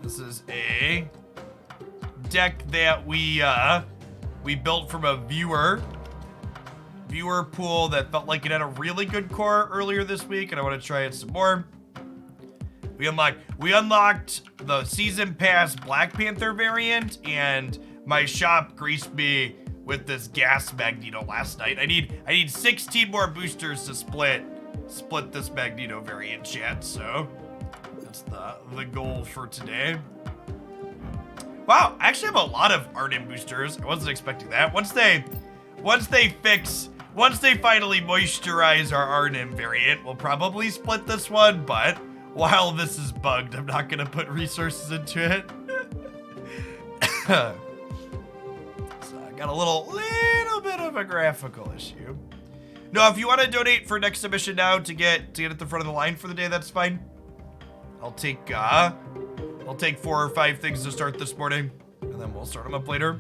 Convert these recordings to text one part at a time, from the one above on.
This is a deck that we built from a viewer pool that felt like it had a really good core earlier this week, and I want to try it some more. We unlocked the season pass Black Panther variant, and my shop graced me with this gas Magneto last night. I need 16 more boosters to split this Magneto variant, chat. So that's the goal for today. Wow, I actually have a lot of Arnim boosters. I wasn't expecting that. Once they finally moisturize our Arnim variant, we'll probably split this one, but while this is bugged, I'm not gonna put resources into it. So I got a little bit of a graphical issue. No, if you want to donate for next submission now to get at the front of the line for the day, that's fine. I'll take 4 or 5 things to start this morning, and then we'll start them up later.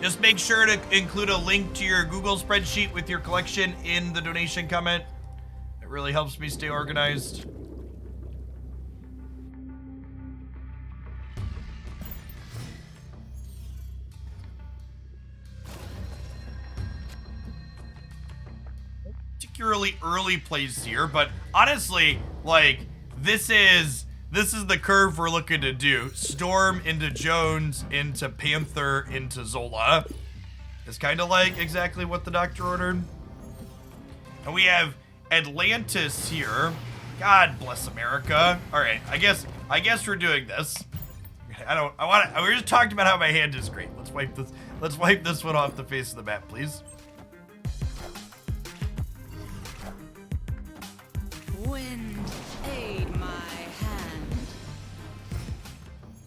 Just make sure to include a link to your Google spreadsheet with your collection in the donation comment. It really helps me stay organized. Particularly early plays here, but honestly, like, this is the curve we're looking to do. Storm into Jones, into Panther, into Zola. It's kind of like exactly what the doctor ordered. And we have Atlantis here. God bless America. All right, I guess we're doing this. We just talked about how my hand is great. Let's wipe this one off the face of the map, please. Wind, aid my hand.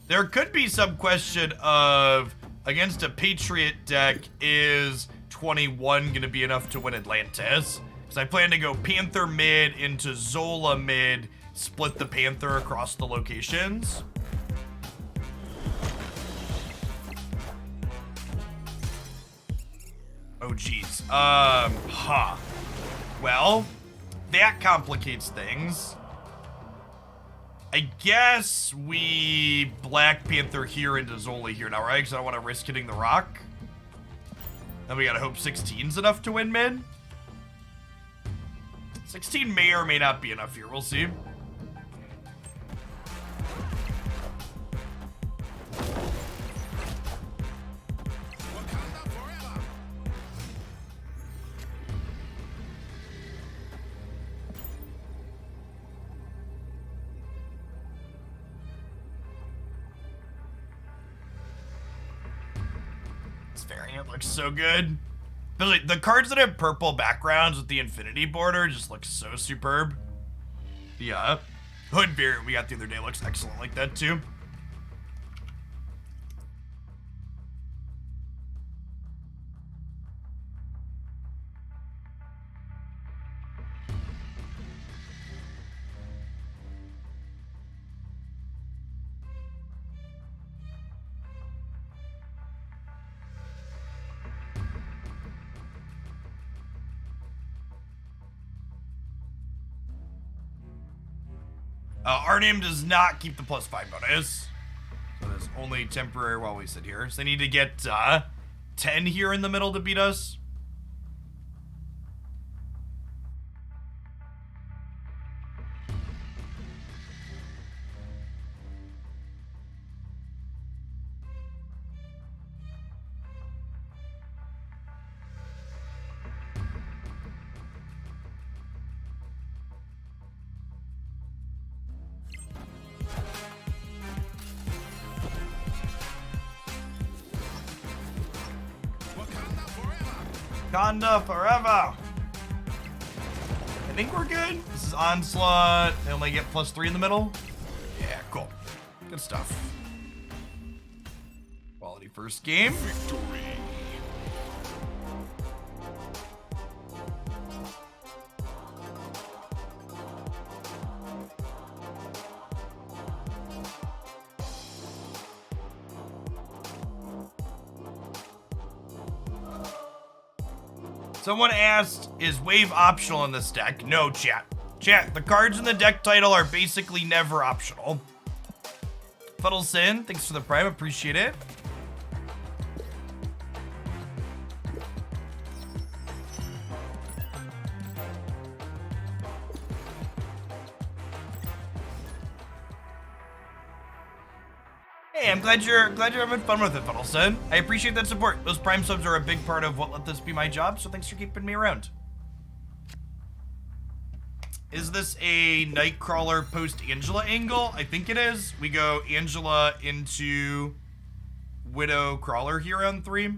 There could be some question of, against a Patriot deck, is 21 gonna be enough to win Atlantis? Because I plan to go Panther mid into Zola mid, split the Panther across the locations. Oh geez. Well, that complicates things. I guess we Black Panther here into Zola here now, right? Because I don't want to risk hitting the rock. Then we gotta hope 16's enough to win mid. 16 may or may not be enough here. We'll see. Variant looks so good. The cards that have purple backgrounds with the infinity border just look so superb. The hood variant we got the other day looks excellent like that too. Arnim does not keep the +5 bonus. So that's only temporary while we sit here. So they need to get 10 here in the middle to beat us. Wakanda forever. I think we're good. This is Onslaught. They only get +3 in the middle. Yeah, cool. Good stuff. Quality first game. Victory. Someone asked, is wave optional in this deck? No, chat. Chat, the cards in the deck title are basically never optional. Fuddleson, thanks for the prime, appreciate it. Hey, I'm glad you're having fun with it, Fuddleson. I appreciate that support. Those prime subs are a big part of what let this be my job, so thanks for keeping me around. Is this a Nightcrawler post-Angela angle? I think it is. We go Angela into Widow Crawler here on 3.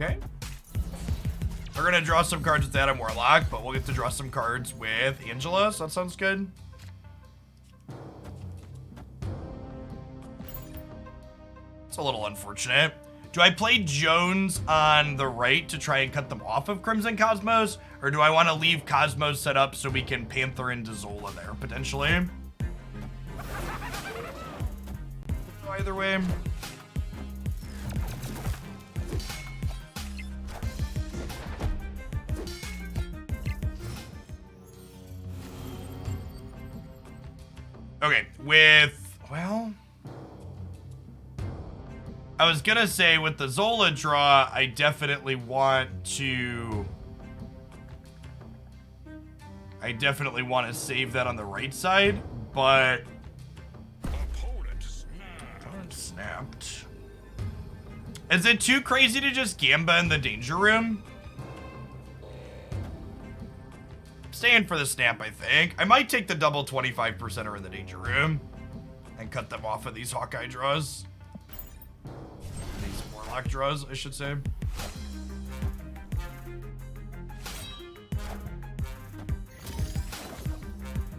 Okay. We're gonna draw some cards with Adam Warlock, but we'll get to draw some cards with Angela, so that sounds good. It's a little unfortunate. Do I play Jones on the right to try and cut them off of Crimson Cosmos? Or do I want to leave Cosmos set up so we can Panther into Zola there, potentially? Either way. Okay, well, I was gonna say with the Zola draw, I definitely want to save that on the right side, but opponent snapped. Is it too crazy to just Gamba in the danger room? Staying for the snap, I think. I might take the double 25%er in the danger room and cut them off of these Hawkeye draws. These Warlock draws, I should say.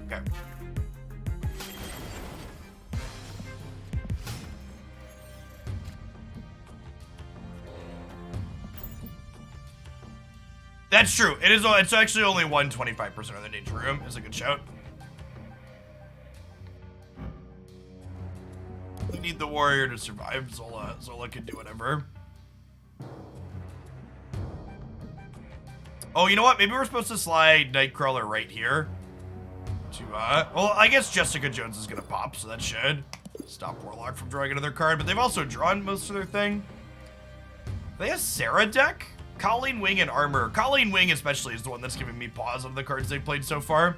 Okay. That's true. It is. It's actually only 125% of the danger room. Is a good shout. We need the warrior to survive. Zola can do whatever. Oh, you know what? Maybe we're supposed to slide Nightcrawler right here. To well, I guess Jessica Jones is gonna pop, so that should stop Warlock from drawing another card. But they've also drawn most of their thing. They have Sarah deck. Colleen Wing and Armor. Colleen Wing especially is the one that's giving me pause on the cards they've played so far.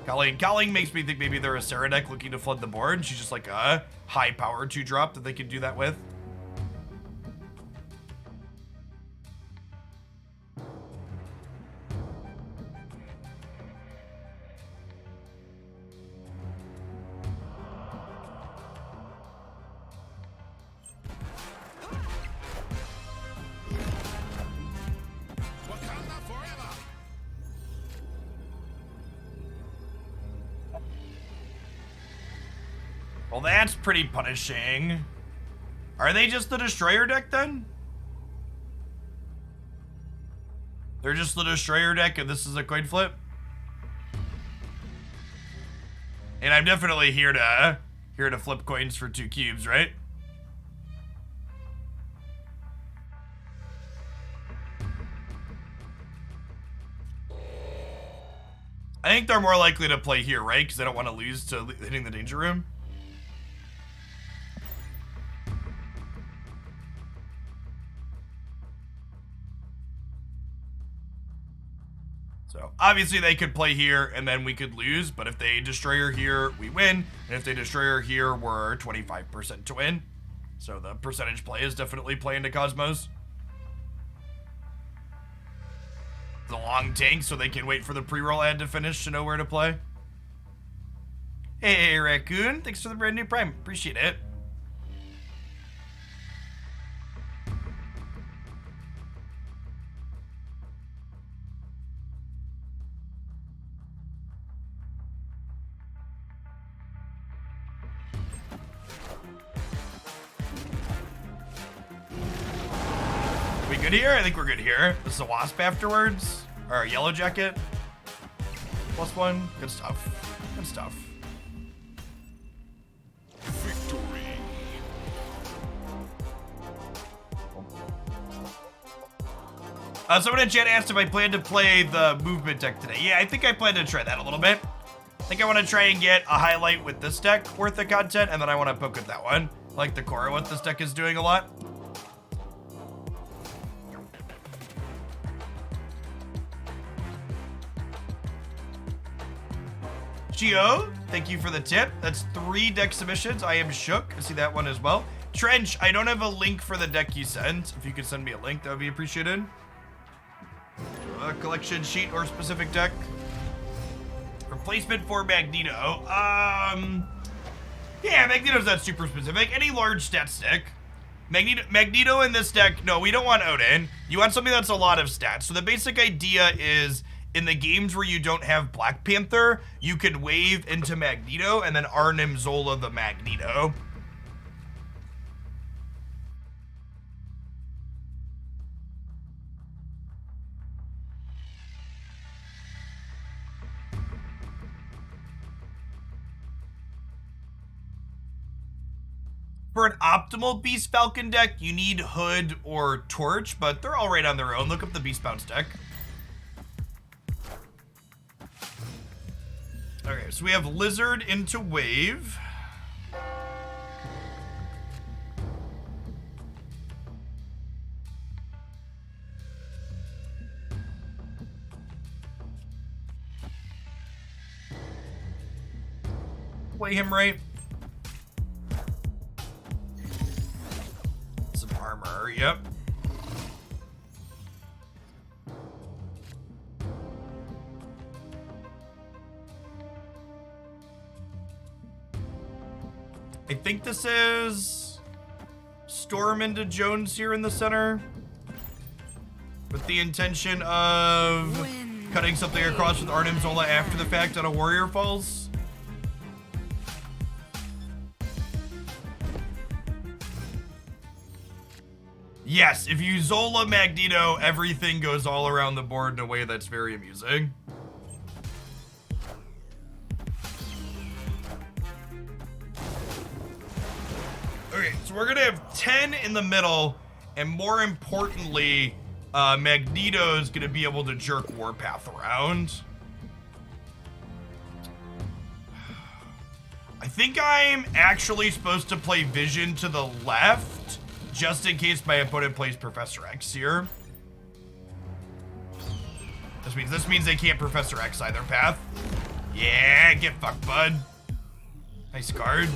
Colleen makes me think maybe they're a Sarah deck looking to flood the board. She's just like a high power 2-drop that they can do that with. Well, that's pretty punishing. Are they just the Destroyer deck then? They're just the Destroyer deck and this is a coin flip? And I'm definitely here to flip coins for 2 cubes, right? I think they're more likely to play here, right? Because they don't want to lose to hitting the danger room. So obviously they could play here and then we could lose, but if they Destroyer here, we win. And if they Destroyer here, we're 25% to win. So the percentage play is definitely playing to Cosmos. The long tank so they can wait for the pre-roll ad to finish to know where to play. Hey, Raccoon, thanks for the brand new prime. Appreciate it. We we good here? I think we're good here. This is a wasp afterwards. Or a yellow jacket. +1. Good stuff. Good stuff. Victory. Someone in chat asked if I plan to play the movement deck today. Yeah, I think I plan to try that a little bit. I think I want to try and get a highlight with this deck worth of content, and then I want to poke with that one. I like the core, what this deck is doing a lot. Cheeho, thank you for the tip. That's 3 deck submissions. I am shook. I see that one as well. Trench, I don't have a link for the deck you sent. If you could send me a link, that would be appreciated. A collection sheet or specific deck. Replacement for Magneto. Yeah, Magneto's not super specific. Any large stat stick. Magneto in this deck, no, we don't want Odin. You want something that's a lot of stats. So the basic idea is, in the games where you don't have Black Panther, you can wave into Magneto and then Arnim Zola the Magneto. For an optimal Beast Falcon deck, you need Hood or Torch, but they're all right on their own. Look up the Beast Bounce deck. Okay, so we have Lizard into Wave. Play him right. Some armor, yep. I think this is Storm into Jones here in the center, with the intention of cutting something across with Arnim Zola after the fact on a Warrior Falls. Yes, if you Zola Magneto, everything goes all around the board in a way that's very amusing. Okay, so we're gonna have 10 in the middle, and more importantly, Magneto's gonna be able to jerk Warpath around. I think I'm actually supposed to play Vision to the left, just in case my opponent plays Professor X here. This means they can't Professor X either path. Yeah, get fucked, bud. Nice card.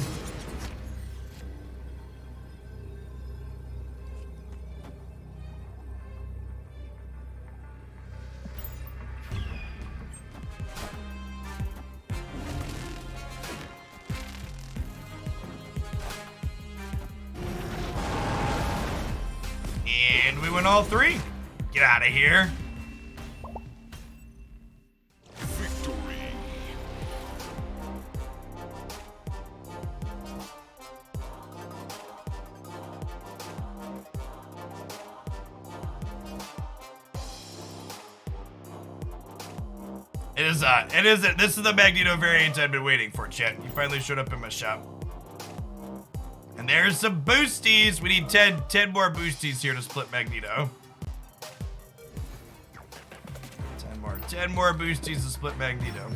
And we win all 3. Get out of here. Victory. This is the Magneto variant I've been waiting for, chat. You finally showed up in my shop. And there's some boosties. We need 10 more boosties here to split Magneto. 10 more boosties to split Magneto.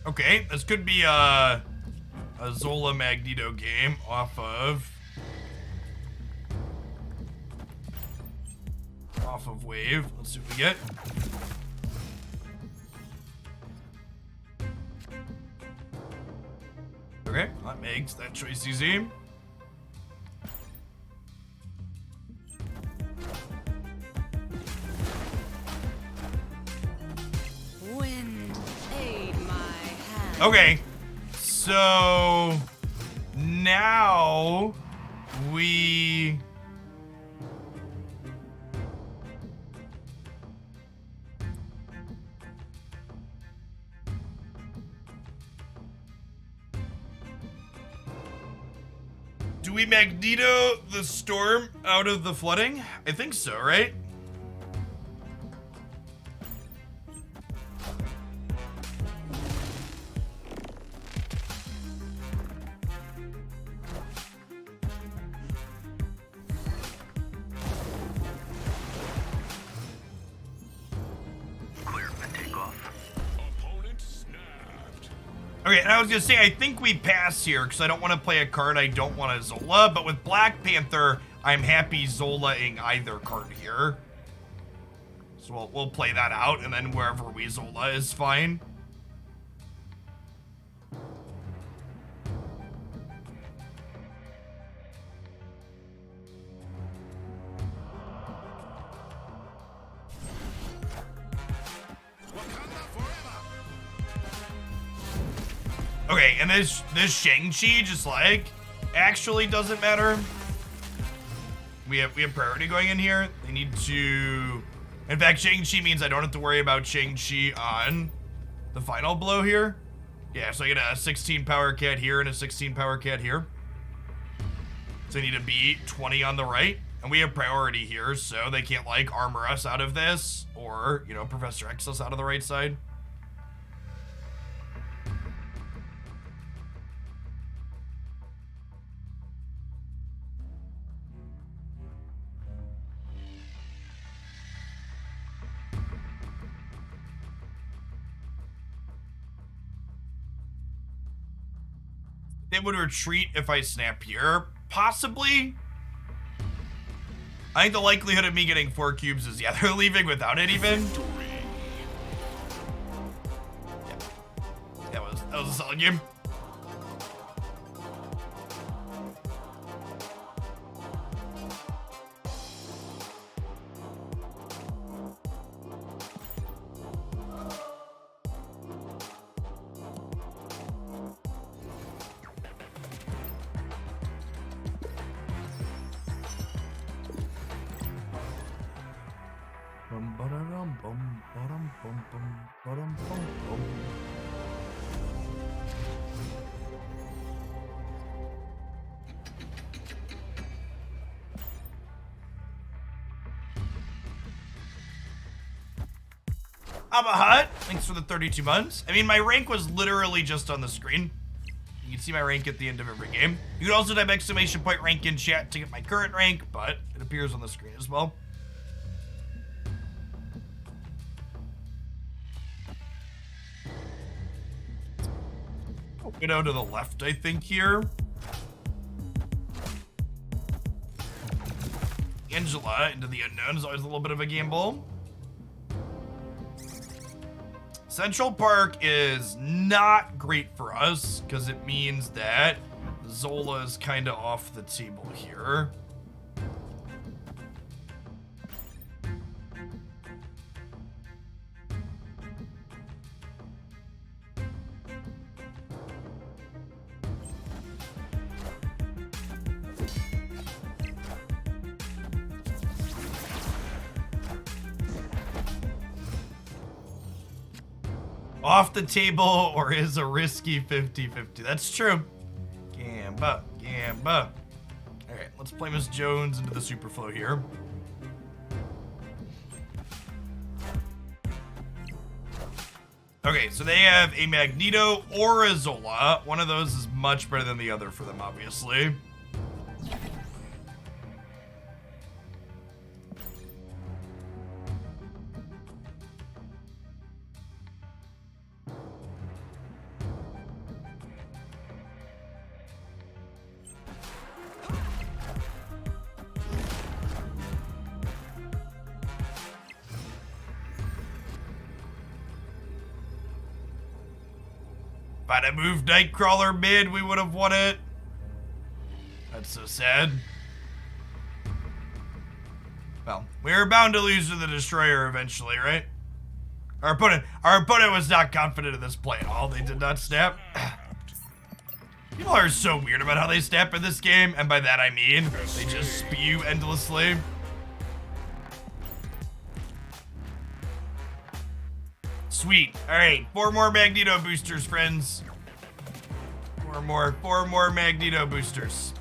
Okay, this could be a Zola Magneto game off of Wave. Let's see what we get. makes that choice easy. Wind, aid my hand. Okay, so now we... Do we Magneto the storm out of the flooding? I think so, right? Clear and take off. Opponent snapped. Okay, and I was gonna say, I think we pass here because I don't want to play a card I don't want to Zola, but with Black Panther, I'm happy Zolaing either card here. So we'll play that out, and then wherever we Zola is fine. Wakanda forever. Okay, and this Shang-Chi just like actually doesn't matter. We have priority going in here. They need to. In fact, Shang-Chi means I don't have to worry about Shang-Chi on the final blow here. Yeah, so I get a 16 power cat here and a 16 power cat here. So I need to beat 20 on the right. And we have priority here, so they can't like armor us out of this or, you know, Professor X us out of the right side. They would retreat if I snap here. Possibly. I think the likelihood of me getting 4 cubes is, yeah, they're leaving without it even. Yeah. That was a solid game. I'm a hut. Thanks for the 32 months. I mean, my rank was literally just on the screen. You can see my rank at the end of every game. You can also type exclamation point rank in chat to get my current rank, but it appears on the screen as well. Widow to the left, I think, here. Angela into the unknown is always a little bit of a gamble. Central Park is not great for us because it means that Zola is kind of off the table here. Off the table or is a risky 50-50. That's true. Gamba. All right, let's play Miss Jones into the Superflow here. Okay, so they have a Magneto or a Zola. One of those is much better than the other for them, obviously. If I'd have moved Nightcrawler mid, we would have won it. That's so sad. Well, we were bound to lose to the Destroyer eventually, right? Our opponent was not confident in this play at all. They did not snap. People are so weird about how they snap in this game, and by that I mean they just spew endlessly. Sweet. All right, 4 more Magneto boosters, friends. 4 more Magneto boosters.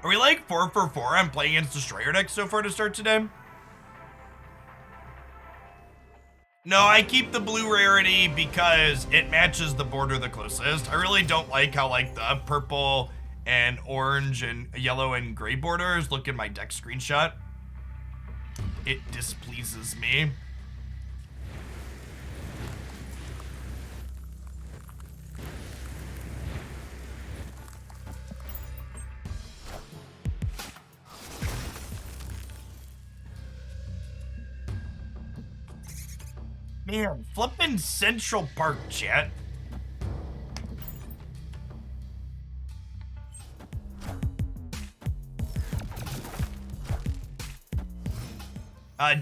Are we like 4 for 4 on playing against Destroyer decks so far to start today? No, I keep the blue rarity because it matches the border the closest. I really don't like how like the purple and orange and yellow and gray borders look in my deck screenshot. It displeases me. Man, flippin' Central Park, chat.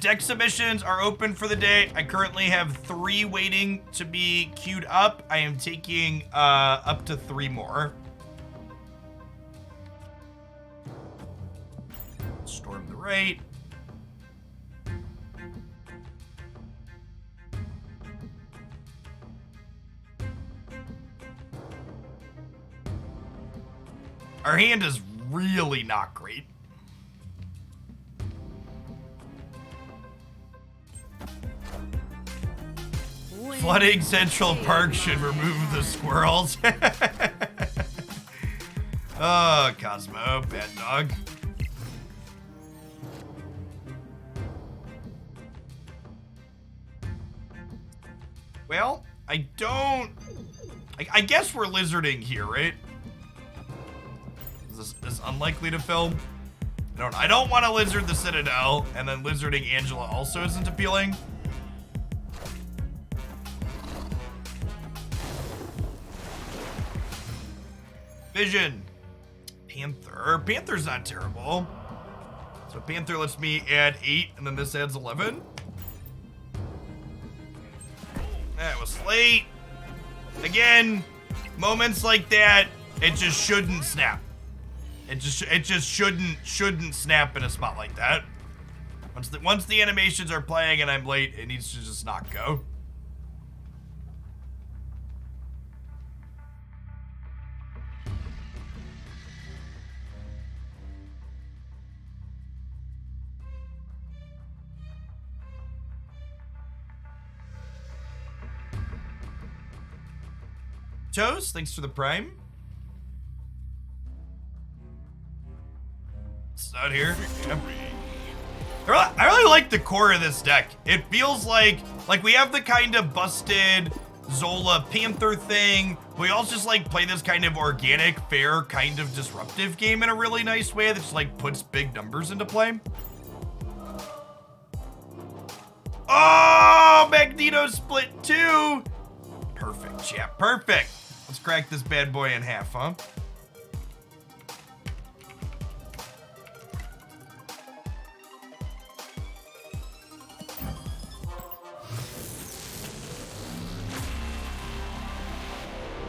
Deck submissions are open for the day. I currently have 3 waiting to be queued up. I am taking up to 3 more. Storm the right. Our hand is really not great. Flooding Central Park should remove the squirrels. Oh, Cosmo, bad dog. Well, I guess we're lizarding here, right? Is this unlikely to fill? I don't want to lizard the Citadel, and then lizarding Angela also isn't appealing. Vision. Panther. Panther's not terrible. So Panther lets me add 8, and then this adds 11. That was late. Again, moments like that, it just shouldn't snap. It just shouldn't snap in a spot like that. Once the animations are playing and I'm late, it needs to just not go. Toes, thanks for the prime. It's out here. Yep. I really like the core of this deck. It feels like we have the kind of busted Zola Panther thing. We also just like play this kind of organic, fair, kind of disruptive game in a really nice way that just like puts big numbers into play. Oh, Magneto split 2. Perfect, yeah, perfect. Let's crack this bad boy in half, huh?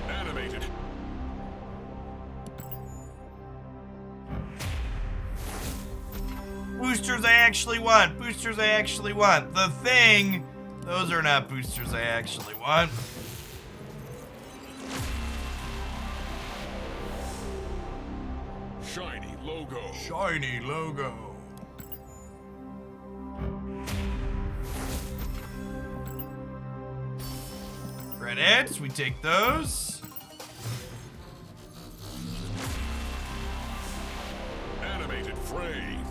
Animated. Boosters I actually want. Boosters I actually want. The thing, those are not boosters I actually want. Shiny logo. Shiny logo. Credits, we take those. Animated frame.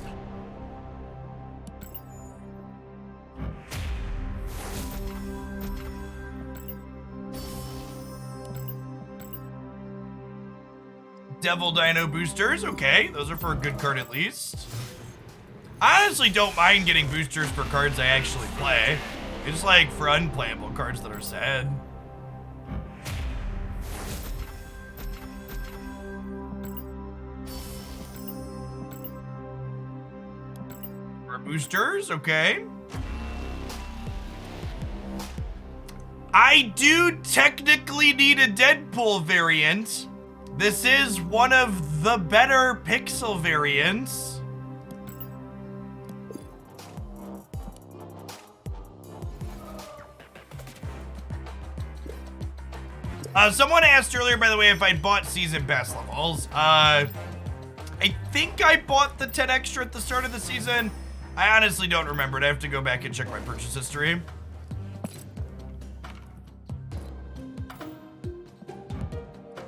Devil Dino boosters, okay. Those are for a good card at least. I honestly don't mind getting boosters for cards I actually play. It's like for unplayable cards that are sad. For boosters, okay. I do technically need a Deadpool variant. This is one of the better pixel variants. Someone asked earlier, by the way, if I'd bought season pass levels. I think I bought the 10 extra at the start of the season. I honestly don't remember it. I have to go back and check my purchase history.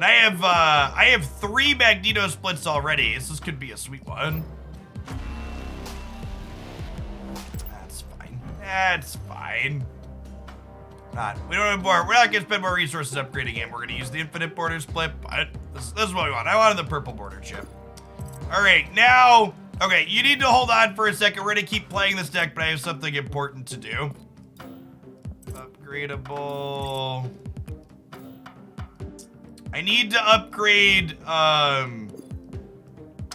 And I have 3 Magneto splits already, so this could be a sweet one. That's fine. That's fine. We're not gonna spend more resources upgrading it. We're gonna use the infinite border split, but this is what we want. I wanted the purple border chip. All right, now, okay, you need to hold on for a second. We're gonna keep playing this deck, but I have something important to do. Upgradable. I need to upgrade, I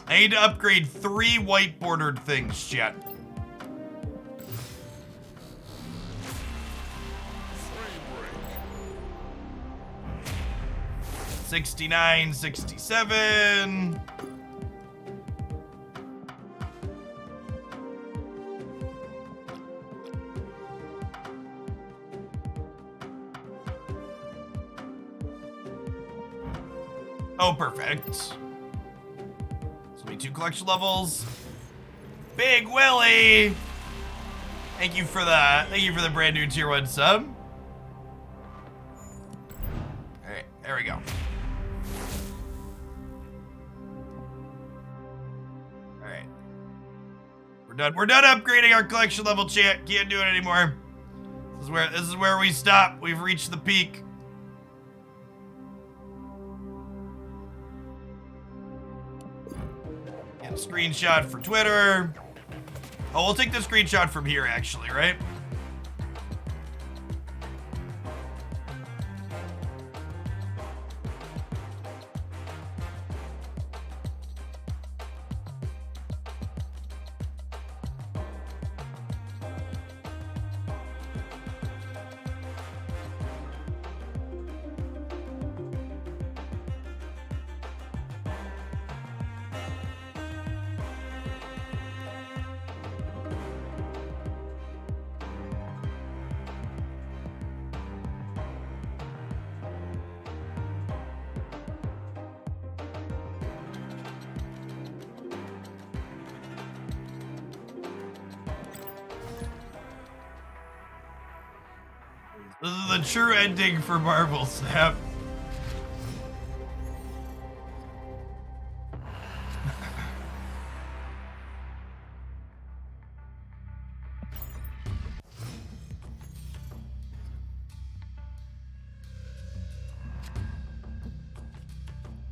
need to upgrade 3 white bordered things, chat. 69, 67. Oh, perfect. This will be 2 collection levels. Big Willie. Thank you for the brand new tier 1 sub. All right, there we go. We're done upgrading our collection level, chat. Can't do it anymore. This is where we stop. We've reached the peak. Get a screenshot for Twitter. Oh, we'll take the screenshot from here, actually, right? This is the true ending for Marvel Snap.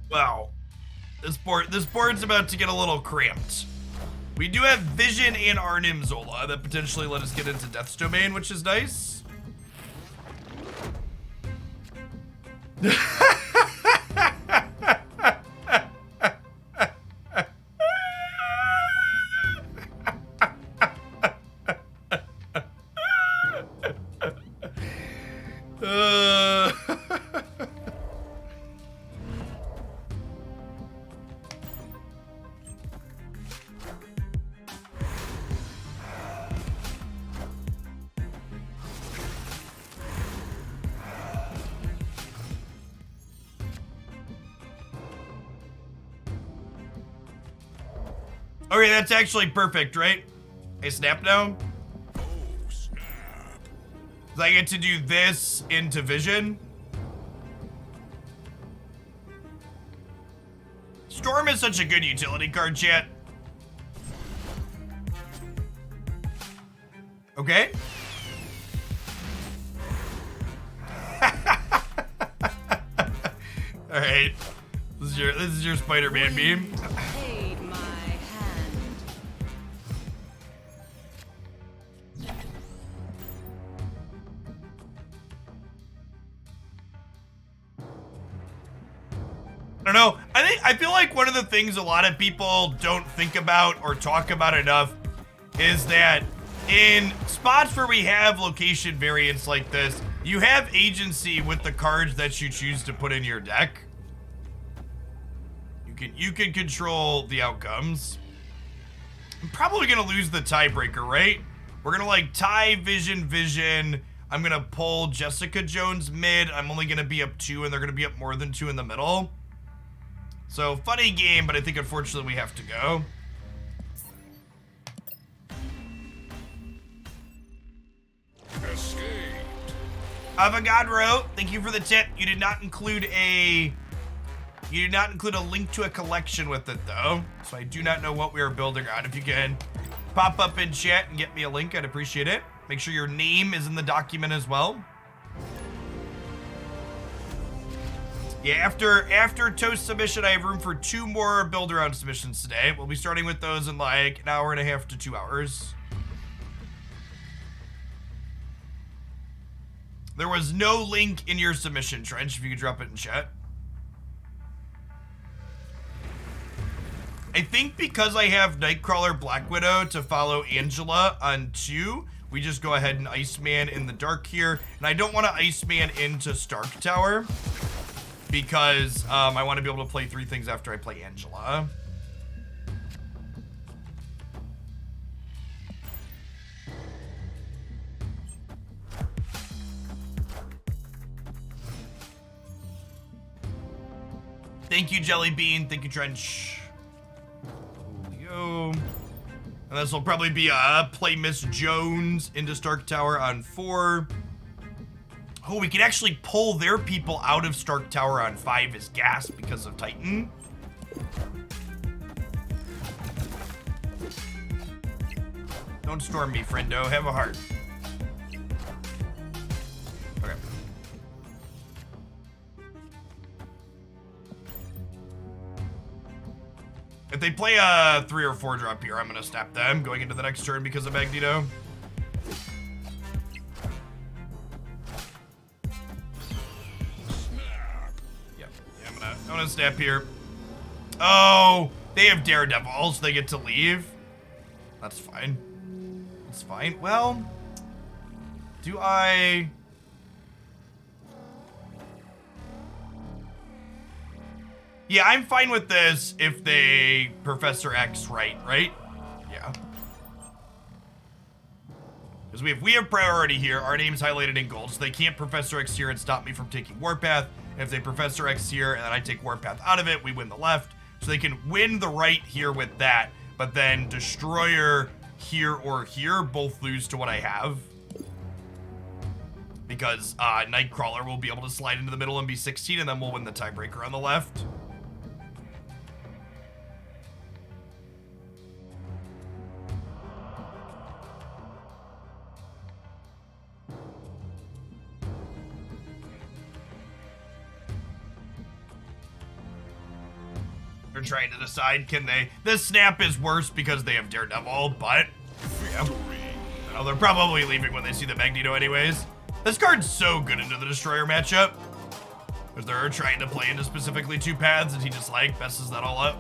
Wow. This board's about to get a little cramped. We do have Vision and Arnim Zola that potentially let us get into Death's Domain, which is nice. Okay, that's actually perfect, right? Hey, snap now. Oh, snap. So I get to do this into Vision. Storm is such a good utility card, chat. Okay. All right. This is your Spider-Man beam. Aid my hand. I don't know. I feel like one of the things a lot of people don't think about or talk about enough is that in spots where we have location variants like this, you have agency with the cards that you choose to put in your deck. You can control the outcomes. I'm probably gonna lose the tiebreaker, right? We're gonna like tie Vision. I'm gonna pull Jessica Jones mid. I'm only gonna be up 2 and they're gonna be up more than 2 in the middle. So funny game, but I think unfortunately we have to go. Escaped. Avogadro, thank you for the tip. You did not include a link to a collection with it though, so I do not know what we are building on. If you can pop up in chat and get me a link, I'd appreciate it. Make sure your name is in the document as well. Yeah, after Toast submission, I have room for 2 more build-around submissions today. We'll be starting with those in like an hour and a half to 2 hours. There was no link in your submission, Trench, if you could drop it in chat. I think because I have Nightcrawler Black Widow to follow Angela on 2, we just go ahead and Iceman in the dark here. And I don't want to Iceman into Stark Tower because I want to be able to play 3 things after I play Angela. Thank you, Jelly Bean. Thank you, Trench. Go. And this will probably be play Miss Jones into Stark Tower on 4. Oh, we can actually pull their people out of Stark Tower on 5 as gas because of Titan. Don't storm me, friendo. Have a heart. Okay. If they play a 3 or 4 drop here, I'm gonna snap them going into the next turn because of Magneto. Yeah, I'm gonna snap here. Oh, they have Daredevil, so they get to leave. That's fine. That's fine. Well, do I? Yeah, I'm fine with this if they Professor X right? Yeah. Because we have priority here. Our name's highlighted in gold, so they can't Professor X here and stop me from taking Warpath. And if they Professor X here and then I take Warpath out of it, we win the left. So they can win the right here with that, but then Destroyer here or here both lose to what I have. Because Nightcrawler will be able to slide into the middle and be 16, and then we'll win the tiebreaker on the left. They're trying to decide, can they? This snap is worse because they have Daredevil, but yeah. No, they're probably leaving when they see the Magneto anyways. This card's so good into the Destroyer matchup. Because they're trying to play into specifically 2 paths and he just like messes that all up.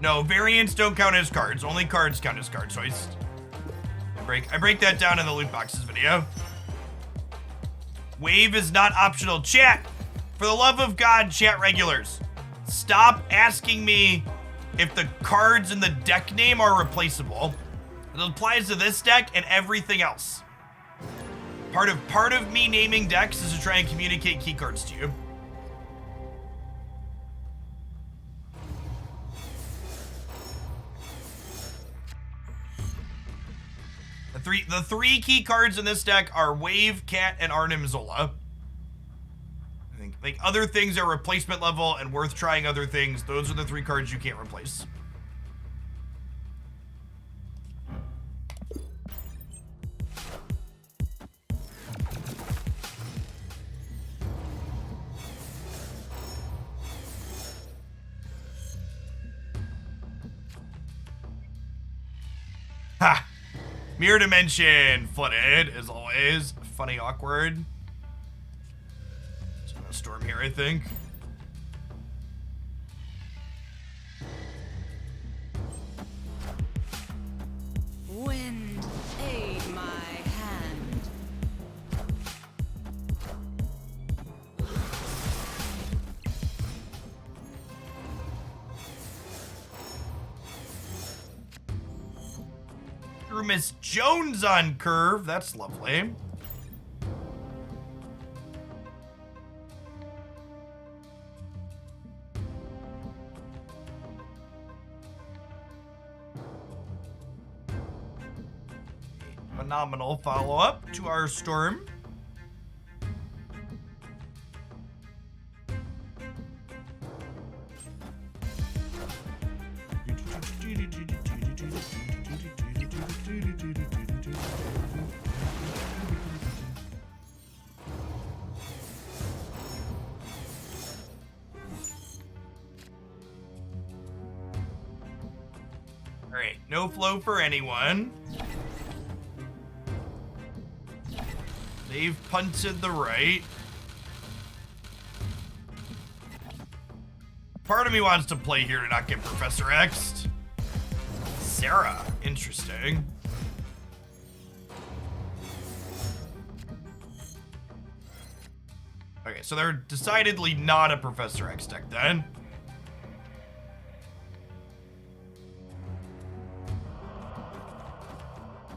No, variants don't count as cards. Only cards count as cards. So I break that down in the loot boxes video. Wave is not optional. Chat, for the love of God, chat regulars, stop asking me if the cards in the deck name are replaceable. It applies to this deck and everything else. Part of me naming decks is to try and communicate key cards to you. The three key cards in this deck are Wave, Cat, and Arnim Zola. I think like other things are replacement level and worth trying other things. Those are the three cards you can't replace. Ha! Mirror Dimension flooded, as always. Funny, awkward. There's a storm here, I think. Wind, aid my hand. Through Miss Jones on curve. That's lovely. Phenomenal follow-up to our storm. All right, no flow for anyone. They've punted the right. Part of me wants to play here to not get Professor X'd. Sarah, interesting. Okay, so they're decidedly not a Professor X deck then.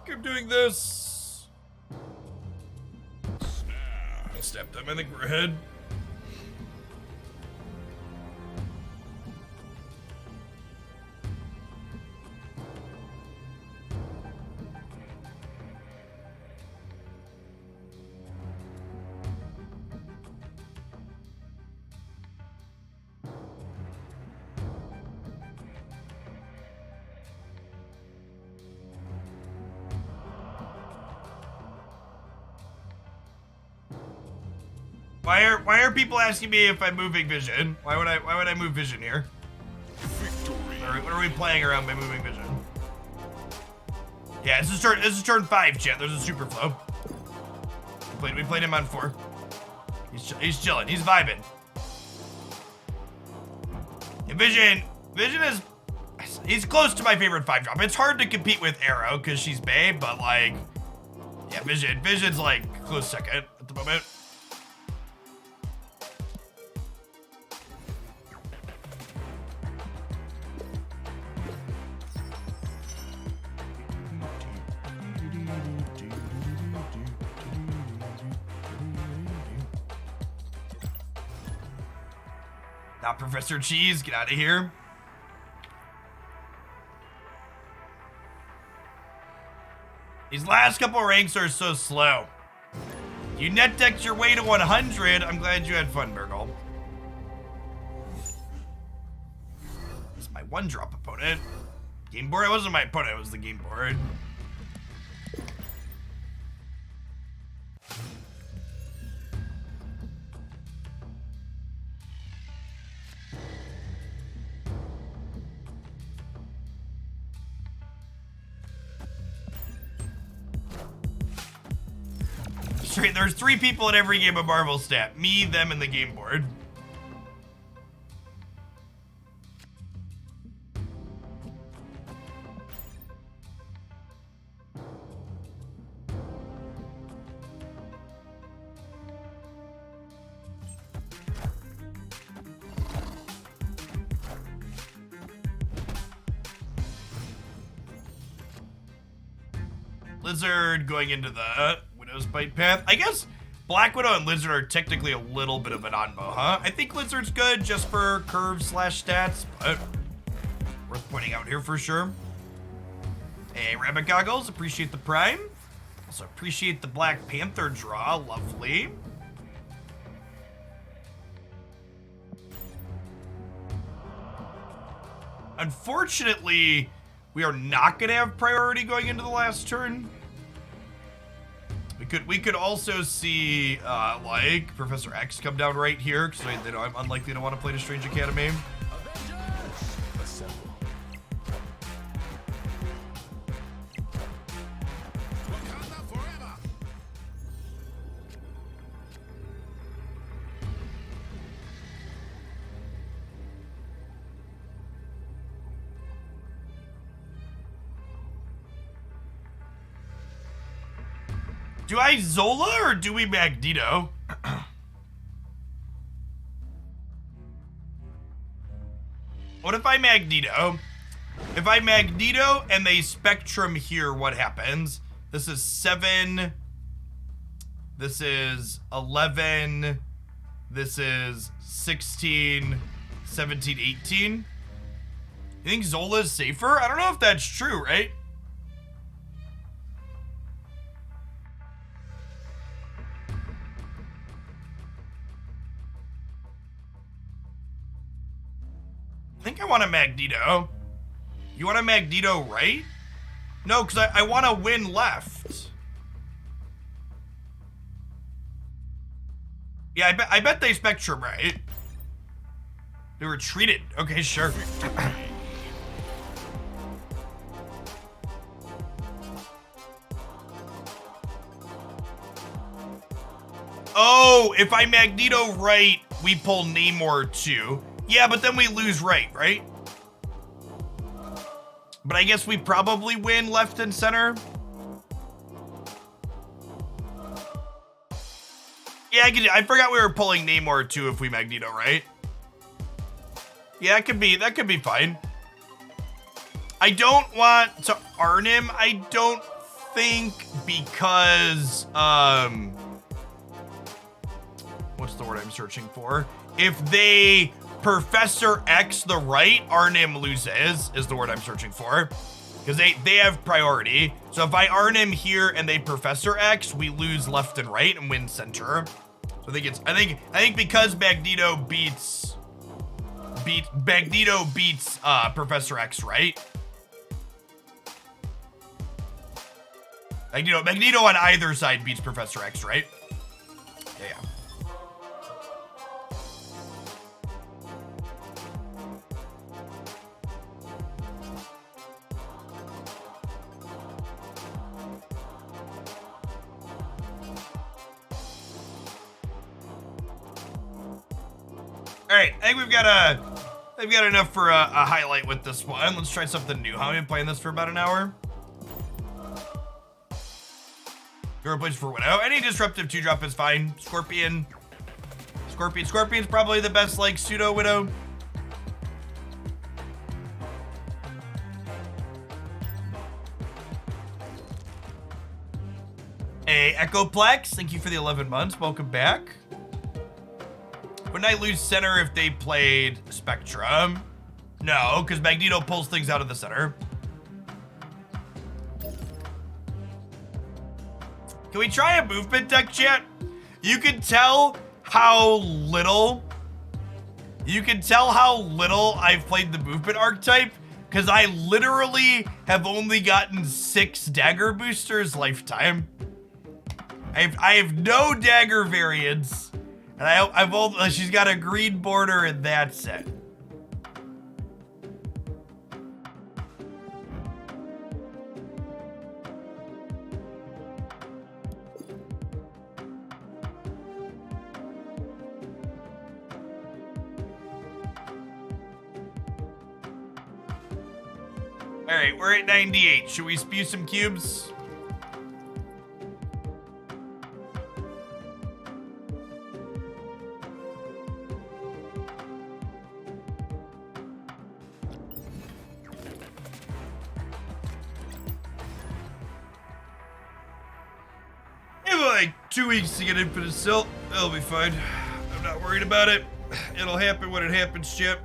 Keep doing this. I stepped them. I think we're ahead. Why are people asking me if I'm moving vision? Why would I move vision here? What are we playing around by moving vision? Yeah, this is turn 5, chat. There's a super flow. We played him on 4. He's chilling. He's vibing. And Vision is he's close to my favorite 5-drop. It's hard to compete with Arrow because she's bae, but like, yeah, Vision's like close second at the moment. Not Professor Cheese, get out of here. These last couple ranks are so slow. You net decked your way to 100. I'm glad you had fun, Burgle. It's my 1-drop opponent. Game board? It wasn't my opponent, it was the game board. There's 3 people in every game of Marvel stat. Me, them, and the game board. Lizard going into the Widow's Bite path. I guess Black Widow and Lizard are technically a little bit of an onbo, huh? I think Lizard's good just for curve / stats, but worth pointing out here for sure. Hey, Rabbit Goggles, appreciate the prime. Also appreciate the Black Panther draw. Lovely. Unfortunately, we are not going to have priority going into the last turn. We could also see like Professor X come down right here because they know I'm unlikely to want to play the Strange Academy. Avengers, assemble. Wakanda forever. Do I Zola or do we Magneto? What if I Magneto? If I Magneto and they Spectrum here, what happens? This is 7. This is 11. This is 16, 17, 18. You think Zola is safer? I don't know if that's true, right? I think I want a Magneto. You want a Magneto right? No, because I want to win left. Yeah, I bet they Spectrum right. They retreated. Okay, sure. Oh, if I Magneto right, we pull Namor too. Yeah, but then we lose right? But I guess we probably win left and center. Yeah, I forgot we were pulling Namor too if we Magneto right. Yeah, that could be fine. I don't want to Arnim, I don't think, because what's the word I'm searching for? If they Professor X the right, Arnim loses, is the word I'm searching for. Because they have priority. So if I Arnim here and they Professor X, we lose left and right and win center. So I think because Magneto beats Professor X, right? Magneto on either side beats Professor X, right? Yeah. All right, I think we've got enough for a highlight with this one. Let's try something new. How have I been playing this for about an hour? Your place for Widow. Any disruptive 2-drop is fine. Scorpion's probably the best like pseudo Widow. Hey, Echoplex, thank you for the 11 months. Welcome back. Wouldn't I lose center if they played Spectrum? No, because Magneto pulls things out of the center. Can we try a movement deck, chat? You can tell how little I've played the movement archetype, because I literally have only gotten 6 dagger boosters lifetime. I have no dagger variants. And she's got a green border and that's it. All right, we're at 98. Should we spew some cubes? Like 2 weeks to get infinite silt. That'll be fine. I'm not worried about it. It'll happen when it happens, Chip.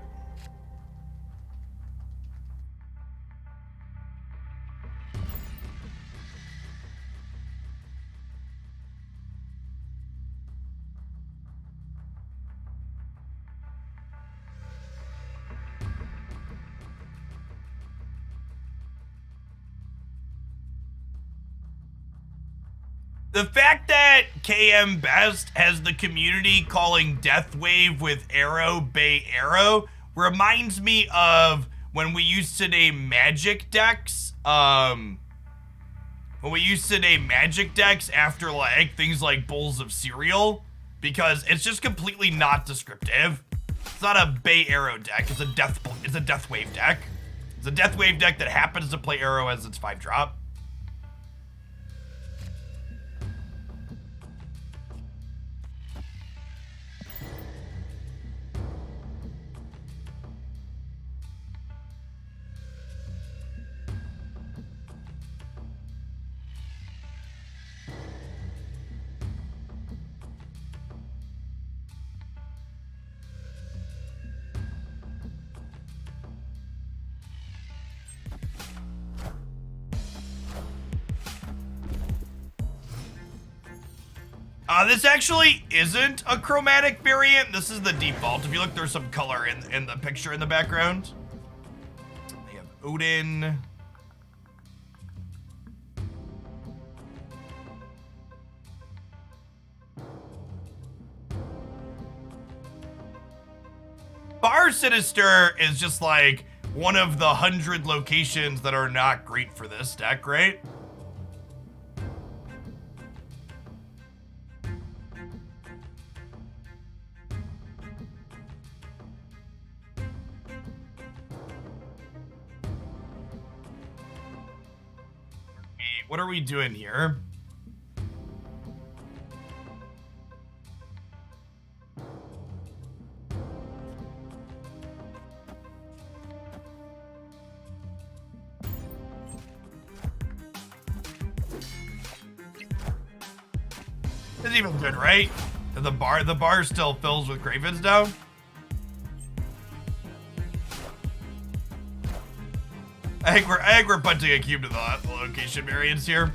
The fact that KM Best has the community calling Death Wave with Arrow Bay Arrow reminds me of when we used to name magic decks, after like things like bowls of cereal, because it's just completely not descriptive. It's not a Bay Arrow deck, it's a Death Wave deck. It's a Death Wave deck that happens to play Arrow as its 5-drop. This actually isn't a chromatic variant. This is the default. If you look, there's some color in the picture in the background. They have Odin. Bar Sinister is just like one of the 100 locations that are not great for this deck, right? What are we doing here? It's even good, right? The bar still fills with Cravens now. I think we're punting a cube to the location variance here.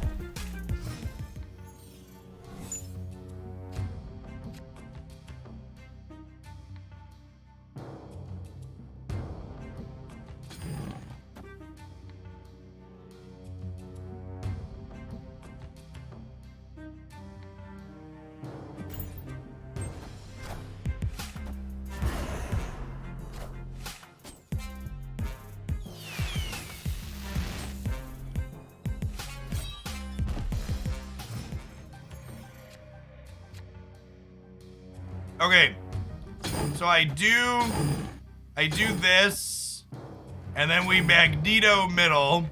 Okay, so I do this, and then we Magneto middle.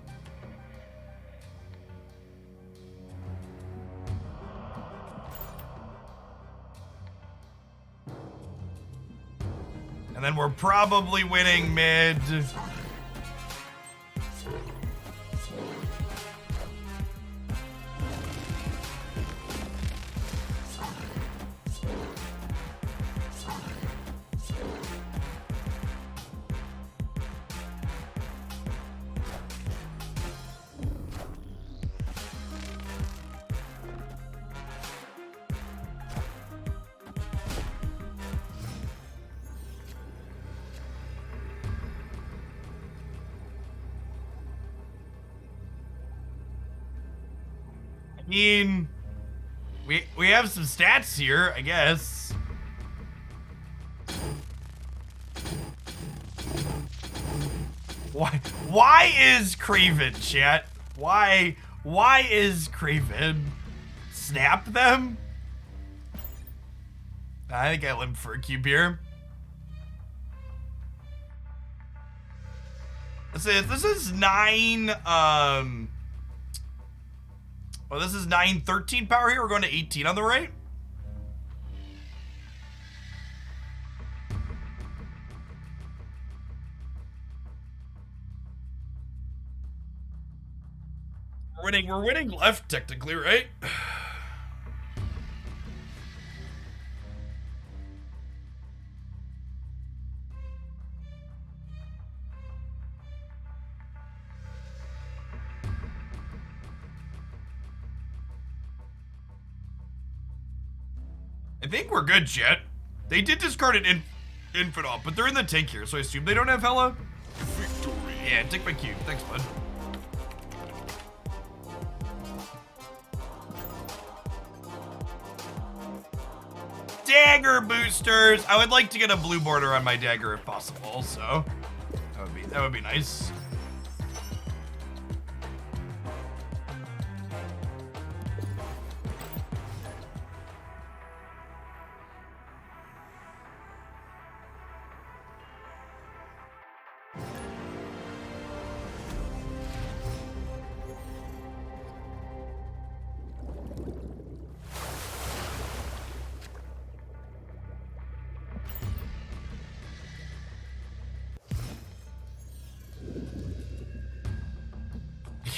And then we're probably winning mid. I mean, we have some stats here, I guess. Why is Craven, chat? Why is Craven? Snap them? I think I limped for a cube here. This is 9 well, this is 913 power here. We're going to 18 on the right. We're winning left technically, right? I think we're good, chat. They did discard an infant off, but they're in the tank here, so I assume they don't have Hella. Victory. Yeah, take my cube. Thanks, bud. dagger boosters. I would like to get a blue border on my dagger if possible, so that would be nice.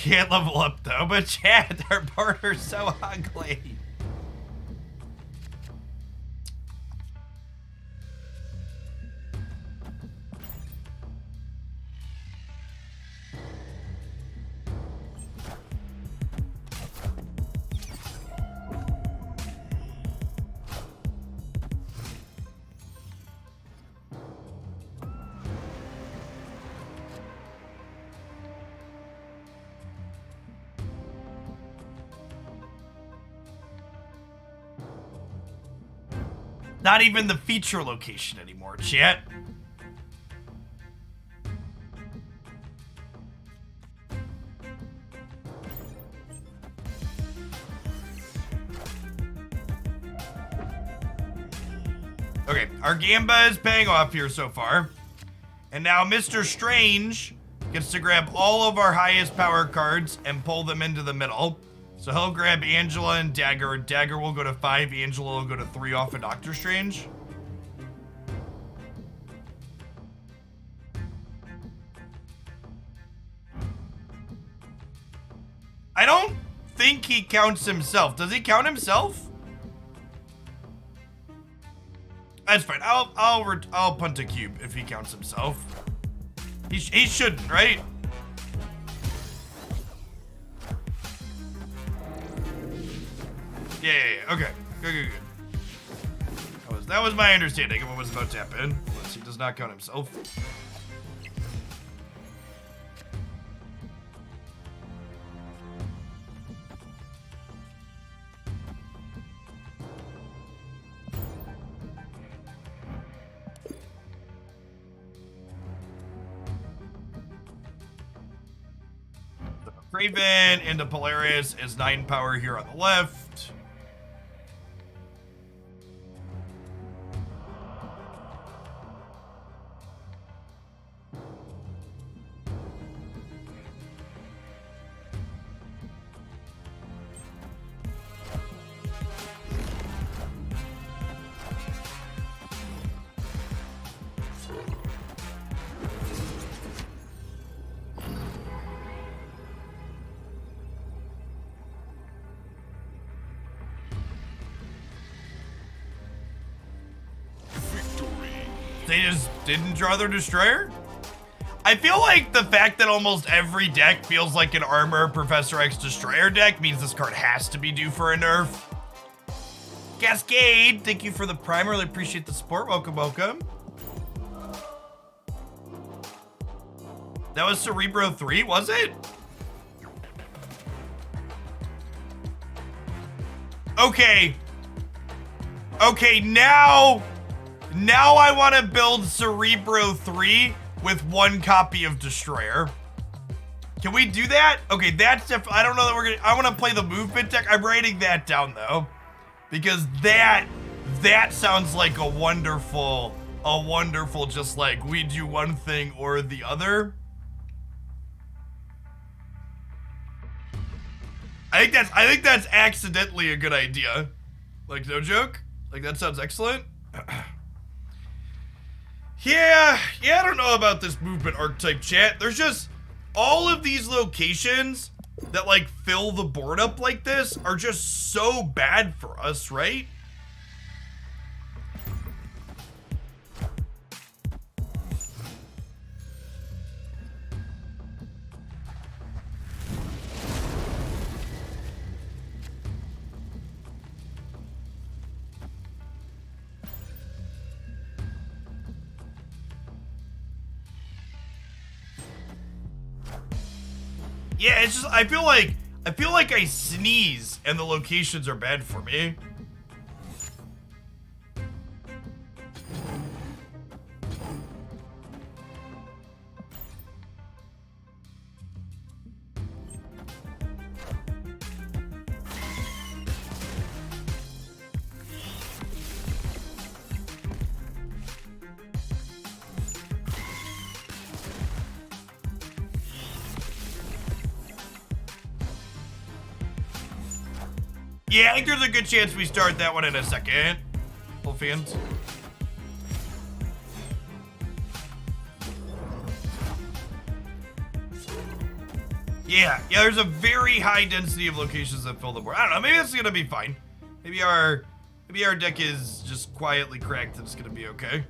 Can't level up though, but chat, our border's so ugly. Not even the feature location anymore, chat. Okay, our Gamba is paying off here so far. And now Mr. Strange gets to grab all of our highest power cards and pull them into the middle. So he'll grab Angela and Dagger. Dagger will go to 5, Angela will go to 3 off of Doctor Strange. I don't think he counts himself. Does he count himself? That's fine. I'll punt a cube if he counts himself. He shouldn't, right? Yeah, okay. Good. That was my understanding of what was about to happen. Unless he does not count himself. Raven into Polaris is 9 power here on the left. They just didn't draw their Destroyer? I feel like the fact that almost every deck feels like an Armor Professor X Destroyer deck means this card has to be due for a nerf. Cascade, thank you for the prime. Really appreciate the support. Welcome. That was Cerebro 3, was it? Okay, now I want to build Cerebro 3 with 1 copy of Destroyer. Can we do that? Okay, that's if I don't know that we're gonna. I want to play the movement deck. I'm writing that down though, because that sounds like a wonderful just like we do one thing or the other. I think that's accidentally a good idea. Like, no joke. Like, that sounds excellent. Yeah, I don't know about this movement archetype, chat. There's just all of these locations that like fill the board up like this are just so bad for us, right? Yeah, it's just I feel like I sneeze and the locations are bad for me. Yeah, I think there's a good chance we start that one in a second. Full fans. Yeah, there's a very high density of locations that fill the board. I don't know, maybe this is gonna be fine. Maybe our deck is just quietly cracked and it's gonna be okay.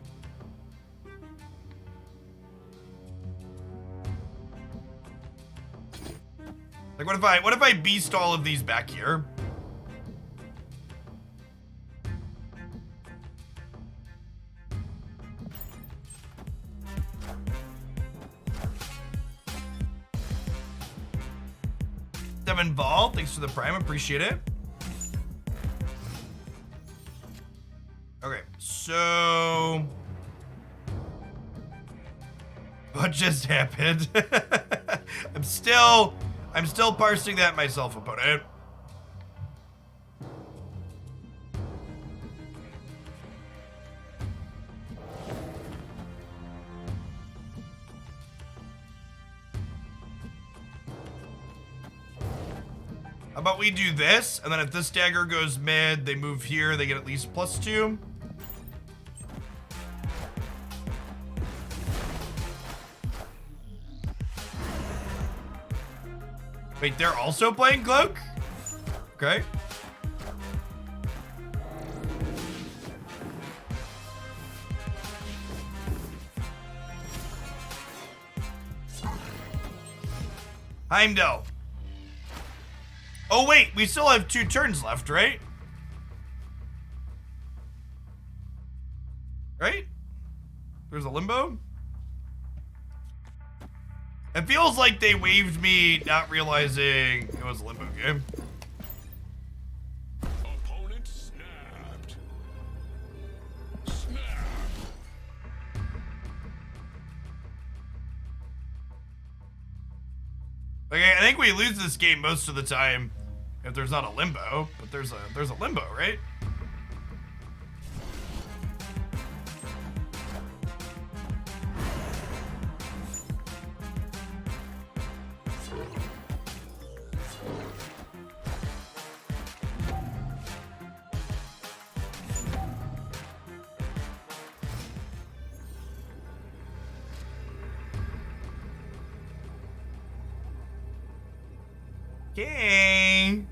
Like, what if I beast all of these back here? Seven Ball, thanks for the prime, appreciate it. Okay, so what just happened? I'm still parsing that myself, opponent. How about we do this, and then if this dagger goes mid, they move here, they get at least +2. Wait, they're also playing Cloak? Okay. Heimdall. Oh wait, we still have 2 turns left, right? Right? There's a limbo? It feels like they waved me not realizing it was a limbo game. Opponent snapped. Snap. Okay, I think we lose this game most of the time if there's not a limbo, but there's a limbo, right? Okay.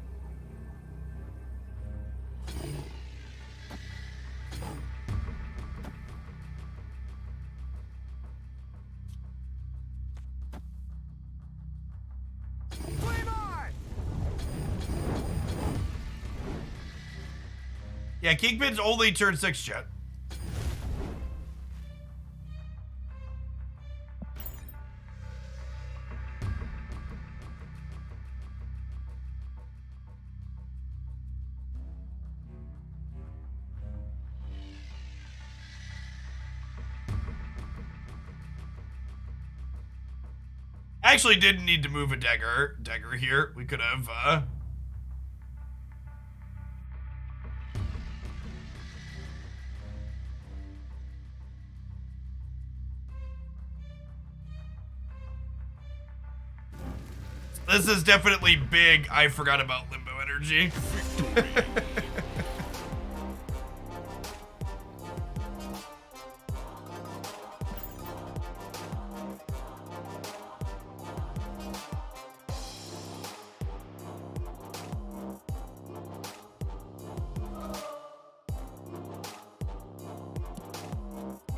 Yeah, Kingpin's only turn 6 jet. Actually didn't need to move a dagger here. We could have This is definitely big. I forgot about limbo energy.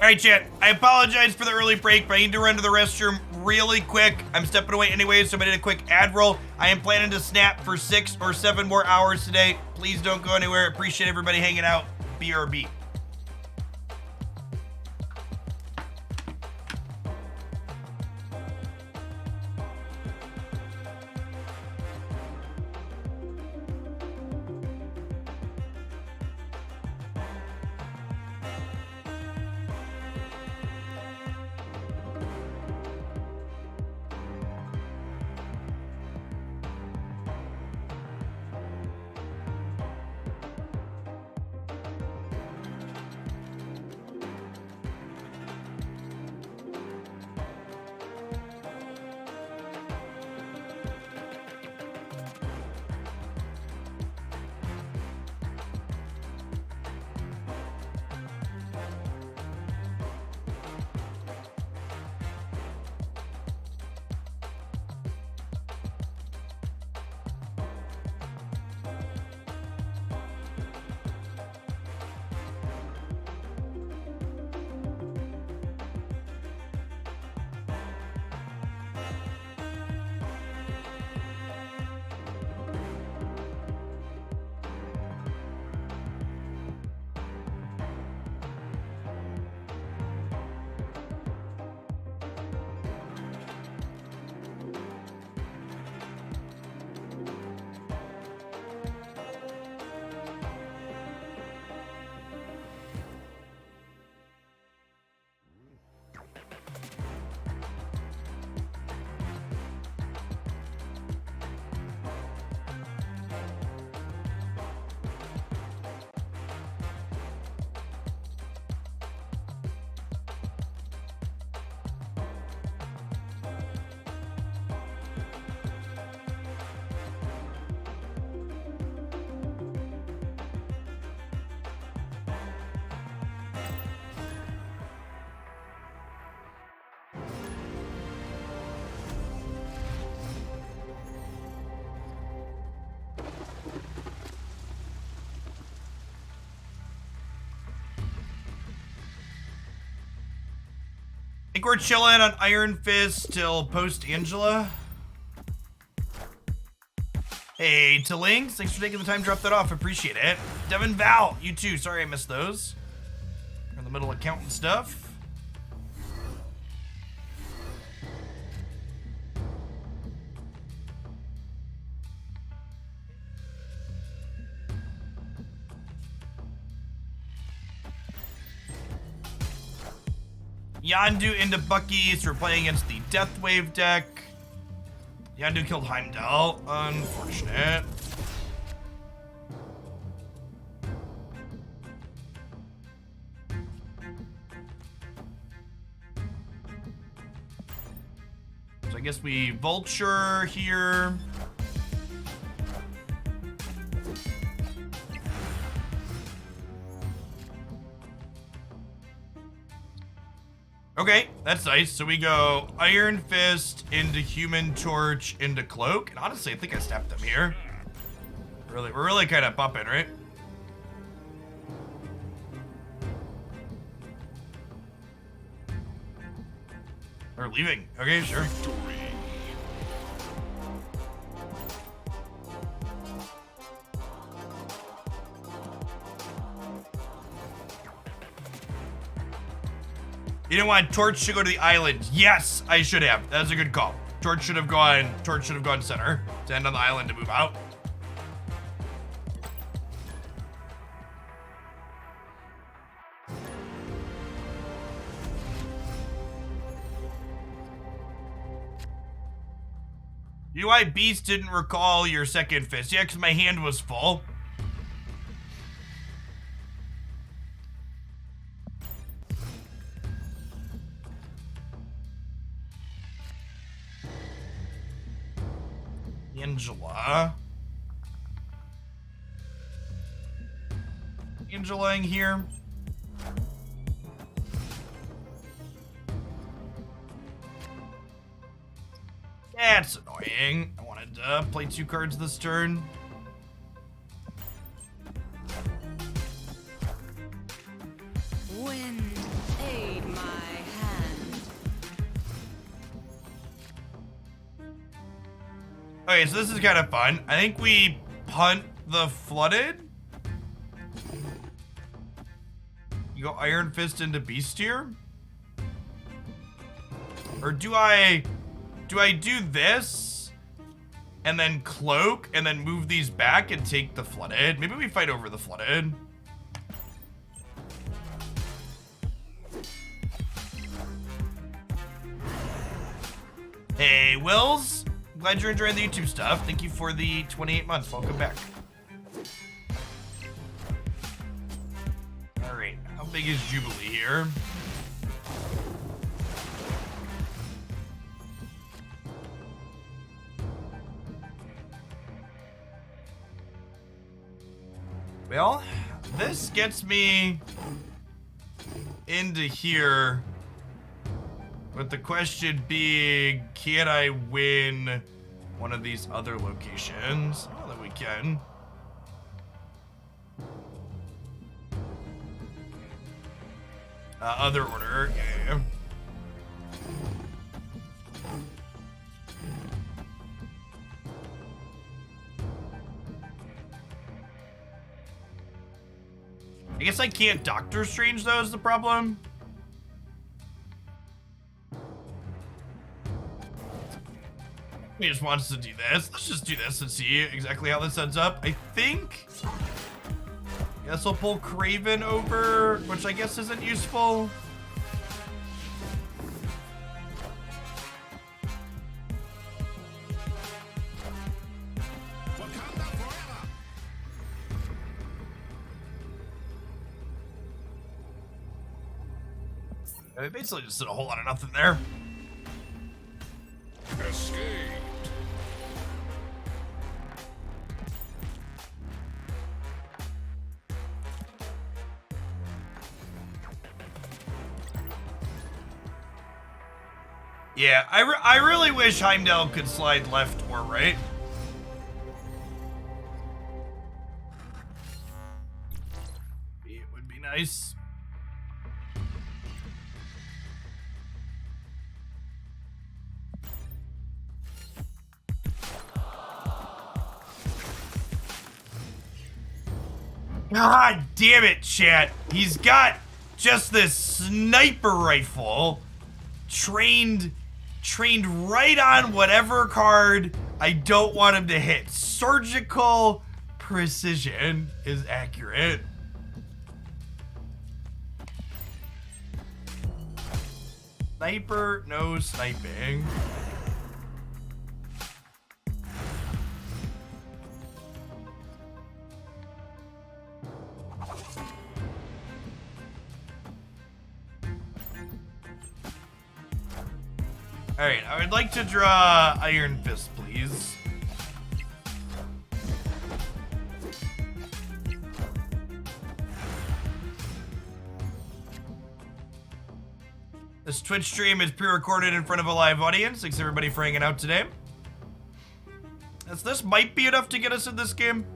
All right, chat. I apologize for the early break, but I need to run to the restroom really quick. I'm stepping away anyway, so I'm gonna do a quick ad roll. I am planning to snap for 6 or 7 more hours today. Please don't go anywhere. Appreciate everybody hanging out. BRB. think we're chilling on Iron Fist till post Angela. Hey, to Links, thanks for taking the time to drop that off. Appreciate it. Devin Val, you too. Sorry I missed those. We're in the middle of counting stuff. Yandu into Bucky's. We're playing against the Death Wave deck. Yandu killed Heimdall. Unfortunate. So I guess we Vulture here. Okay, that's nice. So we go Iron Fist into Human Torch into Cloak. And honestly, I think I snapped them here. We're really kind of bumping, right? Or leaving. Okay, sure. You didn't want Torch to go to the island. Yes, I should have. That's a good call. Torch should have gone center to end on the island to move out. You know why Beast didn't recall your second fist? Yeah, because my hand was full. Angela in here. That's annoying. I wanted to play 2 cards this turn. Wind, aid my hand. Okay, so this is kind of fun. I think we punt the Flooded. You go Iron Fist into Beast here? Or do I do this and then Cloak and then move these back and take the Flooded? Maybe we fight over the Flooded. Hey, Wills. Glad you're enjoying the YouTube stuff. Thank you for the 28 months. Welcome back. All right, how big is Jubilee here? Well, this gets me into here with the question being, can I win one of these other locations? Oh, that we can. Other order, yeah. I guess I can't Doctor Strange though is the problem. He just wants to do this. Let's just do this and see exactly how this ends up. I think. Guess I'll pull Craven over, which I guess isn't useful. Wakanda forever. I basically just did a whole lot of nothing there. Escaped. Yeah, I really wish Heimdall could slide left or right. It would be nice. God damn it, chat. He's got just this sniper rifle trained right on whatever card I don't want him to hit. Surgical precision is accurate. Sniper, no sniping. Alright, I would like to draw Iron Fist, please. This Twitch stream is pre-recorded in front of a live audience. Thanks everybody for hanging out today. This might be enough to get us in this game.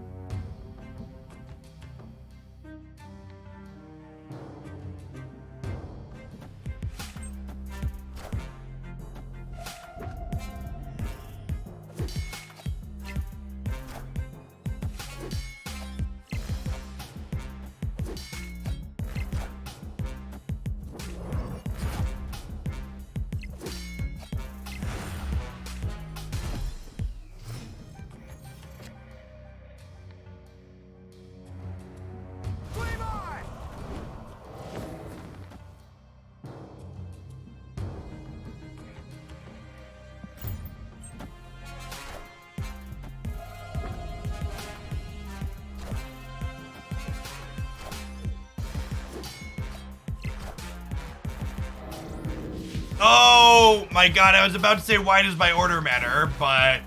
Oh my god, I was about to say why does my order matter, but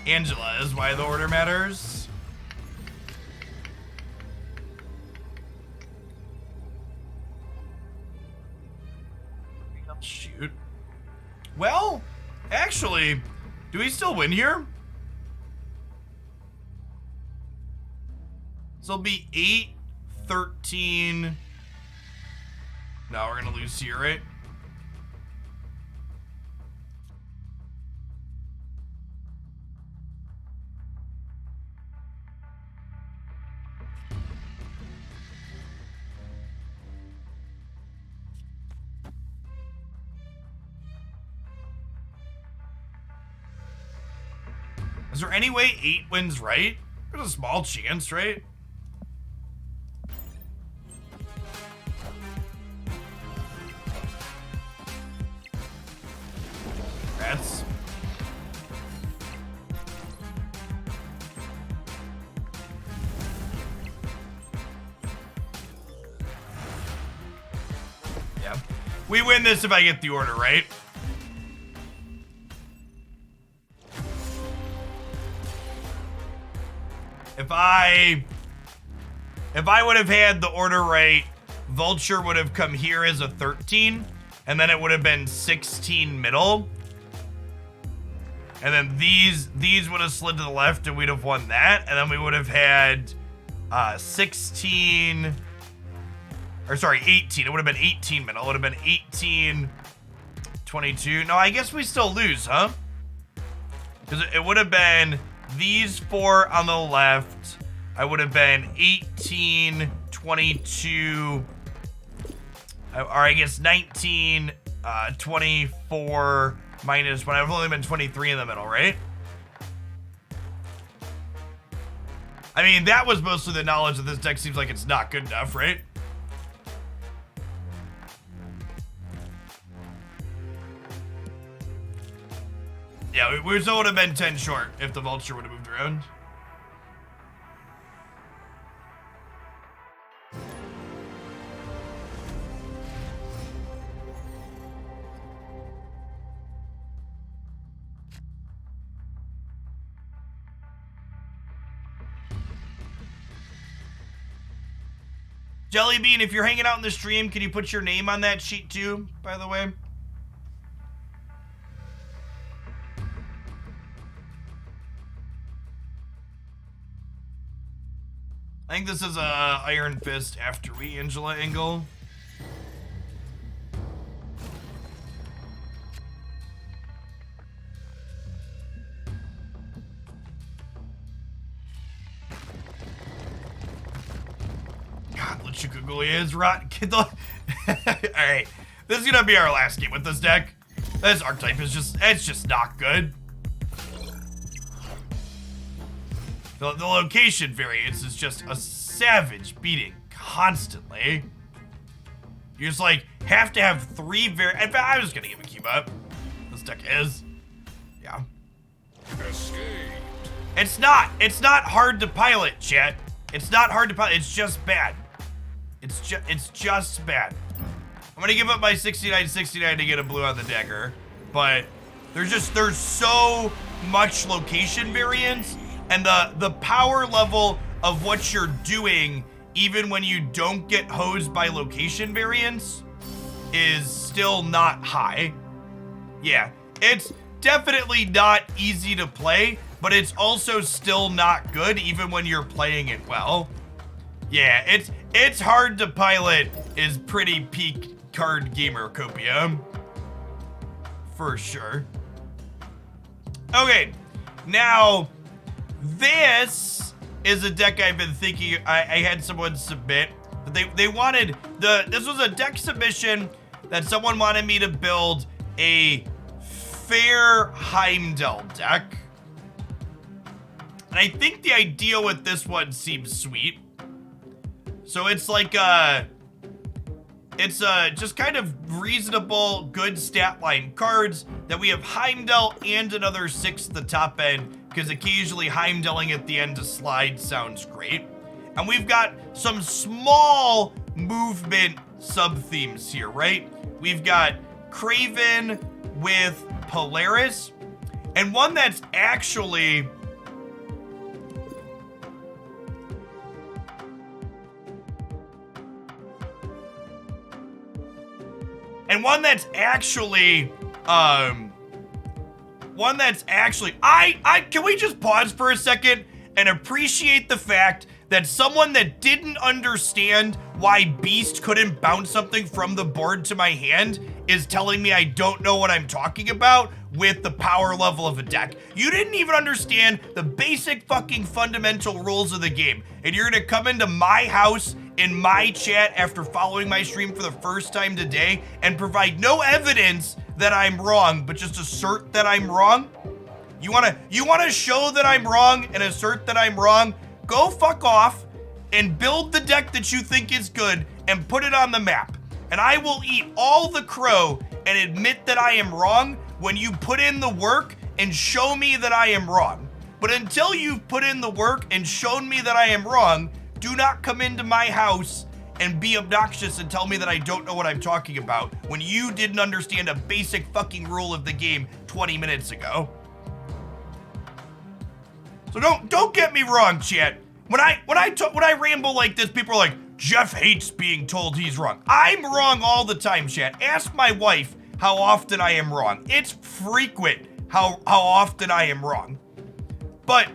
Angela is why the order matters. Shoot. Well, actually, do we still win here? So it'll be 8-13. No, we're gonna lose here, right? Is there any way 8 wins right? There's a small chance, right? Rats. Yeah. We win this if I get the order right. If I would have had the order right, Vulture would have come here as a 13, and then it would have been 16 middle. And then these would have slid to the left and we'd have won that. And then we would have had 18. It would have been 18 middle. It would have been 18, 22. No, I guess we still lose, huh? Because it would have been these 4 on the left. I would have been 18, 22, or I guess 19, 24 minus 1. I've only been 23 in the middle, right? I mean, that was mostly the knowledge that this deck seems like it's not good enough, right? Yeah, we still would have been 10 short if the Vulture would have moved around. Jellybean, if you're hanging out in the stream, can you put your name on that sheet too, by the way? I think this is a Iron Fist after we Angela angle. Chukuguli is rot. Alright. This is gonna be our last game with this deck. This archetype is it's just not good. The location variance is just a savage beating constantly. You just like have to have 3 in fact, I'm just gonna give a cube up. This deck is. Yeah. Escaped. It's not hard to pilot, chat. It's not hard to pilot, it's just bad. It's just bad. I'm gonna give up my 69/69 to get a blue on the dagger, but there's so much location variance, and the power level of what you're doing, even when you don't get hosed by location variance, is still not high. Yeah, it's definitely not easy to play, but it's also still not good even when you're playing it well. Yeah, it's hard to pilot is pretty peak card gamer copia. For sure. Okay, now this is a deck I've been thinking, I had someone submit, but they wanted, this was a deck submission that someone wanted me to build a fair Heimdall deck. And I think the idea with this one seems sweet. So it's like it's just kind of reasonable, good stat line cards that we have Heimdall and another 6 at the top end, because occasionally Heimdalling at the end to slide sounds great. And we've got some small movement sub-themes here, right? We've got Craven with Polaris, and one that's actually... And one that's actually, can we just pause for a second and appreciate the fact that someone that didn't understand why Beast couldn't bounce something from the board to my hand is telling me I don't know what I'm talking about with the power level of a deck. You didn't even understand the basic fucking fundamental rules of the game, and you're gonna come into my house in my chat after following my stream for the first time today and provide no evidence that I'm wrong, but just assert that I'm wrong? You wanna show that I'm wrong and assert that I'm wrong? Go fuck off and build the deck that you think is good and put it on the map. And I will eat all the crow and admit that I am wrong when you put in the work and show me that I am wrong. But until you've put in the work and shown me that I am wrong, do not come into my house and be obnoxious and tell me that I don't know what I'm talking about when you didn't understand a basic fucking rule of the game 20 minutes ago. So don't get me wrong, chat. When I ramble like this, people are like, Jeff hates being told he's wrong. I'm wrong all the time, chat. Ask my wife how often I am wrong. It's frequent how often I am wrong. But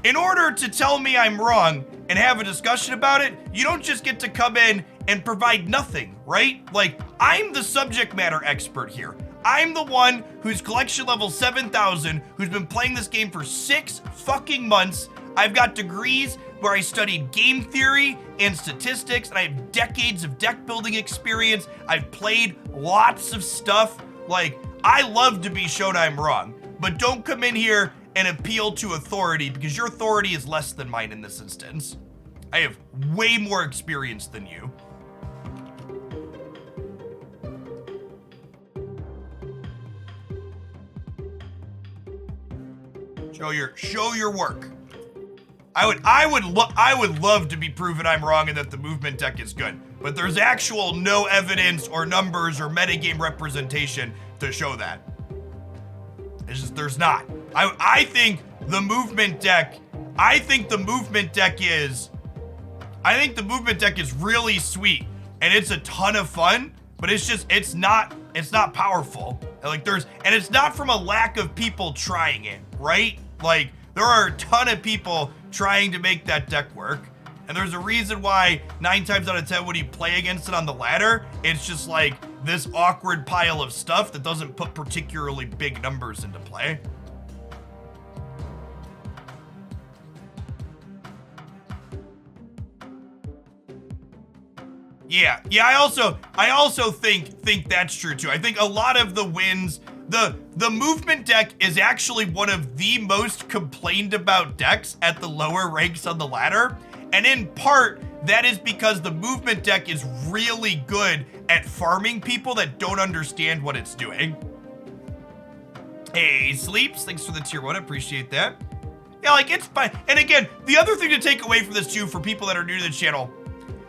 in order to tell me I'm wrong and have a discussion about it, you don't just get to come in and provide nothing, right? Like, I'm the subject matter expert here. I'm the one who's collection level 7,000, who's been playing this game for 6 fucking months. I've got degrees where I studied game theory and statistics, and I have decades of deck building experience. I've played lots of stuff. Like, I love to be shown I'm wrong, but don't come in here and appeal to authority, because your authority is less than mine in this instance. I have way more experience than you. Show your work. I would love to be proven I'm wrong and that the movement deck is good, but there's actual no evidence or numbers or metagame representation to show that. It's just, there's not. I think the movement deck is really sweet and it's a ton of fun, but it's not powerful. Like and it's not from a lack of people trying it, right? Like, there are a ton of people trying to make that deck work, and there's a reason why 9 times out of 10 when you play against it on the ladder, it's just like this awkward pile of stuff that doesn't put particularly big numbers into play. Yeah, I also think that's true too. I think a lot of the wins, the movement deck is actually one of the most complained about decks at the lower ranks on the ladder. And in part, that is because the movement deck is really good at farming people that don't understand what it's doing. Hey, Sleeps, thanks for the tier 1, appreciate that. Yeah, like, it's fine. And again, the other thing to take away from this too, for people that are new to the channel,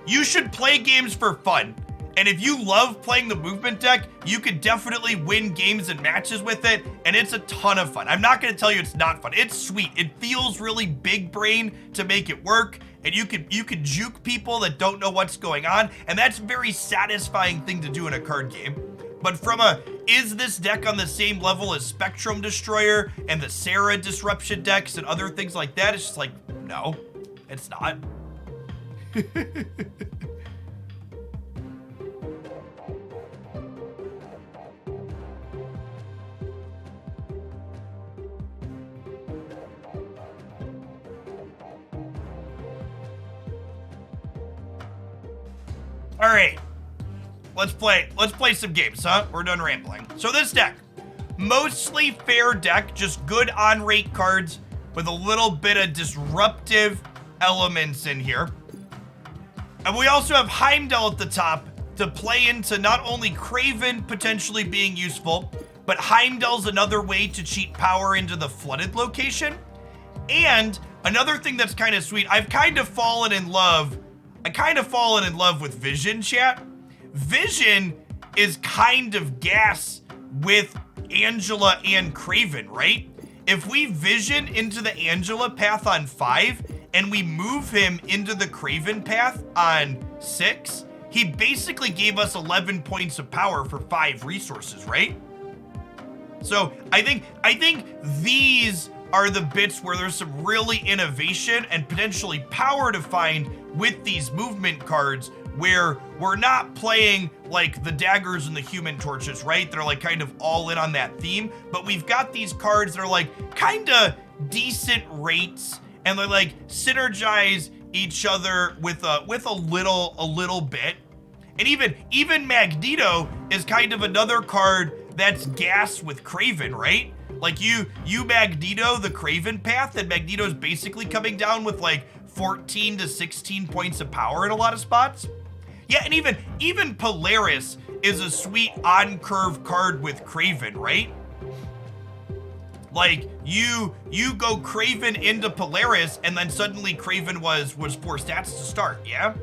you should play games for fun. And if you love playing the movement deck, you could definitely win games and matches with it, and it's a ton of fun. I'm not gonna tell you it's not fun. It's sweet. It feels really big brain to make it work, and you could juke people that don't know what's going on, and that's a very satisfying thing to do in a card game. But from a, is this deck on the same level as Spectrum Destroyer and the Sarah Disruption decks and other things like that? It's just like, no, it's not. All right, let's play some games, huh? We're done rambling. So this deck, mostly fair deck, just good on-rate cards with a little bit of disruptive elements in here. And we also have Heimdall at the top to play into not only Kraven potentially being useful, but Heimdall's another way to cheat power into the flooded location. And another thing that's kind of sweet, I've kind of fallen in love with Vision, chat. Vision is kind of gas with Angela and Kraven, right? If we Vision into the Angela path on 5 and we move him into the Kraven path on 6, he basically gave us 11 points of power for 5 resources, right? So I think these are the bits where there's some really innovation and potentially power to find with these movement cards, where we're not playing like the daggers and the human torches, right? They're like kind of all in on that theme, but we've got these cards that are like kind of decent rates, and they like synergize each other with a little bit. And even Magneto is kind of another card that's gas with Kraven, right? Like you Magneto the Kraven path, and Magneto's basically coming down with like 14 to 16 points of power in a lot of spots. Yeah, and even Polaris is a sweet on-curve card with Kraven, right? Like you go Kraven into Polaris, and then suddenly Kraven was 4 stats to start, yeah?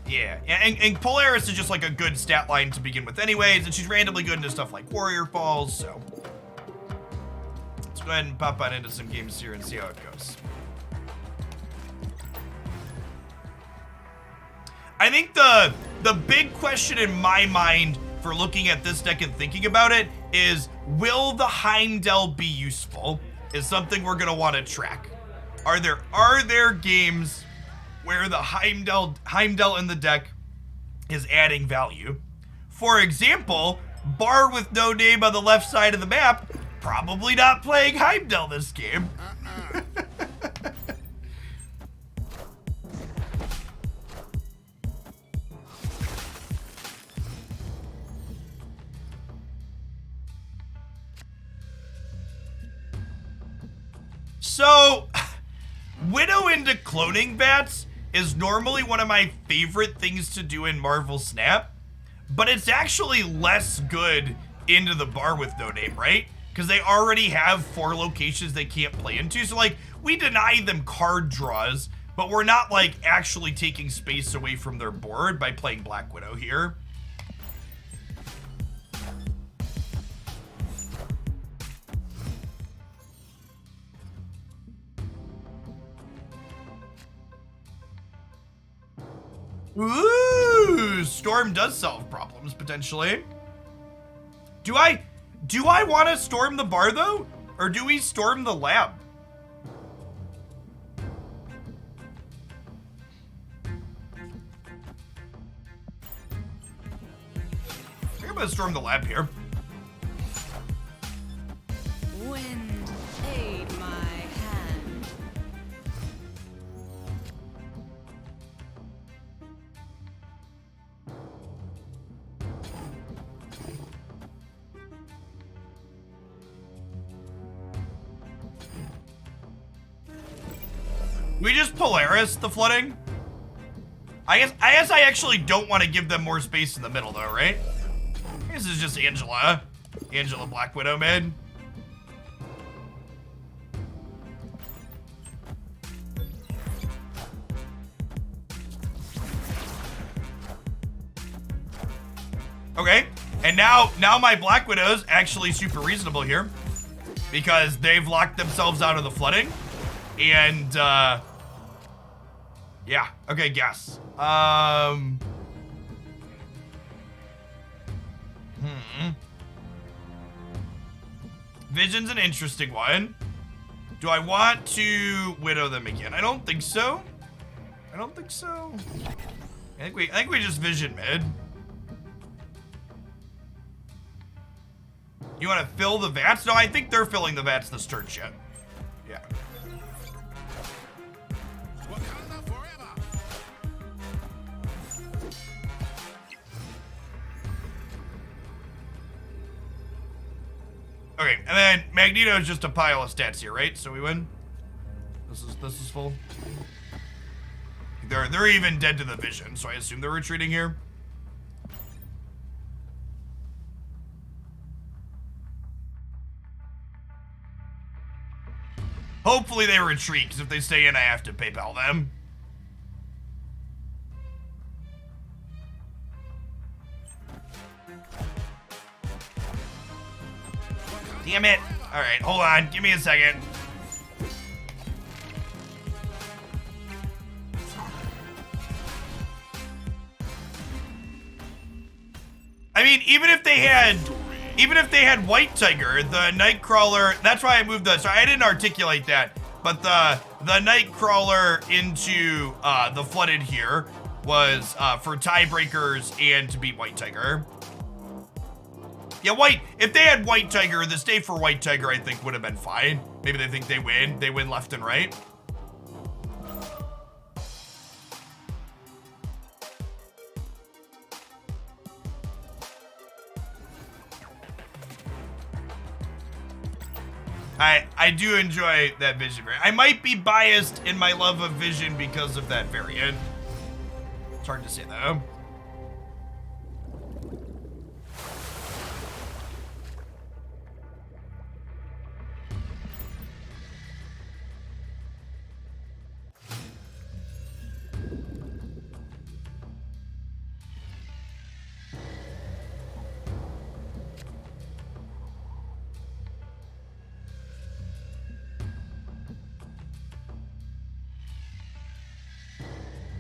Yeah, and Polaris is just like a good stat line to begin with anyways, and she's randomly good into stuff like Warrior Falls, so. Let's go ahead and pop on into some games here and see how it goes. I think the big question in my mind for looking at this deck and thinking about it is, will the Heimdall be useful? Is something we're gonna want to track. Are there games where the Heimdall in the deck is adding value? For example, Bar with no name on the left side of the map, probably not playing Heimdall this game. So, Widow into cloning bats is normally one of my favorite things to do in Marvel Snap, but it's actually less good into the Bar with no name, right? Because they already have 4 locations they can't play into. So like, we deny them card draws, but we're not like actually taking space away from their board by playing Black Widow here. Ooh, Storm does solve problems, potentially. Do I want to storm the bar, though? Or do we storm the lab? I think I'm going to storm the lab here. Wind, aid my hand. We just Polaris the flooding? I guess I actually don't want to give them more space in the middle though, right? This is just Angela. Angela Black Widow mid. Okay, and now my Black Widow's actually super reasonable here because they've locked themselves out of the flooding. And, yeah, okay, guess. Vision's an interesting one. Do I want to Widow them again? I don't think so. I don't think so. I think we just Vision mid. You want to fill the vats? No, I think they're filling the vats this turn shit. Yeah. Wakanda forever. Okay, and then Magneto is just a pile of stats here, right? So we win. This is full. They're even dead to the Vision, so I assume they're retreating here. Hopefully they retreat, because if they stay in, I have to PayPal them. Damn it. All right, hold on. Give me a second. I mean, even if they had White Tiger, the Nightcrawler, that's why I moved the, sorry, I didn't articulate that, but the Nightcrawler into the Flooded here was for tiebreakers and to beat White Tiger. Yeah, if they had White Tiger, the stay for White Tiger I think would have been fine. Maybe they think they win left and right. I do enjoy that Vision variant. I might be biased in my love of Vision because of that variant. It's hard to say though.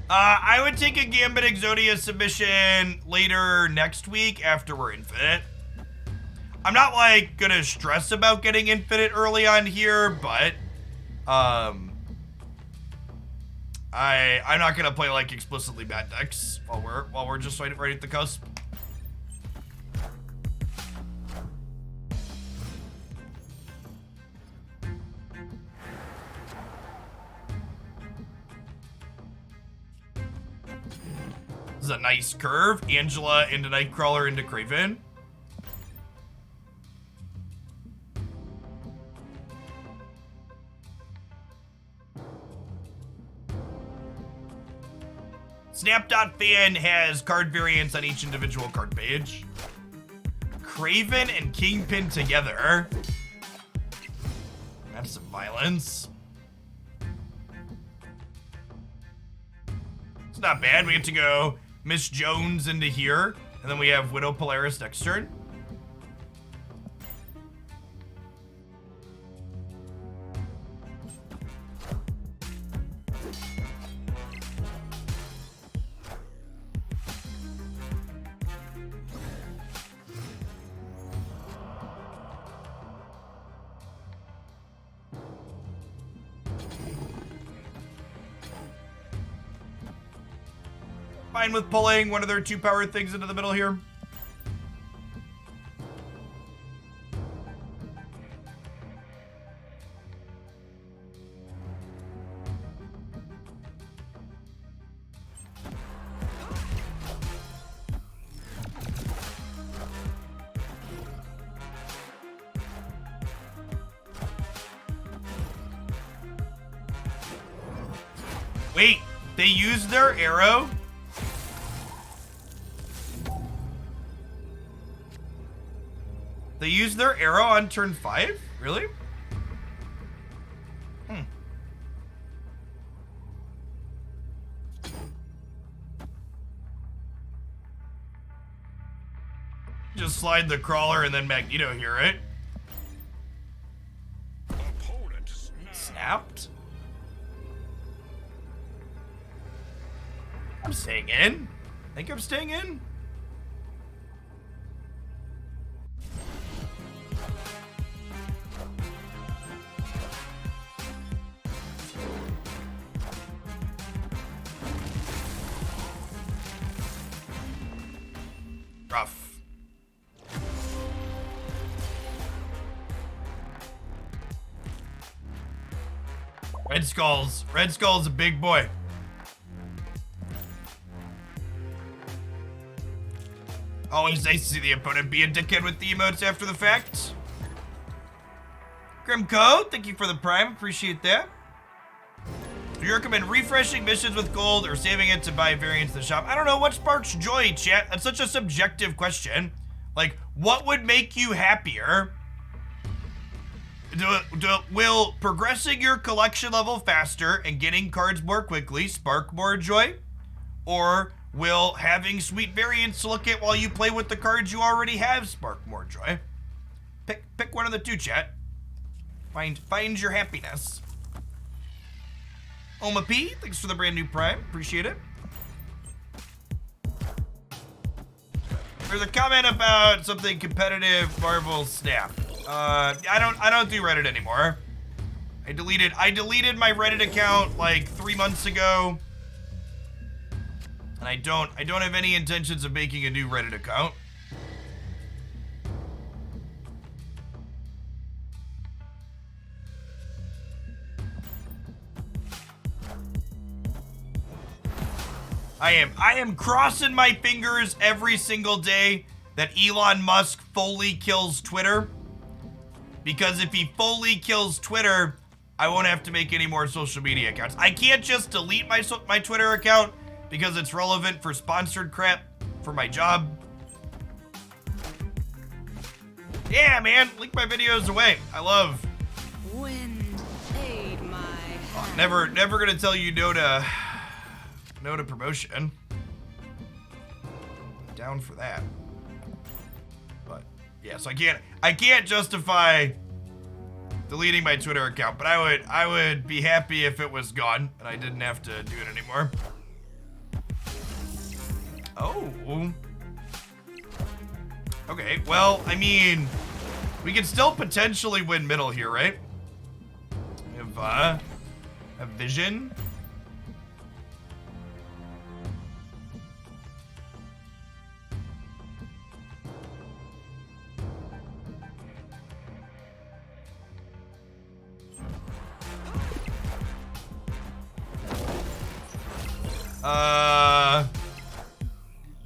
I would take a Gambit Exodia submission later next week after we're Infinite. I'm not like gonna stress about getting Infinite early on here, but I'm not gonna play like explicitly bad decks while we're just right at the cusp. This is a nice curve. Angela into Nightcrawler into Kraven. Snap.fan has card variants on each individual card page. Kraven and Kingpin together. That's some violence. It's not bad. We get to go Miss Jones into here, and then we have Widow Polaris next turn. Fine with pulling one of their 2-power things into the middle here. Wait, they used their arrow? They used their arrow on turn 5? Really? Just slide the crawler and then Magneto here, right? Opponent Snapped? I'm staying in. Think I'm staying in? Rough. Red Skull's a big boy. Always nice to see the opponent be a dickhead with the emotes after the fact. Grimco, thank you for the prime, appreciate that. Do you recommend refreshing missions with gold or saving it to buy variants in the shop? I don't know, what sparks joy, chat? That's such a subjective question. Like, what would make you happier? Will progressing your collection level faster and getting cards more quickly spark more joy? Or will having sweet variants to look at while you play with the cards you already have spark more joy? Pick one of the two, chat. Find your happiness. Oma P, thanks for the brand new prime. Appreciate it. There's a comment about something competitive Marvel Snap. I don't do Reddit anymore. I deleted my Reddit account like 3 months ago. And I don't have any intentions of making a new Reddit account. I am crossing my fingers every single day that Elon Musk fully kills Twitter. Because if he fully kills Twitter, I won't have to make any more social media accounts. I can't just delete my Twitter account because it's relevant for sponsored crap for my job. Yeah, man, link my videos away. I love. Wind aid my hand. Never gonna tell you no to promotion. Down for that. But yeah, so I can't justify deleting my Twitter account, but I would be happy if it was gone and I didn't have to do it anymore. Oh. Okay, well, I mean, we can still potentially win middle here, right? We have a vision.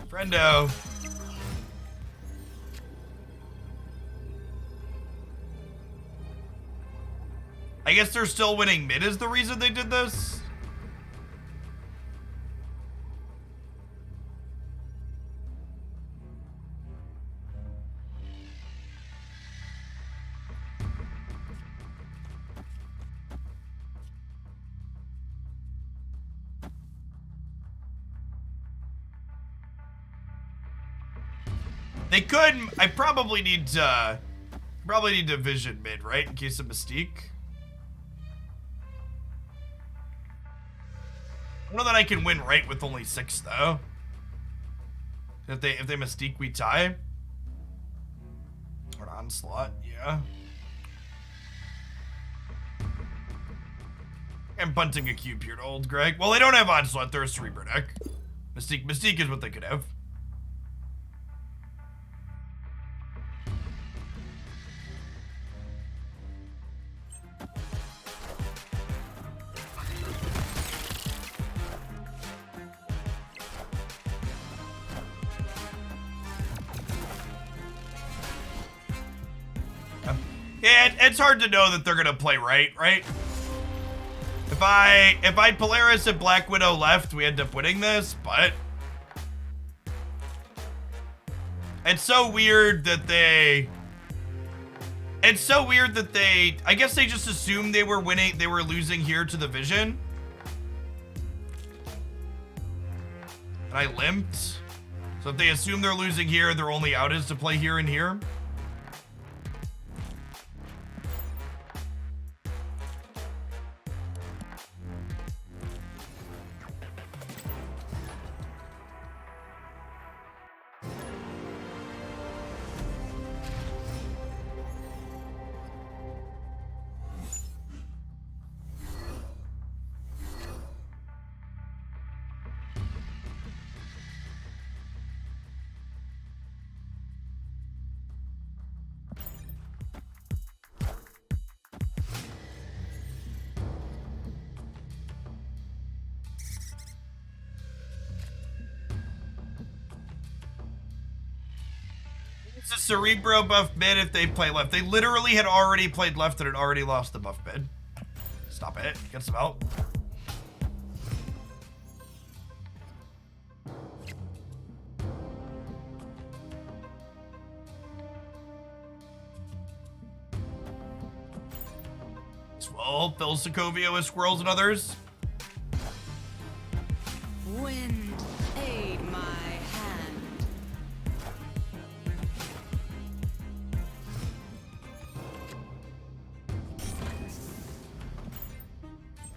Friendo. I guess they're still winning mid is the reason they did this? They could. I probably need to vision mid, right? In case of Mystique. I know that I can win right with only 6 though. If they Mystique, we tie. Or an onslaught, yeah. I'm punting a cube here to old Greg. Well, they don't have onslaught. They're a Cerebro deck. Mystique is what they could have. Yeah, it's hard to know that they're gonna play right? if I Polaris and Black Widow left, we end up winning this, but it's so weird that they I guess they just assumed they were losing here to the Vision. And I limped. So if they assume they're losing here, their only out is to play here and here. It's a Cerebro buff mid if they play left. They literally had already played left and had already lost the buff mid. Stop it. Get some help. Swell fills Sokovia with squirrels and others. Wind, aid my hand.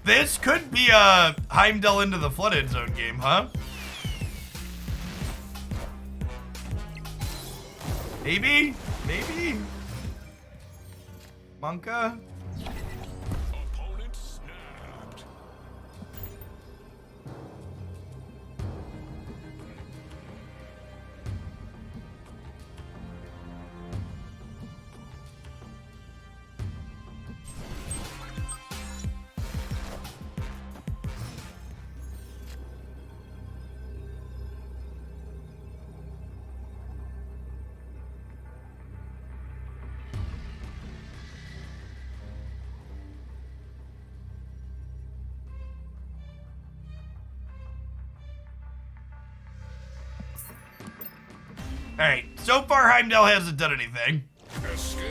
This could be a Heimdall into the flooded zone game, huh? Maybe? Maybe? Monka? Opponent snapped. Alright, so far Heimdall hasn't done anything. Escaped.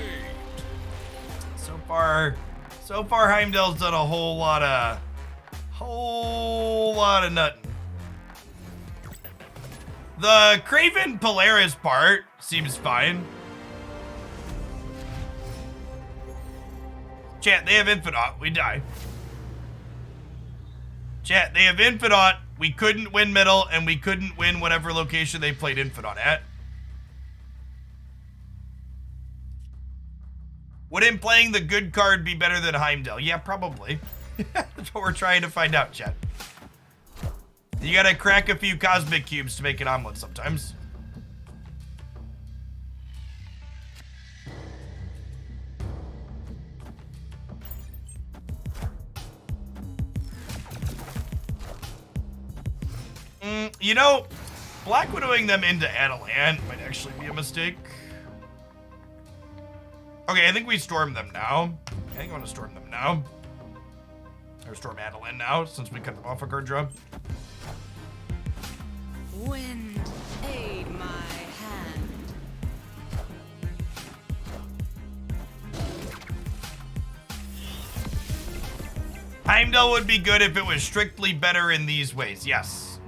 So far Heimdall's done a whole lot of nutting. The Kraven Polaris part seems fine. Chat, they have Infinite. We die. Chat, they have Infinite. We couldn't win middle, and we couldn't win whatever location they played Infinite at. Wouldn't playing the good card be better than Heimdall? Yeah, probably. That's what we're trying to find out, chat. You gotta crack a few cosmic cubes to make an omelet sometimes. You know, Black Widowing them into Adelant might actually be a mistake. Okay, I think we storm them now. I think I want to storm them now. Or storm Adelant now, since we cut them off a card draw. Wind, aid my hand. Heimdall would be good if it was strictly better in these ways. Yes.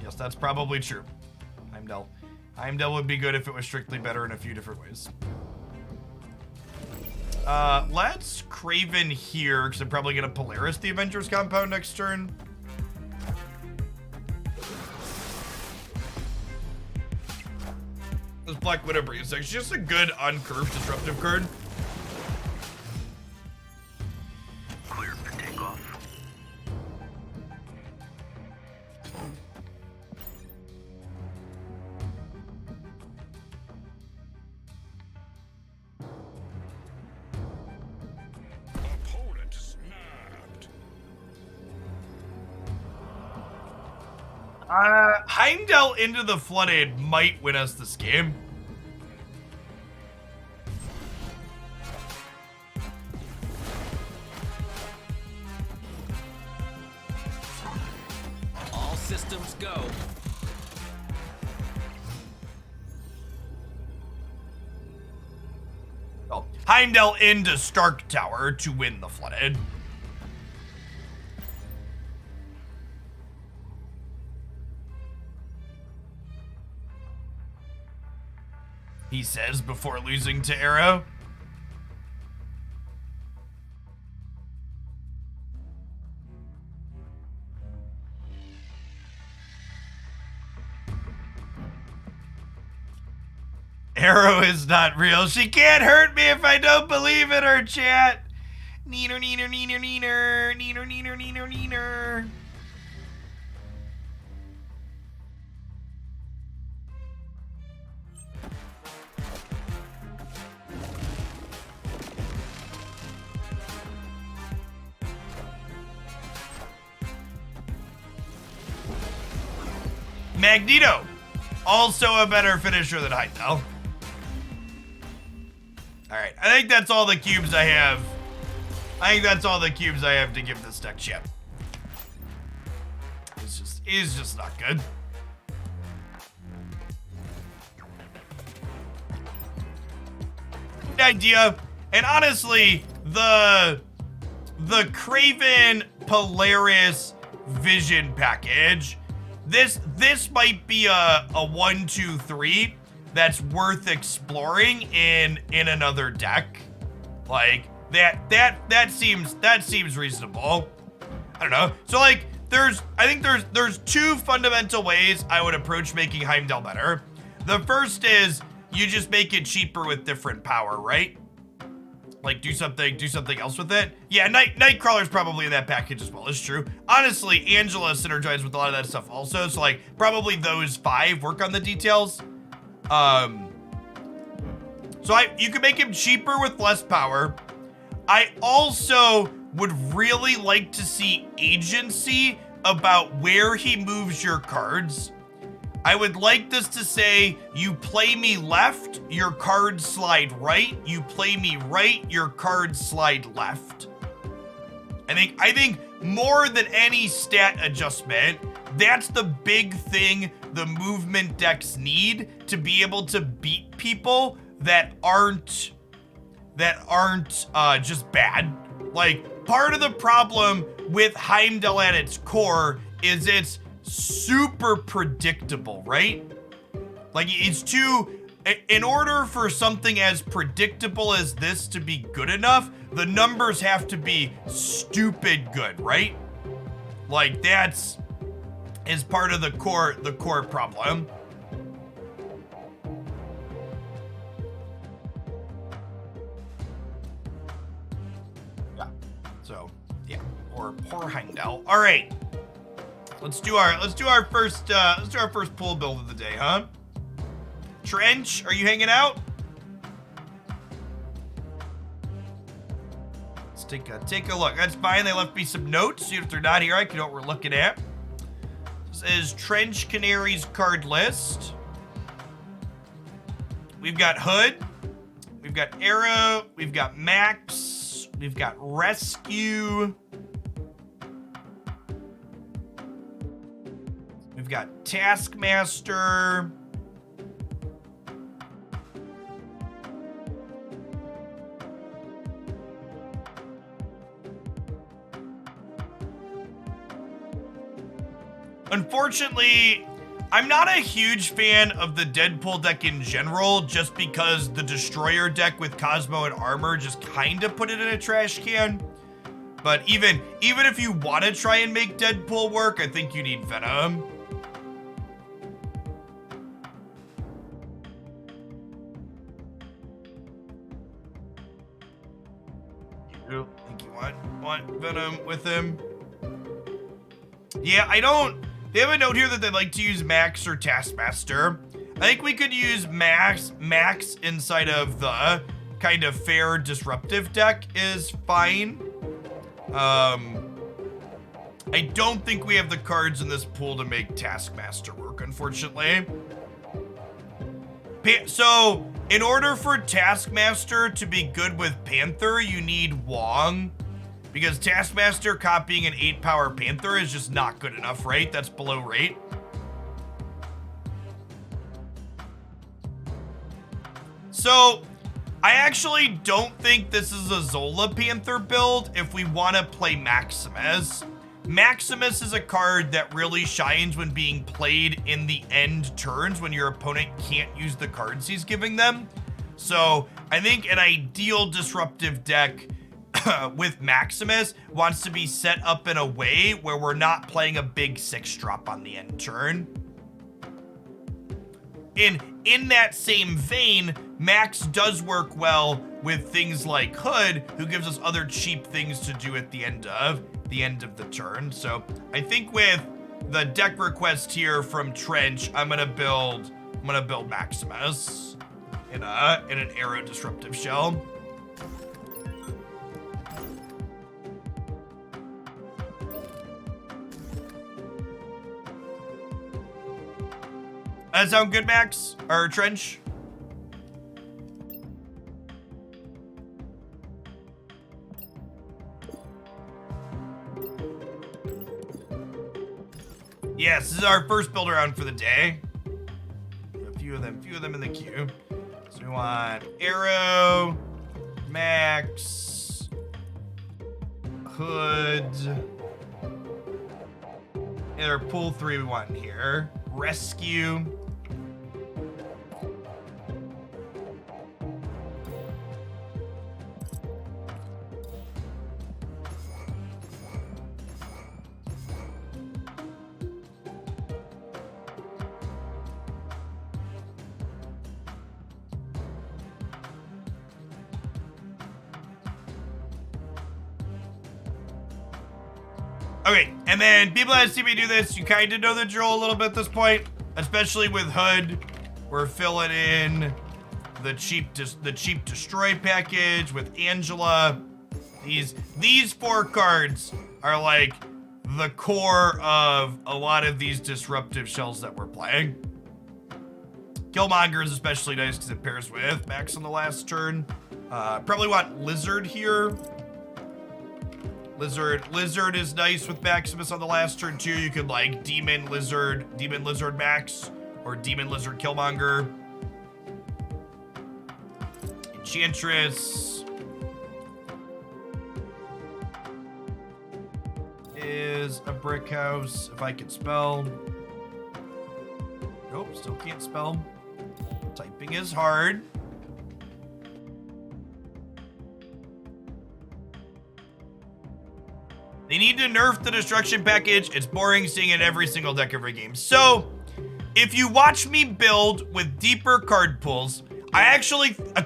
Yes, that's probably true. Heimdall would be good if it was strictly better in a few different ways. Let's Kraven here, because I'm probably going to Polaris the Avengers compound next turn. This Black Widow Breeze is just a good uncurved disruptive card. Clear for takeoff. Opponent snapped. Heimdall into the Flooded might win us this game. systems go. Oh, Heimdall into Stark Tower to win the Flooded. He says before losing to Arrow. Arrow is not real. She can't hurt me if I don't believe in her, chat. Neener, neener, neener, neener. Neener, neener, neener, neener. Magneto, also a better finisher than Heimdall. Alright, I think that's all the cubes I have. I think that's all the cubes I have to give this deck chip. It's just not good. Good idea. And honestly, the Kraven Polaris Vision package, this might be a 1, 2, 3 that's worth exploring in another deck. Like that seems reasonable. I don't know. So like I think there's two fundamental ways I would approach making Heimdall better. The first is you just make it cheaper with different power, right? Like do something else with it. Yeah, Nightcrawler's probably in that package as well. It's true. Honestly, Angela synergizes with a lot of that stuff also. So like probably those 5 work on the details. So you can make him cheaper with less power. I also would really like to see agency about where he moves your cards. I would like this to say, you play me left, your cards slide right. You play me right, your cards slide left. I think more than any stat adjustment, that's the big thing the movement decks need to be able to beat people that aren't just bad. Like, part of the problem with Heimdall at its core is it's super predictable, right? Like, in order for something as predictable as this to be good enough, the numbers have to be stupid good, right? Like, that's part of the core problem. Yeah. So, yeah. Or poor Heimdall. All right. Let's do our first pool build of the day, huh? Trench, are you hanging out? Let's take a look. That's fine. They left me some notes. If they're not here, I can know what we're looking at. This is Trench Canary's card list. We've got Hood. We've got Arrow. We've got Max. We've got Rescue. We've got Taskmaster. Unfortunately, I'm not a huge fan of the Deadpool deck in general, just because the Destroyer deck with Cosmo and Armor just kind of put it in a trash can. But even if you want to try and make Deadpool work, I think you need Venom. I think you want Venom with him. Yeah, they have a note here that they'd like to use Max or Taskmaster. I think we could use Max inside of the kind of fair disruptive deck is fine. I don't think we have the cards in this pool to make Taskmaster work, unfortunately. So, in order for Taskmaster to be good with Panther, you need Wong. Because Taskmaster copying an 8-power Panther is just not good enough, right? That's below rate. So, I actually don't think this is a Zola Panther build if we want to play Maximus. Maximus is a card that really shines when being played in the end turns when your opponent can't use the cards he's giving them. So I think an ideal disruptive deck with Maximus wants to be set up in a way where we're not playing a big 6-drop on the end turn. In that same vein, Max does work well with things like Hood, who gives us other cheap things to do at the end of the turn. So I think with the deck request here from Trench, I'm gonna build Maximus in an Arrow Disruptive Shell. Does that sound good, Max? Or Trench? Yes, this is our first build around for the day. A few of them in the queue. So we want Arrow, Max, Hood, and our pool 3 we want in here. Rescue. Okay, and then people that see me do this, you kind of know the drill a little bit at this point, especially with Hood. We're filling in the cheap destroy package with Angela. These 4 cards are like the core of a lot of these disruptive shells that we're playing. Killmonger is especially nice because it pairs with Max on the last turn. Probably want Lizard here. Lizard is nice with Maximus on the last turn too. You could like Demon Lizard Max, or Demon Lizard Killmonger. Enchantress is a brick house, if I could spell. Nope, still can't spell. Typing is hard. They need to nerf the destruction package. It's boring seeing it every single deck every game. So, if you watch me build with deeper card pools, I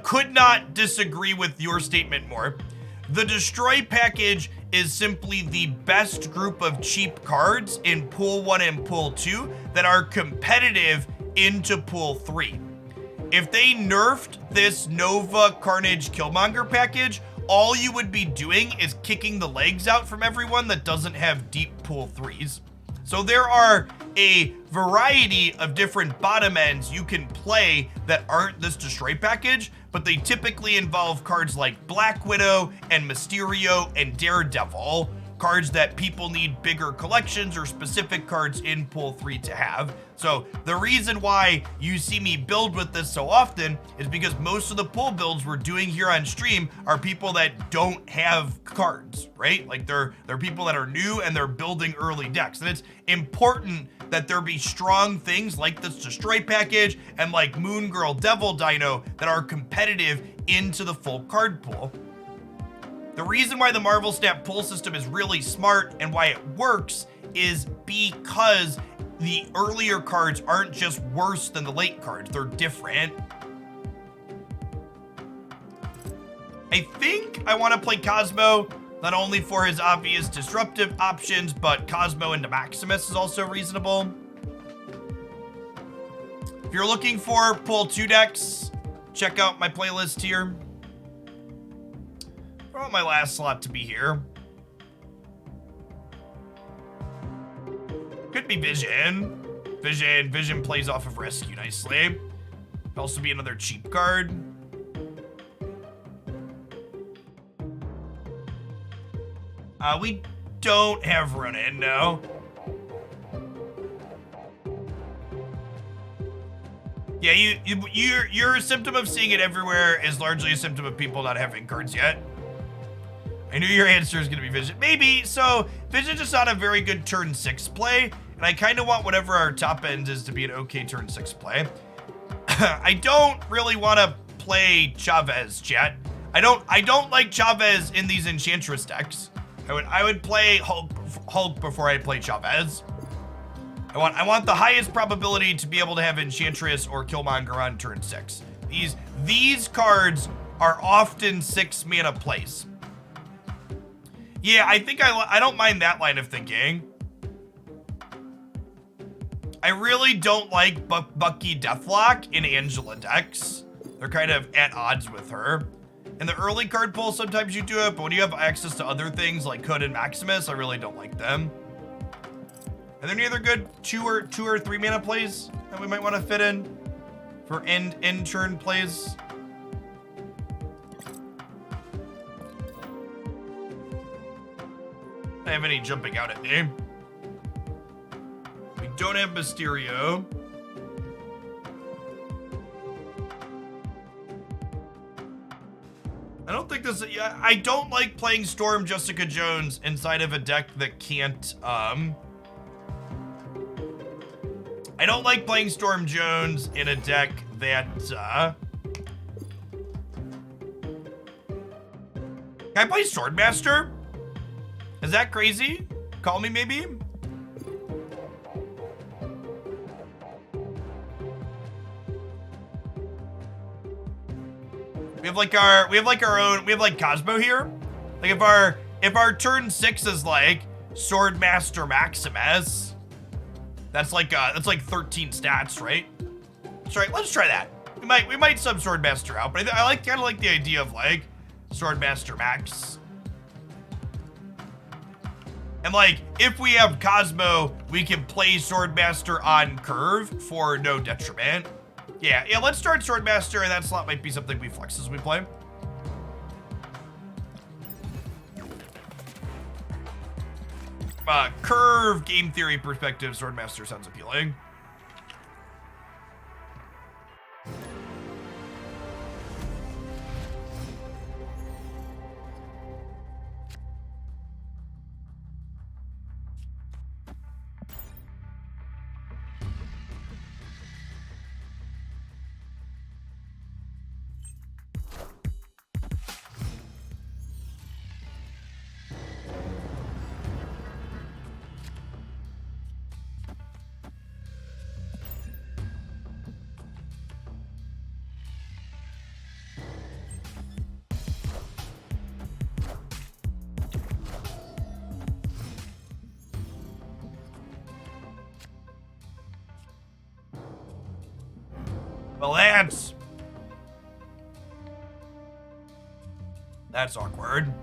could not disagree with your statement more. The Destroy package is simply the best group of cheap cards in Pool 1 and Pool 2 that are competitive into Pool 3. If they nerfed this Nova Carnage Killmonger package, all you would be doing is kicking the legs out from everyone that doesn't have deep Pool 3s. So there are a variety of different bottom ends you can play that aren't this Destroy package, but they typically involve cards like Black Widow and Mysterio and Daredevil, cards that people need bigger collections or specific cards in Pool 3 to have. So the reason why you see me build with this so often is because most of the pool builds we're doing here on stream are people that don't have cards, right? Like they're people that are new and they're building early decks. And it's important that there be strong things like this Destroy package and like Moon Girl Devil Dino that are competitive into the full card pool. The reason why the Marvel Snap pull system is really smart and why it works is because the earlier cards aren't just worse than the late cards, they're different. I think I want to play Cosmo, not only for his obvious disruptive options, but Cosmo into Maximus is also reasonable. If you're looking for Pool 2 decks, check out my playlist here. I want my last slot to be here. Could be Vision. Vision plays off of Rescue nicely. Could also be another cheap card. We don't have Ronan, no. Yeah, your symptom of seeing it everywhere is largely a symptom of people not having cards yet. I knew your answer is gonna be Vision. Maybe, so Vision's just not a very good turn 6 play, and I kind of want whatever our top end is to be an okay turn 6 play. I don't really want to play Chavez, chat. I don't like Chavez in these Enchantress decks. I would play Hulk before I play Chavez. I want the highest probability to be able to have Enchantress or Killmonger on turn 6. These cards are often 6 mana plays. Yeah, I think I don't mind that line of thinking. I really don't like Bucky Deathlock in Angela decks. They're kind of at odds with her. In the early card pull, sometimes you do it, but when you have access to other things like Hood and Maximus, I really don't like them. Are there any other good 2 or 3 mana plays that we might want to fit in for end turn plays? I don't have any jumping out at me. We don't have Mysterio. I don't think this. Yeah, I don't like playing Storm Jessica Jones inside of a deck that can't. I don't like playing Storm Jones in a deck that. Can I play Swordmaster? Is that crazy? Call me maybe. We have like Cosmo here. Like if our turn 6 is like Swordmaster Maximus, that's like 13 stats, right? Let's try that. We might sub Swordmaster out, but I kind of like the idea of like Swordmaster Max. And like if we have Cosmo, we can play Swordmaster on curve for no detriment. Yeah, let's start Swordmaster, and that slot might be something we flex as we play. Curve game theory perspective, Swordmaster sounds appealing. Well, that's awkward.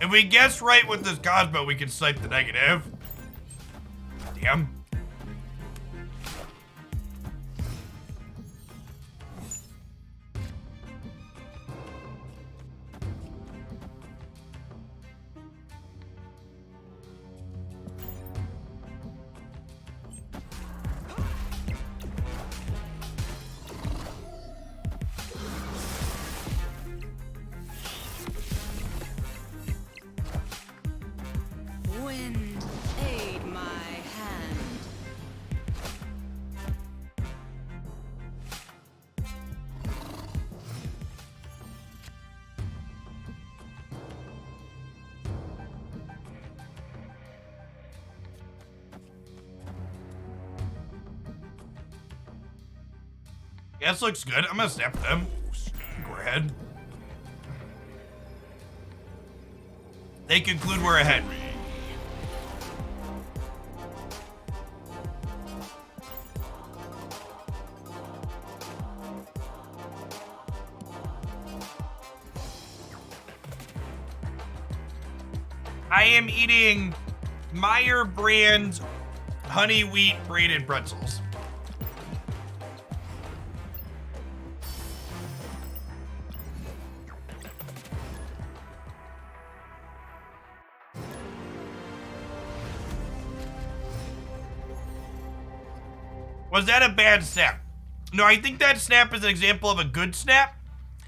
If we guess right with this Cosmo, we can cite the negative. Damn. Wind, aid my hand. Yeah, this looks good. I'm gonna snap them. Go ahead. They conclude we're ahead. I am eating Meyer brand honey wheat braided pretzels. Was that a bad snap? No, I think that snap is an example of a good snap,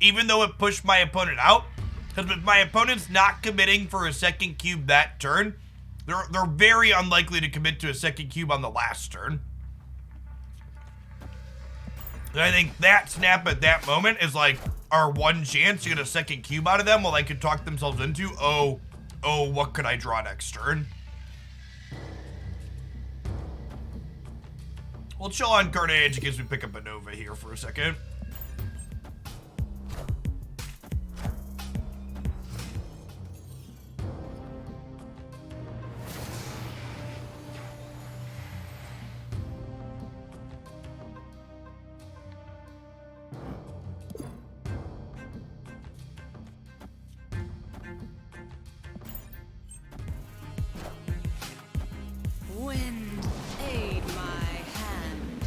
even though it pushed my opponent out. Because with my opponent's not committing for a second cube that turn, they're very unlikely to commit to a second cube on the last turn. And I think that snap at that moment is like our one chance to get a second cube out of them while they could talk themselves into, oh, what could I draw next turn? We'll chill on Carnage in case we pick up a Nova here for a second. Wind, aid my hand.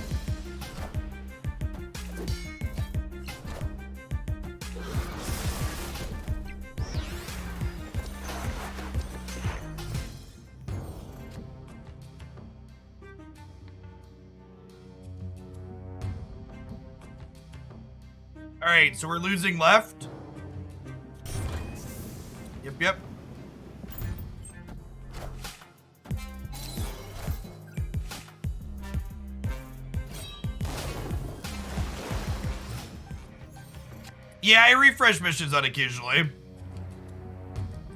All right, so we're losing left. Yep. Yeah, I refresh missions on occasionally.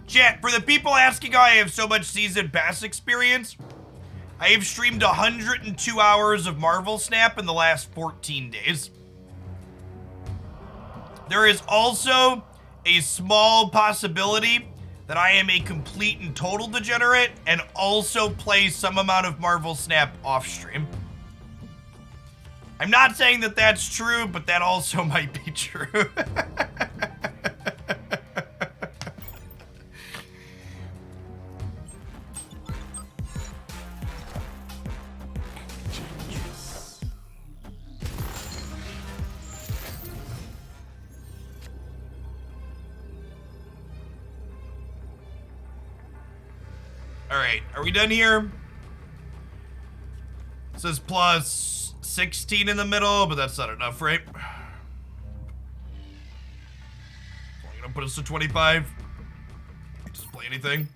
Chat, for the people asking how I have so much season pass experience, I have streamed 102 hours of Marvel Snap in the last 14 days. There is also a small possibility that I am a complete and total degenerate and also play some amount of Marvel Snap off stream. I'm not saying that that's true, but that also might be true. All right, are we done here? It says plus 16 in the middle, but that's not enough, right? Only gonna put us to 25. Just play anything.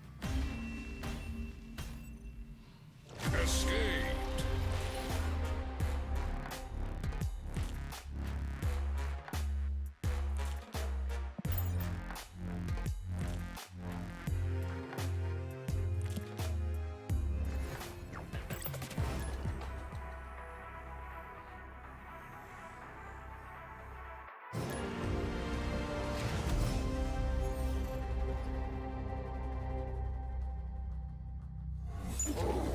Escaped.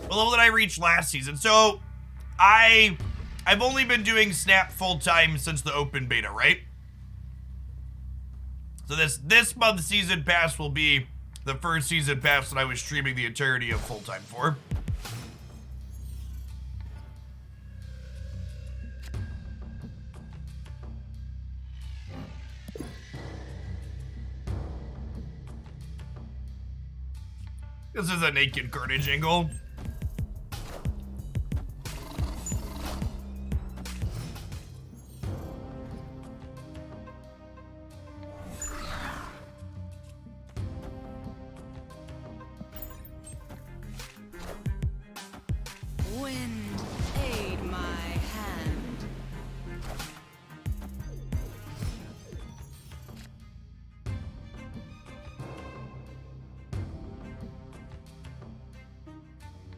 What level did I reach last season? So, I've only been doing Snap full time since the open beta, right? So this month's season pass will be the first season pass that I was streaming the entirety of full time for. This is a naked Carnage angle. Wind, aid my hand.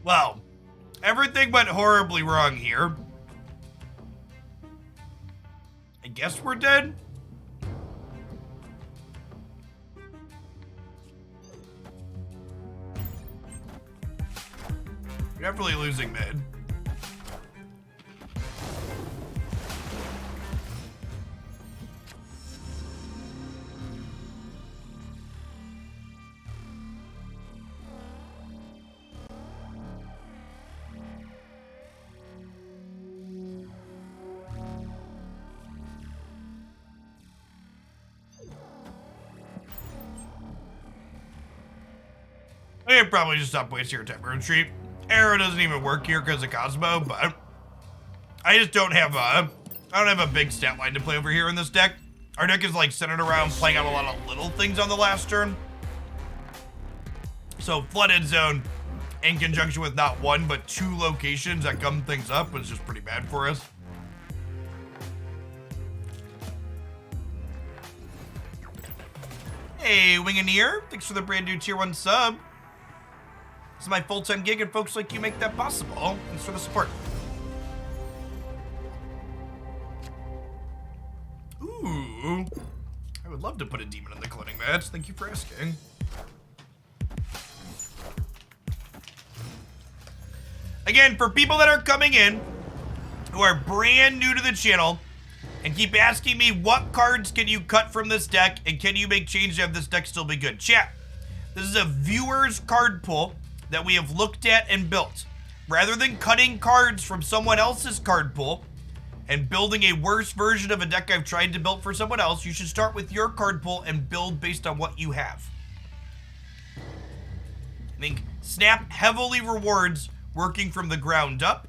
Well, everything went horribly wrong here. I guess we're dead? We're definitely losing mid. I could probably just stop wasting your time. Retreat. Arrow doesn't even work here because of Cosmo, but I just don't have a, I don't have a big stat line to play over here in this deck. Our deck is like centered around playing out a lot of little things on the last turn. So Flooded Zone in conjunction with not one, but two locations that gum things up was just pretty bad for us. Hey, Wingineer, thanks for the brand new tier 1 sub. This is my full-time gig and folks like you make that possible. Thanks for the support. Ooh, I would love to put a demon in the cloning match. Thank you for asking. Again, for people that are coming in, who are brand new to the channel, and keep asking me what cards can you cut from this deck, and can you make change to have this deck still be good? Chat, this is a viewer's card pool that we have looked at and built. Rather than cutting cards from someone else's card pool and building a worse version of a deck I've tried to build for someone else, you should start with your card pool and build based on what you have. I think Snap heavily rewards working from the ground up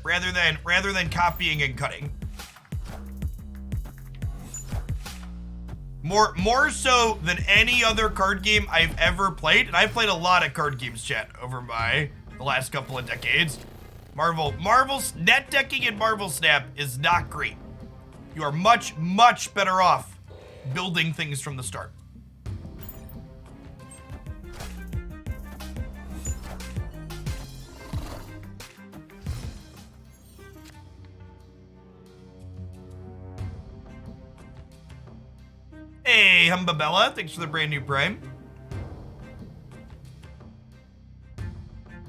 rather than copying and cutting. More so than any other card game I've ever played, and I've played a lot of card games, chat, over the last couple of decades. Marvel's net decking and Marvel Snap is not great. You are much, much better off building things from the start. Hey, Humbabella, thanks for the brand new Prime.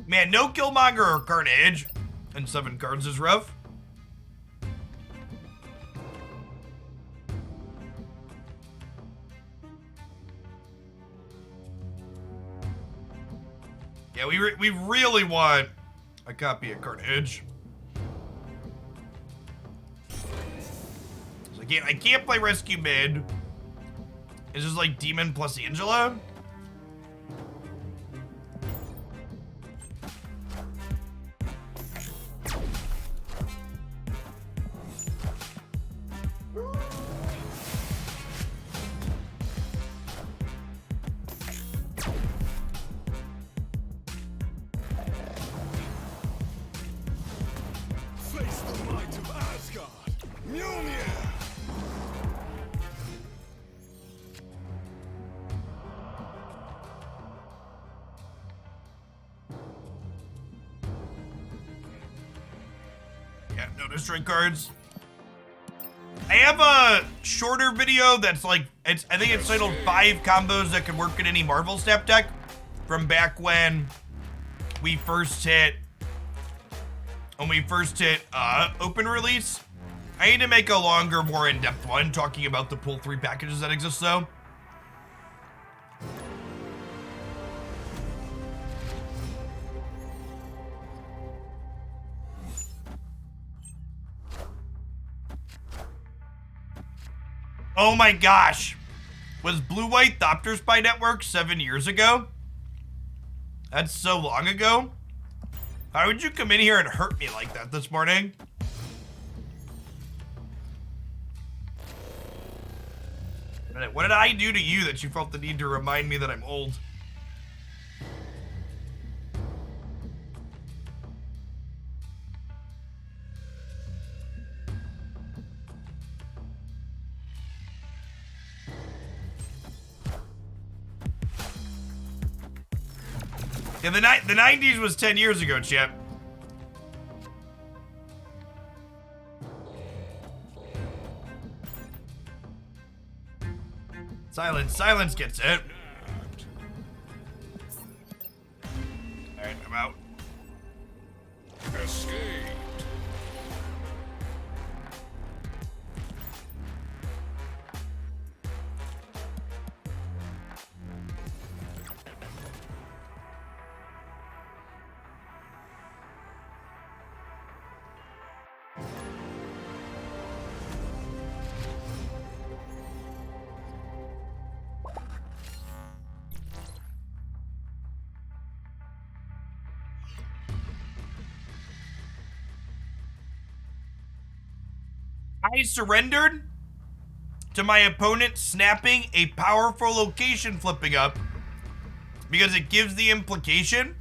Man, no Killmonger or Carnage, and 7 cards is rough. Yeah, we really want a copy of Carnage. So I can't play Rescue Mid. It's just like Demon plus Angela. Face the might of Asgard. Mjolnir. Yeah, no destroy cards. I have a shorter video that's like, I think it's titled 5 combos that could work in any Marvel Snap deck from back when we first hit open release. I need to make a longer, more in-depth one talking about the pull 3 packages that exist though. Oh my gosh. Was Blue White Thopter Spy Network 7 years ago? That's so long ago. How would you come in here and hurt me like that this morning? What did I do to you that you felt the need to remind me that I'm old? Yeah, the 90s was 10 years ago, Chip. Silence gets it. Alright, I'm out. Escape. I surrendered to my opponent snapping a powerful location flipping up because it gives the implication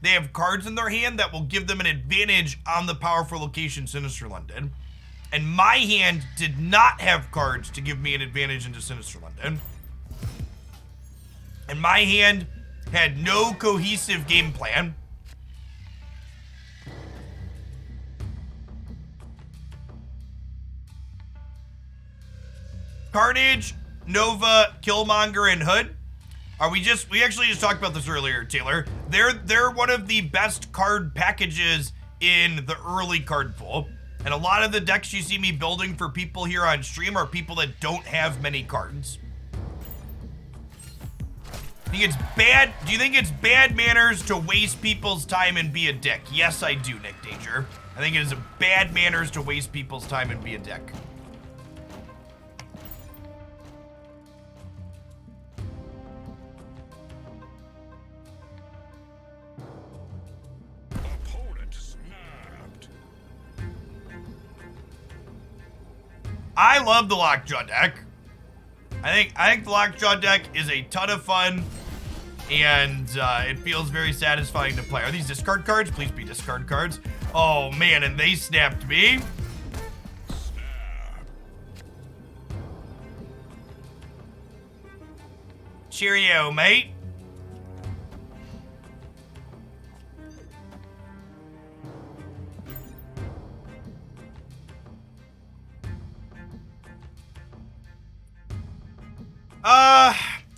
they have cards in their hand that will give them an advantage on the powerful location Sinister London. And my hand did not have cards to give me an advantage into Sinister London. And my hand had no cohesive game plan. Carnage, Nova, Killmonger, and Hood. We actually just talked about this earlier, Taylor. They're one of the best card packages in the early card pool. And a lot of the decks you see me building for people here on stream are people that don't have many cards. Do you think it's bad manners to waste people's time and be a dick? Yes, I do, Nick Danger. I think it is bad manners to waste people's time and be a dick. Opponent snapped. I love the Lockjaw deck. I think the Lockjaw deck is a ton of fun, and it feels very satisfying to play. Are these discard cards? Please be discard cards. Oh man, and they snapped me. Snap. Cheerio, mate.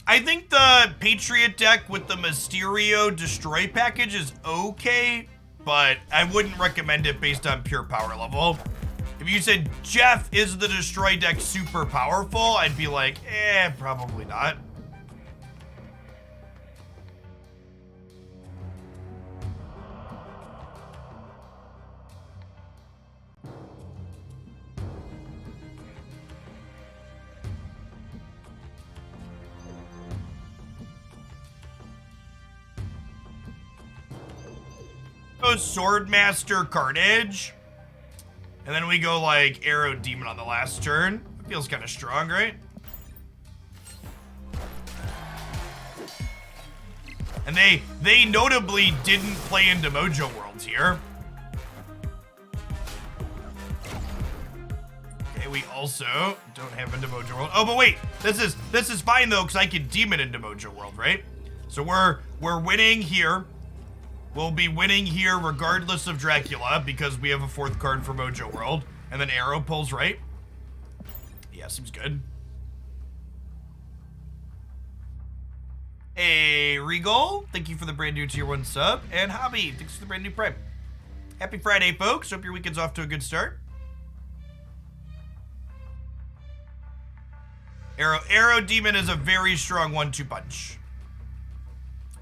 I think the Patriot deck with the Mysterio Destroy package is okay, but I wouldn't recommend it based on pure power level. If you said, Jeff, is the Destroy deck super powerful? I'd be like, probably not. Go Swordmaster Carnage. And then we go like Arrow Demon on the last turn. It feels kind of strong, right? And they notably didn't play into Mojo Worlds here. Okay, we also don't have into Mojo World. Oh, but wait, this is fine though, because I can Demon into Mojo World, right? So we're winning here. We'll be winning here regardless of Dracula because we have a fourth card for Mojo World. And then Arrow pulls right. Yeah, seems good. Hey, Regal. Thank you for the brand new tier 1 sub. And Hobby, thanks for the brand new prime. Happy Friday, folks. Hope your weekend's off to a good start. Arrow Demon is a very strong 1-2 punch.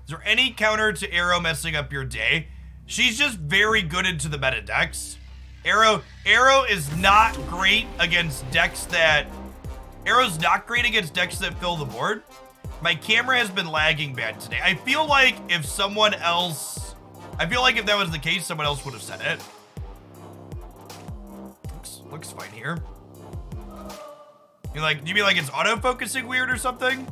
Is there any counter to Arrow messing up your day? She's just very good into the meta decks. Arrow is not great against decks that... Arrow's not great against decks that fill the board. My camera has been lagging bad today. I feel like if someone else... I feel like if that was the case, someone else would have said it. Looks fine here. Do you mean like it's auto-focusing weird or something?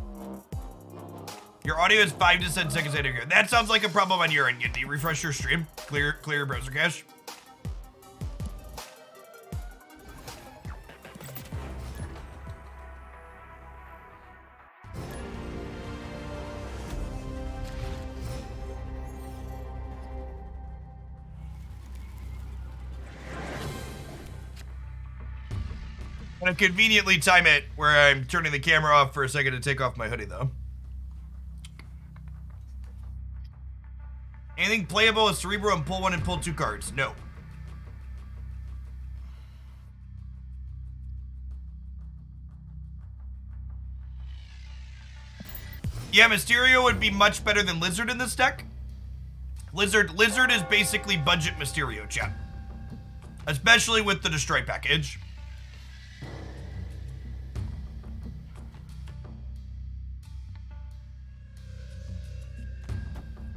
Your audio is 5 to 10 seconds later. That sounds like a problem on your end, Gindy. Refresh your stream. Clear your browser cache. I'm gonna conveniently time it where I'm turning the camera off for a second to take off my hoodie, though. Anything playable is Cerebro and pull 1 and pull 2 cards? No. Yeah, Mysterio would be much better than Lizard in this deck. Lizard is basically budget Mysterio, chat. Especially with the Destroy package.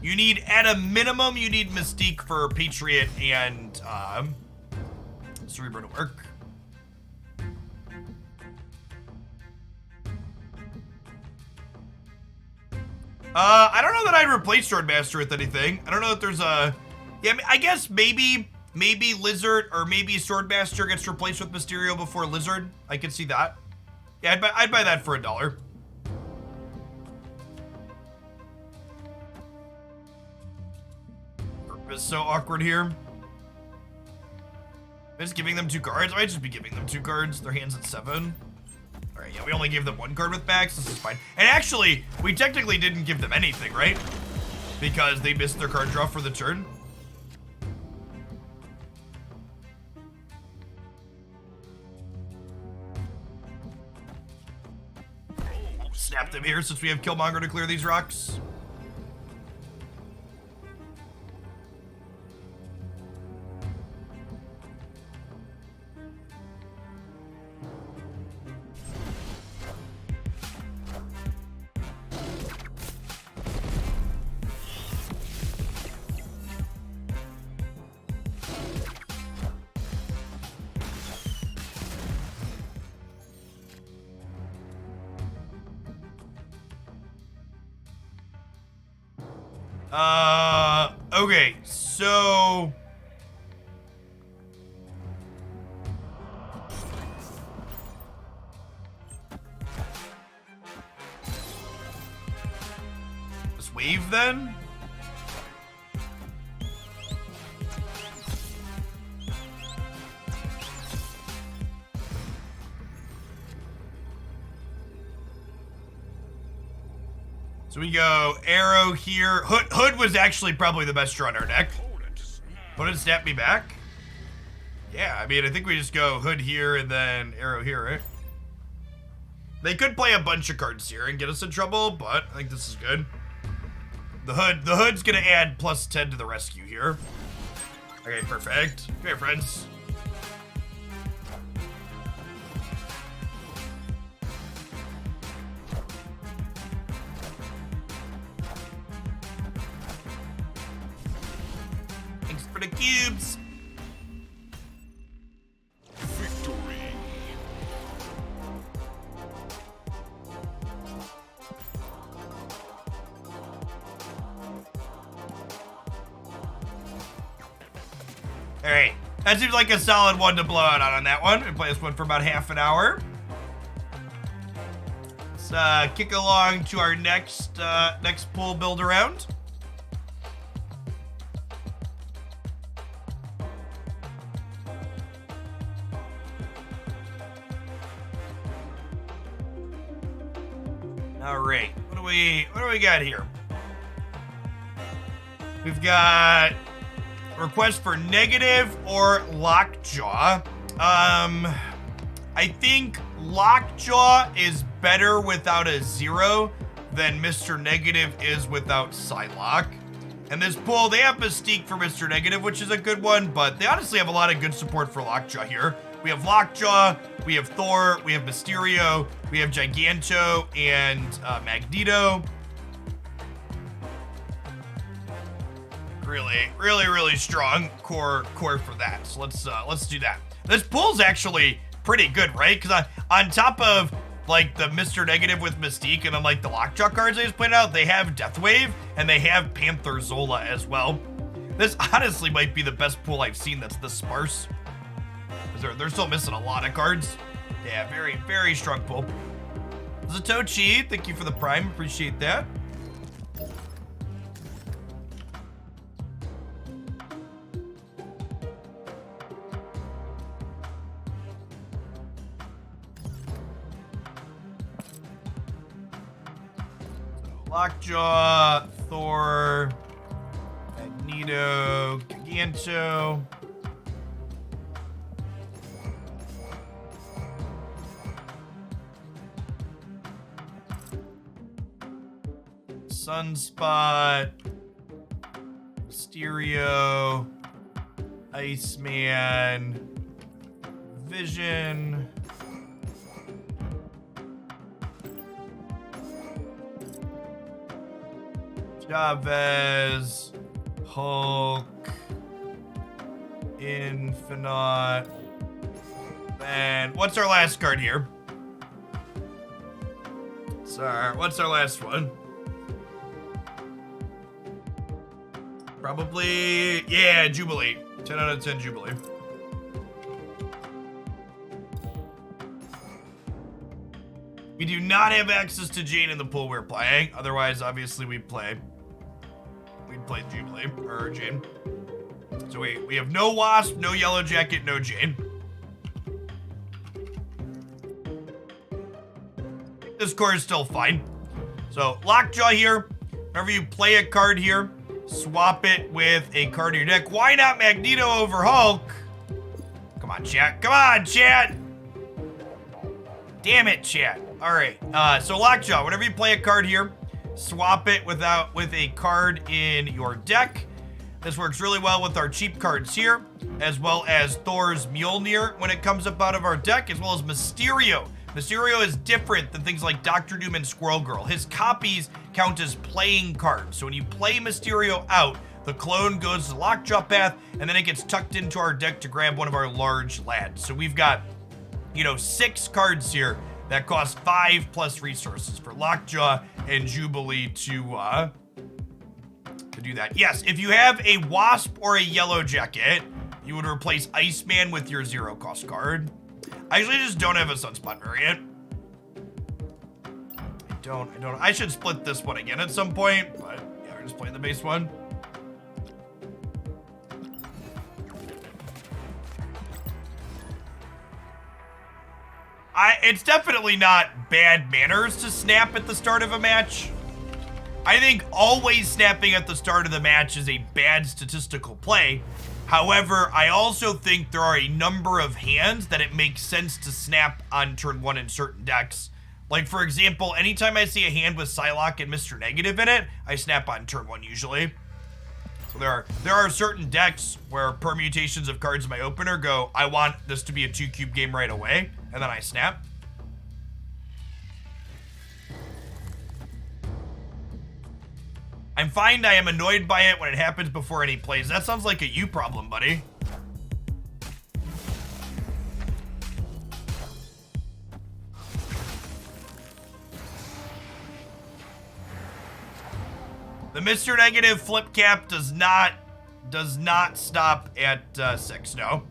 You need, at a minimum, you need Mystique for Patriot and Cerebro to work. I don't know that I'd replace Swordmaster with anything. I don't know if there's a... Yeah, I guess maybe Lizard or maybe Swordmaster gets replaced with Mysterio before Lizard. I could see that. Yeah, I'd buy that for $1. It's so awkward here. Just giving them 2 cards? I might just be giving them 2 cards. Their hand's at 7. Alright, yeah, we only gave them 1 card with Max. This is fine. And actually, we technically didn't give them anything, right? Because they missed their card draw for the turn. Snap them here since we have Killmonger to clear these rocks. Okay, so... This wave, then? So we go Arrow here. Hood was actually probably the best draw in our deck. Would it snap me back? Yeah, I mean, I think we just go Hood here and then Arrow here, right? They could play a bunch of cards here and get us in trouble, but I think this is good. The Hood's gonna add +10 to the rescue here. Okay, perfect. Come here, friends. The cubes. Victory. All right, that seems like a solid one to blow out on that one. We play this one for about half an hour. Let's kick along to our next pool build around. All right, what do we got here? We've got request for negative or Lockjaw. I think Lockjaw is better without a 0 than Mr. Negative is without Psylocke. And this pool, they have Mystique for Mr. Negative, which is a good one, but they honestly have a lot of good support for Lockjaw here. We have Lockjaw, we have Thor, we have Mysterio, we have Giganto, and Magneto. Really strong core for that. So let's do that. This pool's actually pretty good, right? Because on top of like the Mr. Negative with Mystique and then like the Lockjaw cards I just played out, they have Deathwave and they have Panther Zola as well. This honestly might be the best pool I've seen that's this sparse. They're still missing a lot of cards. Yeah, very strong pull. Zatochi, thank you for the prime. Appreciate that. Lockjaw, Thor, Magneto, Giganto. Sunspot, Mysterio, Iceman, Vision, Chavez, Hulk, Infinite, and what's our last card here? Sorry, what's our last one? Probably, yeah, Jubilee. 10 out of 10 Jubilee. We do not have access to Jane in the pool we're playing. Otherwise, obviously, we'd play Jubilee, or Jane. So we have no Wasp, no Yellow Jacket, no Jane. This core is still fine. So, Lockjaw here. Whenever you play a card here, swap it with a card in your deck. Why not Magneto over Hulk? Come on, chat. Come on, chat. Damn it, chat. All right. So Lockjaw, whenever you play a card here, swap it with a card in your deck. This works really well with our cheap cards here, as well as Thor's Mjolnir when it comes up out of our deck, as well as Mysterio. Mysterio is different than things like Doctor Doom and Squirrel Girl. His copies count as playing cards. So when you play Mysterio out, the clone goes to the Lockjaw path, and then it gets tucked into our deck to grab one of our large lads. So we've got, 6 cards here that cost 5+ resources for Lockjaw and Jubilee to do that. Yes, if you have a Wasp or a Yellow Jacket, you would replace Iceman with your 0-cost card. I usually just don't have a Sunspot variant. I don't. I should split this one again at some point, but yeah, we're just playing the base one. It's definitely not bad manners to snap at the start of a match. I think always snapping at the start of the match is a bad statistical play. However, I also think there are a number of hands that it makes sense to snap on turn 1 in certain decks. Like, for example, anytime I see a hand with Psylocke and Mr. Negative in it, I snap on turn 1 usually. So there are certain decks where permutations of cards in my opener go, I want this to be a 2-cube game right away, and then I snap. I'm fine. I am annoyed by it when it happens before any plays. That sounds like a you problem, buddy. The Mr. Negative flip cap does not stop at 6, no.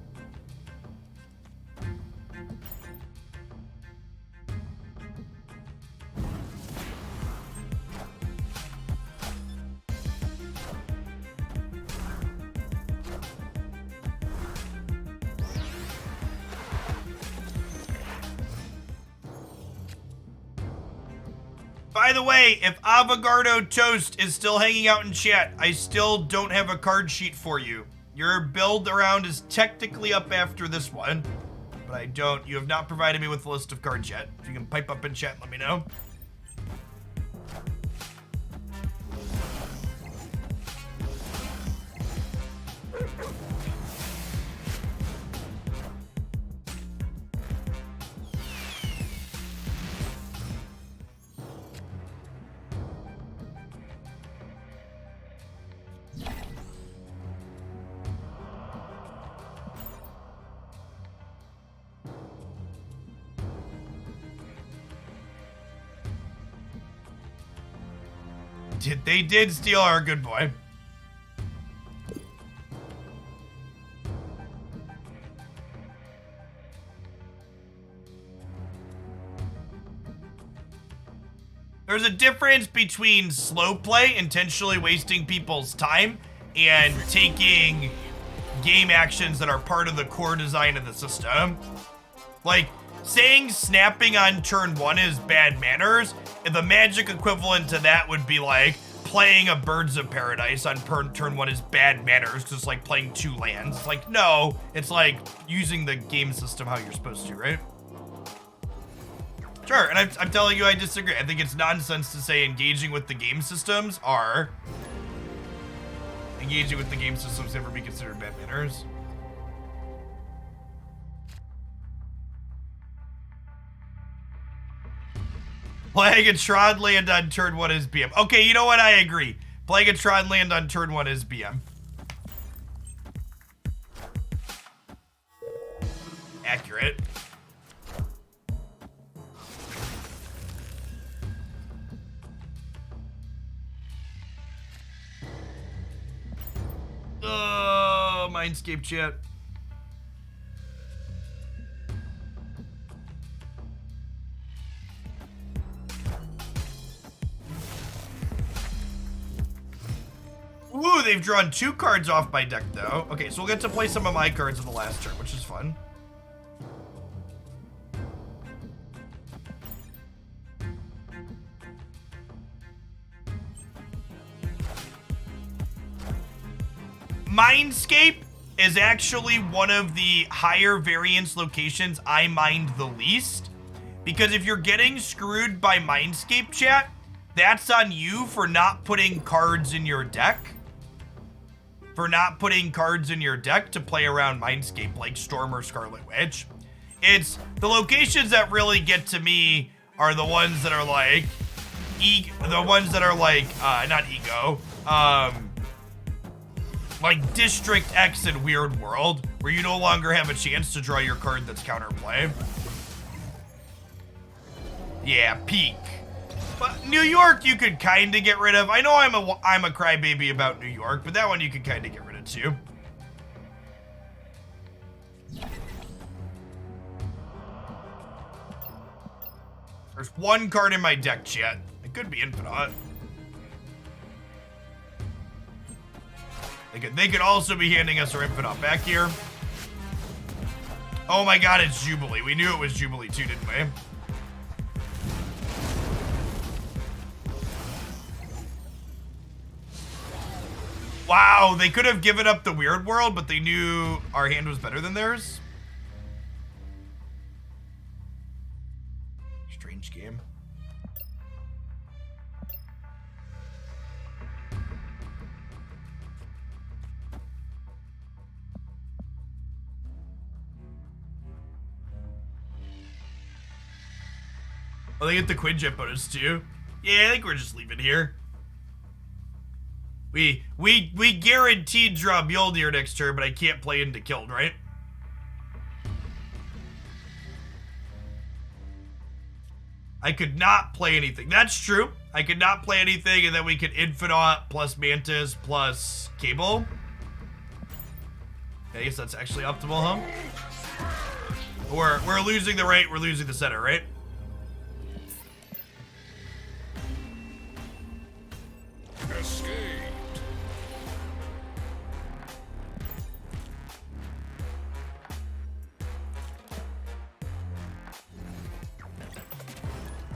By the way, if Avogardo Toast is still hanging out in chat, I still don't have a card sheet for you. Your build around is technically up after this one, but you have not provided me with a list of cards yet. If you can pipe up in chat and let me know. They did steal our good boy. There's a difference between slow play, intentionally wasting people's time, and taking game actions that are part of the core design of the system. Like, saying snapping on turn 1 is bad manners, the magic equivalent to that would be like playing a Birds of Paradise on turn 1 is bad manners because it's like playing 2 lands. It's like, no, it's like using the game system how you're supposed to, right? Sure, and I'm telling you I disagree. I think it's nonsense to say engaging with the game systems never be considered bad manners. Playing a Tron land on turn 1 is BM. Okay, you know what? I agree. Playing a Tron land on turn 1 is BM. Accurate. Mindscape chat. Ooh, they've drawn 2 cards off my deck, though. Okay, so we'll get to play some of my cards in the last turn, which is fun. Mindscape is actually one of the higher variance locations I mind the least. Because if you're getting screwed by Mindscape chat, that's on you for not putting cards in your deck. For not putting cards in your deck to play around Mindscape, like Storm or Scarlet Witch. It's the locations that really get to me are the ones that are like, not ego, like District X and Weird World, where you no longer have a chance to draw your card that's counterplay. Yeah, peak. But New York you could kind of get rid of. I know I'm a crybaby about New York, but that one you could kind of get rid of too. There's 1 card in my deck, chat. It could be Infinite. They could also be handing us our Infinite back here. Oh my god, it's Jubilee. We knew it was Jubilee too, didn't we? Wow, they could have given up the Weird World, but they knew our hand was better than theirs. Strange game. Oh, they get the Quinjet bonus too? Yeah, I think we're just leaving here. We guaranteed draw Mjolnir next turn, but I can't play into Killed, right? I could not play anything. That's true. I could not play anything, and then we could Infinite plus Mantis plus Cable. I guess that's actually optimal, huh? We're losing the right, we're losing the center, right? Escaped.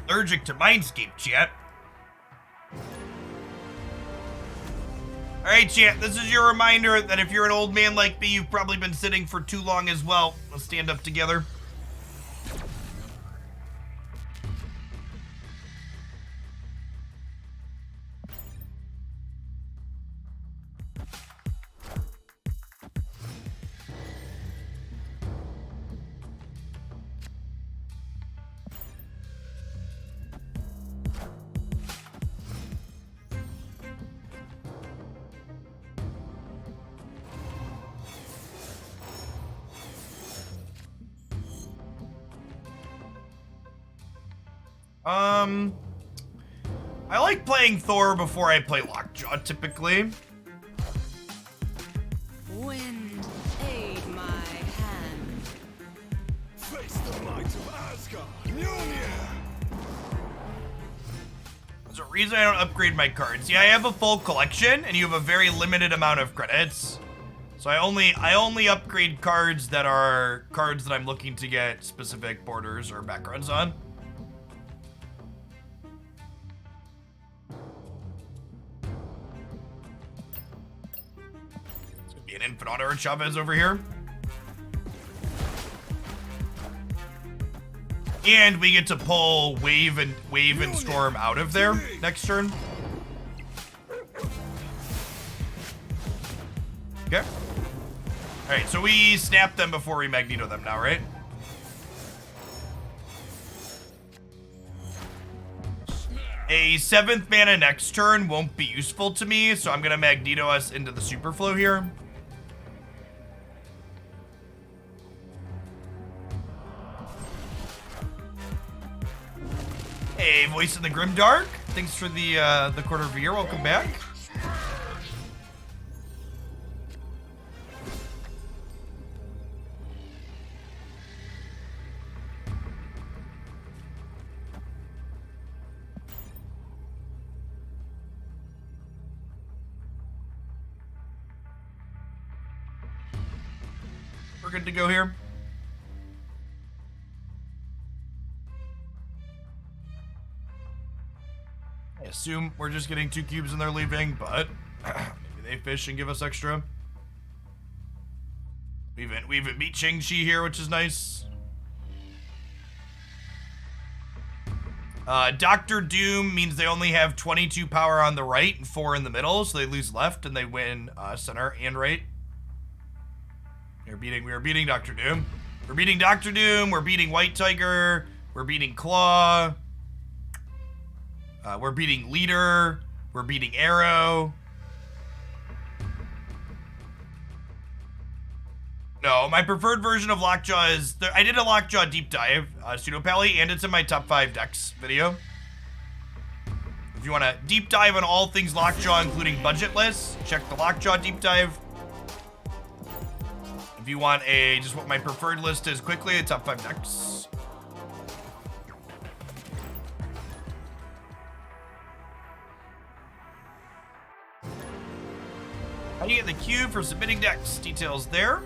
Allergic to Mindscape, chat. Alright, chat, this is your reminder that if you're an old man like me, you've probably been sitting for too long as well. Let's stand up together. I like playing Thor before I play Lockjaw, typically. Wind, aid my hand. Face the might of Asgard. Mjolnir. There's a reason I don't upgrade my cards. Yeah, I have a full collection, and you have a very limited amount of credits. So I only upgrade cards that are cards that I'm looking to get specific borders or backgrounds on. An Infinite or a Chavez over here. And we get to pull Wave and Storm out of there next turn. Okay. Alright, so we snap them before we Magneto them now, right? A 7th mana next turn won't be useful to me, so I'm gonna Magneto us into the Superflow here. Hey, Voice in the Grimdark. Thanks for the quarter of a year. Welcome back. good to go here. I assume we're just getting 2 cubes and they're leaving, but maybe they fish and give us extra. We even beat Shang-Chi here, which is nice. Dr. Doom means they only have 22 power on the right and 4 in the middle, so they lose left and they win center and right. We are beating Dr. Doom. We're beating Dr. Doom, we're beating White Tiger, we're beating Claw. We're beating Leader, we're beating Arrow. No, my preferred version of Lockjaw is... I did a Lockjaw deep dive, pseudo-pally, and it's in my top 5 decks video. If you want to deep dive on all things Lockjaw, including budget lists, check the Lockjaw deep dive. If you want just what my preferred list is quickly, the top 5 decks. How do you get the queue for submitting decks? Details there.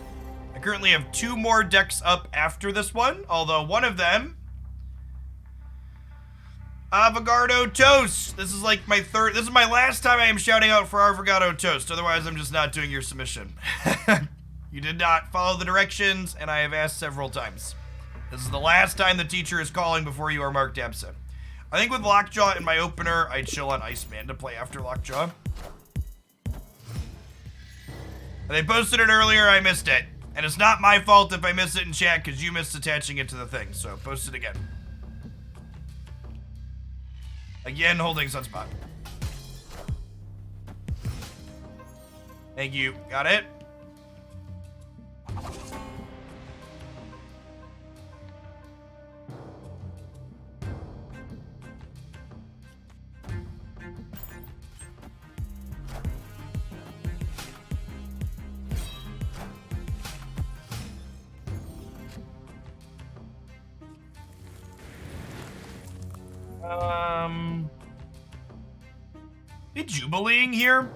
I currently have 2 more decks up after this one, although one of them, Avocado Toast. This is like my third, this is my last time I am shouting out for Avocado Toast. Otherwise, I'm just not doing your submission. You did not follow the directions, and I have asked several times. This is the last time the teacher is calling before you are marked absent. I think with Lockjaw in my opener, I'd chill on Iceman to play after Lockjaw. They posted it earlier, I missed it. And it's not my fault if I miss it in chat because you missed attaching it to the thing. So post it again. Again, holding Sunspot. Thank you. Got it? Jubileeing here?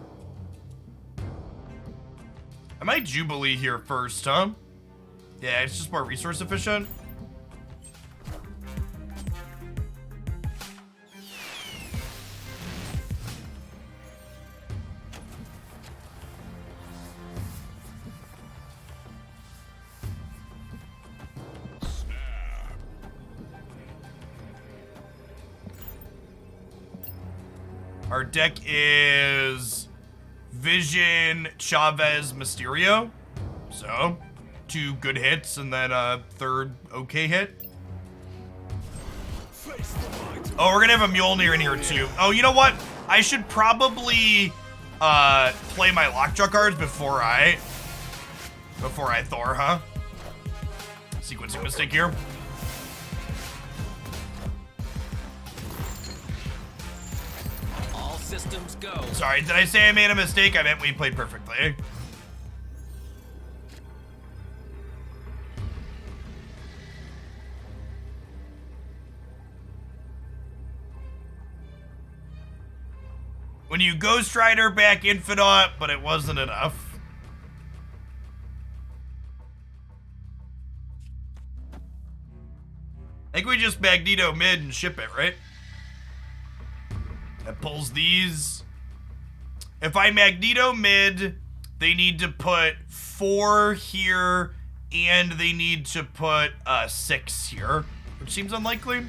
I might Jubilee here first, huh? Yeah, it's just more resource efficient. Our deck is Vision, Chavez, Mysterio. So, 2 good hits and then a 3rd okay hit. Oh, we're gonna have a Mjolnir in here too. Oh, you know what? I should probably play my Lockjaw cards before I Thor, huh? Sequencing mistake here. Systems go. Sorry, did I say I made a mistake? I meant we played perfectly. When you Ghost Rider back Infinite, but it wasn't enough. I think we just Magneto mid and ship it, right? That pulls these. If I Magneto mid, they need to put 4 here, and they need to put 6 here, which seems unlikely.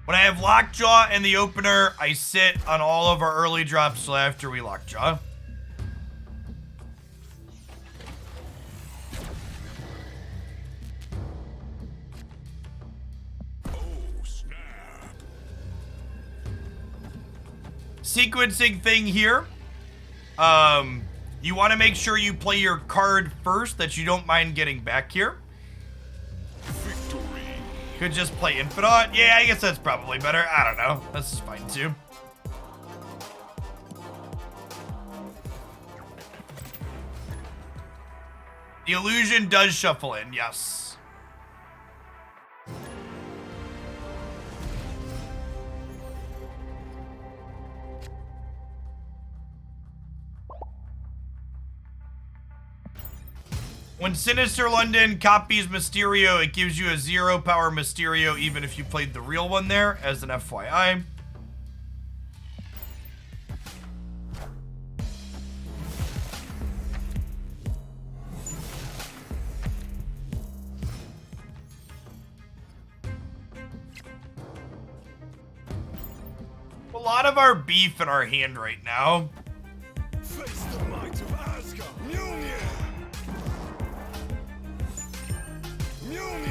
When I have Lockjaw in the opener, I sit on all of our early drops till after we Lockjaw. sequencing thing here. You want to make sure you play your card first that you don't mind getting back here. Victory. Could just play Infinite. Yeah, I guess that's probably better. I don't know. This is fine too. The illusion does shuffle in, yes. When Sinister London copies Mysterio, it gives you a 0 power Mysterio even if you played the real one there, as an FYI. A lot of our beef in our hand right now. Face the might of Asgard. Mjolnir. Mjolnir.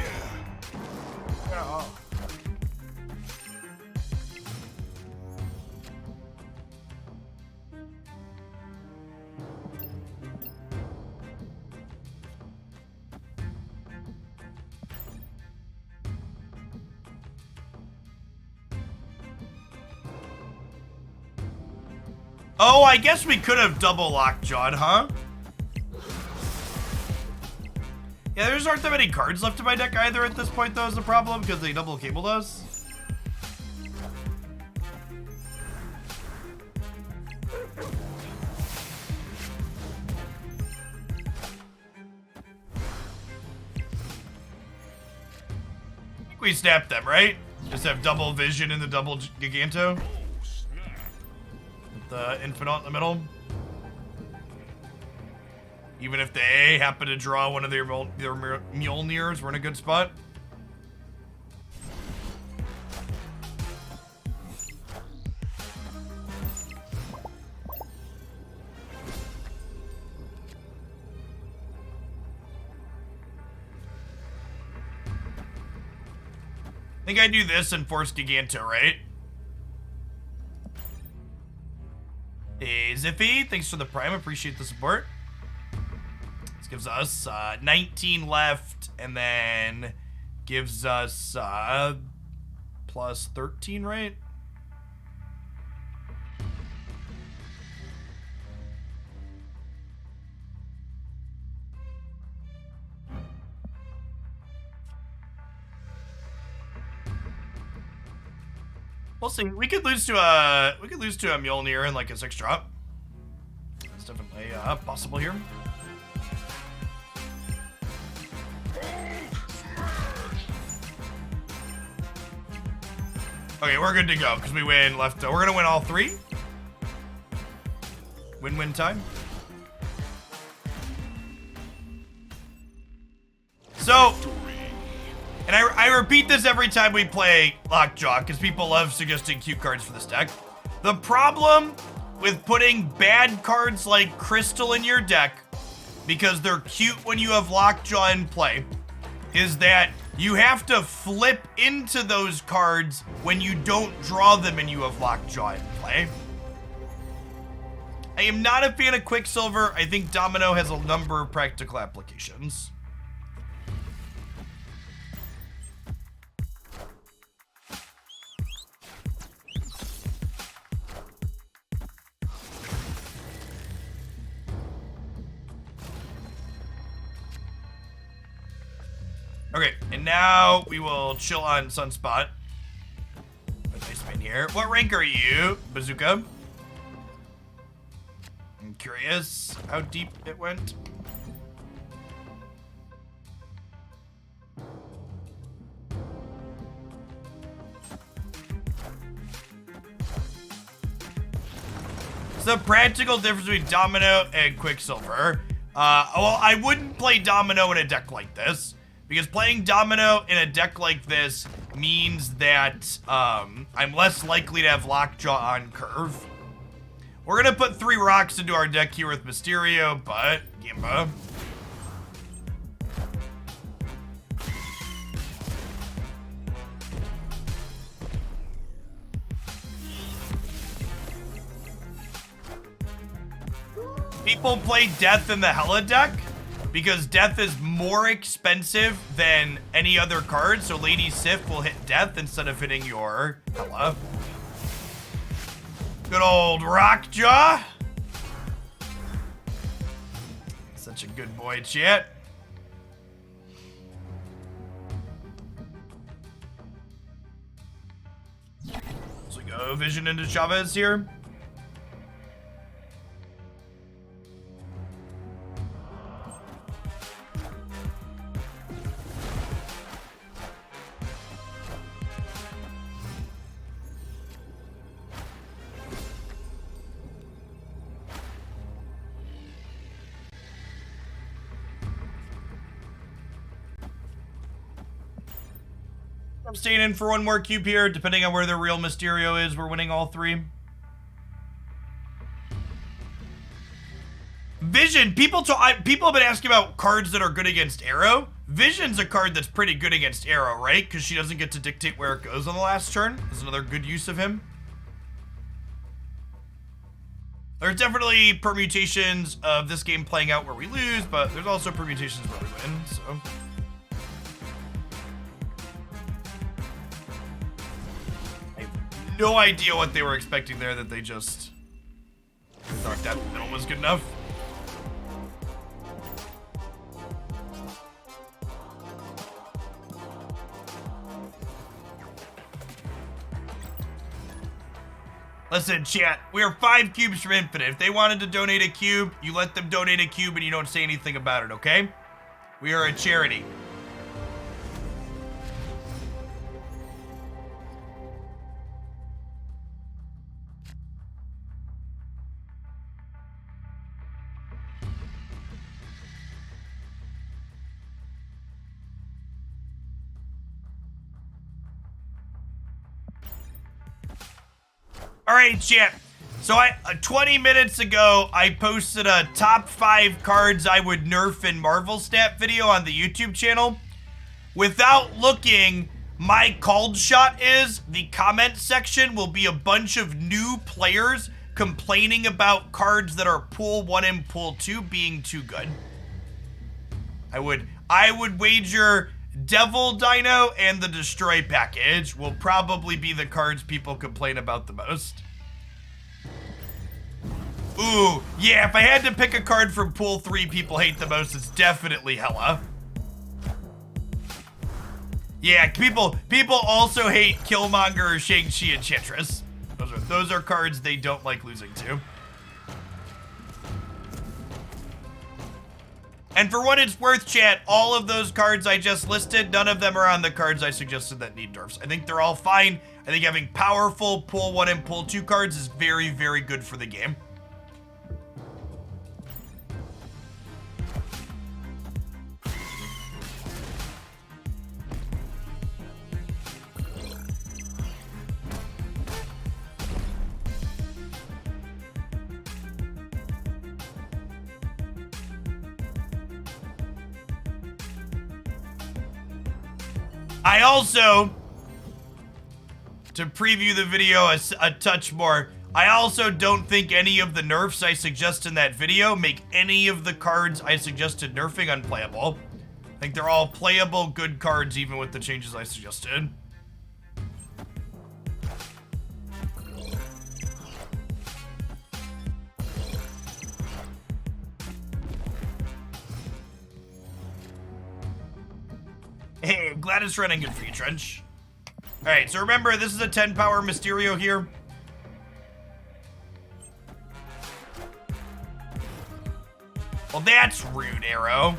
Oh, I guess we could have double Lockjawed, huh? Yeah, there's aren't that many cards left in my deck either at this point, though, is the problem, because they double cabled us. I think we snapped them, right? Just have double vision in the double Giganto. The Infinite in the middle. Even if they happen to draw one of their Mjolnirs, we're in a good spot. I think I do this and force Giganto, right? Hey, Ziffy, thanks for the Prime. Appreciate the support. This gives us 19 left, and then gives us plus 13, right? We'll see. We could lose to a Mjolnir in like a 6-drop. It's definitely possible here. Okay, we're good to go because we win left. We're gonna win all 3. Win-win time. So. And I repeat this every time we play Lockjaw, because people love suggesting cute cards for this deck. The problem with putting bad cards like Crystal in your deck, because they're cute when you have Lockjaw in play, is that you have to flip into those cards when you don't draw them and you have Lockjaw in play. I am not a fan of Quicksilver. I think Domino has a number of practical applications. Okay, and now we will chill on Sunspot. A nice main here. What rank are you, Bazooka? I'm curious how deep it went. It's the practical difference between Domino and Quicksilver. Well, I wouldn't play Domino in a deck like this. Because playing Domino in a deck like this means that I'm less likely to have Lockjaw on curve. We're gonna put 3 rocks into our deck here with Mysterio, but Gimba. People play Death in the Hela deck because Death is more expensive than any other card, so Lady Sif will hit Death instead of hitting your Hela. Good old Rockjaw. Such a good boy, chat. So we go Vision into Chavez here. I'm staying in for one more cube here. Depending on where the real Mysterio is, we're winning all three. Vision. People have been asking about cards that are good against Arrow. Vision's a card that's pretty good against Arrow, right? Because she doesn't get to dictate where it goes on the last turn. That's another good use of him. There's definitely permutations of this game playing out where we lose, but there's also permutations where we win, so... No idea what they were expecting there, that they just thought that middle was good enough. Listen, chat, we are 5 cubes from infinite. If they wanted to donate a cube, you let them donate a cube and you don't say anything about it, okay? We are a charity. All right, chat. So 20 minutes ago, I posted a top 5 cards I would nerf in Marvel Snap video on the YouTube channel. Without looking, my called shot is the comment section will be a bunch of new players complaining about cards that are pool 1 and pool 2 being too good. I would wager Devil Dino and the Destroy package will probably be the cards people complain about the most. Ooh, yeah, if I had to pick a card from pool 3 people hate the most, it's definitely Hela. Yeah, people also hate Killmonger, Shang-Chi, and Enchantress. Those are cards they don't like losing to. And for what it's worth, chat, all of those cards I just listed, none of them are on the cards I suggested that need nerfs. I think they're all fine. I think having powerful pool 1 and pool 2 cards is very, very good for the game. I also, to preview the video a touch more, I also don't think any of the nerfs I suggest in that video make any of the cards I suggested nerfing unplayable. I think they're all playable, good cards even with the changes I suggested. Hey, I'm glad it's running good for you, Trench. Alright, so remember, this is a 10 power Mysterio here. Well, that's rude, Arrow.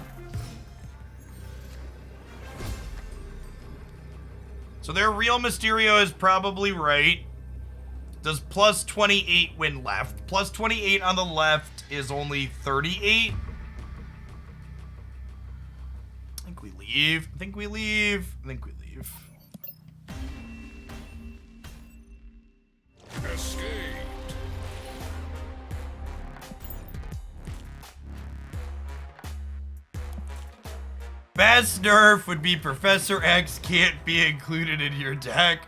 So their real Mysterio is probably right. Does plus 28 win left? Plus 28 on the left is only 38. I think we leave. I think we leave. Escaped. Best nerf would be Professor X can't be included in your deck.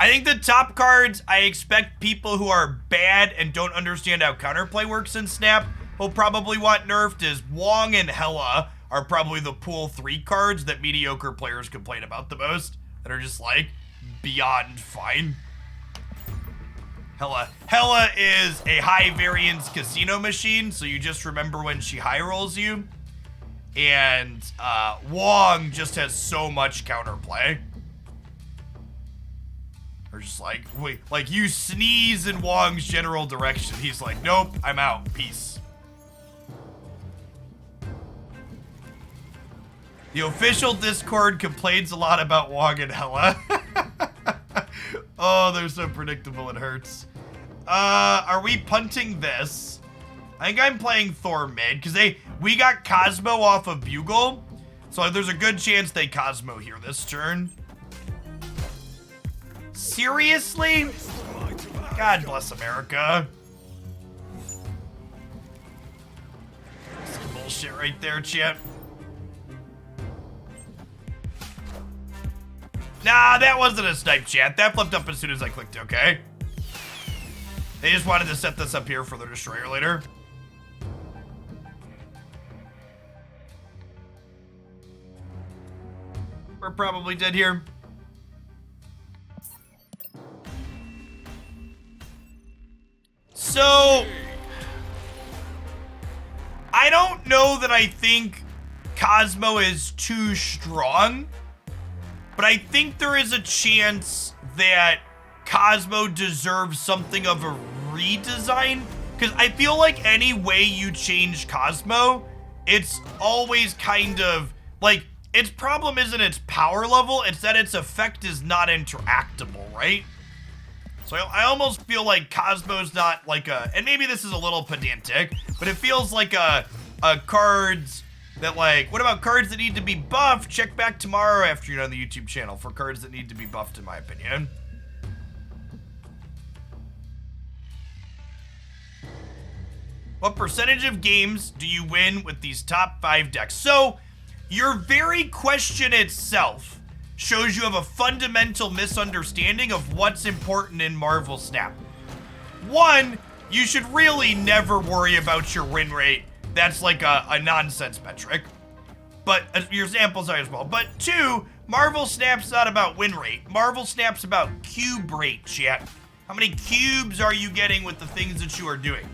I think the top cards, I expect people who are bad and don't understand how counterplay works in Snap will probably want nerfed, is Wong and Hela are probably the pool 3 cards that mediocre players complain about the most, that are just like beyond fine. Hela is a high variance casino machine, so you just remember when she high rolls you. And Wong just has so much counterplay. Or just like, wait, like you sneeze in Wong's general direction. He's like, nope, I'm out, peace. The official Discord complains a lot about Wong and Hela. Oh, they're so predictable, it hurts. Are we punting this? I think I'm playing Thor mid, because we got Cosmo off of Bugle, so there's a good chance they Cosmo here this turn. Seriously? God bless America. Some bullshit right there, chat. Nah, that wasn't a snipe, chat. That flipped up as soon as I clicked OK. They just wanted to set this up here for the Destroyer later. We're probably dead here. So, I don't know that I think Cosmo is too strong, but I think there is a chance that Cosmo deserves something of a redesign, because I feel like any way you change Cosmo, it's always kind of like, its problem isn't its power level, it's that its effect is not interactable, right? So I almost feel like Cosmo's not like a, and maybe this is a little pedantic, but it feels like a cards that like, what about cards that need to be buffed? Check back tomorrow after you're on the YouTube channel for cards that need to be buffed, in my opinion. What percentage of games do you win with these top 5 decks? So, your very question itself shows you have a fundamental misunderstanding of what's important in Marvel Snap. One, you should really never worry about your win rate. That's like a nonsense metric. But your sample size as well. But 2, Marvel Snap's not about win rate. Marvel Snap's about cube rate, chat. How many cubes are you getting with the things that you are doing?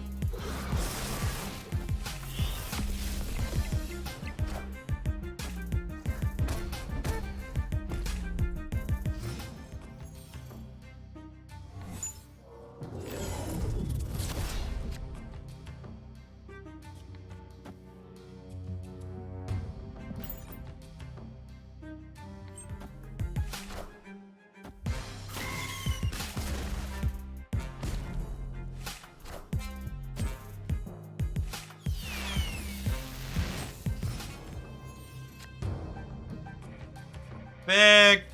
Perfect.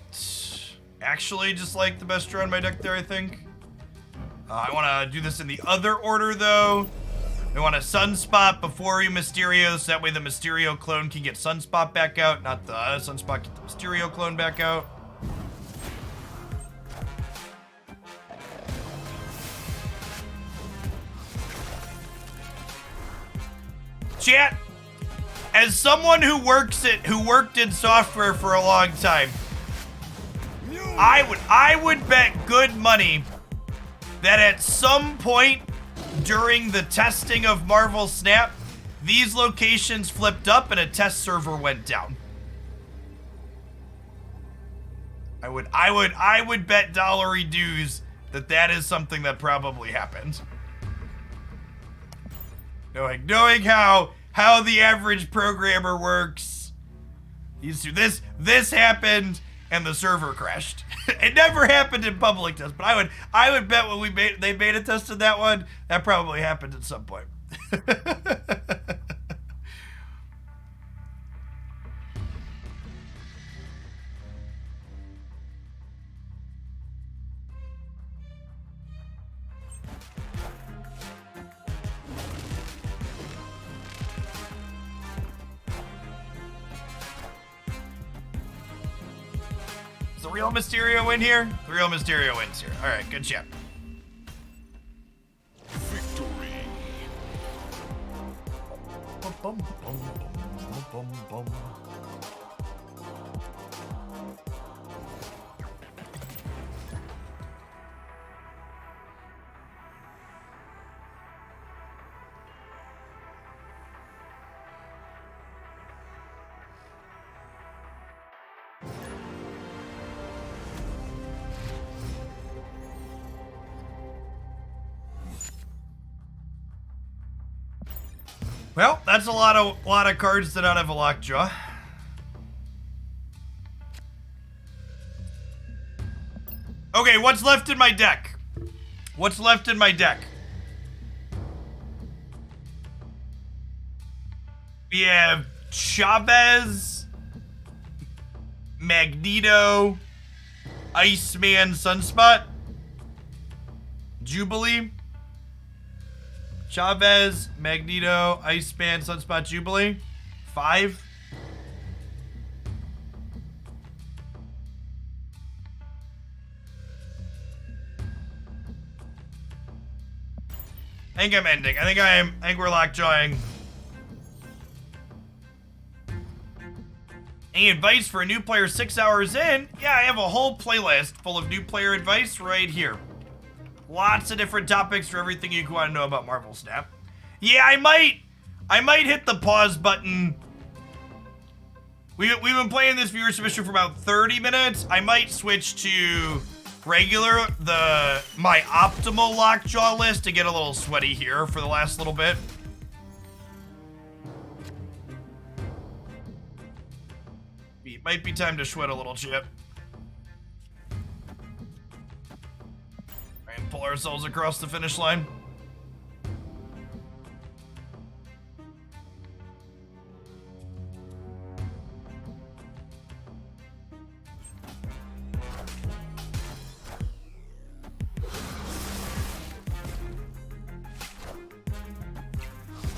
Actually, just like the best draw in my deck there, I think. I want to do this in the other order, though. We want a Sunspot before you Mysterio, so that way the Mysterio clone can get Sunspot back out, not the Sunspot get the Mysterio clone back out. Chat, as someone who worked in software for a long time, I would bet good money that at some point during the testing of Marvel Snap, these locations flipped up and a test server went down. I would bet dollary dues that that is something that probably happened. Knowing how the average programmer works. This happened and the server crashed. It never happened in public test, but I would bet when they beta tested that one, that probably happened at some point. the real Mysterio win here? The real Mysterio wins here. All right, good shit. Victory. Bum, bum, bum, bum, bum, bum. Well, that's a lot of cards that don't have a Lockjaw. Okay, what's left in my deck? What's left in my deck? We have Chavez, Magneto, Iceman, Sunspot, Jubilee, Chavez, Magneto, Iceman, Sunspot, Jubilee. 5. I think I'm ending. I think we're lockjawing. Any advice for a new player 6 hours in? Yeah, I have a whole playlist full of new player advice right here. Lots of different topics for everything you want to know about Marvel Snap. Yeah, I might hit the pause button. We've been playing this viewer submission for about 30 minutes. I might switch to regular, my optimal Lockjaw list to get a little sweaty here for the last little bit. Might be time to sweat a little, Chip. And pull ourselves across the finish line.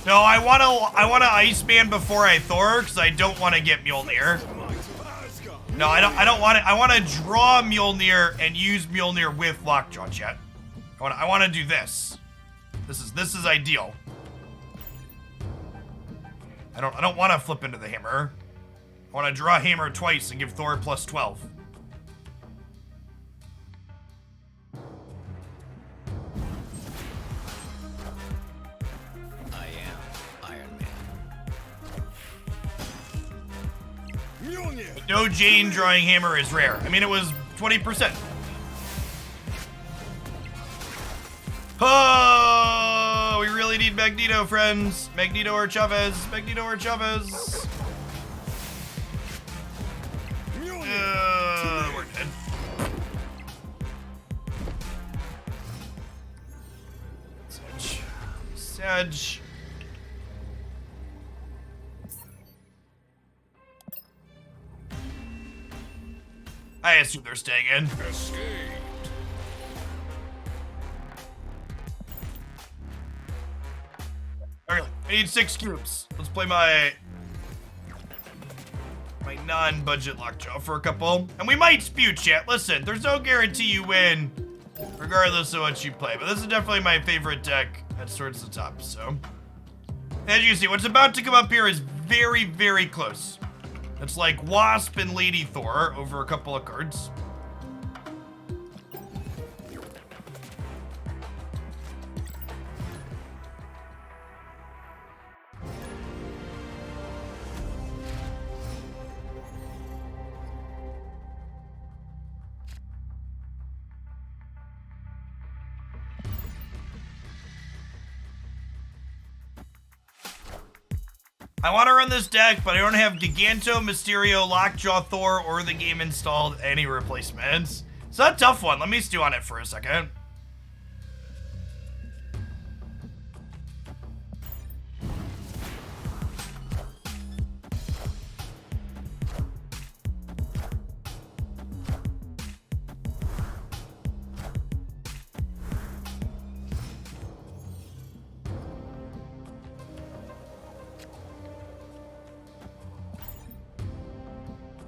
No, I wanna Iceman before I Thor, because I don't want to get Mjolnir. No, I don't want it. I want to draw Mjolnir and use Mjolnir with Lockjaw, chat. I want to do this. This is ideal. I don't want to flip into the hammer. I want to draw hammer twice and give Thor plus 12. No Jane drawing hammer is rare. I mean, it was 20%. Oh, we really need Magneto, friends. Magneto or Chavez. Magneto or Chavez. We're dead. Sedge. I assume they're staying in. Escaped. Alright, I need 6 cubes. Let's play my non-budget Lockjaw for a couple. And we might Spew, chat. Listen, there's no guarantee you win, regardless of what you play. But this is definitely my favorite deck that's towards the top, so. As you can see, what's about to come up here is very, very close. It's like Wasp and Lady Thor over a couple of cards. I want to run this deck, but I don't have Giganto, Mysterio, Lockjaw, Thor, or the game installed any replacements. It's a tough one. Let me stew on it for a second.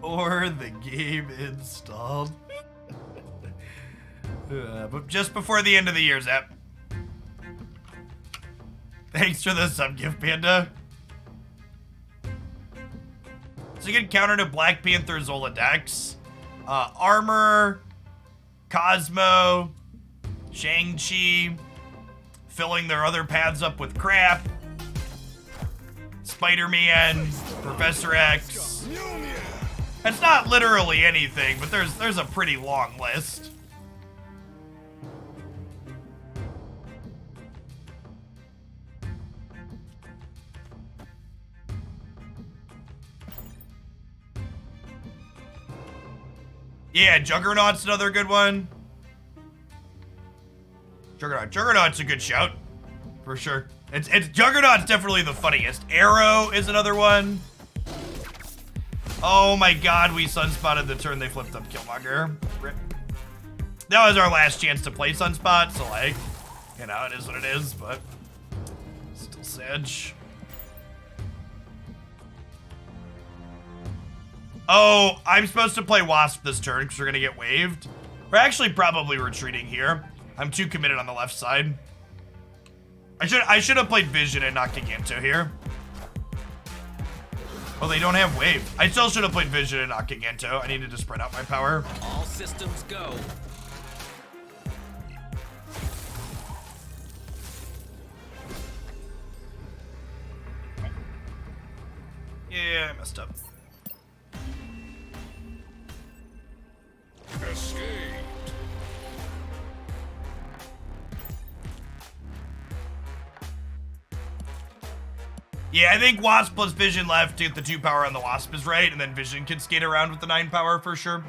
or the game installed. But just before the end of the year, Zap. Thanks for the sub-gift, Panda. So you can counter to Black Panther Zola decks. Armor, Cosmo, Shang-Chi, filling their other paths up with crap. Spider-Man, Professor X. It's not literally anything, but there's a pretty long list. Yeah, Juggernaut's another good one. Juggernaut's a good shout, for sure. It's Juggernaut's definitely the funniest. Arrow is another one. Oh my god, we sunspotted the turn they flipped up Killmonger. Rip. That was our last chance to play Sunspot, so like, you know, it is what it is, but still sedge. Oh, I'm supposed to play Wasp this turn because we're gonna get waived. We're actually probably retreating here. I'm too committed on the left side. I should have played Vision and not Giganto here. Oh, they don't have wave. I still should have played Vision and not Giganto. I needed to spread out my power. All systems go. Yeah, I messed up. Escaped. Yeah, I think Wasp plus Vision left to get the 2 power on the Wasp is right, and then Vision can skate around with the 9 power for sure.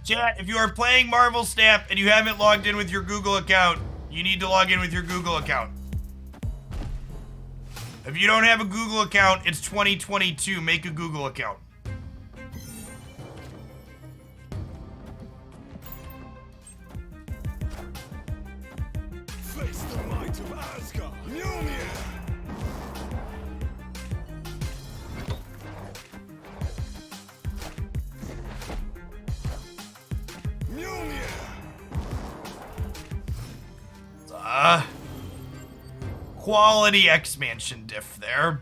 Chat, if you are playing Marvel Snap and you haven't logged in with your Google account, you need to log in with your Google account. If you don't have a Google account, it's 2022. Make a Google account. Face the might of Asgard. Mjolnir. Mjolnir. Quality X-Mansion diff there.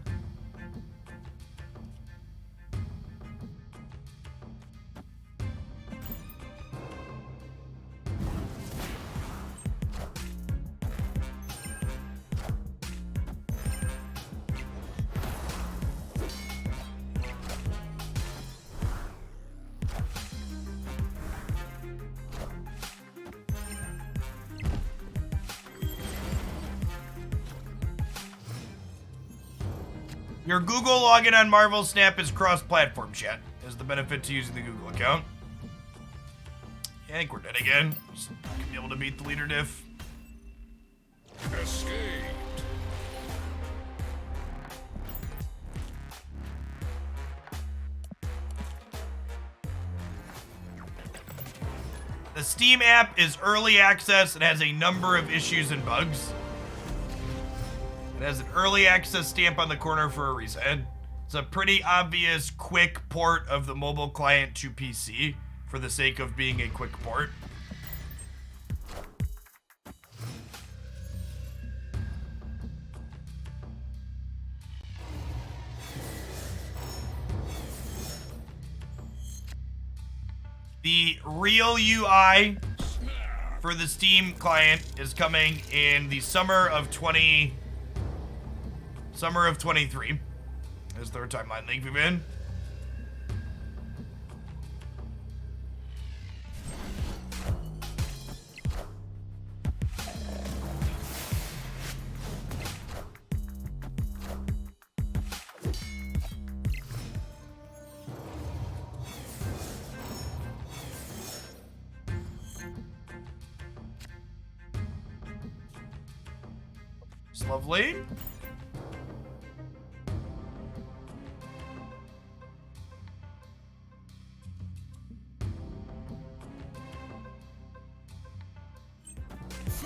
Your Google login on Marvel Snap is cross-platform, chat. Is the benefit to using the Google account. Yeah, I think we're dead again. Just not gonna be able to beat the leader diff. Escaped. The Steam app is early access and has a number of issues and bugs. It has an early access stamp on the corner for a reason. It's a pretty obvious quick port of the mobile client to PC for the sake of being a quick port. The real UI for the Steam client is coming in the summer of 23. Is their timeline link we've in. It's lovely.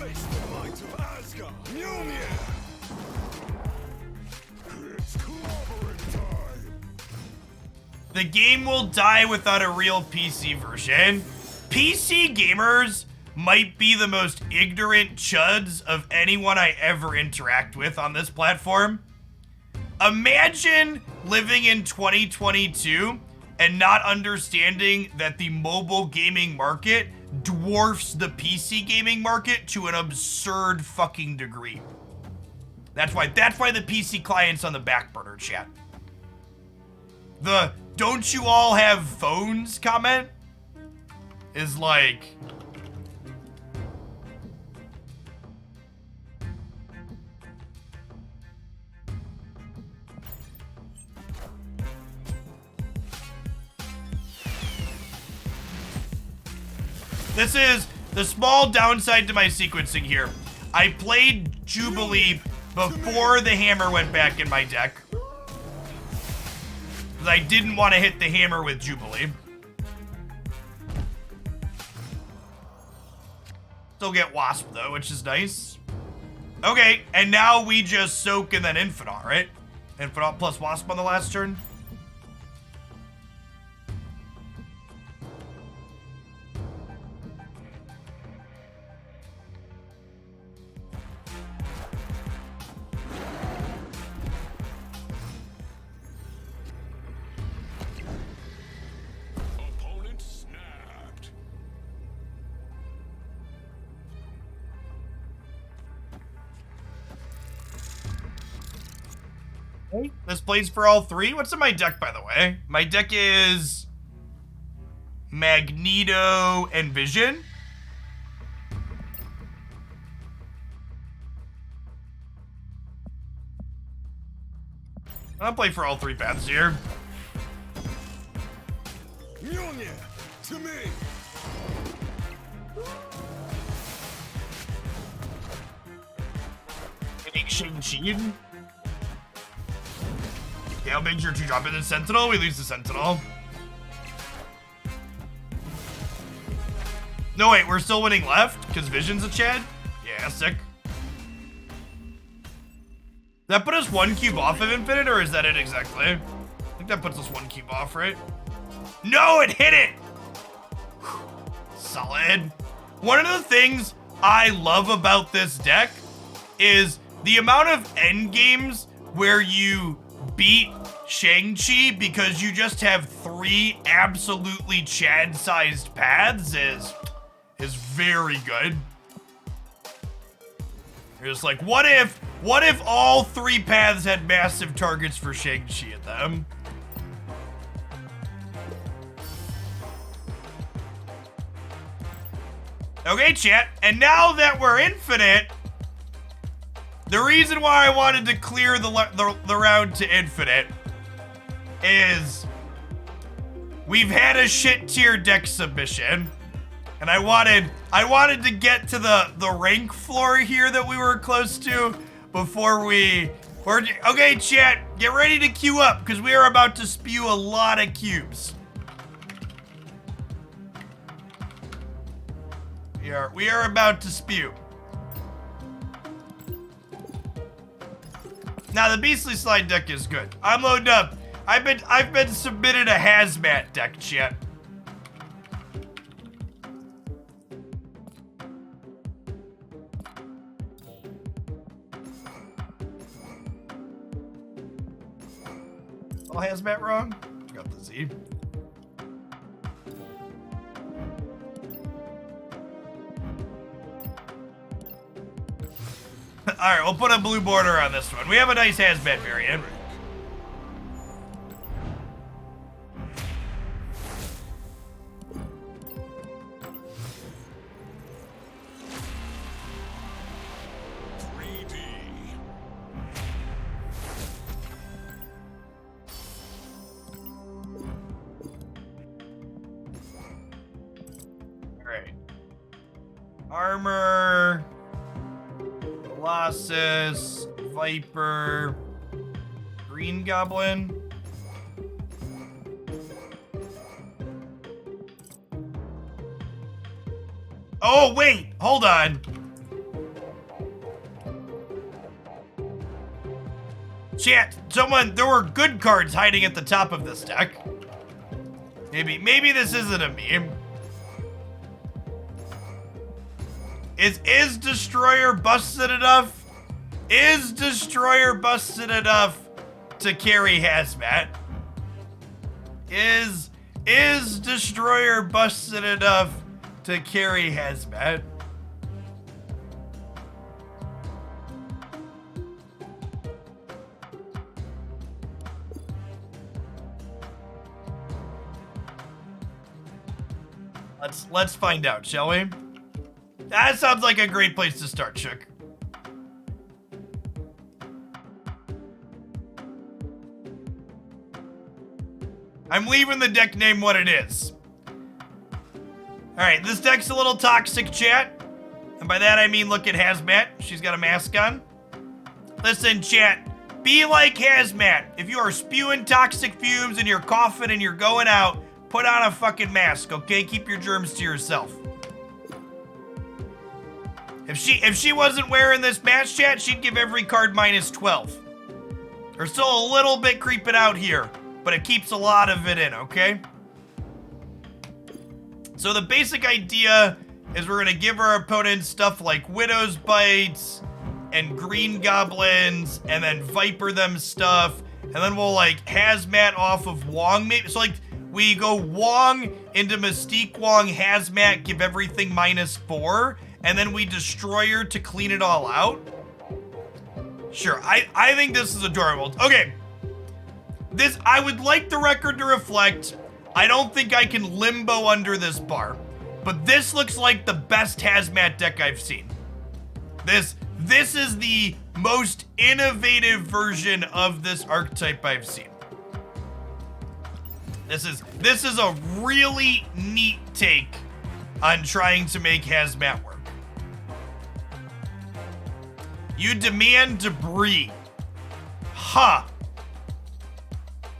Face the might of Asgard. Mjolnir. It's clobbering time. The game will die without a real PC version. PC gamers might be the most ignorant chuds of anyone I ever interact with on this platform. Imagine living in 2022 and not understanding that the mobile gaming market dwarfs the PC gaming market to an absurd fucking degree. That's why the PC client's on the back burner, chat. The "don't you all have phones" comment is like, this is the small downside to my sequencing here. I played Jubilee before the hammer went back in my deck, because I didn't want to hit the hammer with Jubilee. Still get Wasp though, which is nice. Okay, and now we just soak and then Infinite, right? Infinite plus Wasp on the last turn. Opponent snapped. This plays for all three. What's in my deck, by the way? My deck is Magneto and Vision. I'll play for all three paths here. Mjolnir, to me. Hitting Shang-Chi. Okay, I'll make sure to drop in the Sentinel. We lose the Sentinel. No, wait, we're still winning left? Because Vision's a Chad? Yeah, sick. That put us 1 cube off of Infinite, or is that it exactly? I think that puts us 1 cube off, right? No, it hit it! Solid. One of the things I love about this deck is the amount of end games where you beat Shang-Chi because you just have 3 absolutely Chad-sized paths is very good. You're just like, what if all 3 paths had massive targets for Shang-Chi at them? Okay, chat, and now that we're Infinite, the reason why I wanted to clear the round to Infinite is we've had a shit tier deck submission, and I wanted to get to the rank floor here that we were close to before okay, chat, get ready to queue up because we are about to spew a lot of cubes. We are about to spew. Now the Beastly Slide deck is good. I'm loaded up. I've been submitted a Hazmat deck, chat. All Hazmat wrong? Got the Z. Alright, we'll put a blue border on this one. We have a nice Hazmat variant. Alright. Armor. Colossus, Viper, Green Goblin. Oh, wait, hold on. Chat, there were good cards hiding at the top of this deck. Maybe this isn't a meme. Is Destroyer busted enough? Is Destroyer busted enough to carry Hazmat? Is Destroyer busted enough to carry Hazmat? Let's find out, shall we? That sounds like a great place to start, Shook. I'm leaving the deck name what it is. Alright, this deck's a little toxic, chat. And by that I mean look at Hazmat. She's got a mask on. Listen, chat. Be like Hazmat. If you are spewing toxic fumes and you're coughing and you're going out, put on a fucking mask, okay? Keep your germs to yourself. If she wasn't wearing this mask, chat, she'd give every card -12. There's still a little bit creeping out here, but it keeps a lot of it in, okay? So the basic idea is we're gonna give our opponents stuff like Widow's Bites and Green Goblins, and then Viper them stuff, and then we'll like Hazmat off of Wong, maybe. So like we go Wong into Mystique Wong, Hazmat, give everything -4, and then we Destroyer to clean it all out. Sure, I think this is adorable. Okay, I would like the record to reflect, I don't think I can limbo under this bar, but this looks like the best Hazmat deck I've seen. This is the most innovative version of this archetype I've seen. This is a really neat take on trying to make Hazmat work. You demand Debris. Huh.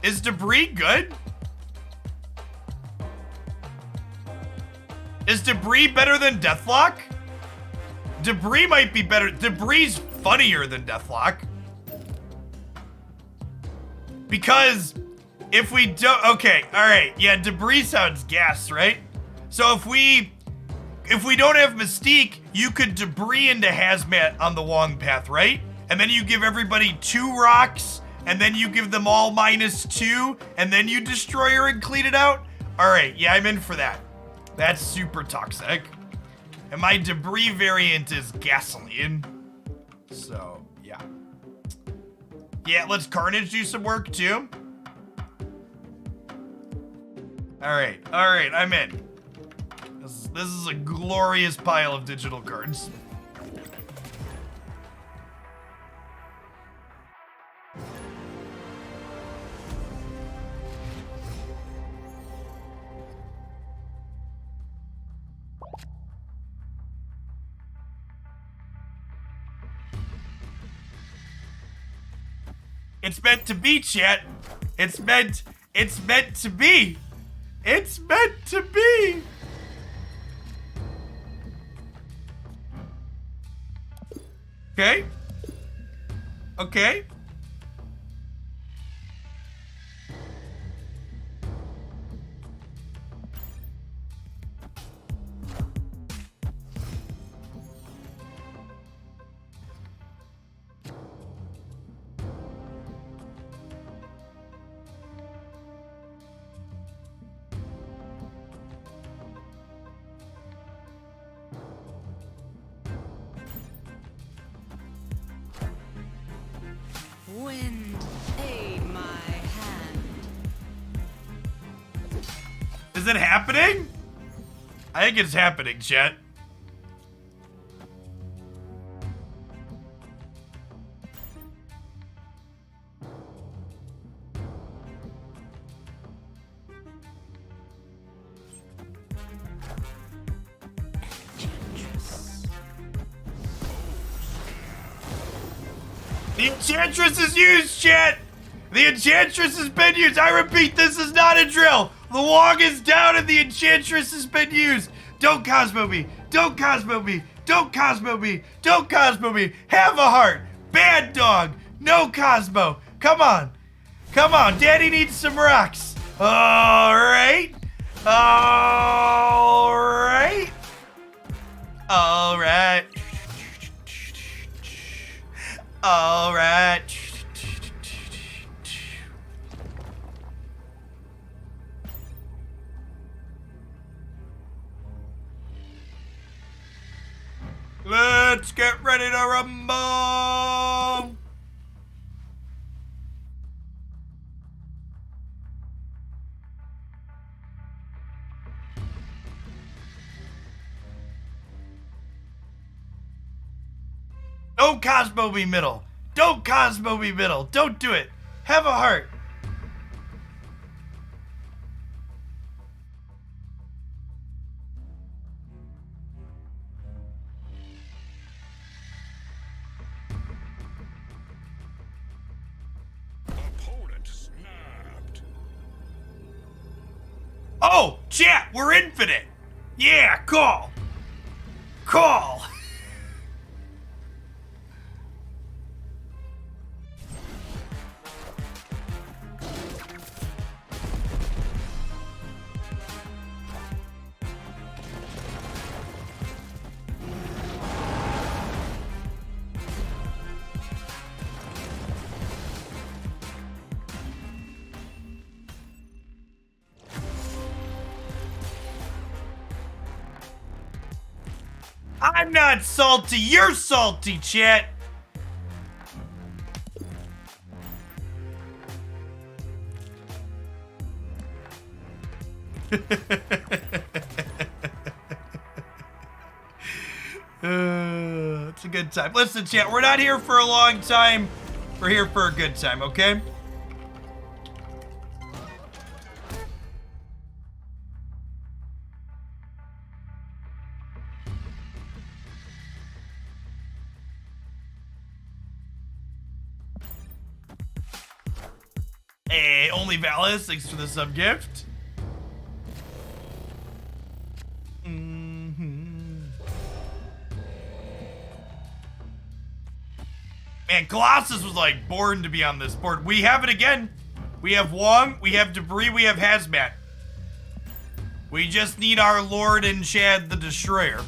Is Debris good? Is Debris better than Deathlock? Debris might be better. Debris's funnier than Deathlock. Because if we don't, okay, all right, yeah, Debris sounds gas, right? So if we don't have Mystique, you could Debris into Hazmat on the Wong path, right? And then you give everybody 2 rocks, and then you give them all -2, and then you Destroyer and clean it out? All right, yeah, I'm in for that. That's super toxic. And my Debris variant is Gasoline. So, yeah. Yeah, let's Carnage do some work too. All right, I'm in. This is a glorious pile of digital cards. It's meant to be, chat. It's meant to be. It's meant to be. Okay. Okay. Wind, aid my hand. Is it happening? I think it's happening, chat. The Enchantress is used, chat! The Enchantress has been used! I repeat, this is not a drill! The Wong is down and the Enchantress has been used! Don't Cosmo me! Don't Cosmo me! Don't Cosmo me! Don't Cosmo me! Have a heart! Bad dog! No Cosmo! Come on. Come on. Daddy needs some rocks. All right. All right. All right. All right. Let's get ready to rumble. Don't Cosmo me middle. Don't Cosmo me middle. Don't do it. Have a heart. Opponent snapped. Oh, chat, we're infinite. Yeah, call. Call. I'm not salty, you're salty, chat. It's a good time. Listen, chat, we're not here for a long time. We're here for a good time, okay? Hey, only Valis, thanks for the sub gift. Man, Colossus was like born to be on this board. We have it again. We have Wong, we have Debris, we have Hazmat. We just need our Lord and Chad the Destroyer.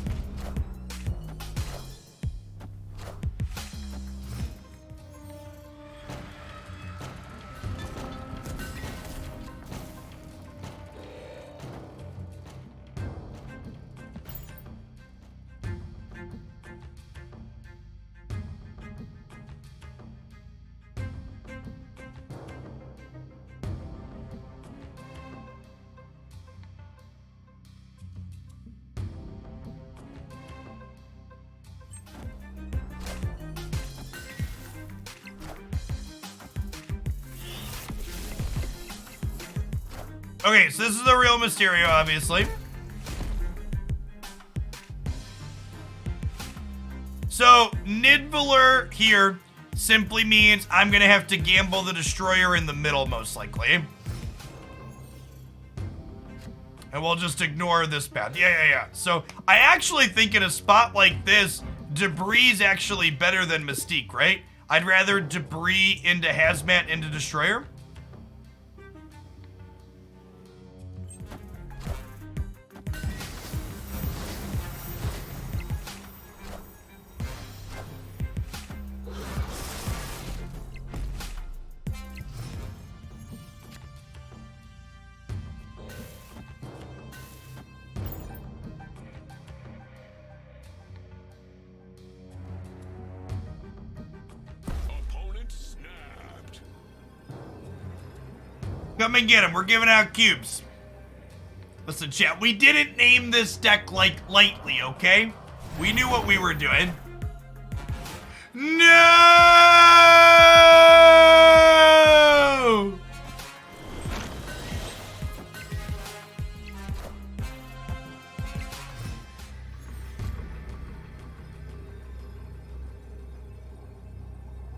Okay, so this is the real Mysterio, obviously. So, Nidvaler here simply means I'm gonna have to gamble the Destroyer in the middle, most likely. And we'll just ignore this path. Yeah. So, I actually think in a spot like this, Debris is actually better than Mystique, right? I'd rather Debris into Hazmat into Destroyer. Come and get him. We're giving out cubes. Listen, chat, we didn't name this deck like lightly, okay? We knew what we were doing. No!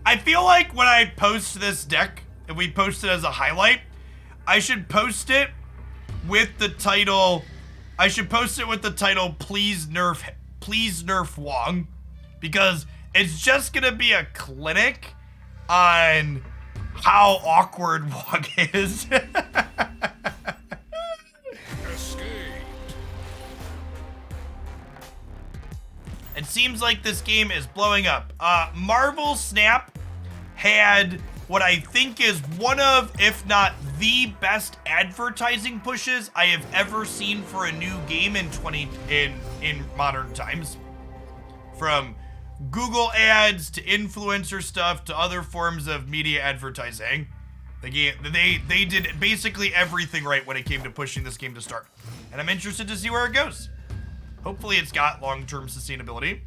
I feel like when I post this deck, if we post it as a highlight, I should post it with the title. I should post it with the title, Please Nerf Wong, because it's just gonna be a clinic on how awkward Walk is. Escape. It seems like this game is blowing up. Marvel Snap had what I think is one of, if not the best advertising pushes I have ever seen for a new game in modern times. From Google ads to influencer stuff to other forms of media advertising. They did basically everything right when it came to pushing this game to start. And I'm interested to see where it goes. Hopefully it's got long-term sustainability.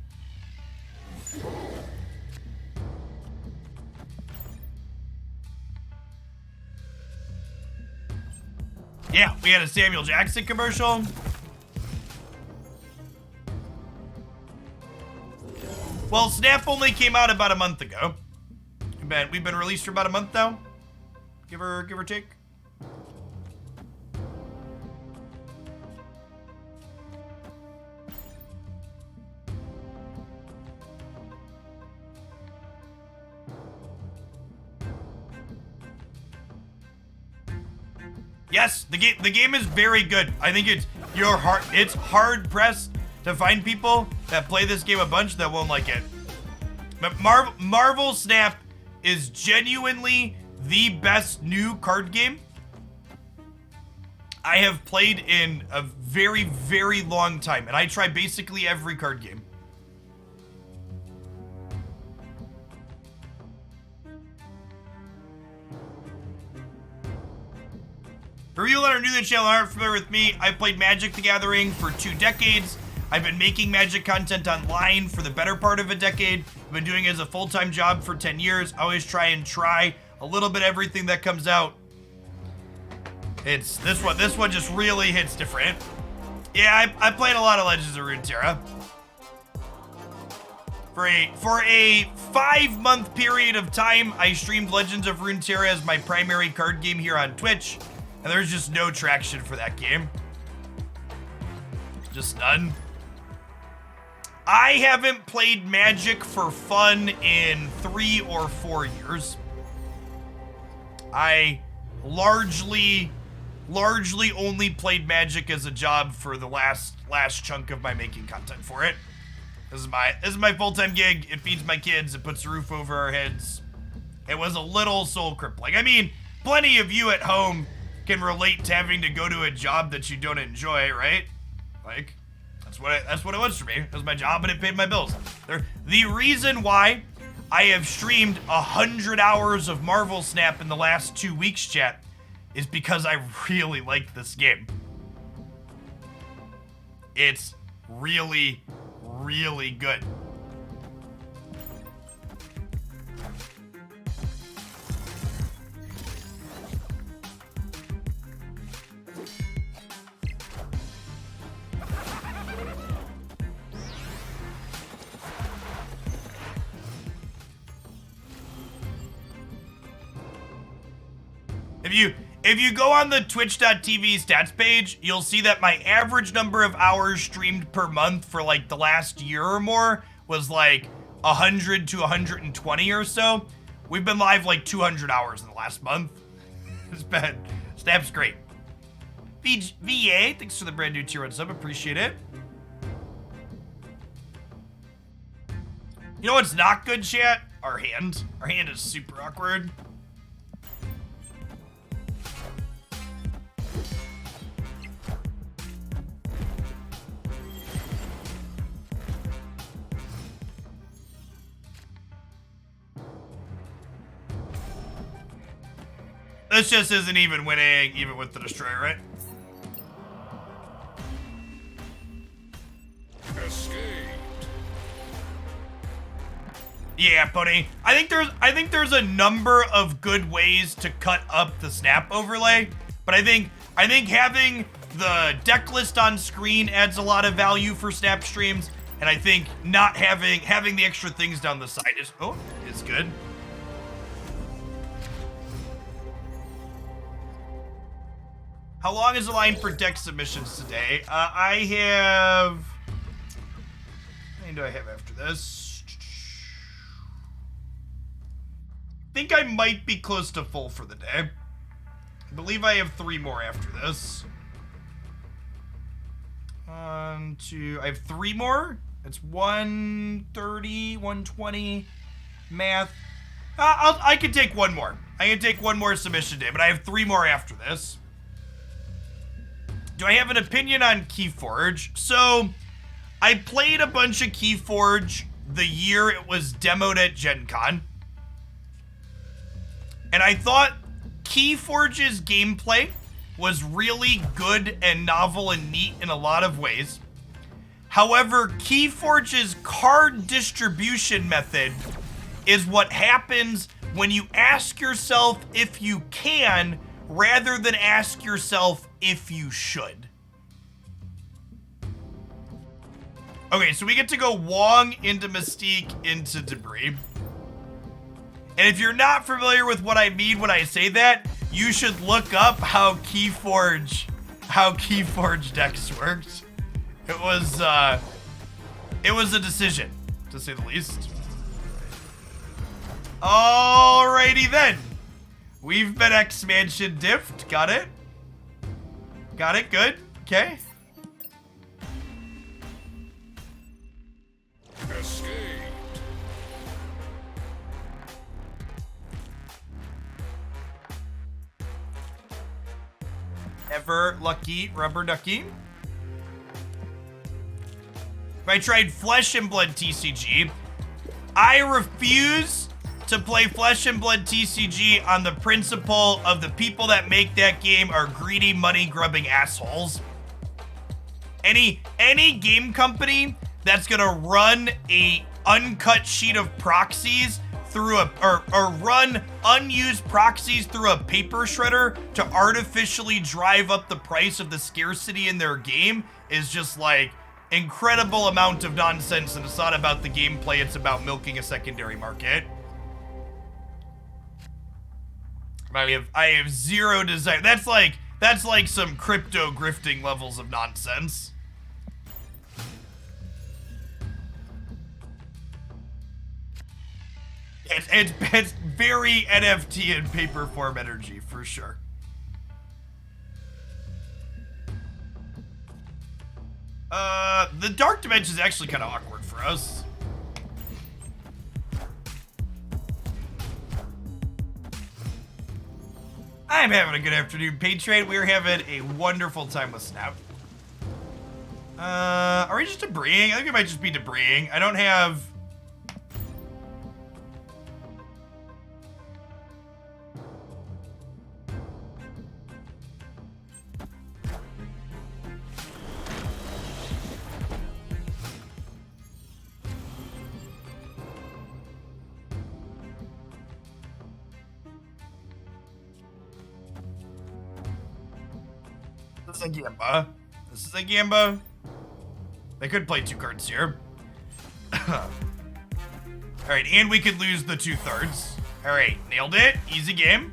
Yeah, we had a Samuel Jackson commercial. Well, Snap only came out about a month ago. We've been released for about a month now. Give or take. Yes, the game is very good. I think it's hard pressed to find people that play this game a bunch that won't like it. But Marvel Snap is genuinely the best new card game I have played in a very, very long time. And I try basically every card game. For you that are new to the channel and aren't familiar with me, I've played Magic the Gathering for 2 decades. I've been making Magic content online for the better part of a decade. I've been doing it as a full-time job for 10 years. I always try a little bit everything that comes out. It's this one just really hits different. Yeah, I played a lot of Legends of Runeterra. For a 5-month period of time, I streamed Legends of Runeterra as my primary card game here on Twitch. And there's just no traction for that game. Just none. I haven't played Magic for fun in 3 or 4 years. I largely only played Magic as a job for the last chunk of my making content for it. This is my full-time gig. It feeds my kids. It puts a roof over our heads. It was a little soul crippling. I mean, plenty of you at home can relate to having to go to a job that you don't enjoy, right? Like, that's what it was for me. It was my job and it paid my bills. The reason why I have streamed 100 hours of Marvel Snap in the last 2 weeks, chat, is because I really like this game. It's really, really good. If you go on the twitch.tv stats page, you'll see that my average number of hours streamed per month for like the last year or more was like 100 to 120 or so. We've been live like 200 hours in the last month. It's been, Snap's great. Veeyay, thanks for the brand new tier 1 sub, appreciate it. You know what's not good, chat? Our hand. Our hand is super awkward. This just isn't even winning, even with the Destroy, right? Escaped. Yeah, Pony. I think there's a number of good ways to cut up the Snap overlay, but I think having the deck list on screen adds a lot of value for Snap streams, and I think not having the extra things down the side is good. How long is the line for deck submissions today? I have... How many do I have after this? think I might be close to full for the day. I believe I have 3 more after this. 1, 2, I have 3 more. It's 130, 120, math. I can take 1 more. I can take 1 more submission day, but I have 3 more after this. Do I have an opinion on Keyforge? So, I played a bunch of Keyforge the year it was demoed at Gen Con. And I thought Keyforge's gameplay was really good and novel and neat in a lot of ways. However, Keyforge's card distribution method is what happens when you ask yourself if you can rather than ask yourself if you should. Okay, so we get to go Wong into Mystique into Debris. And if you're not familiar with what I mean when I say that, you should look up how Keyforge decks worked. It was a decision, to say the least. Alrighty then. We've been expansion diffed. Got it? Got it, good. Okay. Escaped. Ever lucky rubber ducky. If I tried Flesh and Blood TCG, I refuse to play Flesh and Blood TCG on the principle of the people that make that game are greedy, money-grubbing assholes. Any game company that's gonna run a uncut sheet of proxies through or run unused proxies through a paper shredder to artificially drive up the price of the scarcity in their game is just like incredible amount of nonsense, and it's not about the gameplay, it's about milking a secondary market. I have zero desire. That's like some crypto grifting levels of nonsense. It's very NFT and paper form energy, for sure. The Dark Dimension is actually kind of awkward for us. I'm having a good afternoon, Patreon. We're having a wonderful time with Snap. Are we just debrising? I think we might just be debrising. I don't have... This is a Gamba. This is a Gamba. They could play 2 cards here. Alright, and we could lose the 2/3. Alright, nailed it. Easy game.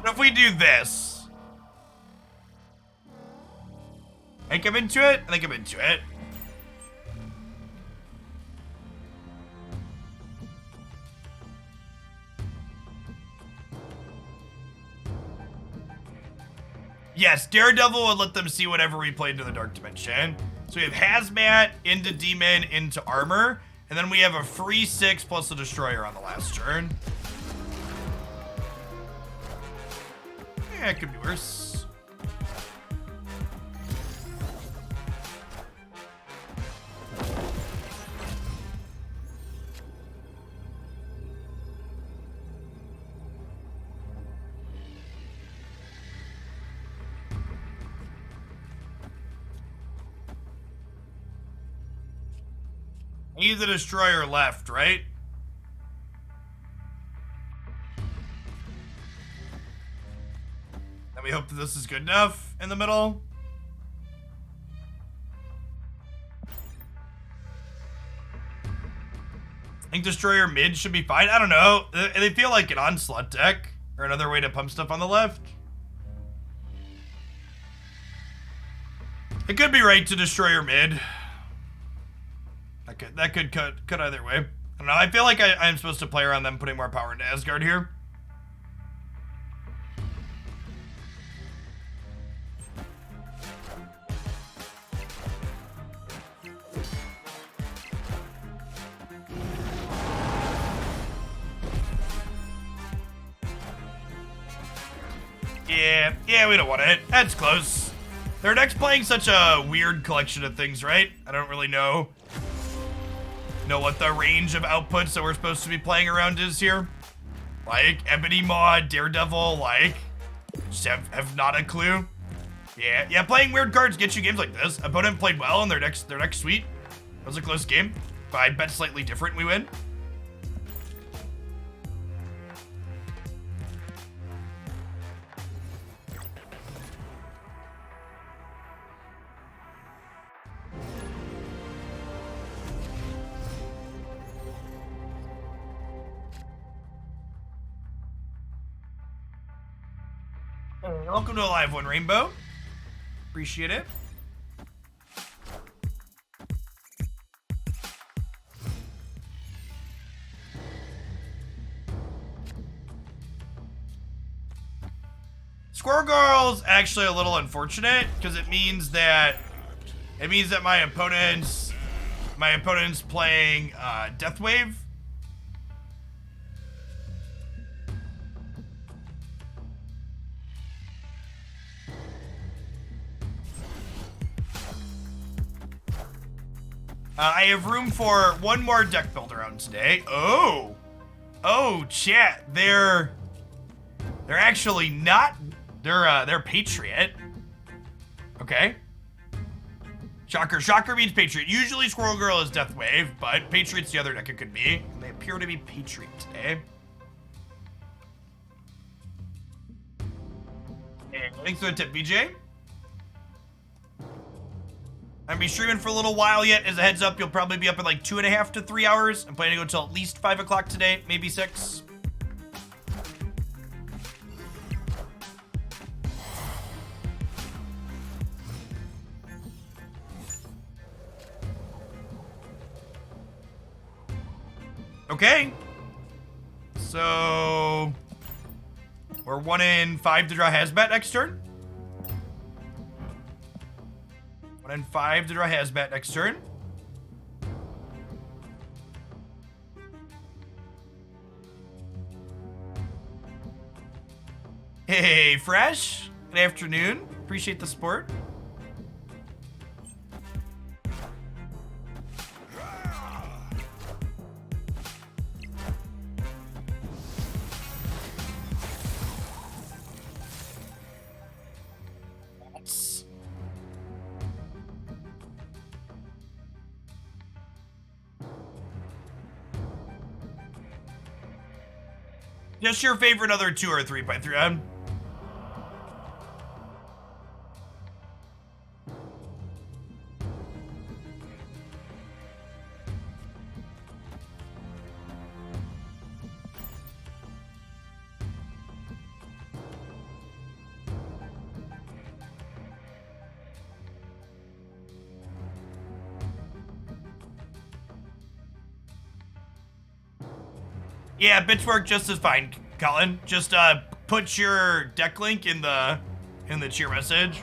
What if we do this? I think I'm into it? I think I'm into it. Yes, Daredevil would let them see whatever we played into the Dark Dimension. So we have Hazmat into Demon into Armor, and then we have a free 6 plus a Destroyer on the last turn. Yeah, it could be worse. He's the Destroyer left, right? And we hope that this is good enough in the middle. I think Destroyer mid should be fine. I don't know. They feel like an Onslaught deck or another way to pump stuff on the left. It could be right to Destroyer mid. That could cut either way. I don't know. I feel like I'm supposed to play around them putting more power into Asgard here. Yeah, we don't want it. That's close. Their deck's playing such a weird collection of things, right? I don't really know what the range of outputs that we're supposed to be playing around is here. Like, Ebony Maw, Daredevil, like, just have not a clue. Yeah, playing weird cards gets you games like this. Opponent played well and their deck's sweet. That was a close game. If I bet slightly different, we win. Welcome to a live one, Rainbow. Appreciate it. Squirrel Girl's actually a little unfortunate because it means that my opponent's playing Death Wave. I have room for one more deck build around today. Oh, chat. They're actually not. They're Patriot. Okay. Shocker means Patriot. Usually Squirrel Girl is Death Wave, but Patriot's the other deck it could be. And they appear to be Patriot today. And thanks for the tip, BJ. I'm gonna be streaming for a little while yet. As a heads up, you'll probably be up in like 2.5 to 3 hours. I'm planning to go till at least 5 o'clock today, maybe 6. Okay. So we're 1 in 5 to draw Hazmat next turn. 1 in 5 to draw Hazmat next turn. Hey, Fresh. Good afternoon. Appreciate the support. Just your favorite other 2 or 3 by 3 on. Yeah, bits work just as fine, Colin. Just put your deck link in the cheer message.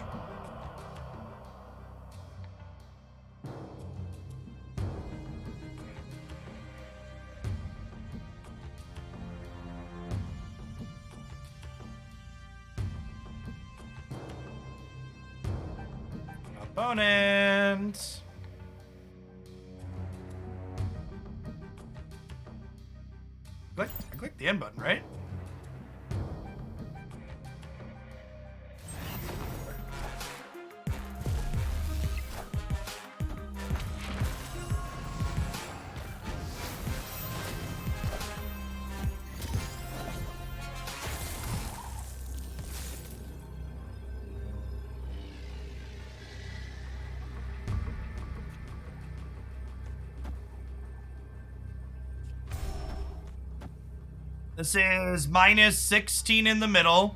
Opponent. I clicked the end button, right? This is minus 16 in the middle.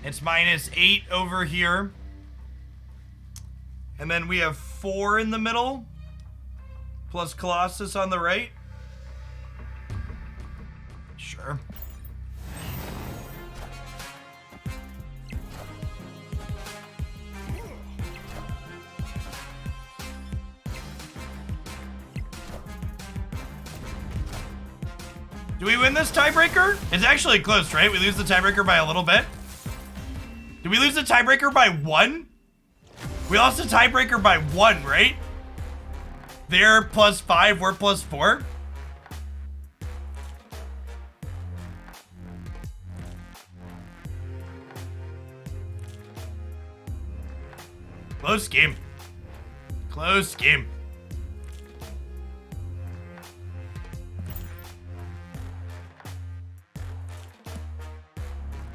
It's minus 8 over here. And then we have 4 in the middle. Plus Colossus on the right. Sure. Do we win this tiebreaker? It's actually close, right? We lose the tiebreaker by a little bit. Did we lose the tiebreaker by 1? We lost the tiebreaker by 1, right? They're plus 5, we're plus 4. Close game. Close game.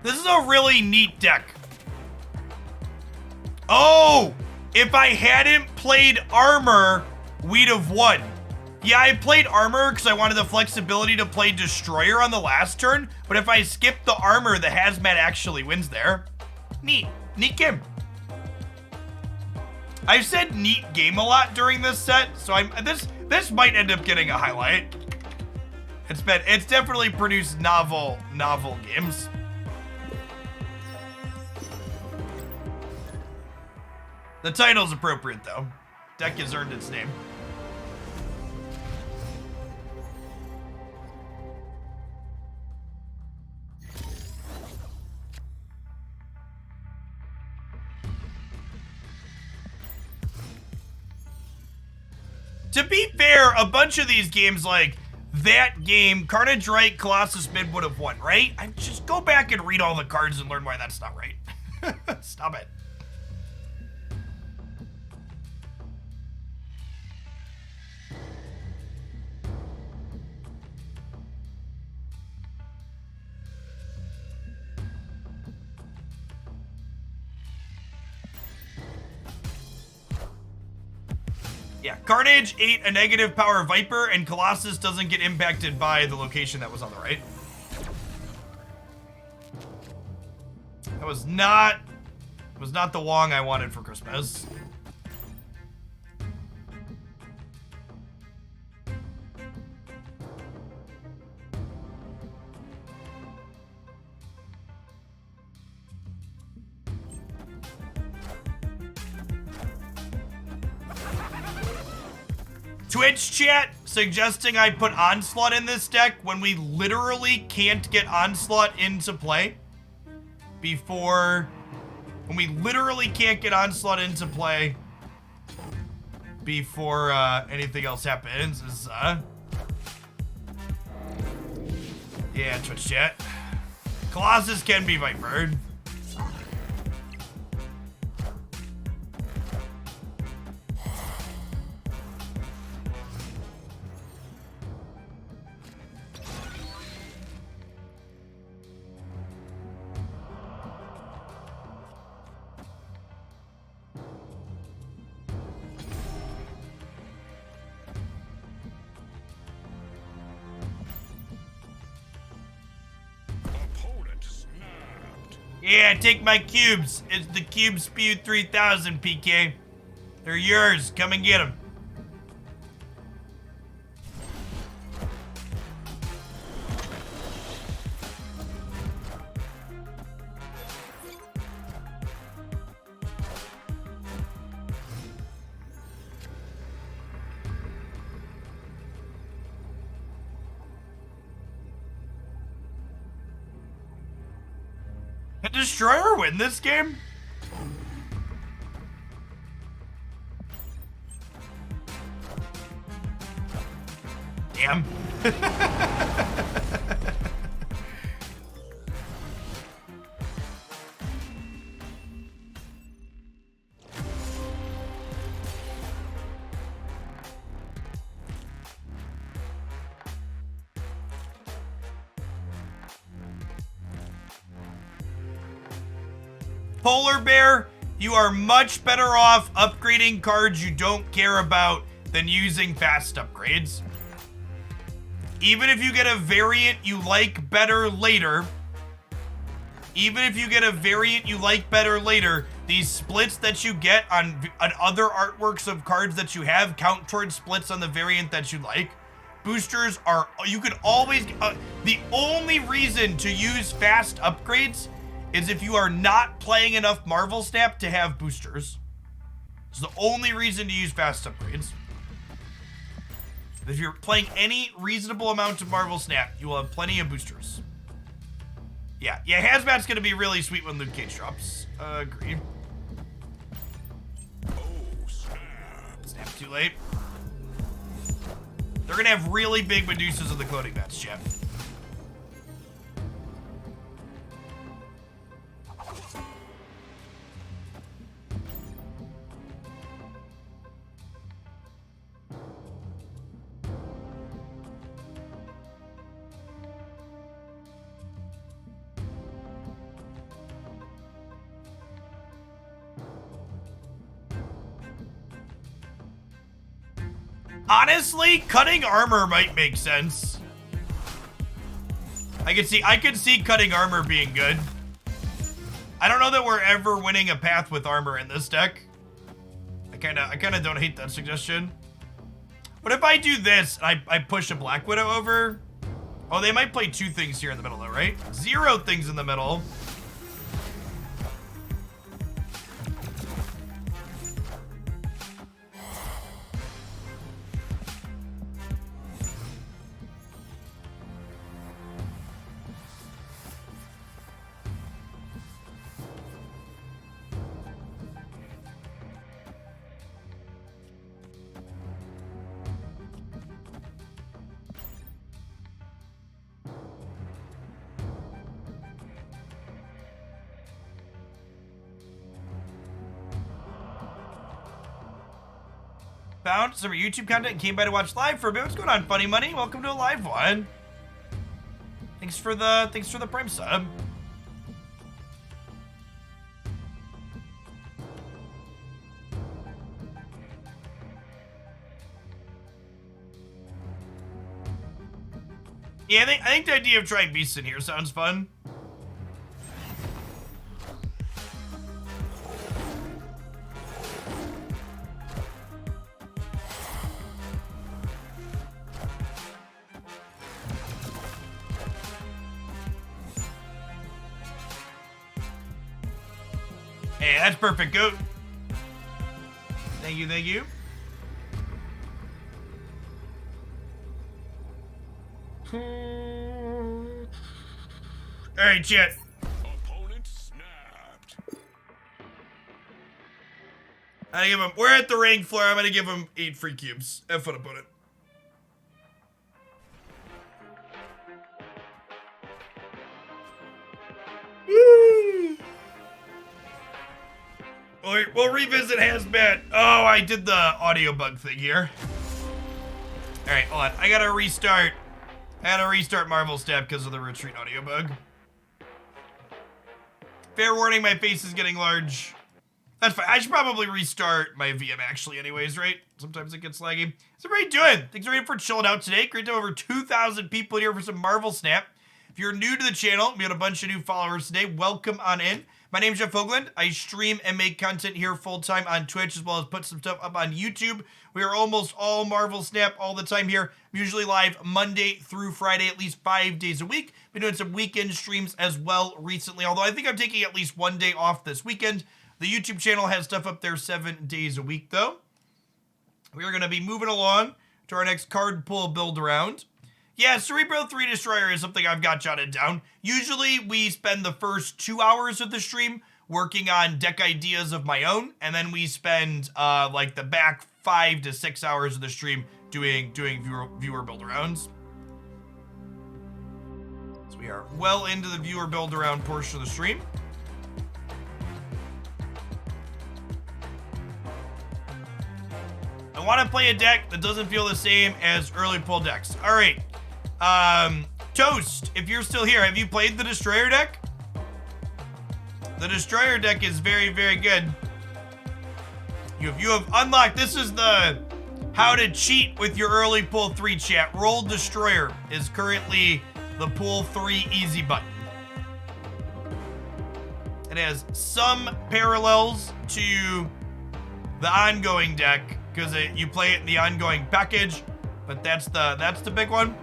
This is a really neat deck. Oh, if I hadn't played armor, we'd have won. Yeah, I played armor because I wanted the flexibility to play destroyer on the last turn, but if I skip the armor, the hazmat actually wins there. Neat. Neat game. I've said neat game a lot during this set, so this might end up getting a highlight. It's definitely produced novel games. The title's appropriate, though. Deck has earned its name. To be fair, a bunch of these games, like that game, Carnage right, Colossus mid would have won, right? I just go back and read all the cards and learn why that's not right. Stop it. Yeah, Carnage ate a negative power Viper, and Colossus doesn't get impacted by the location that was on the right. That was not the Wong I wanted for Christmas. Twitch chat suggesting I put Onslaught in this deck when we literally can't get Onslaught into play before anything else happens is yeah, Twitch chat. Colossus can be Vipered. Yeah, take my cubes. It's the Cube Spew 3000, PK. They're yours. Come and get them. Did Destroyer win this game? Damn. Polar Bear, you are much better off upgrading cards you don't care about than using fast upgrades. even if you get a variant you like better later, these splits that you get on other artworks of cards that you have count towards splits on the variant that you like. Boosters are, you could always, the only reason to use fast upgrades is if you are not playing enough Marvel Snap to have boosters. It's the only reason to use fast upgrades. If you're playing any reasonable amount of Marvel Snap, you will have plenty of boosters. Yeah, Hazmat's gonna be really sweet when Luke Cage drops. Agreed. Oh, snap. Snap too late. They're gonna have really big Medusas in the clothing match, chat. Honestly, cutting armor might make sense. I could see cutting armor being good. I don't know that we're ever winning a path with armor in this deck. I kinda don't hate that suggestion. But if I do this and I push a Black Widow over, oh, they might play 2 things here in the middle though, right? 0 things in the middle. Found some YouTube content and came by to watch live for a bit. What's going on, Funny Money? Welcome to a live one. Thanks for the Prime sub. Yeah, I think the idea of trying beasts in here sounds fun. Hey, that's perfect, Goat. Thank you, thank you. All right, chat. Opponent snapped. I give him. We're at the ring floor. I'm gonna give him 8 free cubes. Have fun, opponent. Woo! We'll revisit Hazmat. Oh, I did the audio bug thing here. All right, hold on. I gotta restart. Marvel Snap because of the retreat audio bug. Fair warning, my face is getting large. That's fine. I should probably restart my VM actually anyways, right? Sometimes it gets laggy. How's everybody doing? Thanks everybody for chilling out today. Great to have over 2,000 people here for some Marvel Snap. If you're new to the channel, we got a bunch of new followers today. Welcome on in. My name's Jeff Hoagland. I stream and make content here full-time on Twitch as well as put some stuff up on YouTube. We are almost all Marvel Snap all the time here. I'm usually live Monday through Friday, at least 5 days a week. Been doing some weekend streams as well recently, although I think I'm taking at least 1 day off this weekend. The YouTube channel has stuff up there 7 days a week, though. We are going to be moving along to our next card pull build around. Yeah, Cerebro 3 Destroyer is something I've got jotted down. Usually we spend the first 2 hours of the stream working on deck ideas of my own, and then we spend like the back 5 to 6 hours of the stream doing viewer build arounds. So we are well into the viewer build around portion of the stream. I want to play a deck that doesn't feel the same as early pull decks. All right. Toast, if you're still here, have you played the Destroyer deck? The Destroyer deck is very, very good. You have unlocked, this is the how to cheat with your early pull 3 chat. Roll Destroyer is currently the pull 3 easy button. It has some parallels to the ongoing deck because you play it in the ongoing package, but that's the big one.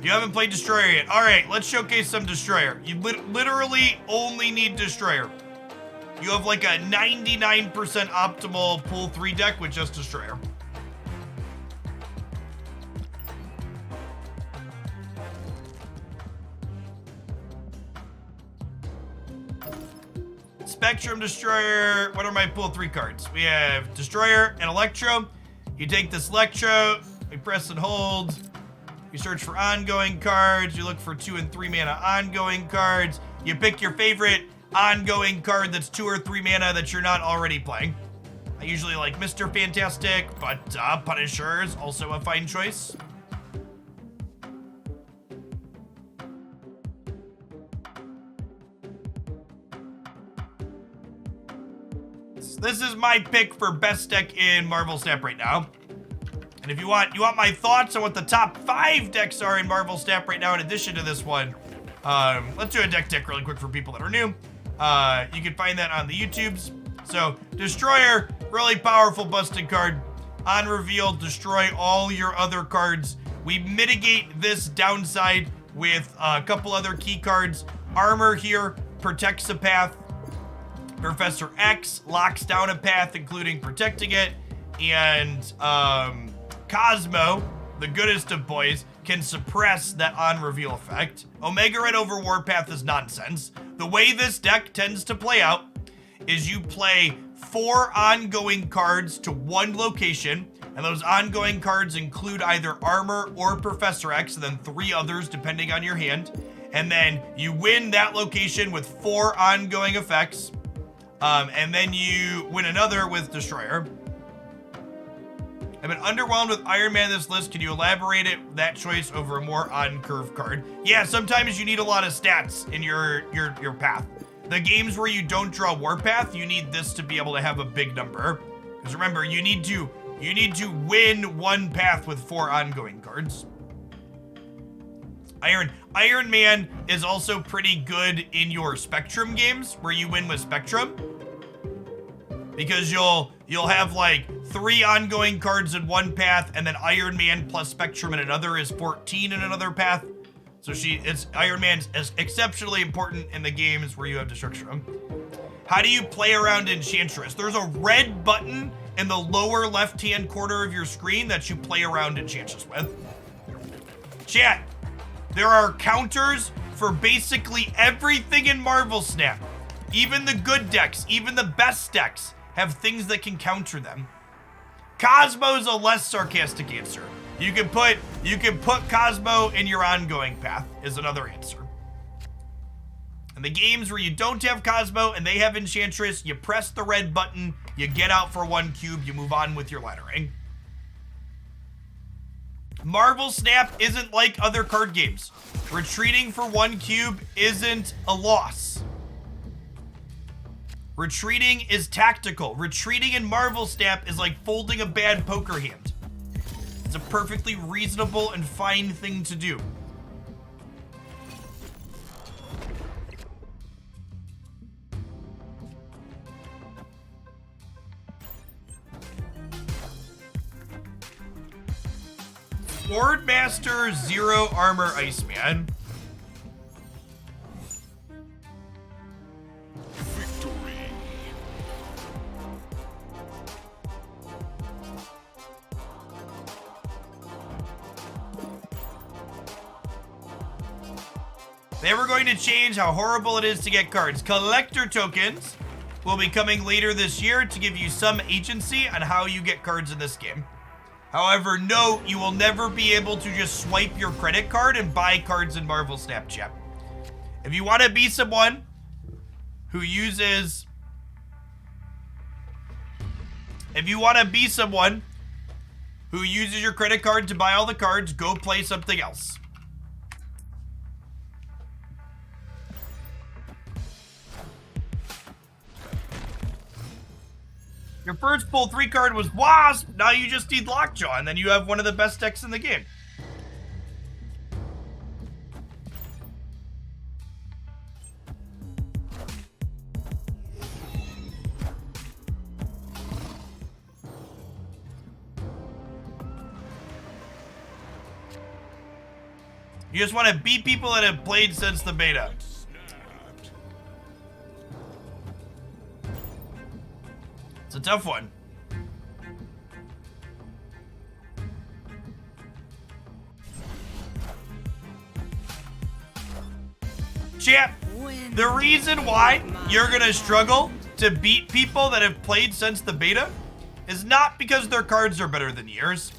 You haven't played Destroyer yet. All right, let's showcase some Destroyer. You literally only need Destroyer. You have like a 99% optimal pull 3 deck with just Destroyer. Spectrum Destroyer. What are my pull 3 cards? We have Destroyer and Electro. You take this Electro, you press and hold. You search for ongoing cards. You look for 2 and 3 mana ongoing cards. You pick your favorite ongoing card that's 2 or 3 mana that you're not already playing. I usually like Mr. Fantastic, but Punisher is also a fine choice. This is my pick for best deck in Marvel Snap right now. And if you want my thoughts on what the top 5 decks are in Marvel Snap right now in addition to this one, let's do a deck really quick for people that are new. You can find that on the YouTubes. So, Destroyer, really powerful busted card. On reveal, destroy all your other cards. We mitigate this downside with a couple other key cards. Armor here protects a path. Professor X locks down a path, including protecting it. And Cosmo, the goodest of boys, can suppress that on-reveal effect. Omega Red over Warpath is nonsense. The way this deck tends to play out is you play 4 ongoing cards to 1 location, and those ongoing cards include either Armor or Professor X, and then 3 others depending on your hand. And then you win that location with 4 ongoing effects. And then you win another with Destroyer. I've been underwhelmed with Iron Man this list. Can you elaborate that choice over a more on-curve card? Yeah, sometimes you need a lot of stats in your path. The games where you don't draw Warpath, you need this to be able to have a big number. Because remember, you need to win 1 path with 4 ongoing cards. Iron Man is also pretty good in your Spectrum games where you win with Spectrum. Because you'll have like 3 ongoing cards in 1 path, and then Iron Man plus Spectrum in another is 14 in another path. So Iron Man's is exceptionally important in the games where you have Destruction. How do you play around Enchantress? There's a red button in the lower left-hand corner of your screen that you play around Enchantress with. Chat, there are counters for basically everything in Marvel Snap. Even the good decks, even the best decks have things that can counter them. Cosmo's a less sarcastic answer. You can put Cosmo in your ongoing path is another answer. In the games where you don't have Cosmo and they have Enchantress, you press the red button, you get out for 1 cube, you move on with your lettering. Marvel Snap isn't like other card games. Retreating for 1 cube isn't a loss. Retreating is tactical. Retreating in Marvel Snap is like folding a bad poker hand. It's a perfectly reasonable and fine thing to do. Swordmaster 0 Armor Iceman. They were going to change how horrible it is to get cards. Collector tokens will be coming later this year to give you some agency on how you get cards in this game. However, note, you will never be able to just swipe your credit card and buy cards in Marvel Snapchat. If you want to be someone who uses... your credit card to buy all the cards, go play something else. Your first pull 3 card was Wasp. Now you just need Lockjaw, and then you have one of the best decks in the game. You just want to beat people that have played since the beta. It's a tough one. Chat, the reason why you're gonna struggle to beat people that have played since the beta is not because their cards are better than yours.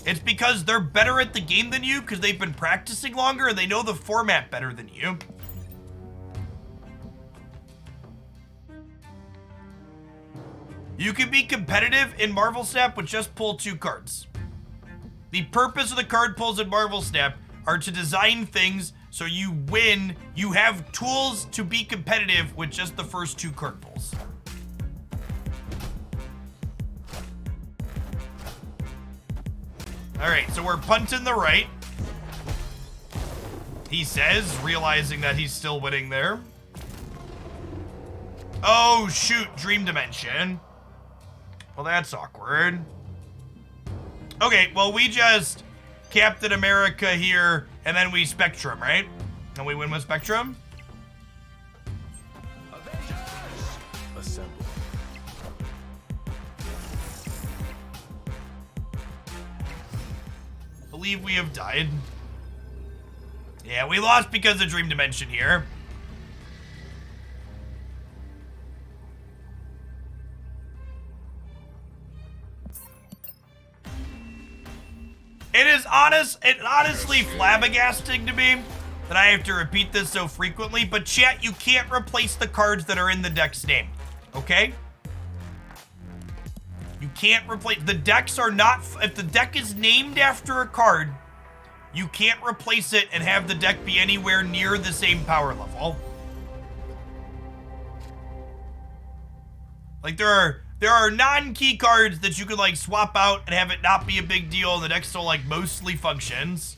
It's because they're better at the game than you because they've been practicing longer and they know the format better than you. You can be competitive in Marvel Snap with just pull 2 cards. The purpose of the card pulls in Marvel Snap are to design things so you win. You have tools to be competitive with just the first 2 card pulls. All right, so we're punting the right. He says, realizing that he's still winning there. Oh, shoot, Dream Dimension. Well, that's awkward. Okay, well, we just Captain America here, and then we Spectrum, right? And we win with Spectrum? Assemble. Believe we have died. Yeah, we lost because of Dream Dimension here. It honestly flabbergasting to me that I have to repeat this so frequently, but chat, you can't replace the cards that are in the deck's name, okay? You can't replace, the decks are not, if the deck is named after a card, you can't replace it and have the deck be anywhere near the same power level. Like there are non-key cards that you could like swap out and have it not be a big deal and the deck still like mostly functions.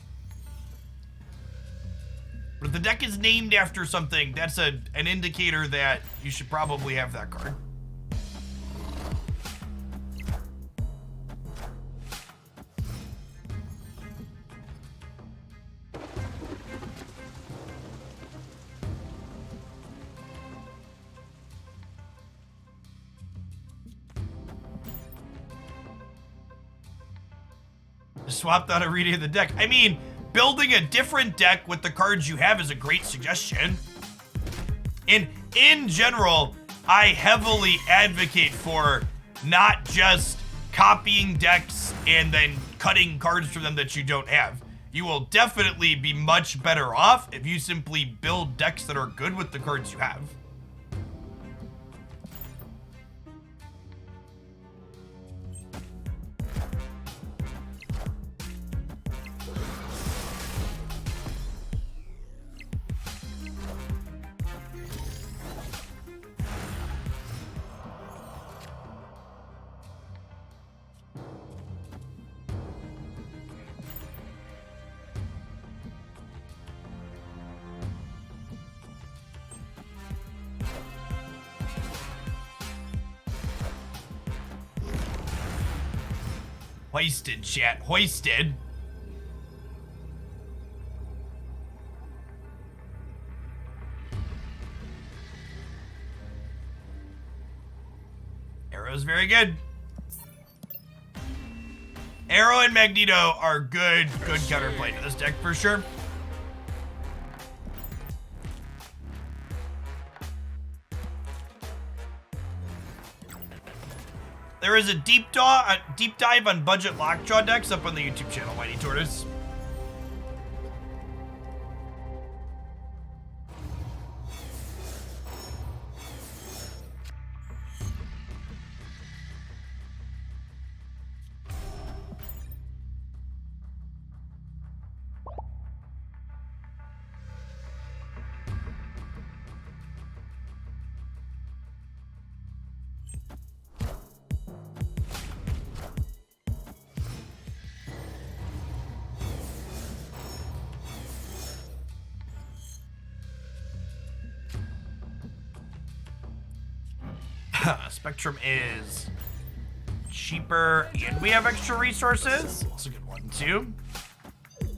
But if the deck is named after something, that's an indicator that you should probably have that card. Swapped out a reading of the deck. I mean, building a different deck with the cards you have is a great suggestion. And in general, I heavily advocate for not just copying decks and then cutting cards from them that you don't have. You will definitely be much better off if you simply build decks that are good with the cards you have. Hoisted, chat. Hoisted. Arrow's very good. Arrow and Magneto are good counterplay to this deck for sure. There is a deep dive on budget Lockjaw decks up on the YouTube channel, Mighty Tortoise. Spectrum is cheaper, and we have extra resources. That's a good one, too. That's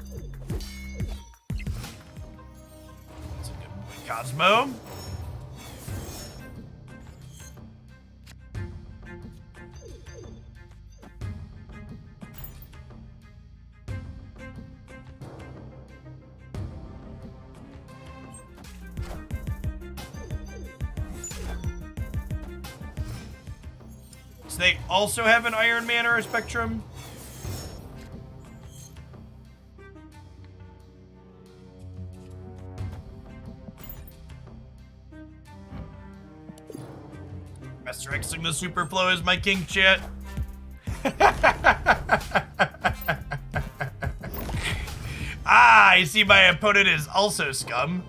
a good point, Cosmo. So they also have an Iron Man or a Spectrum? Master Xing the Super Flow is my king, chat. Ah, I see my opponent is also scum.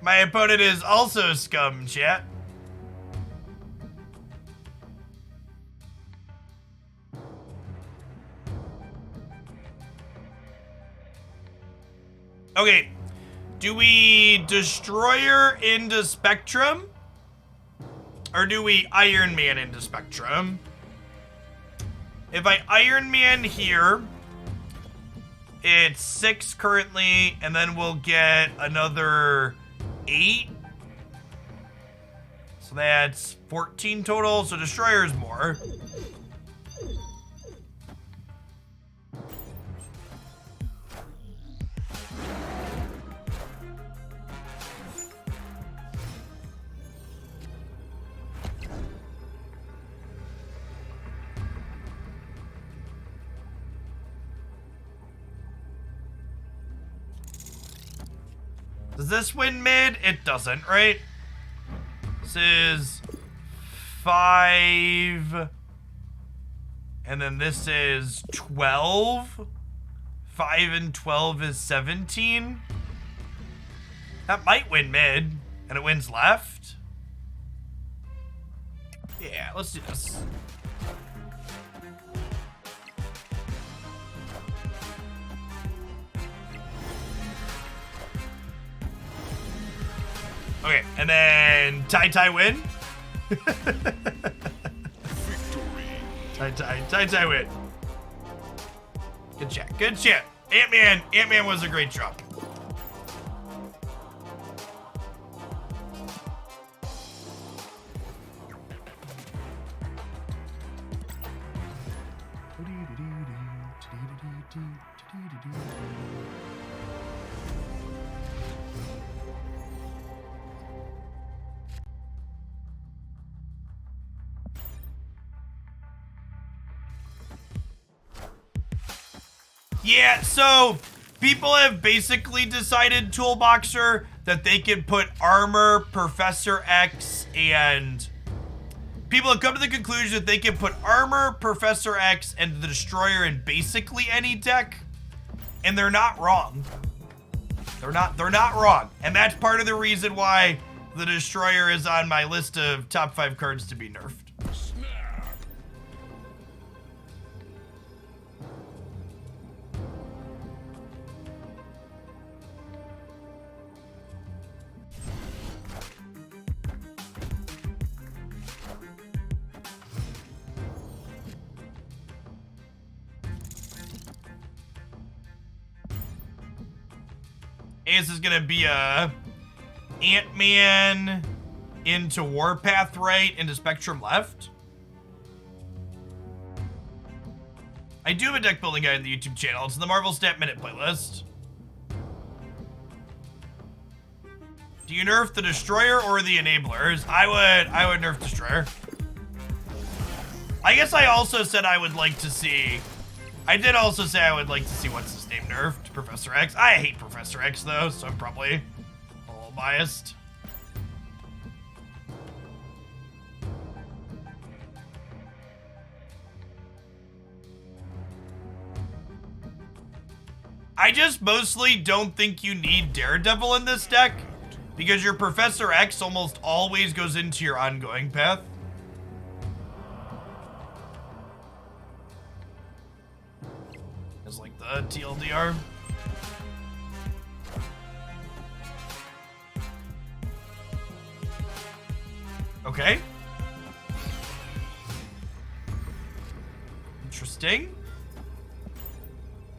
My opponent is also scum, chat. Okay, do we Destroyer into Spectrum? Or do we Iron Man into Spectrum? If I Iron Man here, it's 6 currently, and then we'll get another 8. So that's 14 total, so Destroyer's more. Does this win mid? It doesn't, right? This is 5. And then this is 12. 5 and 12 is 17. That might win mid. And it wins left. Yeah, let's do this. Okay, and then Tai win. Tai win. Good chat, good chat. Ant-Man was a great drop. Yeah, so people have basically decided, Toolboxer, that they can put Armor, Professor X, and people have come to the conclusion that they can put Armor, Professor X, and the Destroyer in basically any deck, and they're not wrong. They're not wrong, and that's part of the reason why the Destroyer is on my list of top 5 cards to be nerfed. This is gonna be a Ant-Man into Warpath right, into Spectrum left. I do have a deck building guide on the YouTube channel. It's in the Marvel Stat Minute playlist. Do you nerf the Destroyer or the Enablers? I would nerf Destroyer. I guess I also said I would like to see. I did also say I would like to see what's his name nerfed, Professor X. I hate Professor X though, so I'm probably a little biased. I just mostly don't think you need Daredevil in this deck because your Professor X almost always goes into your ongoing path. Like the TLDR. Okay. Interesting.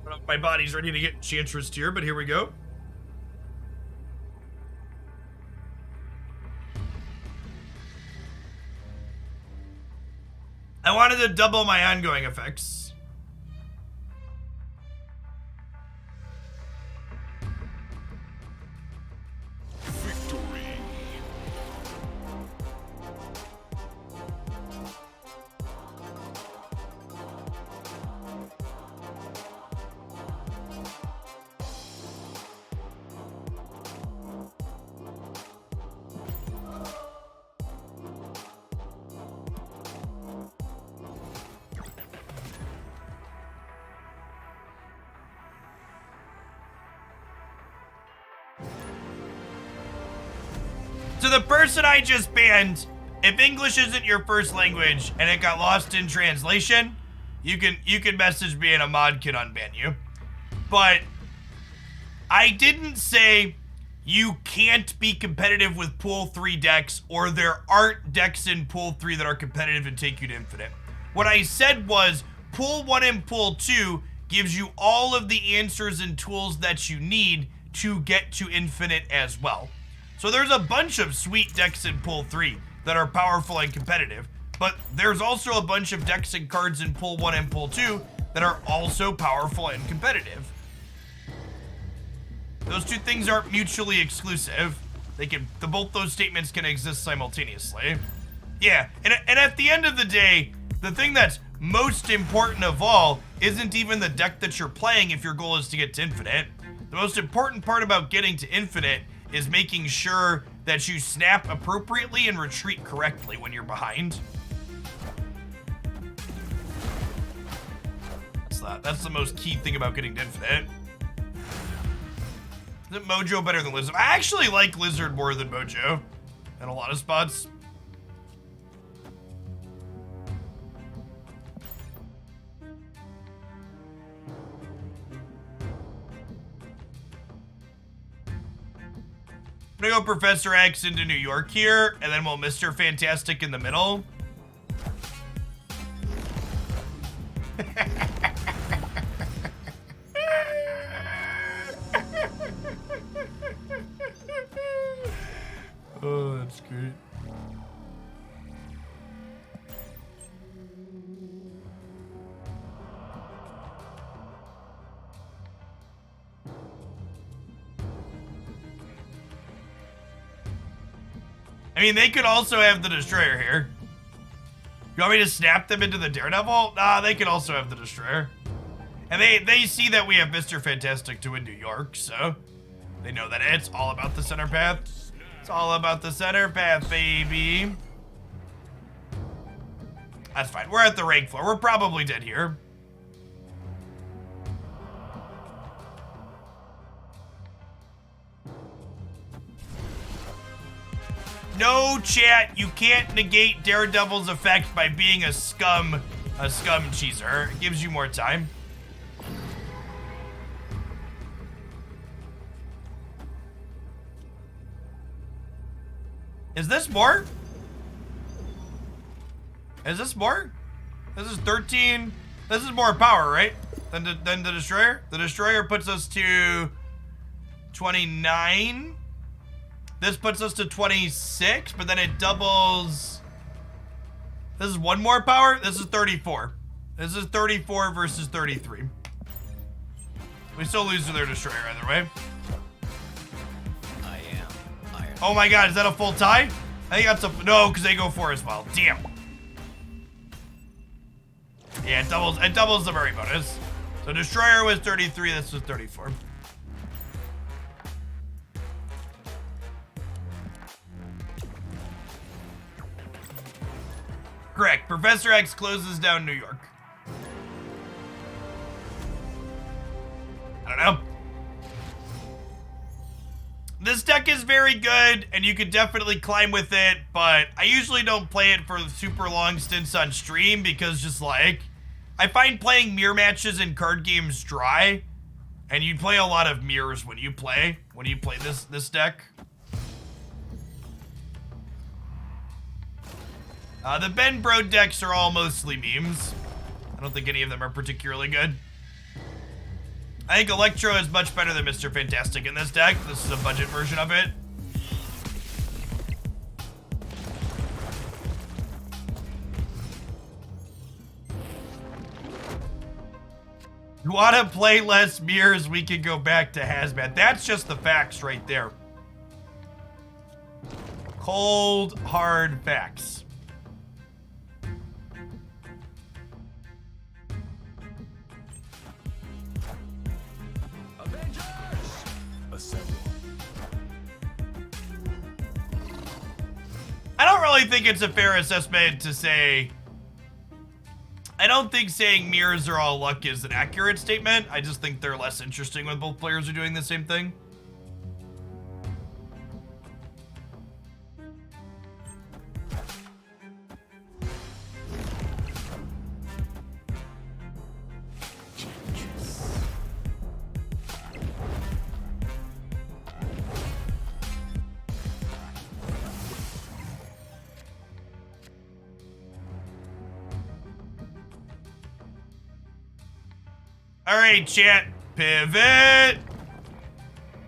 I don't know if my body's ready to get Enchantress here, but here we go. I wanted to double my ongoing effects. Victory. So the person I just banned, if English isn't your first language and it got lost in translation, you can message me and a mod can unban you. But I didn't say you can't be competitive with Pool 3 decks, or there aren't decks in Pool 3 that are competitive and take you to Infinite. What I said was Pool 1 and Pool 2 gives you all of the answers and tools that you need to get to Infinite as well. So there's a bunch of sweet decks in Pool 3 that are powerful and competitive, but there's also a bunch of decks and cards in Pool 1 and Pool 2 that are also powerful and competitive. Those two things aren't mutually exclusive. Both those statements can exist simultaneously. Yeah, and at the end of the day, the thing that's most important of all isn't even the deck that you're playing if your goal is to get to Infinite. The most important part about getting to Infinite is making sure that you snap appropriately and retreat correctly when you're behind. That's the most key thing about getting to Infinite. Isn't Mojo better than Lizard? I actually like Lizard more than Mojo in a lot of spots. I'm gonna go Professor X into New York here, and then we'll Mr. Fantastic in the middle. Oh, that's great. I mean, they could also have the Destroyer here. You want me to snap them into the Daredevil? Nah, they could also have the Destroyer. And they see that we have Mr. Fantastic to win New York, so they know that it's all about the center path. It's all about the center path, baby. That's fine. We're at the rank floor. We're probably dead here. No, chat, you can't negate Daredevil's effect by being a scum cheeser. It gives you more time. Is this more? Is this more? This is 13. This is more power, right? Than the Destroyer? The Destroyer puts us to 29. This puts us to 26, but then it doubles. This is one more power. This is 34. This is 34 versus 33. We still lose to their Destroyer either way. I am Iron. Oh my god, is that a full tie? I think that's a, no, because they go 4 as well. Damn. Yeah, it doubles the very bonus. So Destroyer was 33, this was 34. Correct. Professor X closes down New York. I don't know. This deck is very good, and you could definitely climb with it, but I usually don't play it for super long stints on stream because just like, I find playing mirror matches in card games dry, and you play a lot of mirrors when you play this deck. The Ben Bro decks are all mostly memes. I don't think any of them are particularly good. I think Electro is much better than Mr. Fantastic in this deck. This is a budget version of it. You want to play less mirrors, we can go back to Hazmat. That's just the facts right there. Cold, hard facts. Avengers! Assemble. I don't really think it's a fair assessment to say... I don't think saying mirrors are all luck is an accurate statement. I just think they're less interesting when both players are doing the same thing. All right, chat. Pivot.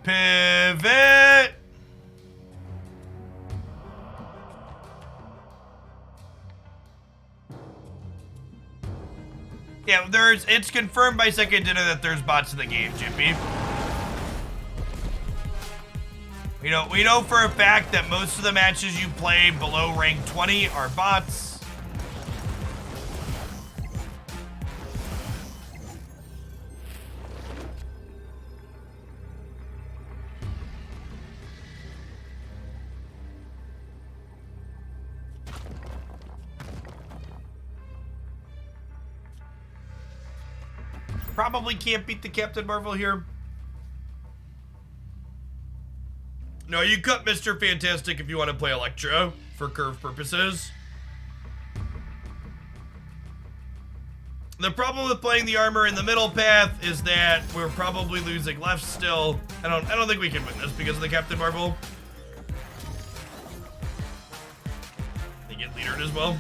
Pivot. Yeah, it's confirmed by Second Dinner that there's bots in the game, Jippy. We know for a fact that most of the matches you play below rank 20 are bots. Probably can't beat the Captain Marvel here. No, you cut Mr. Fantastic if you want to play Electro for curve purposes. The problem with playing the armor in the middle path is that we're probably losing left still. I don't think we can win this because of the Captain Marvel. They get leadered as well.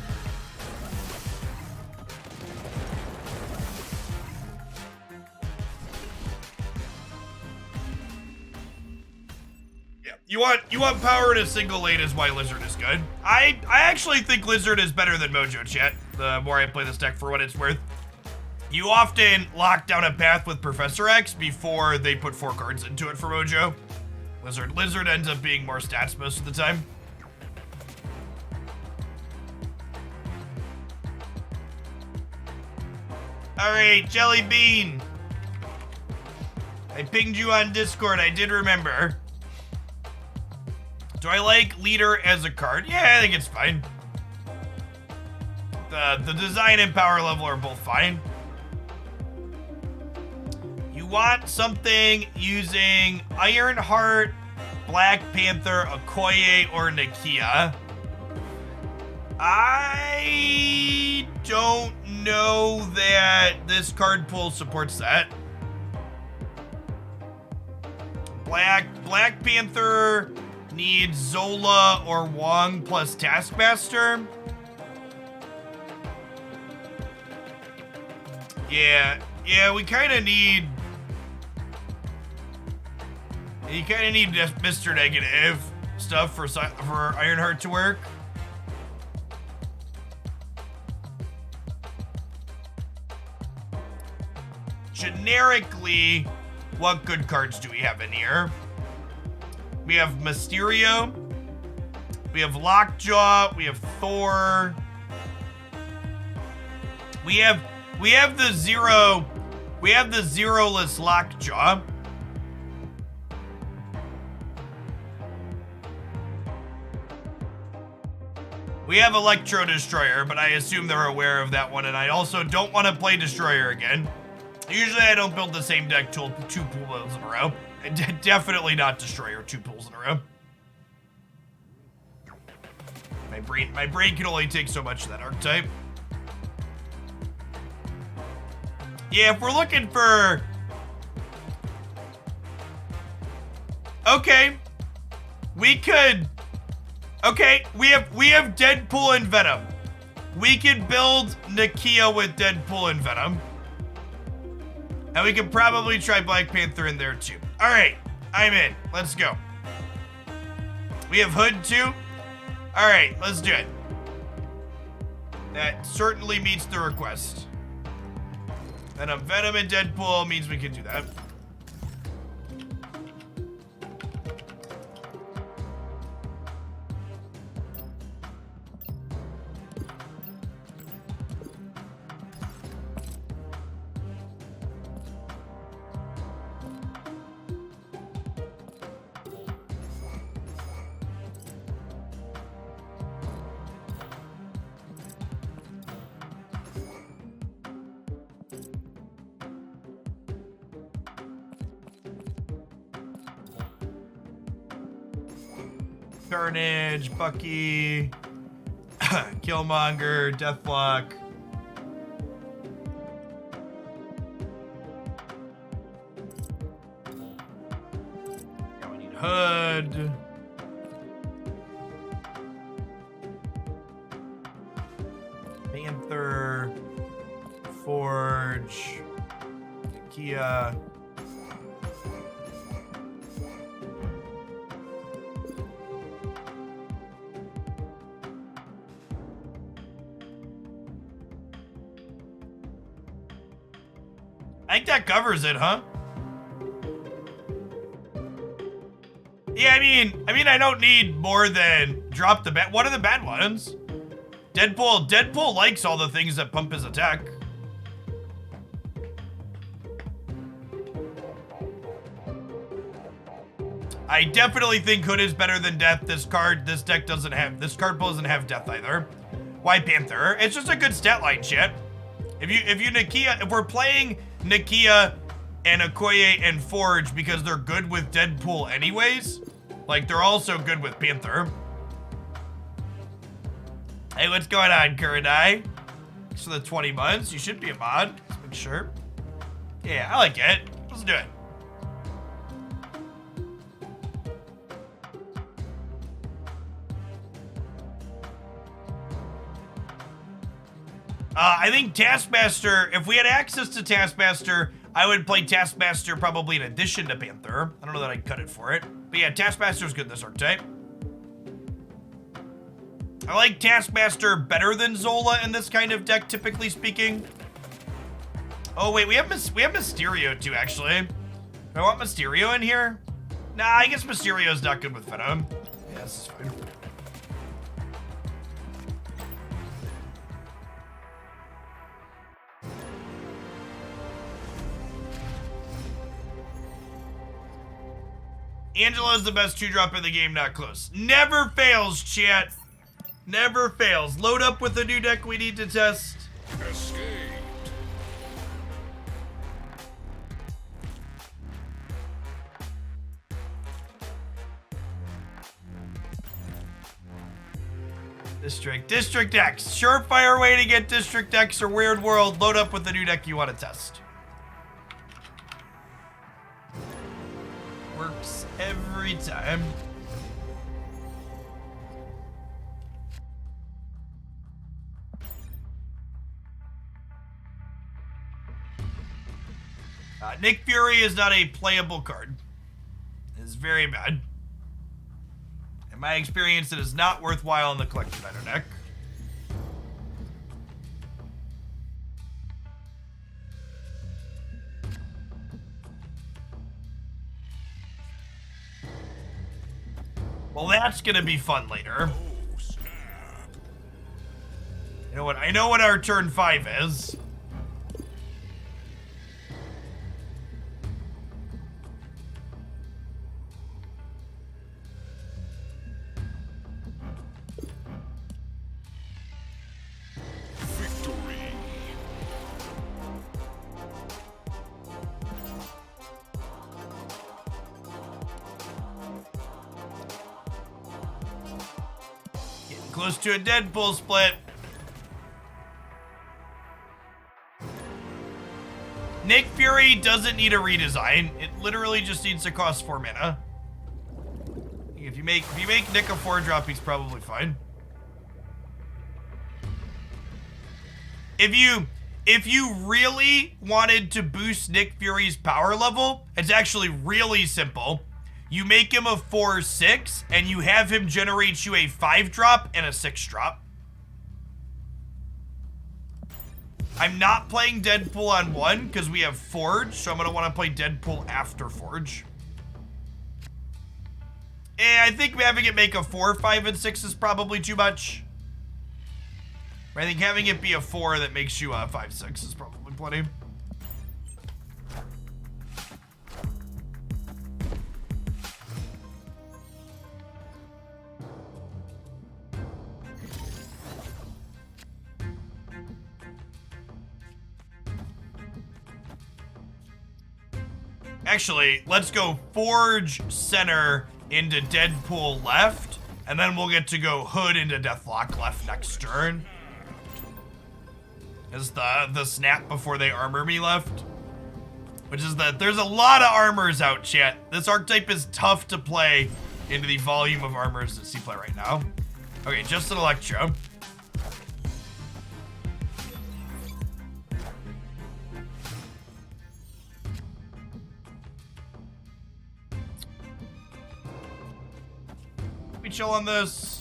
You want power in a single lane is why Lizard is good. I actually think Lizard is better than Mojo, chat. The more I play this deck for what it's worth. You often lock down a path with Professor X before they put 4 cards into it for Mojo. Lizard ends up being more stats most of the time. Alright, Jelly Bean. I pinged you on Discord, I did remember. Do I like Leader as a card? Yeah, I think it's fine. The design and power level are both fine. You want something using Ironheart, Black Panther, Okoye, or Nakia. I don't know that this card pool supports that. Black Panther needs Zola or Wong plus Taskmaster. Yeah, we kind of need... You kind of need Mr. Negative stuff for Ironheart to work. Generically, what good cards do we have in here? We have Mysterio. We have Lockjaw. We have Thor. We have the zero. We have the zero-less Lockjaw. We have Electro Destroyer, but I assume they're aware of that one, and I also don't want to play Destroyer again. Usually I don't build the same deck two pool builds in a row. Definitely not Destroyer 2 pools in a row. My brain can only take so much of that archetype. Yeah, if we're looking for... Okay. We could... Okay, we have Deadpool and Venom. We could build Nakia with Deadpool and Venom. And we could probably try Black Panther in there too. All right, I'm in. Let's go. We have Hood too. All right, let's do it. That certainly meets the request. Venom and Deadpool means we can do that. Carnage, Bucky, Killmonger, Deathlock. Yeah, we need Hood. Panther, Forge, Nakia. I think that covers it, huh? Yeah, I mean, I don't need more than drop the bad. What are the bad ones? Deadpool likes all the things that pump his attack. I definitely think Hood is better than Death. This card pool doesn't have Death either. Why Panther? It's just a good stat line, shit. If we're playing Nakia and Okoye and Forge because they're good with Deadpool anyways, like they're also good with Panther. Hey, what's going on, Kurenai? Thanks for the 20 months. You should be a mod. Let's make sure. Yeah, I like it. Let's do it. I think Taskmaster, if we had access to Taskmaster, I would play Taskmaster probably in addition to Panther. I don't know that I'd cut it for it. But yeah, Taskmaster's good in this archetype. I like Taskmaster better than Zola in this kind of deck, typically speaking. Oh wait, we have Mysterio too, actually. Do I want Mysterio in here? Nah, I guess Mysterio's not good with Venom. Yeah, this is fine. Angela's the best 2-drop in the game, not close. Never fails, chat. Never fails. Load up with the new deck we need to test. Escaped. District X. Surefire way to get District X or Weird World. Load up with the new deck you want to test. Works every time. Nick Fury is not a playable card. It's very bad. In my experience, it is not worthwhile in the collection item deck. Well, that's gonna be fun later. Oh, snap. You know what? I know what our turn 5 is. Victory. Getting close to a Deadpool split. Nick Fury doesn't need a redesign. It literally just needs to cost 4 mana. If you make Nick a 4-drop, he's probably fine. if you really wanted to boost Nick Fury's power level, it's actually really simple. You make him a 4/6 and you have him generate you a 5-drop and a 6-drop. I'm not playing Deadpool on 1 because we have Forge, so I'm going to want to play Deadpool after Forge. I think having it make a 4, 5, and 6 is probably too much. I think having it be a 4 that makes you a 5, 6 is probably plenty. Actually, let's go Forge center into Deadpool left, and then we'll get to go Hood into Deathlock left next turn. Is the snap before they armor me left? Which is that there's a lot of armors out, chat. This archetype is tough to play into the volume of armors that see play right now. Okay, just an Electro. We chill on this.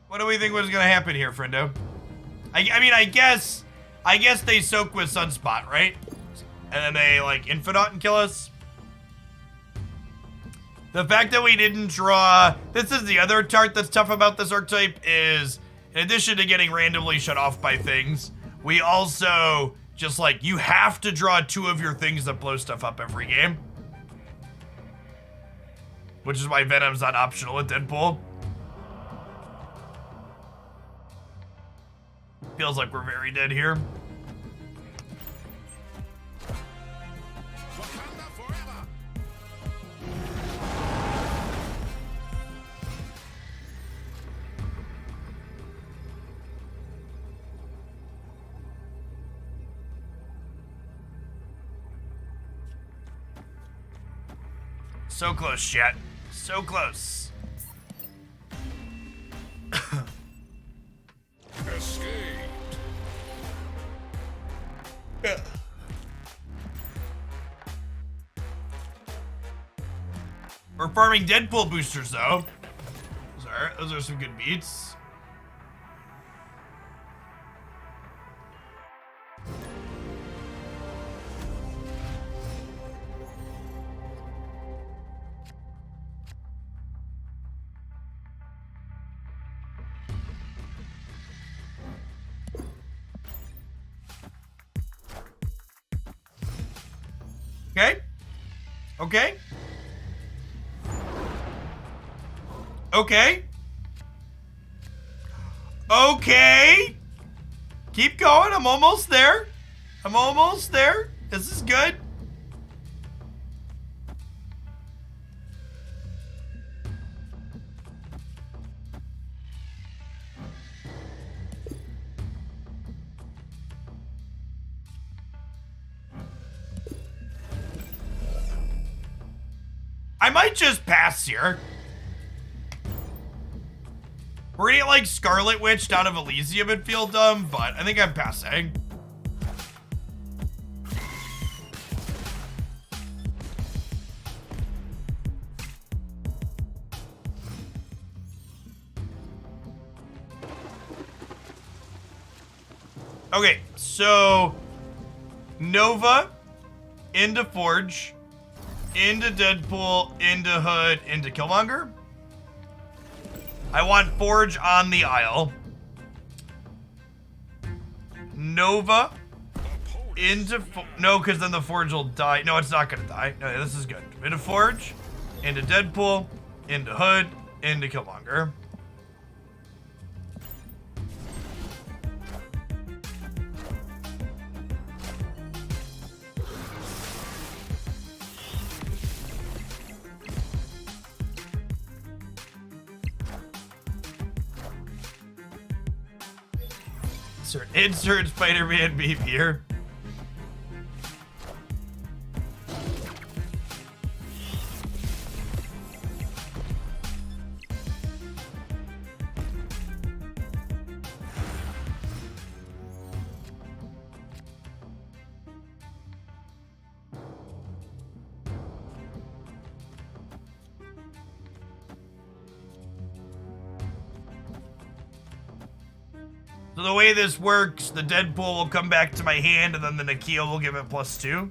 What do we think was gonna happen here, friendo? I mean, I guess they soak with Sunspot, right? And then they like Infinite and kill us. The fact that we didn't draw, this is the other part that's tough about this archetype is, in addition to getting randomly shut off by things, we also just like, you have to draw 2 of your things that blow stuff up every game. Which is why Venom's not optional at Deadpool. Feels like we're very dead here. Wakanda forever. So close, chat. So close. Escaped. We're farming Deadpool boosters though. Those are some good beats. Okay. Okay. Okay. Okay. Keep going. I'm almost there. I'm almost there. This is good. I might just pass here. We're gonna get like Scarlet Witch out of Elysium and feel dumb, but I think I'm passing. Okay, so Nova into Forge, into Deadpool, into Hood, into Killmonger. I want Forge on the Isle. Nova into no, because then the Forge will die. No, it's not gonna die. No, this is good. Into Forge, into Deadpool, into Hood, into Killmonger. Insert Spider-Man beep here. So the way this works, the Deadpool will come back to my hand, and then the Nikhil will give it +2.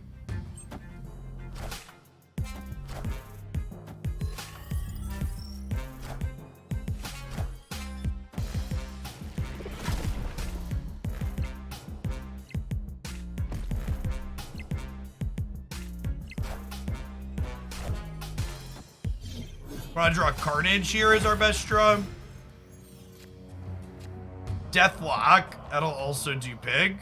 Wanna draw Carnage here as our best draw? Deathlock, that'll also do pig.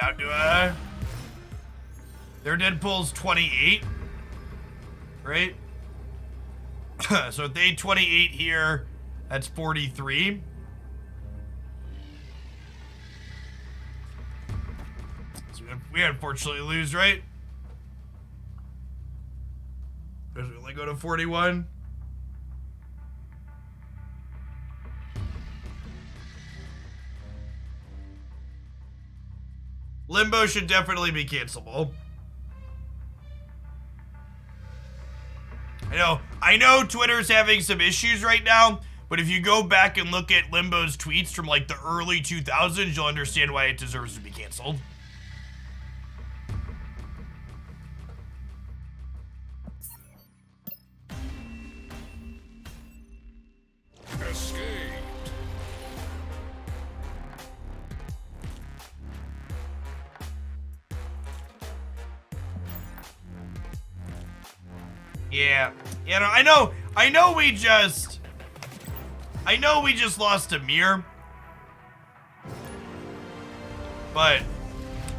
Now do their Deadpool's 28, right? So if they 28 here, that's 43. So we unfortunately lose, right? Because we only go to 41. Limbo should definitely be cancelable. I know Twitter's having some issues right now, but if you go back and look at Limbo's tweets from like the early 2000s, you'll understand why it deserves to be canceled. Escape. Yeah, I know we just lost to Mir. But, I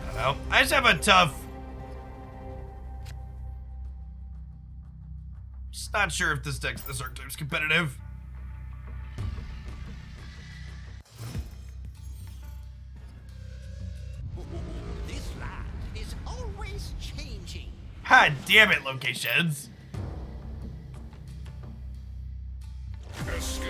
don't know. I just have a tough... Just not sure if this archetype's competitive. This land is always changing. God damn it, locations. Escape.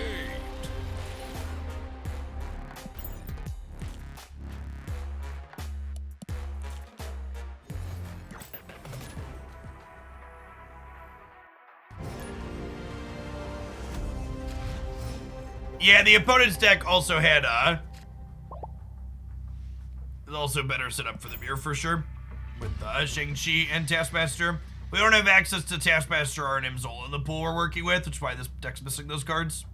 Yeah, the opponent's deck also had, is also better set up for the mirror for sure. With, Shang-Chi and Taskmaster. We don't have access to Taskmaster or an Imzola in the pool we're working with, which is why this deck's missing those cards.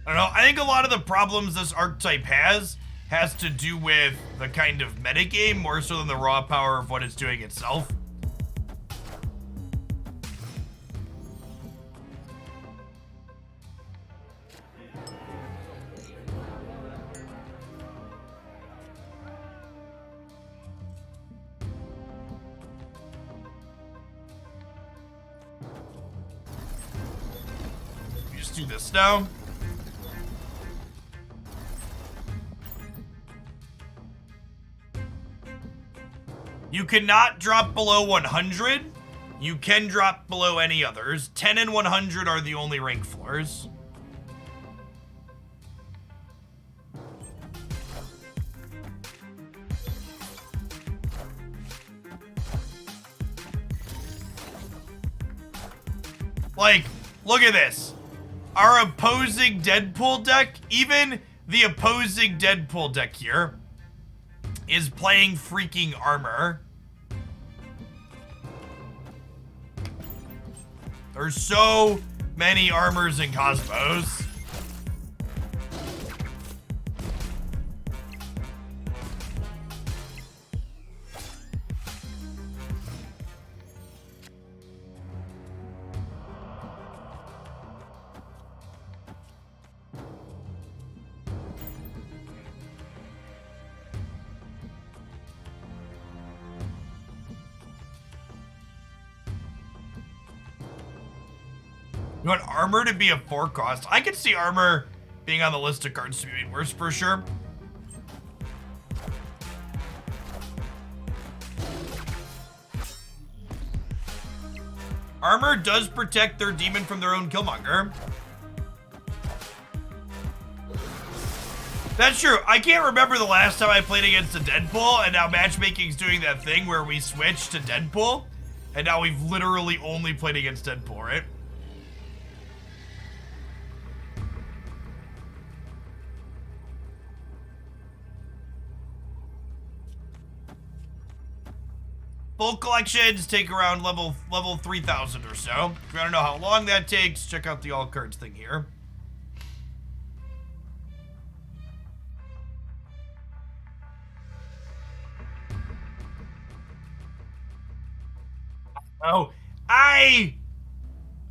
I don't know, I think a lot of the problems this archetype has to do with the kind of metagame more so than the raw power of what it's doing itself. You just do this now. You cannot drop below 100. You can drop below any others. 10 and 100 are the only rank floors. Like, look at this. Our opposing Deadpool deck, even the opposing Deadpool deck here, is playing freaking armor. There's so many armors in Cosmos. You want armor to be a 4 cost? I could see armor being on the list of cards to be worse for sure. Armor does protect their demon from their own Killmonger. That's true. I can't remember the last time I played against a Deadpool, and now matchmaking's doing that thing where we switch to Deadpool, and now we've literally only played against Deadpool, right? Full collections take around level 3,000 or so. If you want to know how long that takes, check out the all cards thing here. Oh,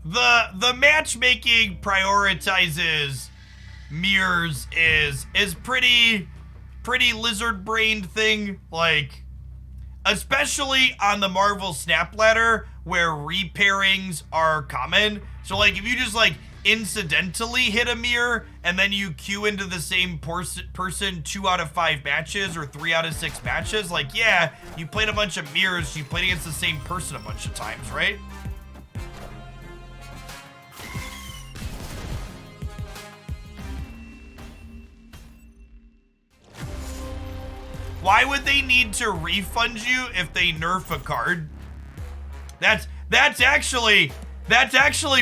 the matchmaking prioritizes mirrors is pretty lizard brained thing, like, especially on the Marvel Snap Ladder where repairings are common. So like if you just like incidentally hit a mirror and then you queue into the same person 2 out of 5 matches or 3 out of 6 matches, like yeah, you played a bunch of mirrors, you played against the same person a bunch of times, right? Why would they need to refund you if they nerf a card? That's actually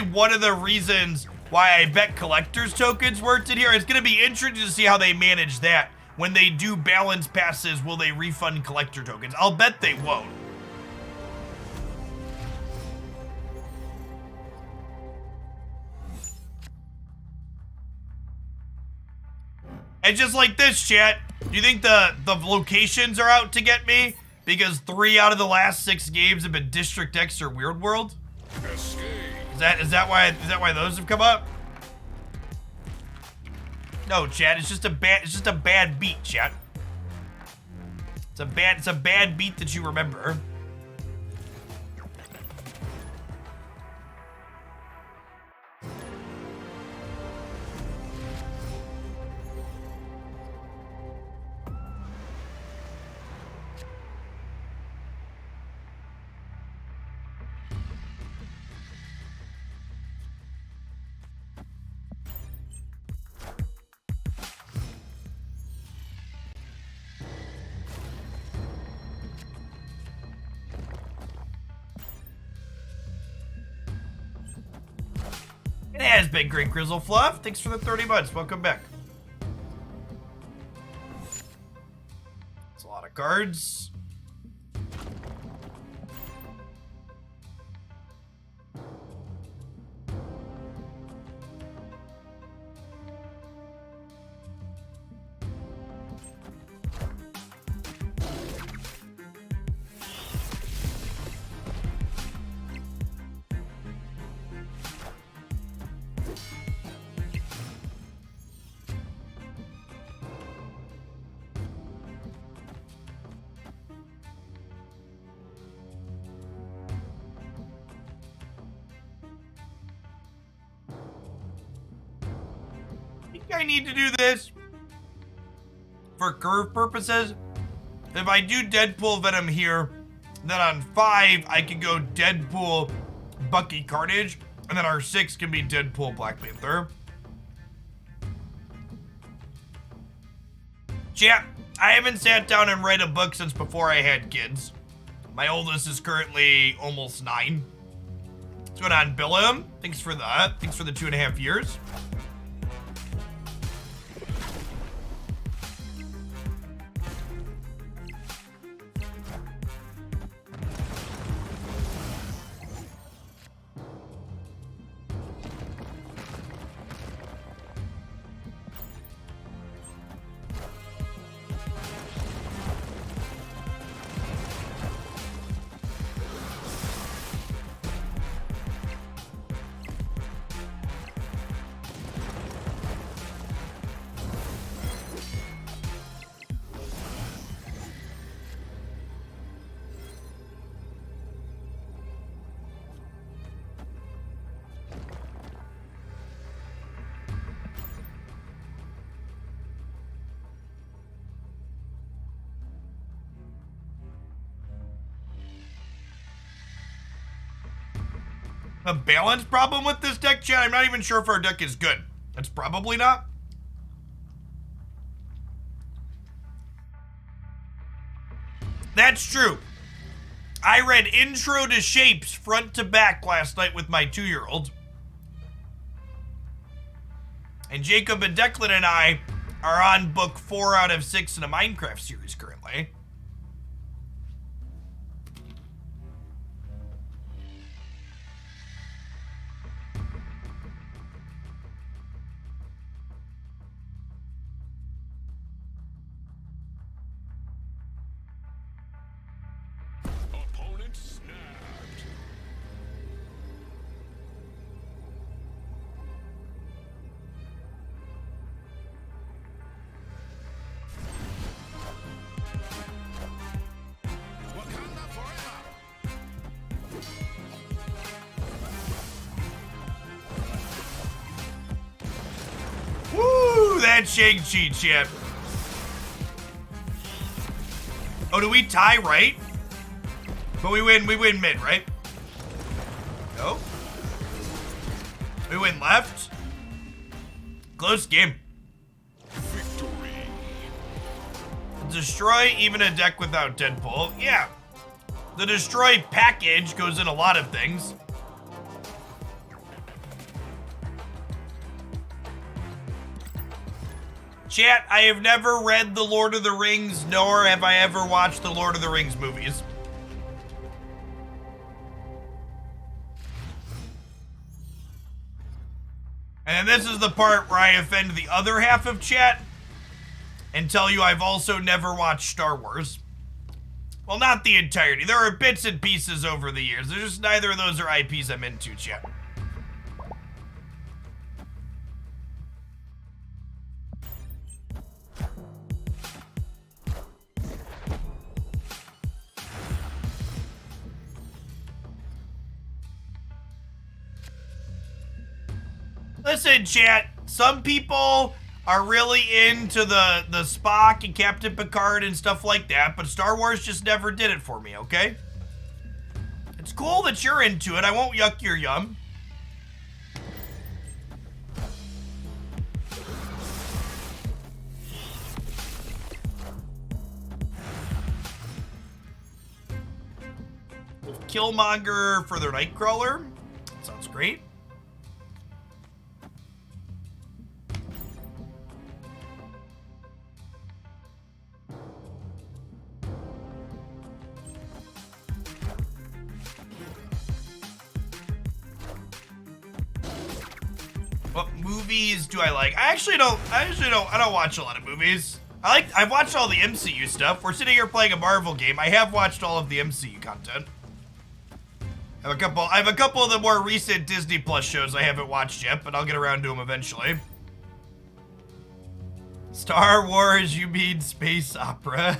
one of the reasons why I bet collector's tokens worked in here. It's gonna be interesting to see how they manage that. When they do balance passes, will they refund collector tokens? I'll bet they won't. And just like this, chat, do you think the locations are out to get me? Because 3 out of the last 6 games have been District X or Weird World? Escape. Is that why those have come up? No, chat, it's just a bad beat, chat. It's a bad beat that you remember. It has been great, Grizzle Fluff. Thanks for the 30 months. Welcome back. It's a lot of cards. I need to do this for curve purposes. If I do Deadpool Venom here, then on 5 I can go Deadpool Bucky Carnage, and then our 6 can be Deadpool Black Panther. Chat, I haven't sat down and read a book since before I had kids. My oldest is currently almost 9. What's going on, Billum? Thanks for that. Thanks for the 2.5 years. a balance problem with this deck, chat. I'm not even sure if our deck is good. It's probably not. That's true. I read Intro to Shapes front to back last night with my 2-year-old. And Jacob and Declan and I are on book 4 out of 6 in a Minecraft series currently. Opponent snapped. Wakanda forever. Woo! That Shang-Chi, chat. Oh, do we tie right? But we win mid, right? No? We win left? Close game. Victory. Destroy even a deck without Deadpool. Yeah. The Destroy package goes in a lot of things. Chat, I have never read The Lord of the Rings, nor have I ever watched the Lord of the Rings movies. And this is the part where I offend the other half of chat and tell you I've also never watched Star Wars. Well, not the entirety. There are bits and pieces over the years. There's just neither of those are IPs I'm into, chat. Listen, chat, some people are really into the Spock and Captain Picard and stuff like that, but Star Wars just never did it for me, okay? It's cool that you're into it. I won't yuck your yum. Killmonger for their Nightcrawler. Sounds great. What movies do I like? I don't watch a lot of movies. I've watched all the MCU stuff. We're sitting here playing a Marvel game. I have watched all of the MCU content. I have a couple of the more recent Disney Plus shows I haven't watched yet, but I'll get around to them eventually. Star Wars, you mean space opera?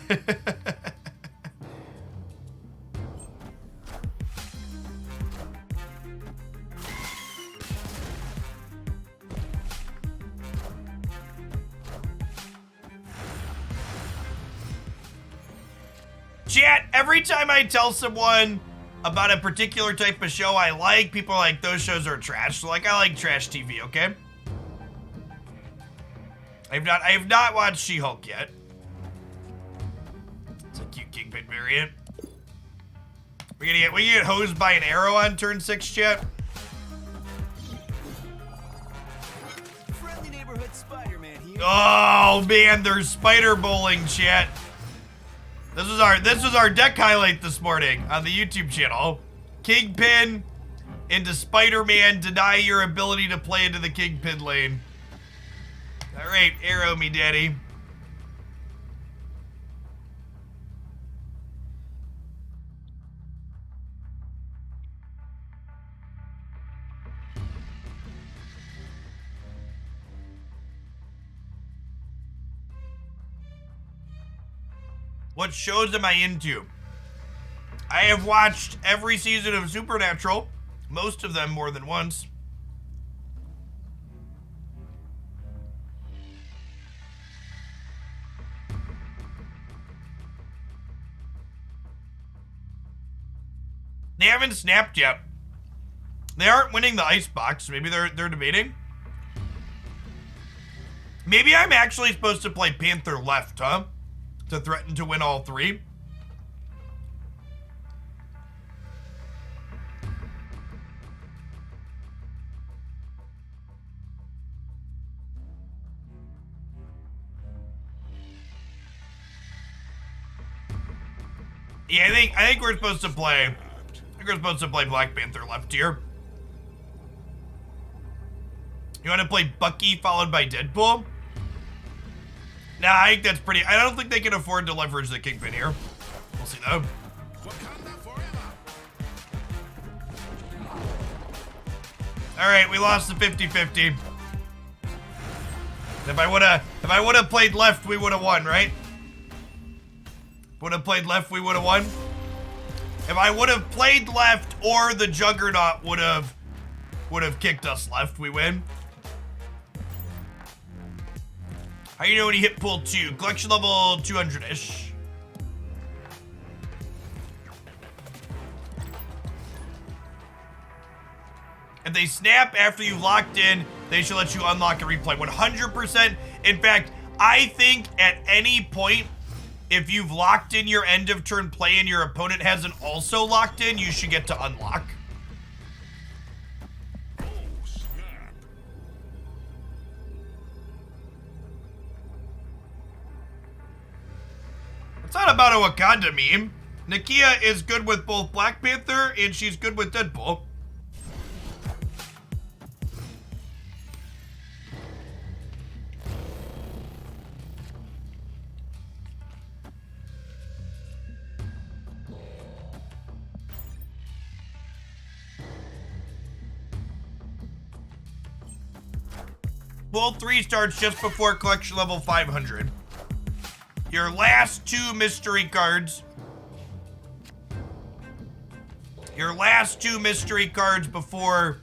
Chat, every time I tell someone about a particular type of show I like, people are like, those shows are trash. So like, I like trash TV, okay? I have not watched She-Hulk yet. It's a cute Kingpin variant. We gonna get hosed by an arrow on turn 6, chat? Friendly neighborhood Spider-Man here. Oh man, there's spider bowling, chat. This was our deck highlight this morning on the YouTube channel. Kingpin into Spider-Man, deny your ability to play into the Kingpin lane. All right, arrow me, daddy. What shows am I into? I have watched every season of Supernatural, most of them more than once. They haven't snapped yet. They aren't winning the icebox. Maybe they're debating. Maybe I'm actually supposed to play Panther left, huh? To threaten to win all three. Yeah, I think we're supposed to play. I think we're supposed to play Black Panther left here. You want to play Bucky followed by Deadpool? Nah, I think that's pretty. I don't think they can afford to leverage the Kingpin here. We'll see though. Wakanda forever. All right, we lost the 50-50. If I would have played left, we would have won, right? Would have played left, we would have won. If I would have played left, or the Juggernaut would have kicked us left, we win. How you know when you hit pool 2? Collection level 200-ish. If they snap after you locked in, they should let you unlock and replay. 100%. In fact, I think at any point, if you've locked in your end of turn play and your opponent hasn't also locked in, you should get to unlock. Oh, snap. It's not about a Wakanda meme. Nakia is good with both Black Panther and she's good with Deadpool. Pool 3 starts just before collection level 500. Your last 2 mystery cards. Your last 2 mystery cards before...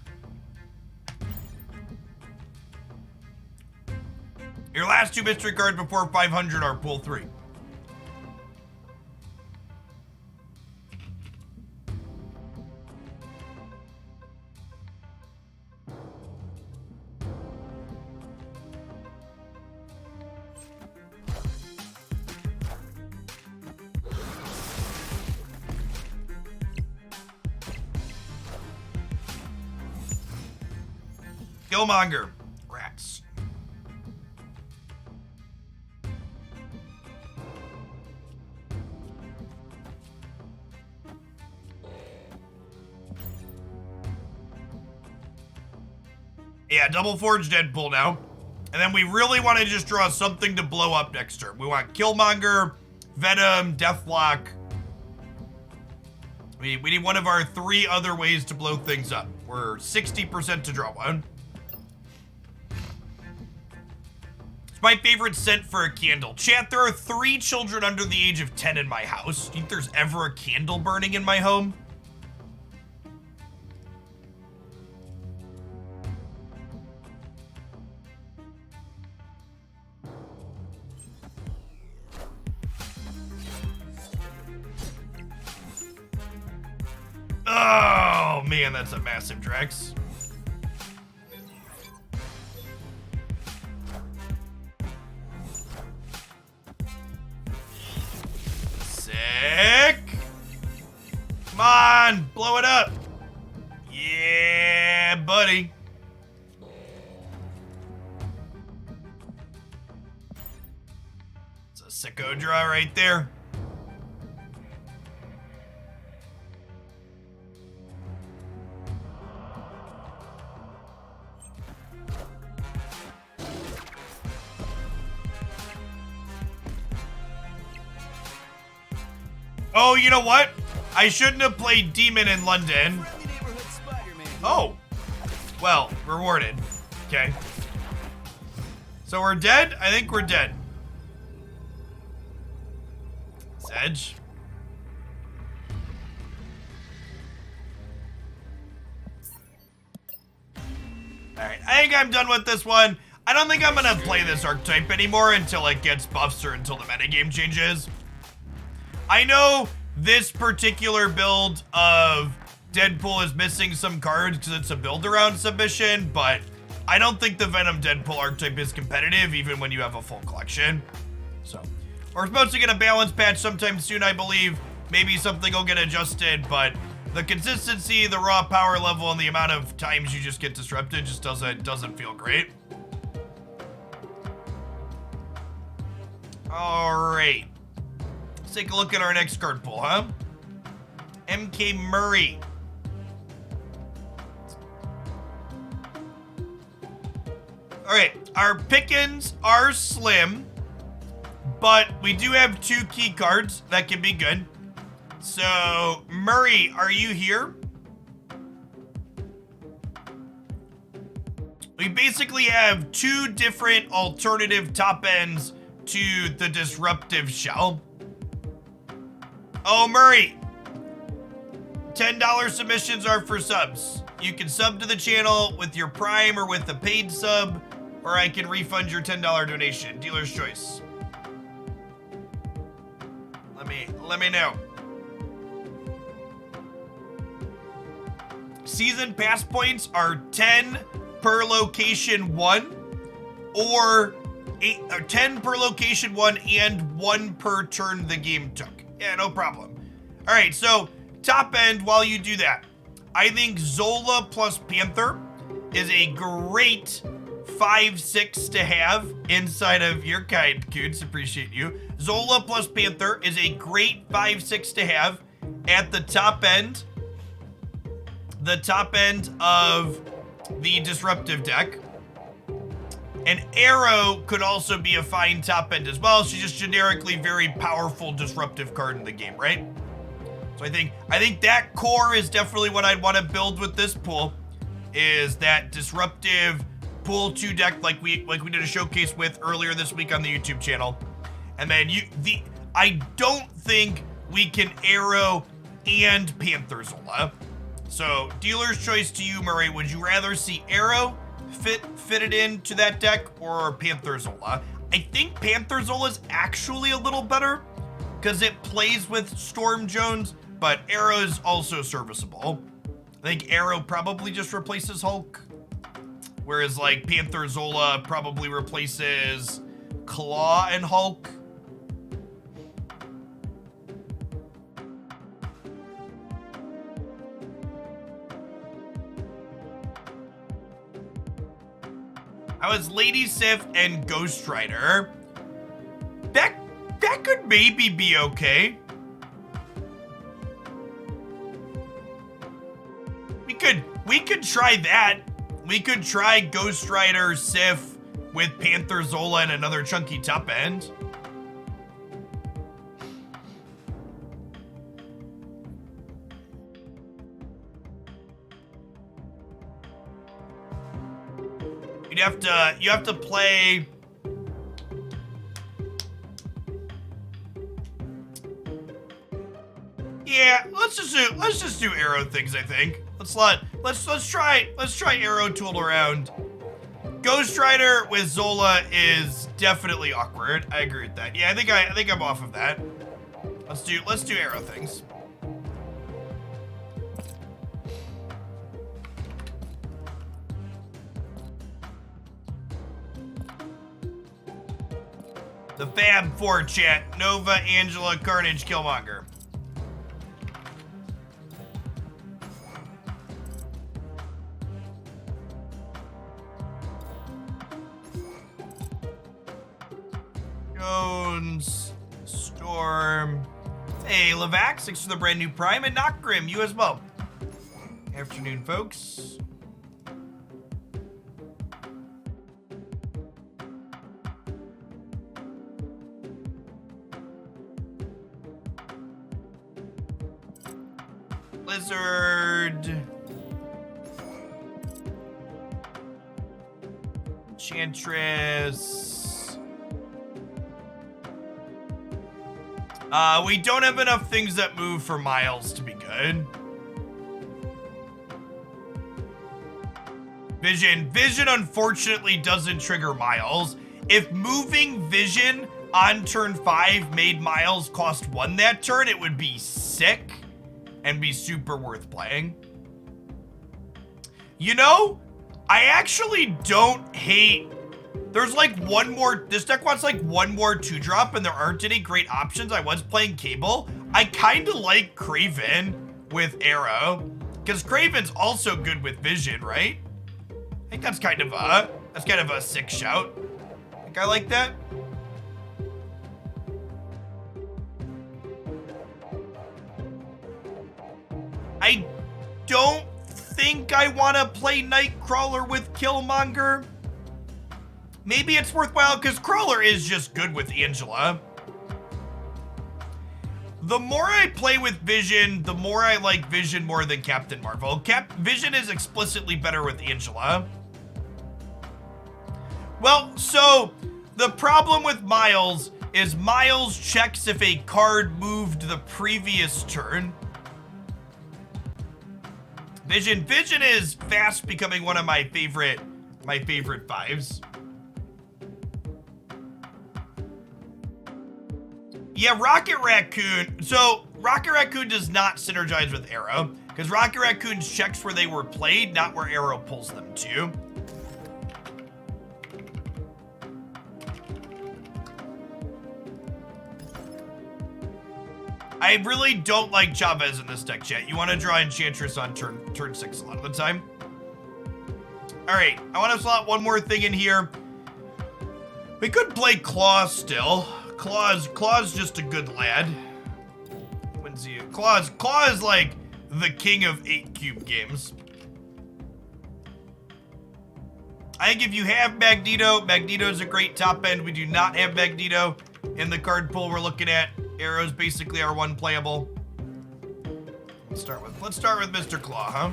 Your last 2 mystery cards before 500 are pool 3. Killmonger. Rats. Yeah, double forge Deadpool now. And then we really want to just draw something to blow up next turn. We want Killmonger, Venom, Deathlock. We need one of our 3 other ways to blow things up. We're 60% to draw one. It's my favorite scent for a candle. Chat, there are 3 children under the age of 10 in my house. Do you think there's ever a candle burning in my home? Oh, man, that's a massive Drex. Sick. Come on, blow it up. Yeah, buddy. It's a sicko draw right there. Oh, you know what? I shouldn't have played Demon in London. Oh. Well, rewarded. Okay. So we're dead? I think we're dead. Sedge. Alright, I think I'm done with this one. I don't think I'm gonna play this archetype anymore until it gets buffs or until the metagame changes. I know this particular build of Deadpool is missing some cards because it's a build-around submission, but I don't think the Venom Deadpool archetype is competitive even when you have a full collection. So, we're supposed to get a balance patch sometime soon, I believe. Maybe something will get adjusted, but the consistency, the raw power level, and the amount of times you just get disrupted just doesn't feel great. All right. Let's take a look at our next card pool, huh? MK Murray. All right, our pickings are slim, but we do have 2 key cards that can be good. So, Murray, are you here? We basically have 2 different alternative top ends to the disruptive shell. Oh, Murray. $10 submissions are for subs. You can sub to the channel with your Prime or with a paid sub, or I can refund your $10 donation. Dealer's choice. Let me know. Season pass points are 10 per location 1, or 10 per location 1 and 1 per turn the game took. Yeah, no problem. All right, so top end, while you do that, I think Zola plus Panther is a great 5/6 to have inside of your kind, Coots. Appreciate you. Zola plus Panther is a great 5/6 to have at the top end. The top end of the disruptive deck. And Arrow could also be a fine top end as well. She's just generically very powerful disruptive card in the game, right? So I think that core is definitely what I'd want to build with this pool, is that disruptive pool 2 deck like we did a showcase with earlier this week on the YouTube channel. And then I don't think we can Arrow and Panther Zola. So dealer's choice to you, Murray. Would you rather see Arrow fitted into that deck or Panther Zola? I think Panther Zola is actually a little better because it plays with Storm Jones, but Arrow is also serviceable. I think Arrow probably just replaces Hulk, whereas like Panther Zola probably replaces Claw and Hulk. I was Lady Sif and Ghost Rider. That could maybe be okay. We could try that. We could try Ghost Rider Sif with Panther Zola and another chunky top end. You have to play. Yeah, let's just do Arrow things, I think. Let's try Arrow tool around. Ghost Rider with Zola is definitely awkward. I agree with that. Yeah, I think I'm off of that. Let's do Arrow things. The Fab 4 chat. Nova, Angela, Carnage, Killmonger. Jones, Storm. Hey, Levax, thanks for the brand new Prime, and Knockgrim, you as well. Afternoon, folks. Blizzard. Enchantress. We don't have enough things that move for Miles to be good. Vision. Vision unfortunately doesn't trigger Miles. If moving Vision on turn 5 made Miles cost 1 that turn, it would be sick. and be super worth playing. You know, I actually don't hate... There's like one more... This deck wants like one more 2-drop, and there aren't any great options. I was playing Cable. I kind of like Craven with Arrow, because Craven's also good with Vision, right? I think that's kind of a sick shout. I think I like that. I don't think I want to play Nightcrawler with Killmonger. Maybe it's worthwhile because Crawler is just good with Angela. The more I play with Vision, the more I like Vision more than Captain Marvel. Vision is explicitly better with Angela. Well, so the problem with Miles is Miles checks if a card moved the previous turn. Vision is fast becoming one of my favorite fives. Yeah, Rocket Raccoon. So Rocket Raccoon does not synergize with Arrow because Rocket Raccoon checks where they were played, not where Arrow pulls them to. I really don't like Chavez in this deck, chat. You want to draw Enchantress on turn 6 a lot of the time. All right, I want to slot one more thing in here. We could play Claw still. Claw's just a good lad. When's he? Claw is like the king of 8-cube games. I think if you have Magneto's a great top end. We do not have Magneto in the card pool we're looking at. Arrow's basically our one playable. Let's start with Mr. Claw, huh?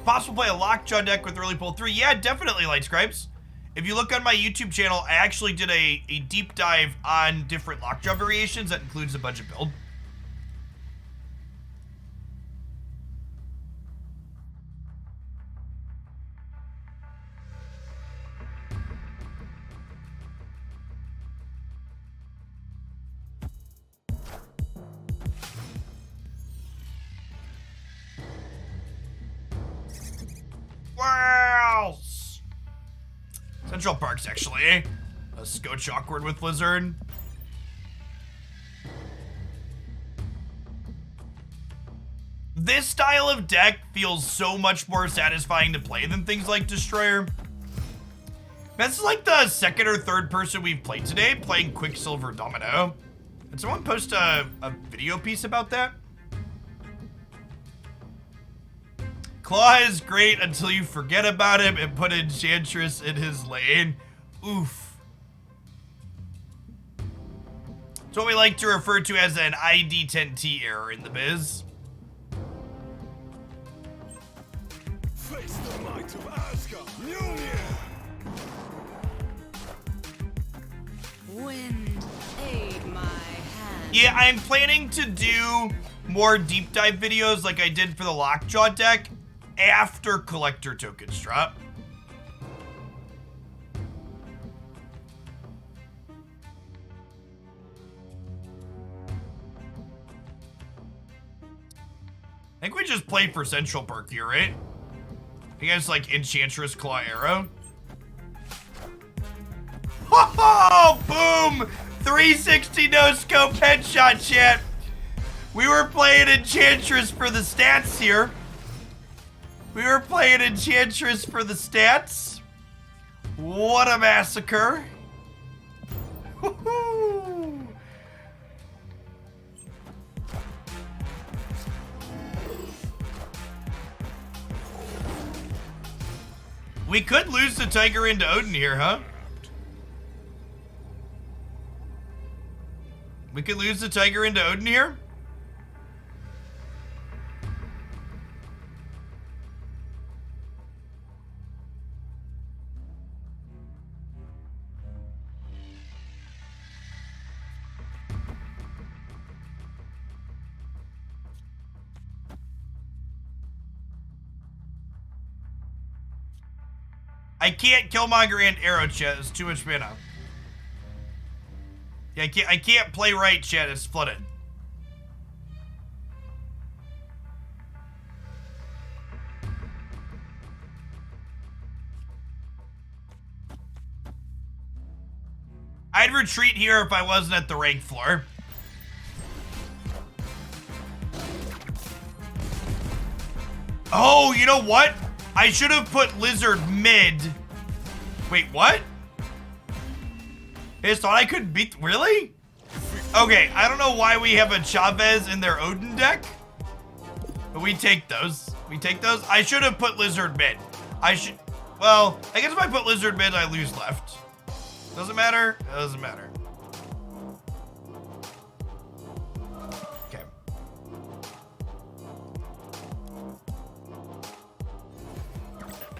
Possible play a Lockjaw deck with early pull 3. Yeah, definitely, Light Scribes. If you look on my YouTube channel, I actually did a deep dive on different Lockjaw variations that includes a budget build. Wow! Central Park's actually a Scotch awkward with Lizard. This style of deck feels so much more satisfying to play than things like Destroyer. This is like the second or third person we've played today playing Quicksilver Domino. Did someone post a video piece about that? Claw is great until you forget about him and put Enchantress in his lane. Oof. It's what we like to refer to as an ID10T error in the biz. Face the might of Asgard. Mjolnir. Wind, aid my hand. Yeah, I'm planning to do more deep dive videos like I did for the Lockjaw deck after collector tokens drop. I think we just play for Central Park here, right? I guess like Enchantress Claw Arrow. Oh, boom! 360 no scope headshot, chat. We were playing Enchantress for the stats here. We were playing Enchantress for the stats. What a massacre. Woohoo! We could lose the Tiger into Odin here, huh? We could lose the Tiger into Odin here? I can't Killmonger and Arrow, chat. It's too much mana. Yeah, I can't play right, chat. It's flooded. I'd retreat here if I wasn't at the rank floor. Oh, you know what? I should have put Lizard mid. Wait, what? I just thought I could beat, really? Okay, I don't know why we have a Chavez in their Odin deck. But we take those. We take those. I should have put Lizard mid. Well, I guess if I put Lizard mid, I lose left. Doesn't matter? It doesn't matter. Okay.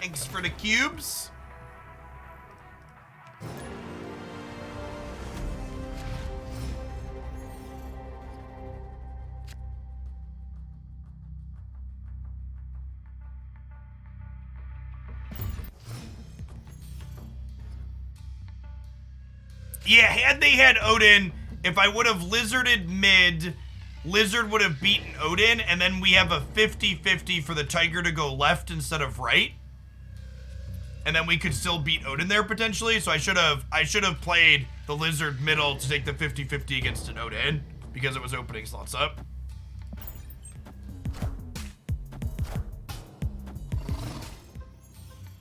Thanks for the cubes. Yeah, had they had Odin, if I would have Lizarded mid, Lizard would have beaten Odin, and then we have a 50-50 for the Tiger to go left instead of right. And then we could still beat Odin there potentially, so I should have played the Lizard middle to take the 50-50 against an Odin, because it was opening slots up.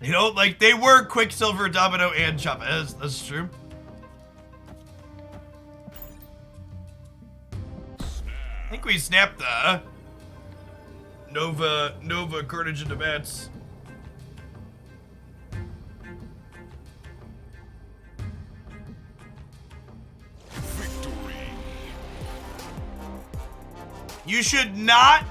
You know, like, they were Quicksilver, Domino, and Chavez. That's true. I think we snapped the Nova Carnage into Bats. Victory. You should not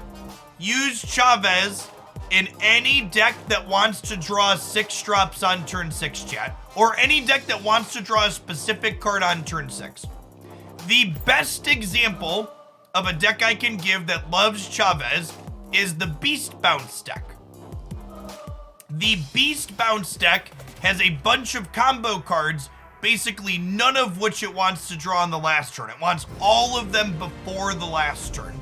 use Chavez in any deck that wants to draw 6 drops on turn 6, chat. Or any deck that wants to draw a specific card on turn 6. The best example of a deck I can give that loves Chavez is the Beast Bounce deck. The Beast Bounce deck has a bunch of combo cards, basically none of which it wants to draw on the last turn. It wants all of them before the last turn.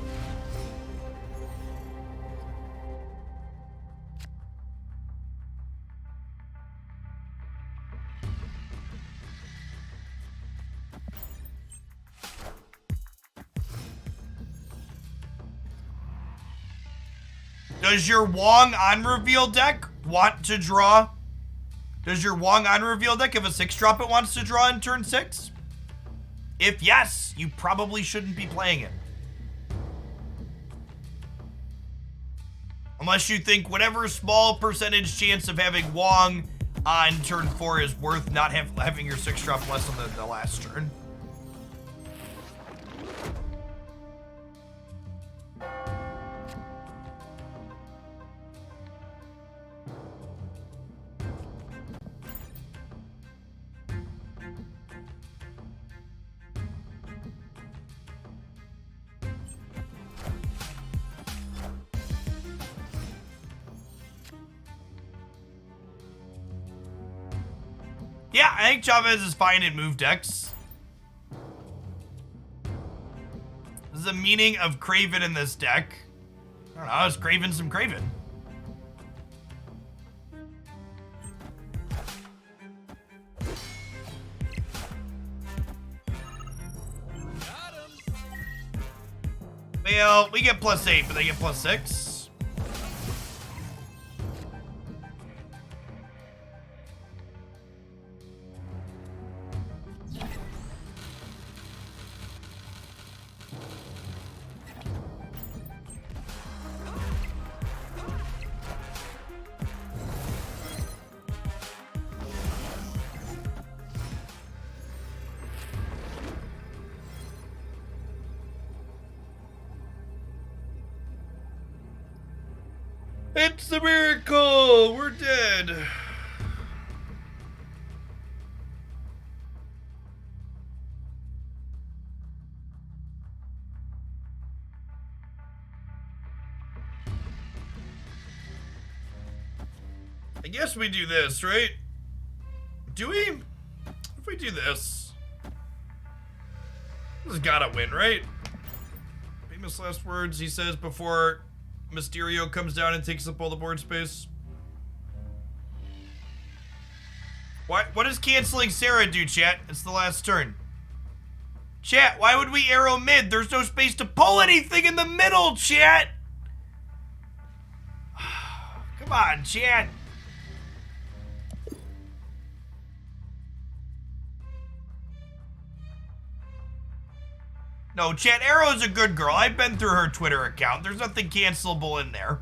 Does your Wong on reveal deck want to draw? Does your Wong on reveal deck have a 6-drop it wants to draw in turn 6? If yes, you probably shouldn't be playing it. Unless you think whatever small percentage chance of having Wong on turn 4 is worth not having your 6-drop less on the last turn. Yeah, I think Chavez is fine in move decks. This is the meaning of Craven in this deck. I don't know, it's Craven some Craven. Well, we get +8, but they get +6. It's a miracle! We're dead. I guess we do this, right? Do we? If we do this, this has gotta win, right? Famous last words he says before Mysterio comes down and takes up all the board space. What does canceling Sarah do, chat? It's the last turn. Chat, why would we arrow mid? There's no space to pull anything in the middle, chat! Come on, chat. No, chat, Arrow's a good girl. I've been through her Twitter account. There's nothing cancelable in there.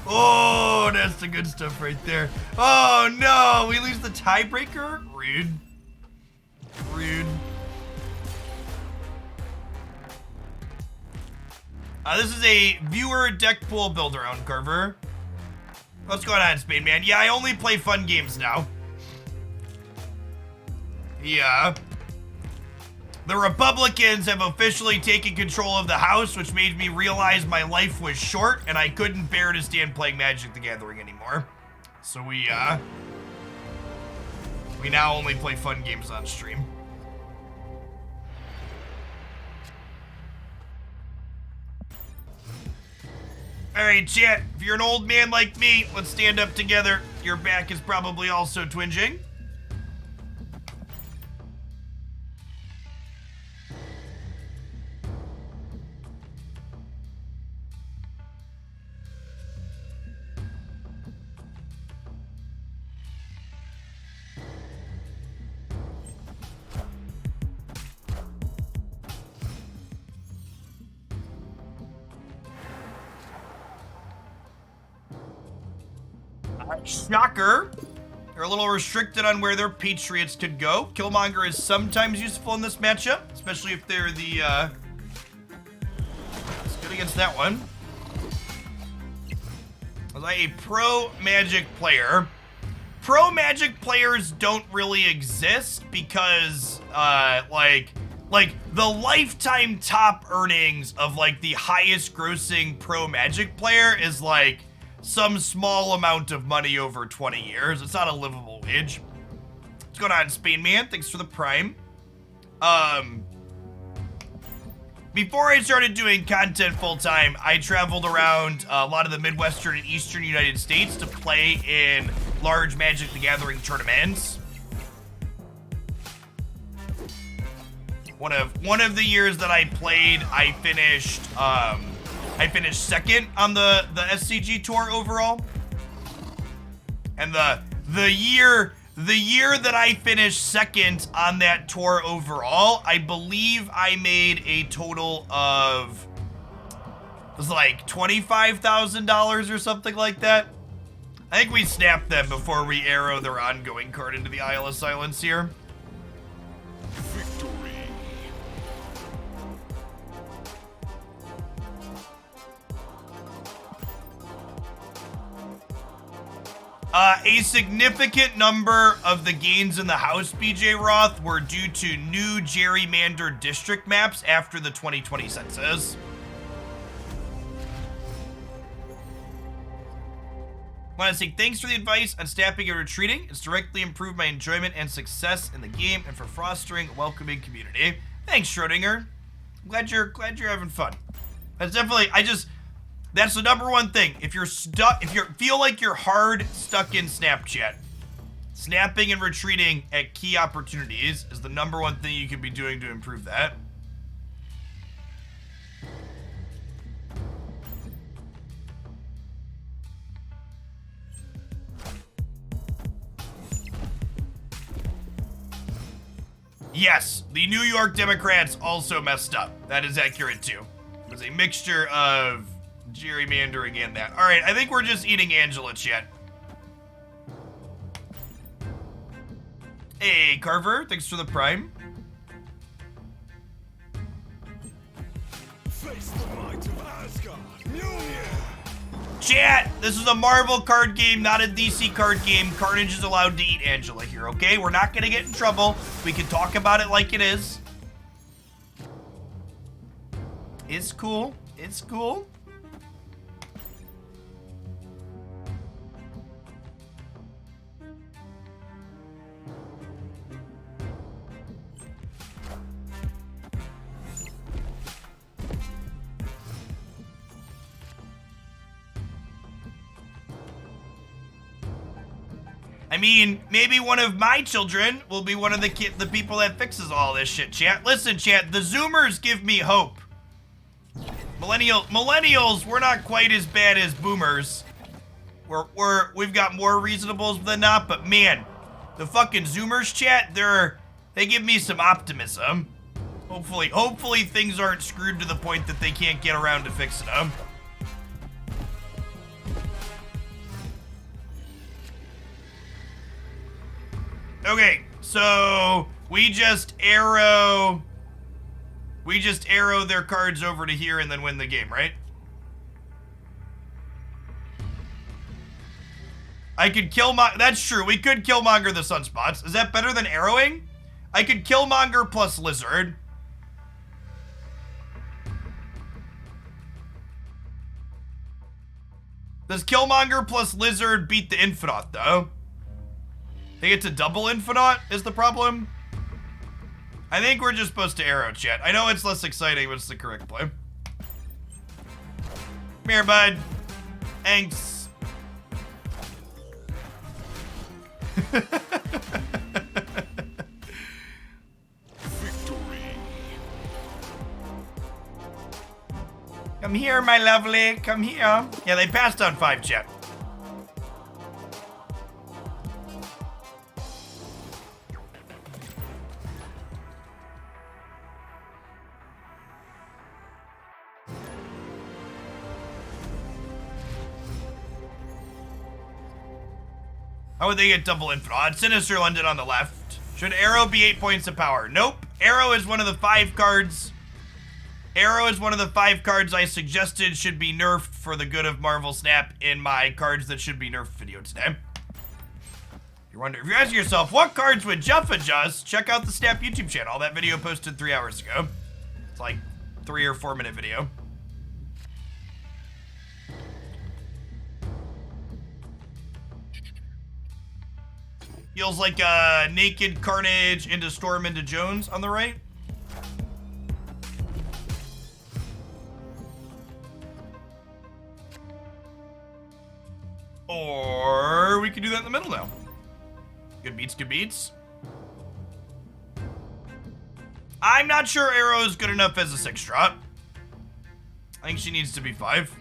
Oh, that's the good stuff right there. Oh no, we lose the tiebreaker? Rude. Rude. This is a viewer deck pool build around, Carver. What's going on, Spain Man? Yeah, I only play fun games now. Yeah. The Republicans have officially taken control of the House, which made me realize my life was short and I couldn't bear to stand playing Magic the Gathering anymore. So we now only play fun games on stream. Alright, chat, if you're an old man like me, let's stand up together. Your back is probably also twinging. Shocker. They're a little restricted on where their Patriots could go. Killmonger is sometimes useful in this matchup, especially if they're the, it's good against that one. Was I a pro Magic player? Pro Magic players don't really exist because, like the lifetime top earnings of, like, the highest grossing pro Magic player is, like, some small amount of money over 20 years. It's not a livable wage. What's going on, Spain Man? Thanks for the Prime. Before I started doing content full-time, I traveled around a lot of the Midwestern and Eastern United States to play in large Magic the Gathering tournaments. One of the years that I played, I finished second on the SCG tour overall. And the year that I finished second on that tour overall, I believe I made a total of, it was like $25,000 or something like that. I think we snapped them before we arrow their ongoing card into the Isle of Silence here. Victory. A significant number of the gains in the House, BJ Roth, were due to new gerrymandered district maps after the 2020 census. I want to say thanks for the advice on snapping and retreating. It's directly improved my enjoyment and success in the game and for fostering a welcoming community. Thanks, Schrodinger. I'm glad you're having fun. That's definitely, that's the number one thing. If you're stuck, if you feel like you're hard stuck in Snapchat, snapping and retreating at key opportunities is the number one thing you can be doing to improve that. Yes, the New York Democrats also messed up. That is accurate too. It was a mixture of gerrymandering and that. All right, I think we're just eating Angela, chat. Hey, Carver, thanks for the Prime. Face the might of Asgard. Mjolnir. Chat, this is a Marvel card game, not a DC card game. Carnage is allowed to eat Angela here, okay? We're not gonna get in trouble. We can talk about it like it is. It's cool. It's cool. I mean, maybe one of my children will be one of the people that fixes all this shit, chat. Listen, chat, the Zoomers give me hope. Millennials, we're not quite as bad as boomers. We've got more reasonables than not, but man, the fucking Zoomers, chat, they give me some optimism. Hopefully things aren't screwed to the point that they can't get around to fixing them. Okay, so we just arrow their cards over to here and then win the game, right? I could that's true, we could Killmonger the Sunspots. Is that better than arrowing? I could Killmonger plus Lizard. Does Killmonger plus Lizard beat the Infinite, though? I think it's a double Infinite is the problem. I think we're just supposed to arrow, chat. I know it's less exciting, but it's the correct play. Come here, bud. Thanks. Victory. Come here, my lovely. Come here. Yeah, they passed on 5, chat. How would they get double Infinite? Sinister London on the left. Should Arrow be 8 points of power? Nope. Arrow is one of the 5 cards. Arrow is one of the 5 cards I suggested should be nerfed for the good of Marvel Snap in my cards that should be nerfed video today. If you're asking yourself, what cards would Jeff adjust? Check out the Snap YouTube channel. That video posted 3 hours ago. It's like 3 or 4 minute video. Feels like a naked Carnage into Storm into Jones on the right. Or we could do that in the middle now. Good beats, good beats. I'm not sure Arrow is good enough as a 6 drop. I think she needs to be 5.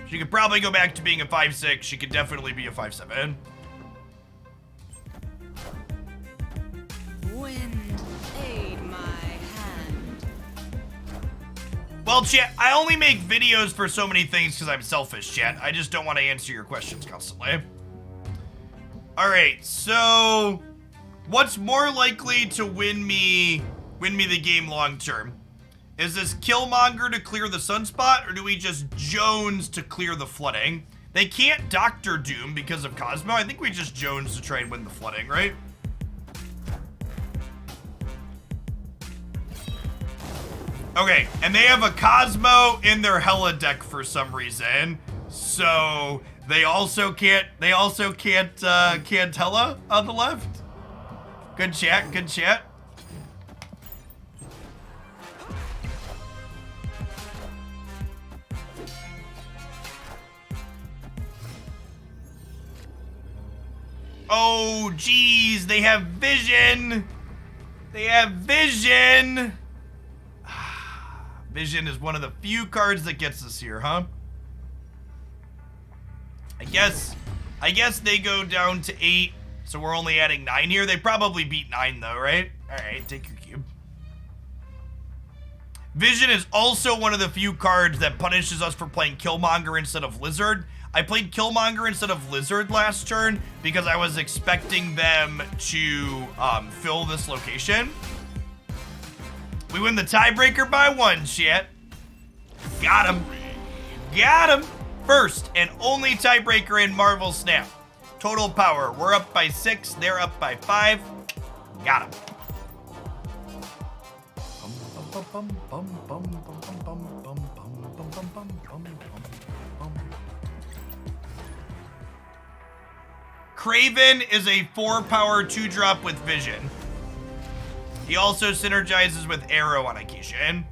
She could probably go back to being a 5-6. She could definitely be a 5-7. Wind, aid my hand. Well, chat, I only make videos for so many things because I'm selfish, chat. I just don't want to answer your questions constantly. Alright, so what's more likely to win me the game long term? Is this Killmonger to clear the Sunspot, or do we just Jones to clear the flooding? They can't Doctor Doom because of Cosmo. I think we just Jones to try and win the flooding, right? Okay, and they have a Cosmo in their Hela deck for some reason, so they also can't Hela on the left. Good chat, good chat. Oh, geez, they have vision. They have vision. Vision is one of the few cards that gets us here, huh? I guess they go down to 8, so we're only adding 9 here. They probably beat 9 though, right? All right, take your cube. Vision is also one of the few cards that punishes us for playing Killmonger instead of Lizard. I played Killmonger instead of Lizard last turn because I was expecting them to fill this location. We win the tiebreaker by 1, chat. Got him. Got him. First and only tiebreaker in Marvel Snap. Total power. We're up by 6. They're up by 5. Got him. Kraven is a 4-power 2-drop with Vision. He also synergizes with Arrow on occasion.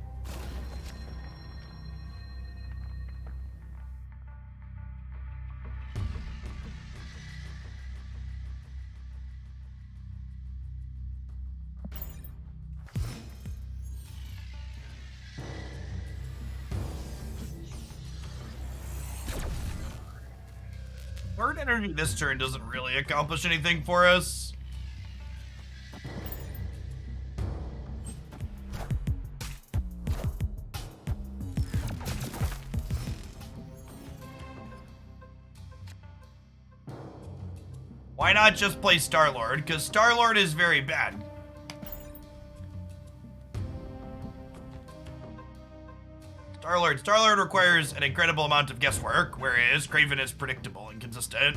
Bird energy this turn doesn't really accomplish anything for us. Why not just play Star-Lord? Because Star-Lord is very bad. Star-Lord requires an incredible amount of guesswork, whereas Kraven is predictable and consistent.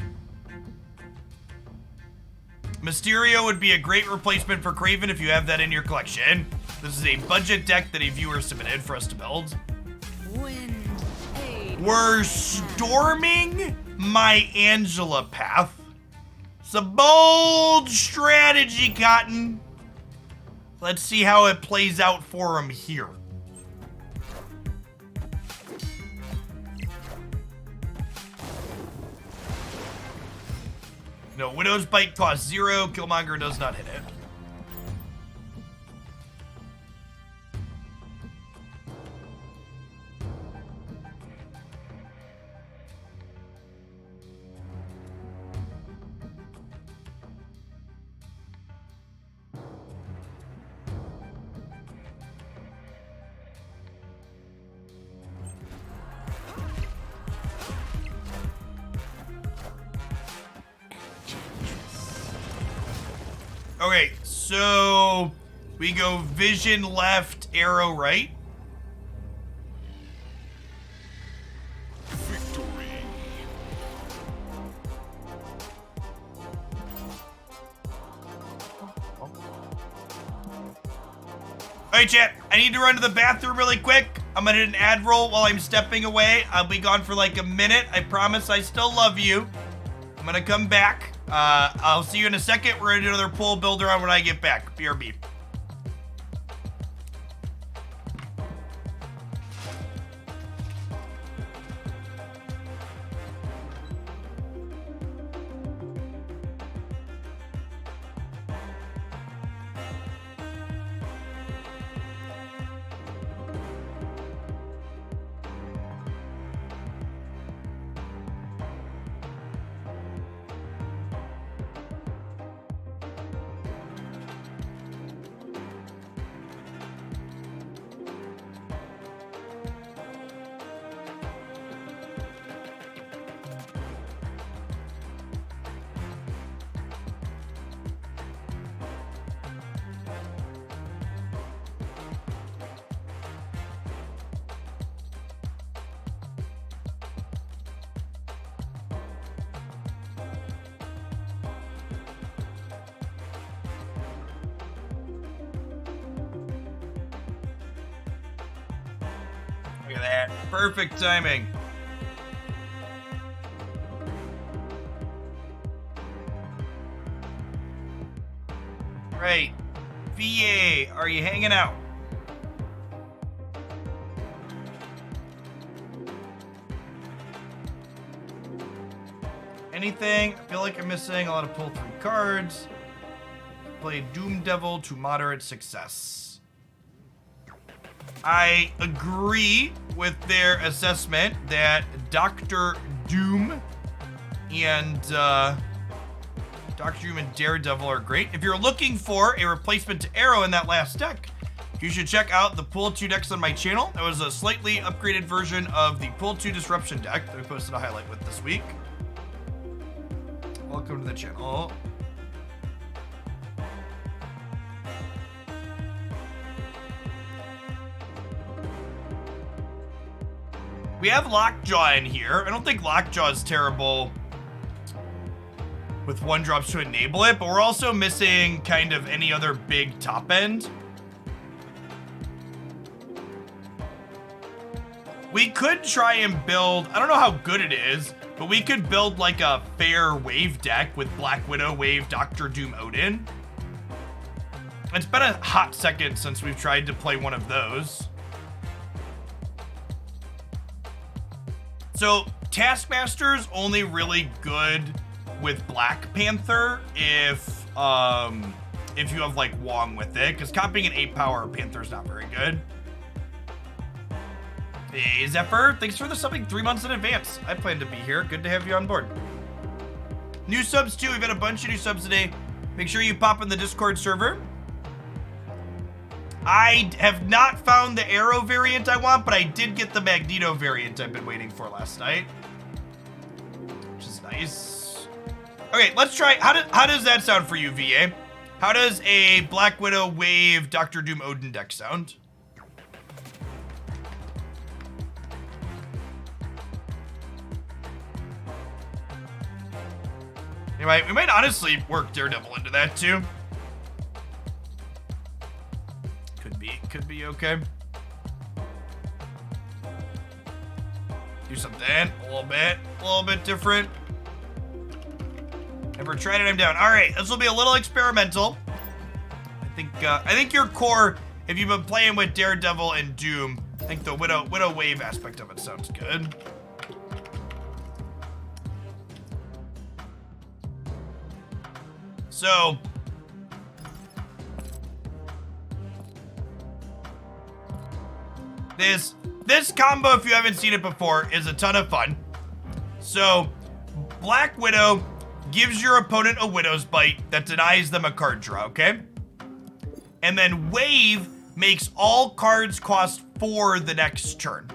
Mysterio would be a great replacement for Kraven if you have that in your collection. This is a budget deck that a viewer submitted for us to build. Wind, aid. We're storming my Angela path. It's a bold strategy, Cotton. Let's see how it plays out for him here. No, Widow's Bite costs 0. Killmonger does not hit it. Okay, so we go Vision left, Arrow right. Victory. Alright, chat, I need to run to the bathroom really quick. I'm gonna hit an ad roll while I'm stepping away. I'll be gone for like a minute. I promise I still love you. I'm gonna come back. I'll see you in a second. We're gonna do another pool builder on when I get back. BRB. Look at that. Perfect timing. Right. Veeyay, are you hanging out? Anything? I feel like I'm missing a lot of pull through cards. Play Doom Devil to moderate success. I agree with their assessment that Dr. Doom and Daredevil are great. If you're looking for a replacement to Arrow in that last deck, you should check out the Pool 2 decks on my channel. That was a slightly upgraded version of the Pool 2 Disruption deck that we posted a highlight with this week. Welcome to the channel. We have Lockjaw in here. I don't think Lockjaw is terrible with 1-drops to enable it, but we're also missing kind of any other big top end. We could try and build, I don't know how good it is, but we could build like a fair wave deck with Black Widow, Wave, Doctor Doom, Odin. It's been a hot second since we've tried to play one of those. So Taskmaster's only really good with Black Panther if you have like Wong with it, because copying an 8-power Panther's not very good. Hey Zephyr, thanks for the subbing 3 months in advance. I plan to be here. Good to have you on board. New subs too. We've had a bunch of new subs today. Make sure you pop in the Discord server. I have not found the Arrow variant I want, but I did get the Magneto variant I've been waiting for last night, which is nice. Okay, let's try. How does that sound for you, Veeyay? How does a Black Widow, Wave, Doctor Doom, Odin deck sound? Anyway, we might honestly work Daredevil into that too. Could be okay. Do something a little bit different. Never tried it, I'm down. All right, this will be a little experimental. I think your core, if you've been playing with Daredevil and Doom, I think the Widow Wave aspect of it sounds good. So this combo, if you haven't seen it before, is a ton of fun. So Black Widow gives your opponent a Widow's Bite that denies them a card draw, okay? And then Wave makes all cards cost 4 the next turn.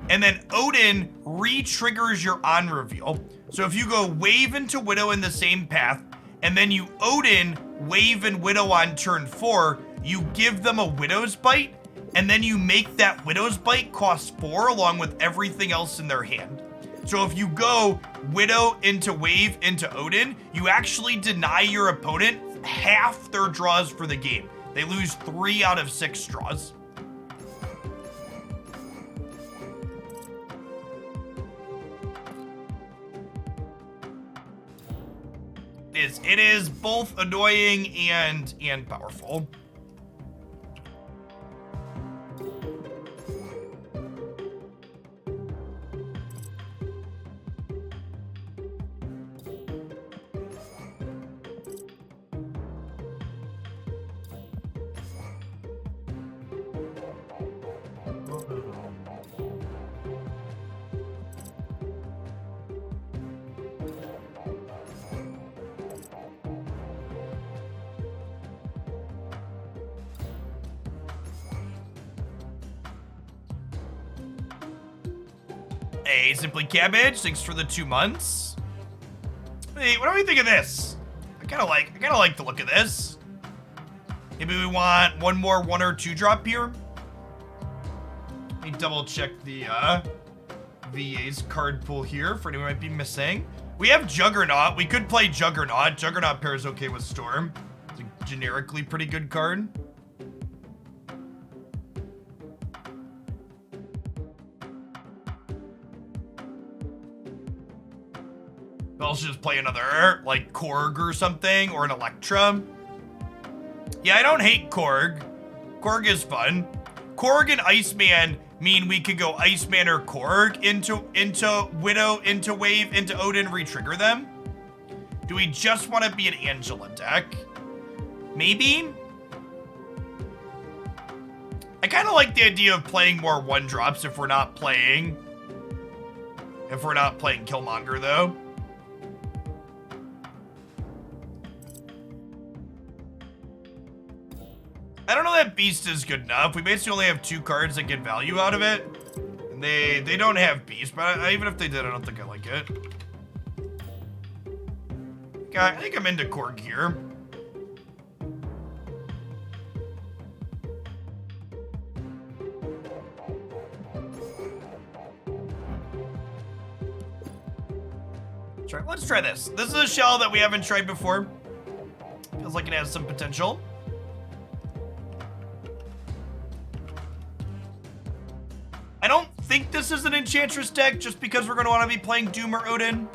And then Odin re-triggers your on reveal. So if you go Wave into Widow in the same path, and then you Odin, Wave, and Widow on turn 4, you give them a Widow's Bite, and then you make that Widow's Bite cost 4 along with everything else in their hand. So if you go Widow into Wave into Odin, you actually deny your opponent half their draws for the game. They lose 3 out of 6 draws. It is both annoying and powerful. Hey, Simply Cabbage, thanks for the 2 months. Hey, what do we think of this? I kind of like the look of this. Maybe we want one more 1 or 2 drop here. Let me double check the VA's card pool here for anyone who might be missing. We have Juggernaut. We could play Juggernaut. Juggernaut pairs okay with Storm. It's a generically pretty good card. I'll just play another, like, Korg or something, or an Electra. Yeah, I don't hate Korg. Korg is fun. Korg and Iceman mean we could go Iceman or Korg into Widow, into Wave, into Odin, re-trigger them. Do we just want to be an Angela deck? Maybe? I kind of like the idea of playing more 1-drops if we're not playing Killmonger, though. I don't know that Beast is good enough. We basically only have 2 cards that get value out of it. And they don't have Beast, but even if they did, I don't think I like it. Okay, I think I'm into Korg here. Let's try this. This is a shell that we haven't tried before. Feels like it has some potential. I don't think this is an Enchantress deck just because we're going to want to be playing Doom or Odin.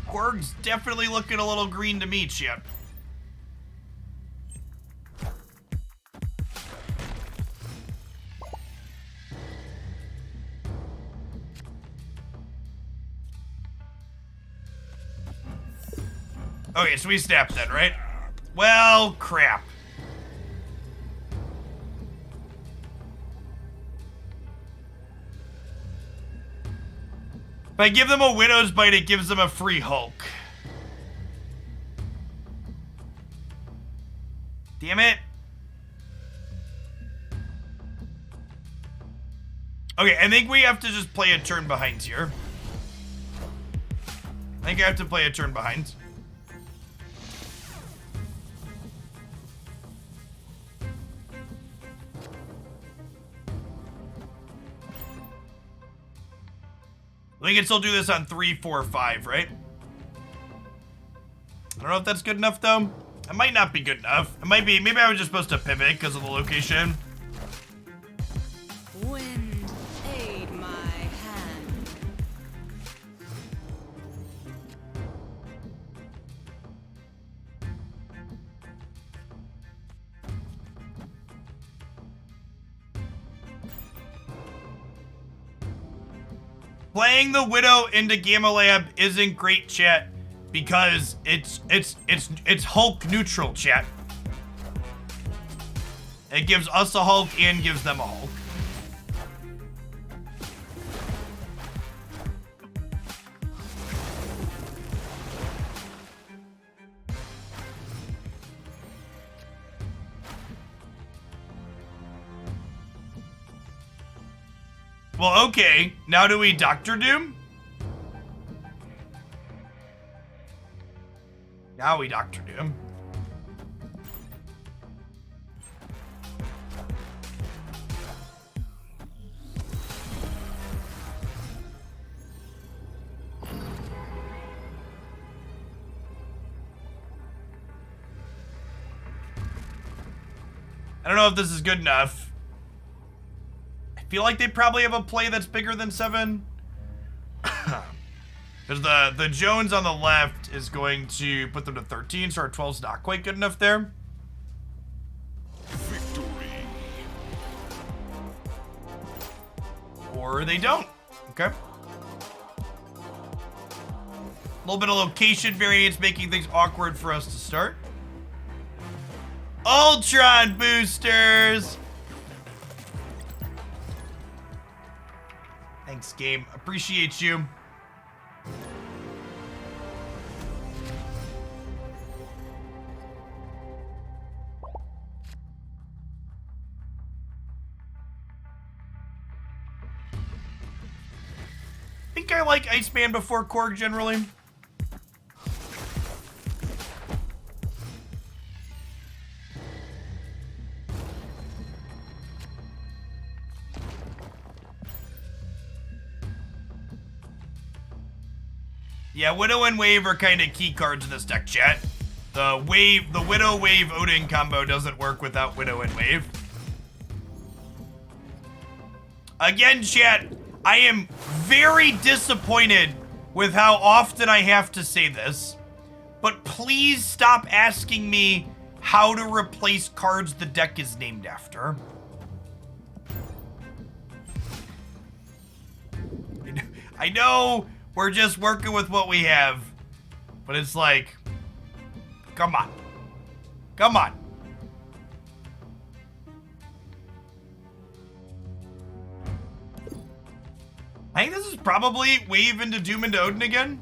Korg's definitely looking a little green to me, Chip. Okay, so we snap then, right? Well, crap. If I give them a Widow's Bite, it gives them a free Hulk. Damn it. Okay, I think we have to just play a turn behind here. I think I have to play a turn behind. We can still do this on 3, 4, 5, right? I don't know if that's good enough, though. It might not be good enough. It might be. Maybe I was just supposed to pivot because of the location. Wind, aid my hand. Playing the Widow into Gamma Lab isn't great, chat, because it's Hulk neutral, chat. It gives us a Hulk and gives them a Hulk. Well, okay. Now do we Doctor Doom? Now we Doctor Doom. I don't know if this is good enough. I feel like they probably have a play that's bigger than 7. Because the Jones on the left is going to put them to 13, so our 12's not quite good enough there. Victory. Or they don't. Okay. A little bit of location variance making things awkward for us to start. Ultron boosters! Thanks, game. Appreciate you. I think I like Iceman before Korg generally. Yeah, Widow and Wave are kind of key cards in this deck, chat. The Widow Wave Odin combo doesn't work without Widow and Wave. Again, chat, I am very disappointed with how often I have to say this, but please stop asking me how to replace cards the deck is named after. I know we're just working with what we have, but it's like, come on. Come on. I think this is probably Wave into Doom into Odin again.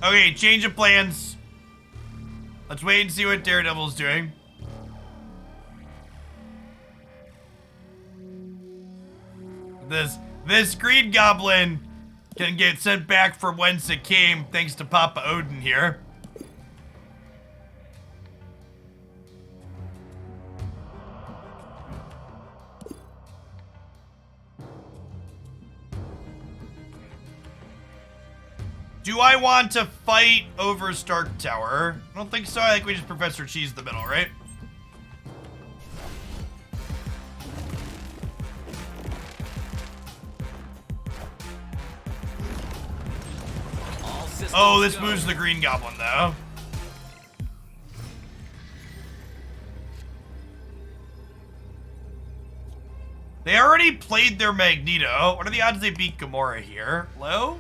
Okay, change of plans. Let's wait and see what Daredevil's doing. This Green Goblin can get sent back from whence it came thanks to Papa Odin here. Do I want to fight over Stark Tower? I don't think so. I think we just Professor Cheese the middle, right? Oh, this moves the Green Goblin, though. They already played their Magneto. What are the odds they beat Gamora here? Low?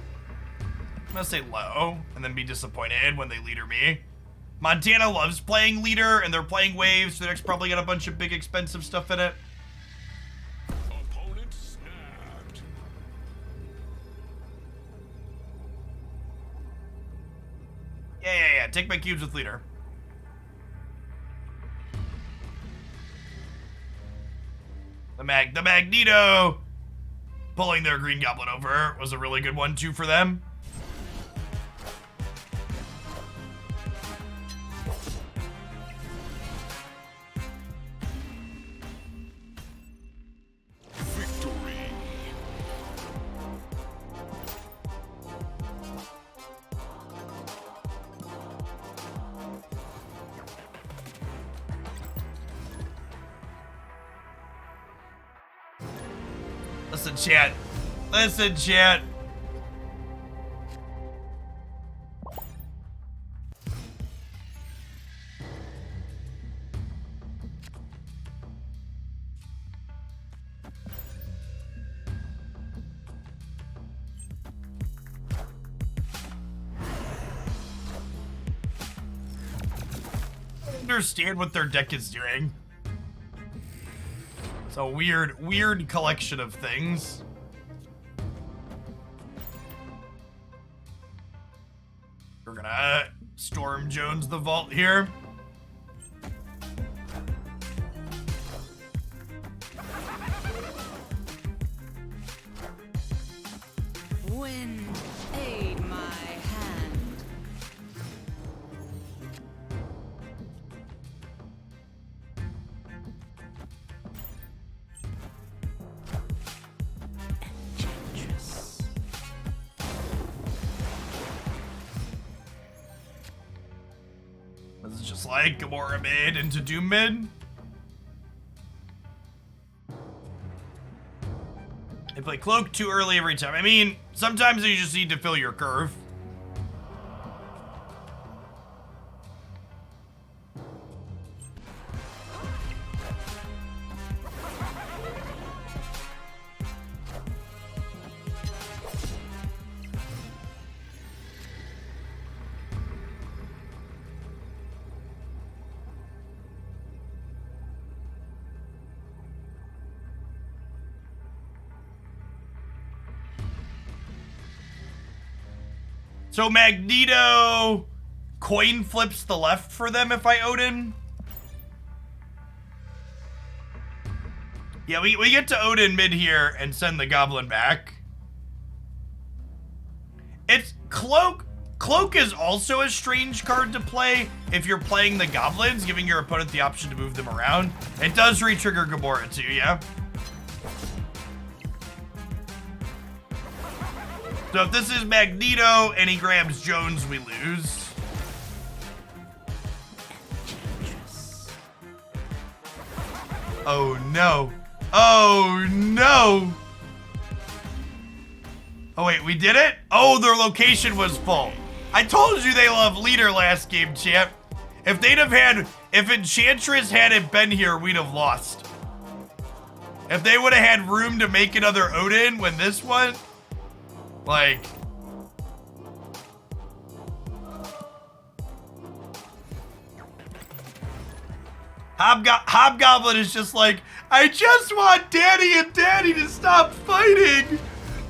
I'm gonna say low, and then be disappointed when they leader me. Montana loves playing leader, and they're playing waves, so they're probably got a bunch of big expensive stuff in it. Opponent snapped. Yeah. Take my cubes with leader. The Magneto pulling their Green Goblin over was a really good one, too, for them. Listen, chat. Listen, chat. I understand what their deck is doing. It's a weird collection of things. We're gonna Storm Jones the vault here. Wind, aid my hand. This is just like Gamora mid into Doom mid. They play Cloak too early every time. I mean, sometimes you just need to fill your curve. So Magneto coin flips the left for them if I Odin. Yeah, we get to Odin mid here and send the Goblin back. It's Cloak. Cloak is also a strange card to play if you're playing the Goblins, giving your opponent the option to move them around. It does re-trigger Gamora too, yeah? So if this is Magneto and he grabs Jones, we lose. Oh no. Oh no. Oh wait, we did it? Oh, their location was full. I told you they love leader last game, champ. If they'd have had, if Enchantress hadn't been here, we'd have lost. If they would have had room to make another Odin when this one, like, Hobgoblin is just like, I just want Daddy and Daddy to stop fighting.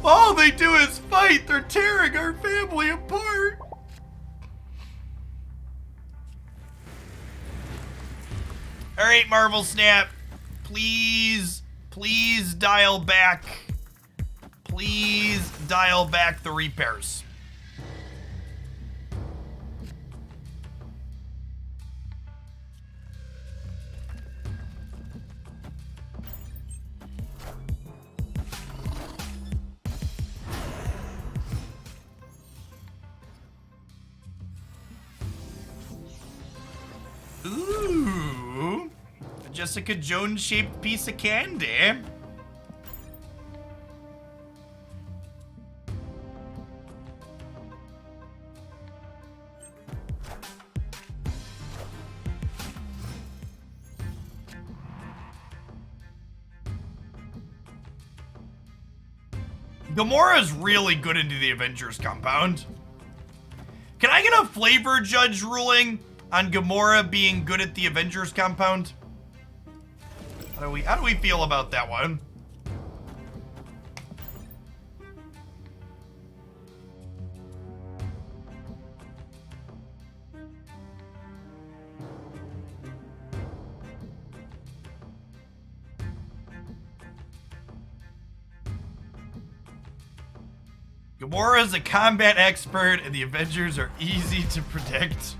All they do is fight. They're tearing our family apart. All right, Marvel Snap. Please, please dial back. Please dial back the repairs. Ooh, a Jessica Jones-shaped piece of candy. Gamora's really good into the Avengers compound. Can I get a flavor judge ruling on Gamora being good at the Avengers compound? How do we feel about that one? Gamora is a combat expert, and the Avengers are easy to predict.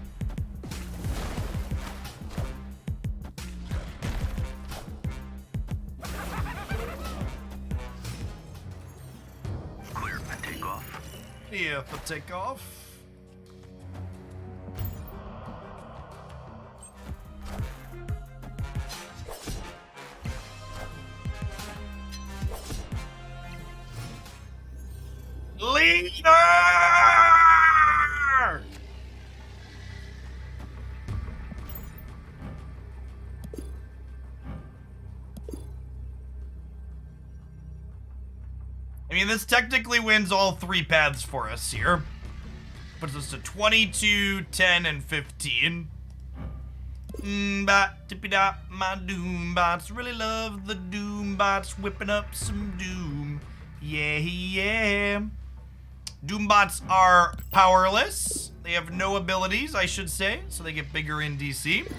Clear for takeoff. Yeah, for takeoff. Leader! I mean, this technically wins all three paths for us here. Puts us to 22, 10, and 15. Bot, tippy dot, my doom bots. Really love the doom bots, whipping up some doom. Yeah, yeah. Doombots are powerless. They have no abilities, I should say, so they get bigger in DC.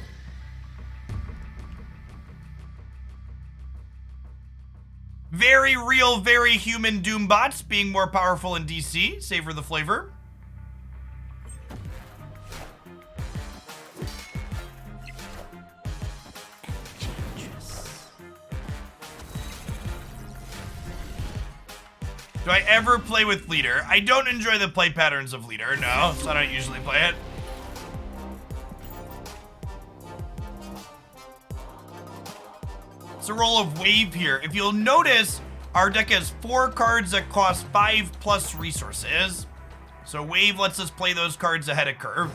Very real, very human Doombots being more powerful in DC. Savor the flavor. Do I ever play with Leader? I don't enjoy the play patterns of Leader, no, so I don't usually play it. It's a roll of Wave here. If you'll notice, our deck has 4 cards that cost 5+ resources. So Wave lets us play those cards ahead of curve.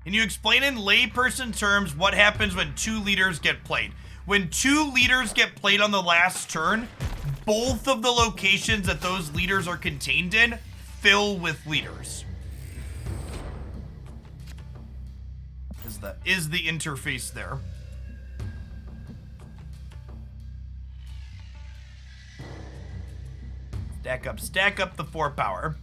Can you explain in layperson terms what happens when 2 leaders get played? When 2 leaders get played on the last turn, both of the locations that those leaders are contained in fill with leaders. Is the interface there? Stack up the 4 power.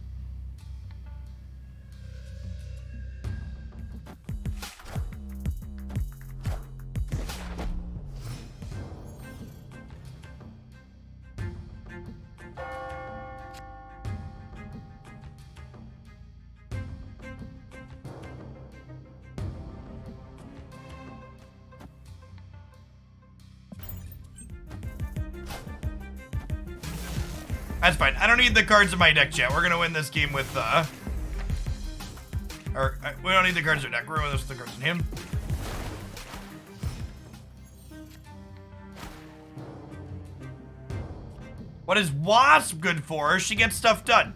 That's fine. I don't need the cards in my deck yet. We're gonna win this game with, we don't need the cards in our deck. We're gonna win this with the cards in him. What is Wasp good for? She gets stuff done.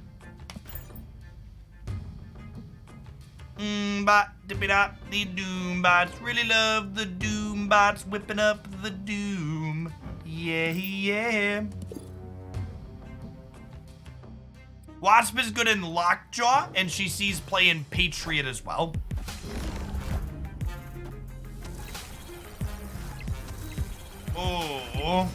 Bot, dip it up, the Doom bots. Really love the Doom bots, whipping up the Doom. Yeah, yeah. Wasp is good in Lockjaw, and she sees play in Patriot as well. Oh.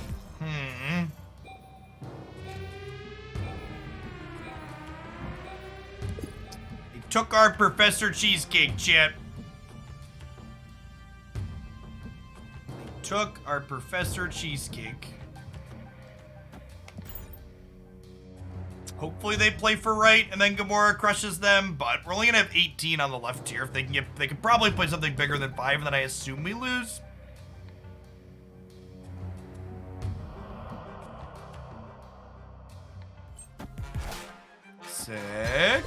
They took our Professor Cheesecake, chat. They took our Professor Cheesecake. Hopefully they play for right and then Gamora crushes them, but we're only gonna have 18 on the left here. If they could probably play something bigger than 5, and then I assume we lose. Sick.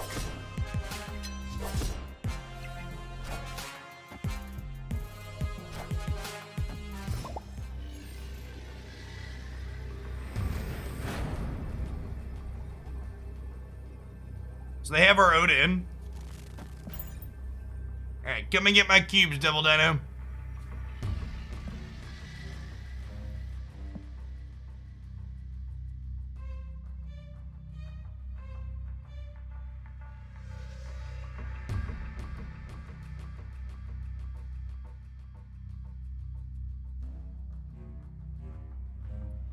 So they have our Odin. Alright, come and get my cubes, Devil Dino.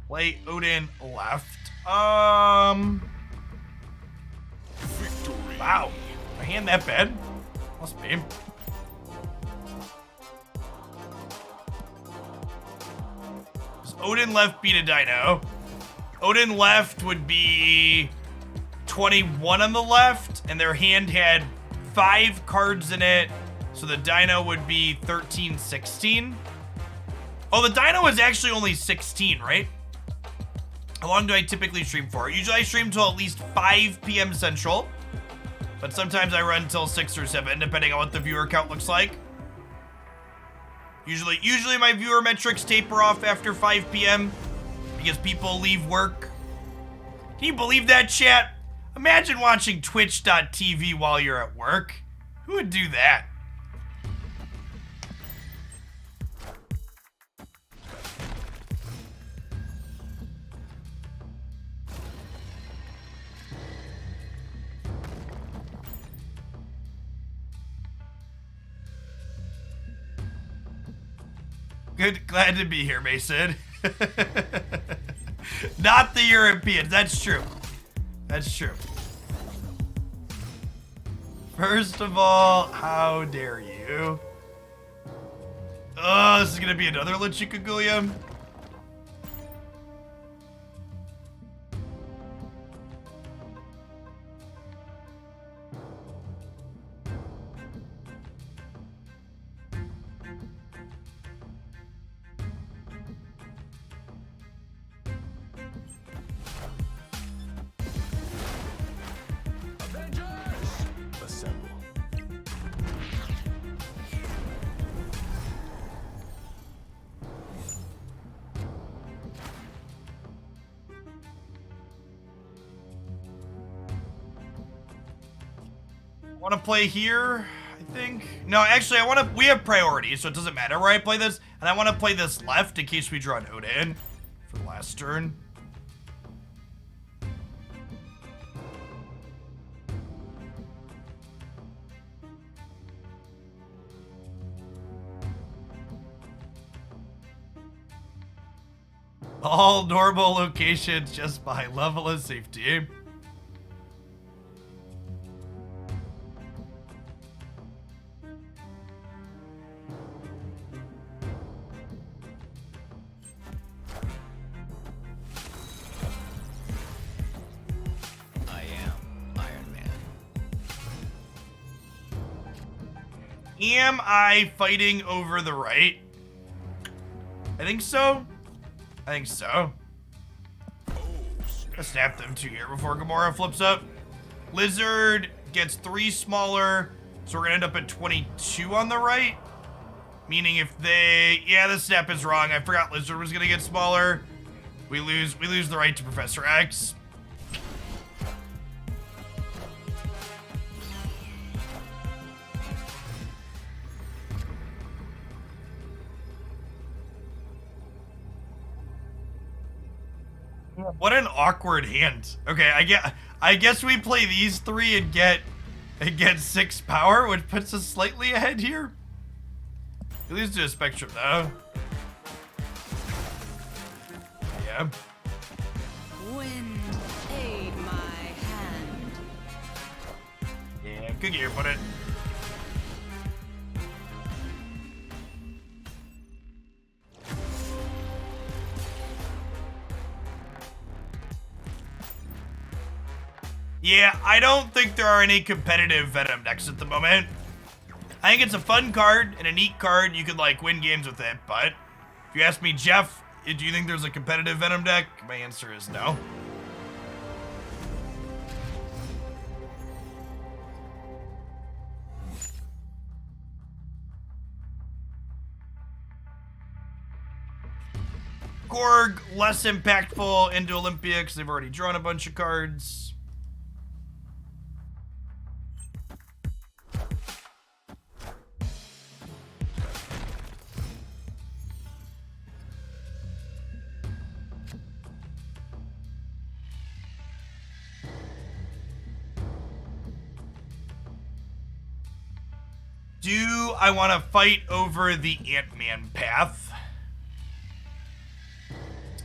Play Odin left. Wow. My hand that bad? Must be. Does Odin left beat a Dino? Odin left would be 21 on the left, and their hand had 5 cards in it, so the Dino would be 13, 16. Oh, the Dino is actually only 16, right? How long do I typically stream for? Usually I stream till at least 5 p.m. Central, but sometimes I run till 6 or 7, depending on what the viewer count looks like. Usually my viewer metrics taper off after 5 p.m. because people leave work. Can you believe that, chat? Imagine watching twitch.tv while you're at work. Who would do that? Good, glad to be here, Mason. Not the Europeans, that's true. That's true. First of all, how dare you? Oh, this is gonna be another Lechikagulia. Want to play here, I think. No, actually, we have priorities, so it doesn't matter where I play this. And I want to play this left in case we draw an Odin for the last turn. All normal locations just by level of safety. Am I fighting over the right? I think so. I think so. I'll snap them 2 here before Gamora flips up. Lizard gets 3 smaller, so we're gonna end up at 22 on the right. Meaning if they, yeah, the snap is wrong. I forgot Lizard was gonna get smaller. We lose the right to Professor X. What an awkward hand. Okay, I guess we play these 3 and get 6 power, which puts us slightly ahead here. We lose to a Spectrum though. Yeah. Wind, aid my hand. Yeah, good gear, put it. Yeah, I don't think there are any competitive Venom decks at the moment. I think it's a fun card and a neat card. You could like win games with it, but if you ask me, Jeff, do you think there's a competitive Venom deck? My answer is no. Gorg, less impactful into Olympia because they've already drawn a bunch of cards. Do I want to fight over the Ant-Man path?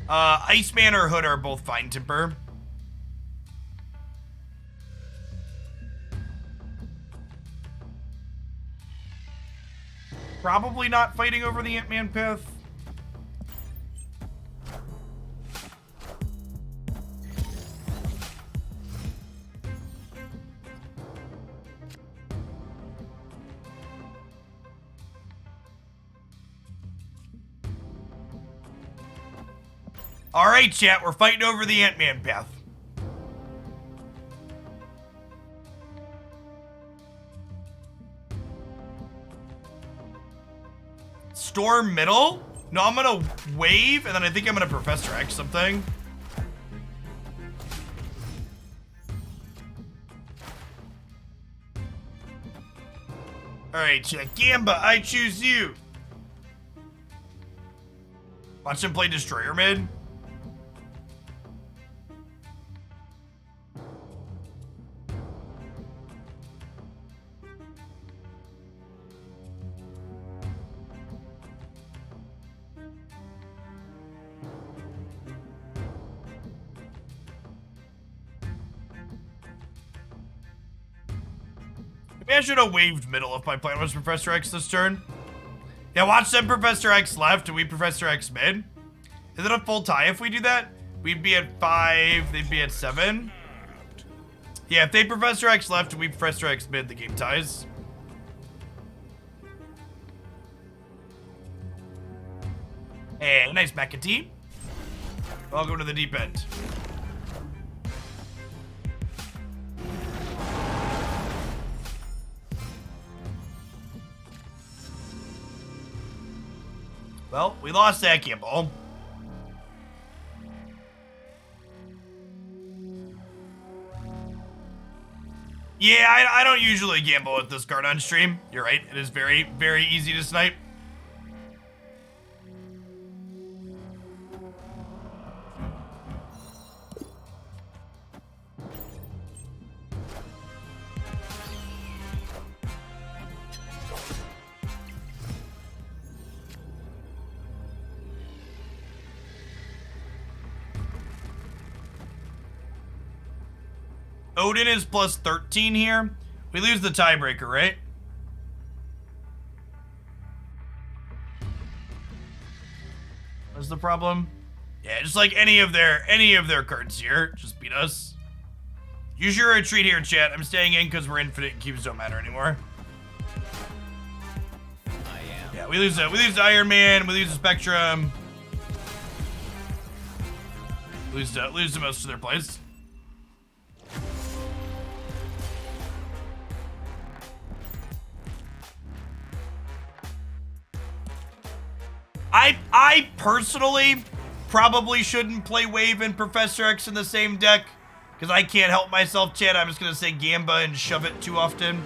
Iceman or Hood are both fine, Timber. Probably not fighting over the Ant-Man path. All right, chat, we're fighting over the Ant-Man path. Storm middle? No, I'm gonna wave, and then I think I'm gonna Professor X something. All right, chat. Gamba, I choose you. Watch him play Destroyer mid. Maybe I should have waved middle if my plan was Professor X this turn. Yeah, watch them Professor X left and we Professor X mid. Is it a full tie if we do that? We'd be at 5, they'd be at 7. Yeah, if they Professor X left and we Professor X mid, the game ties. Hey, nice McAtee. Welcome to the deep end. Well, we lost that gamble. Yeah, I don't usually gamble with this card on stream. You're right. It is very, very easy to snipe. Odin is plus 13 here. We lose the tiebreaker, right? What's the problem? Yeah, just like any of their cards here, just beat us. Use your retreat here, chat. I'm staying in because we're infinite and cubes don't matter anymore. Yeah, we lose the Iron Man, we lose the Spectrum. Lose the most of their plays. I personally probably shouldn't play Wave and Professor X in the same deck because I can't help myself, chat. I'm just gonna say Gamba and shove it too often.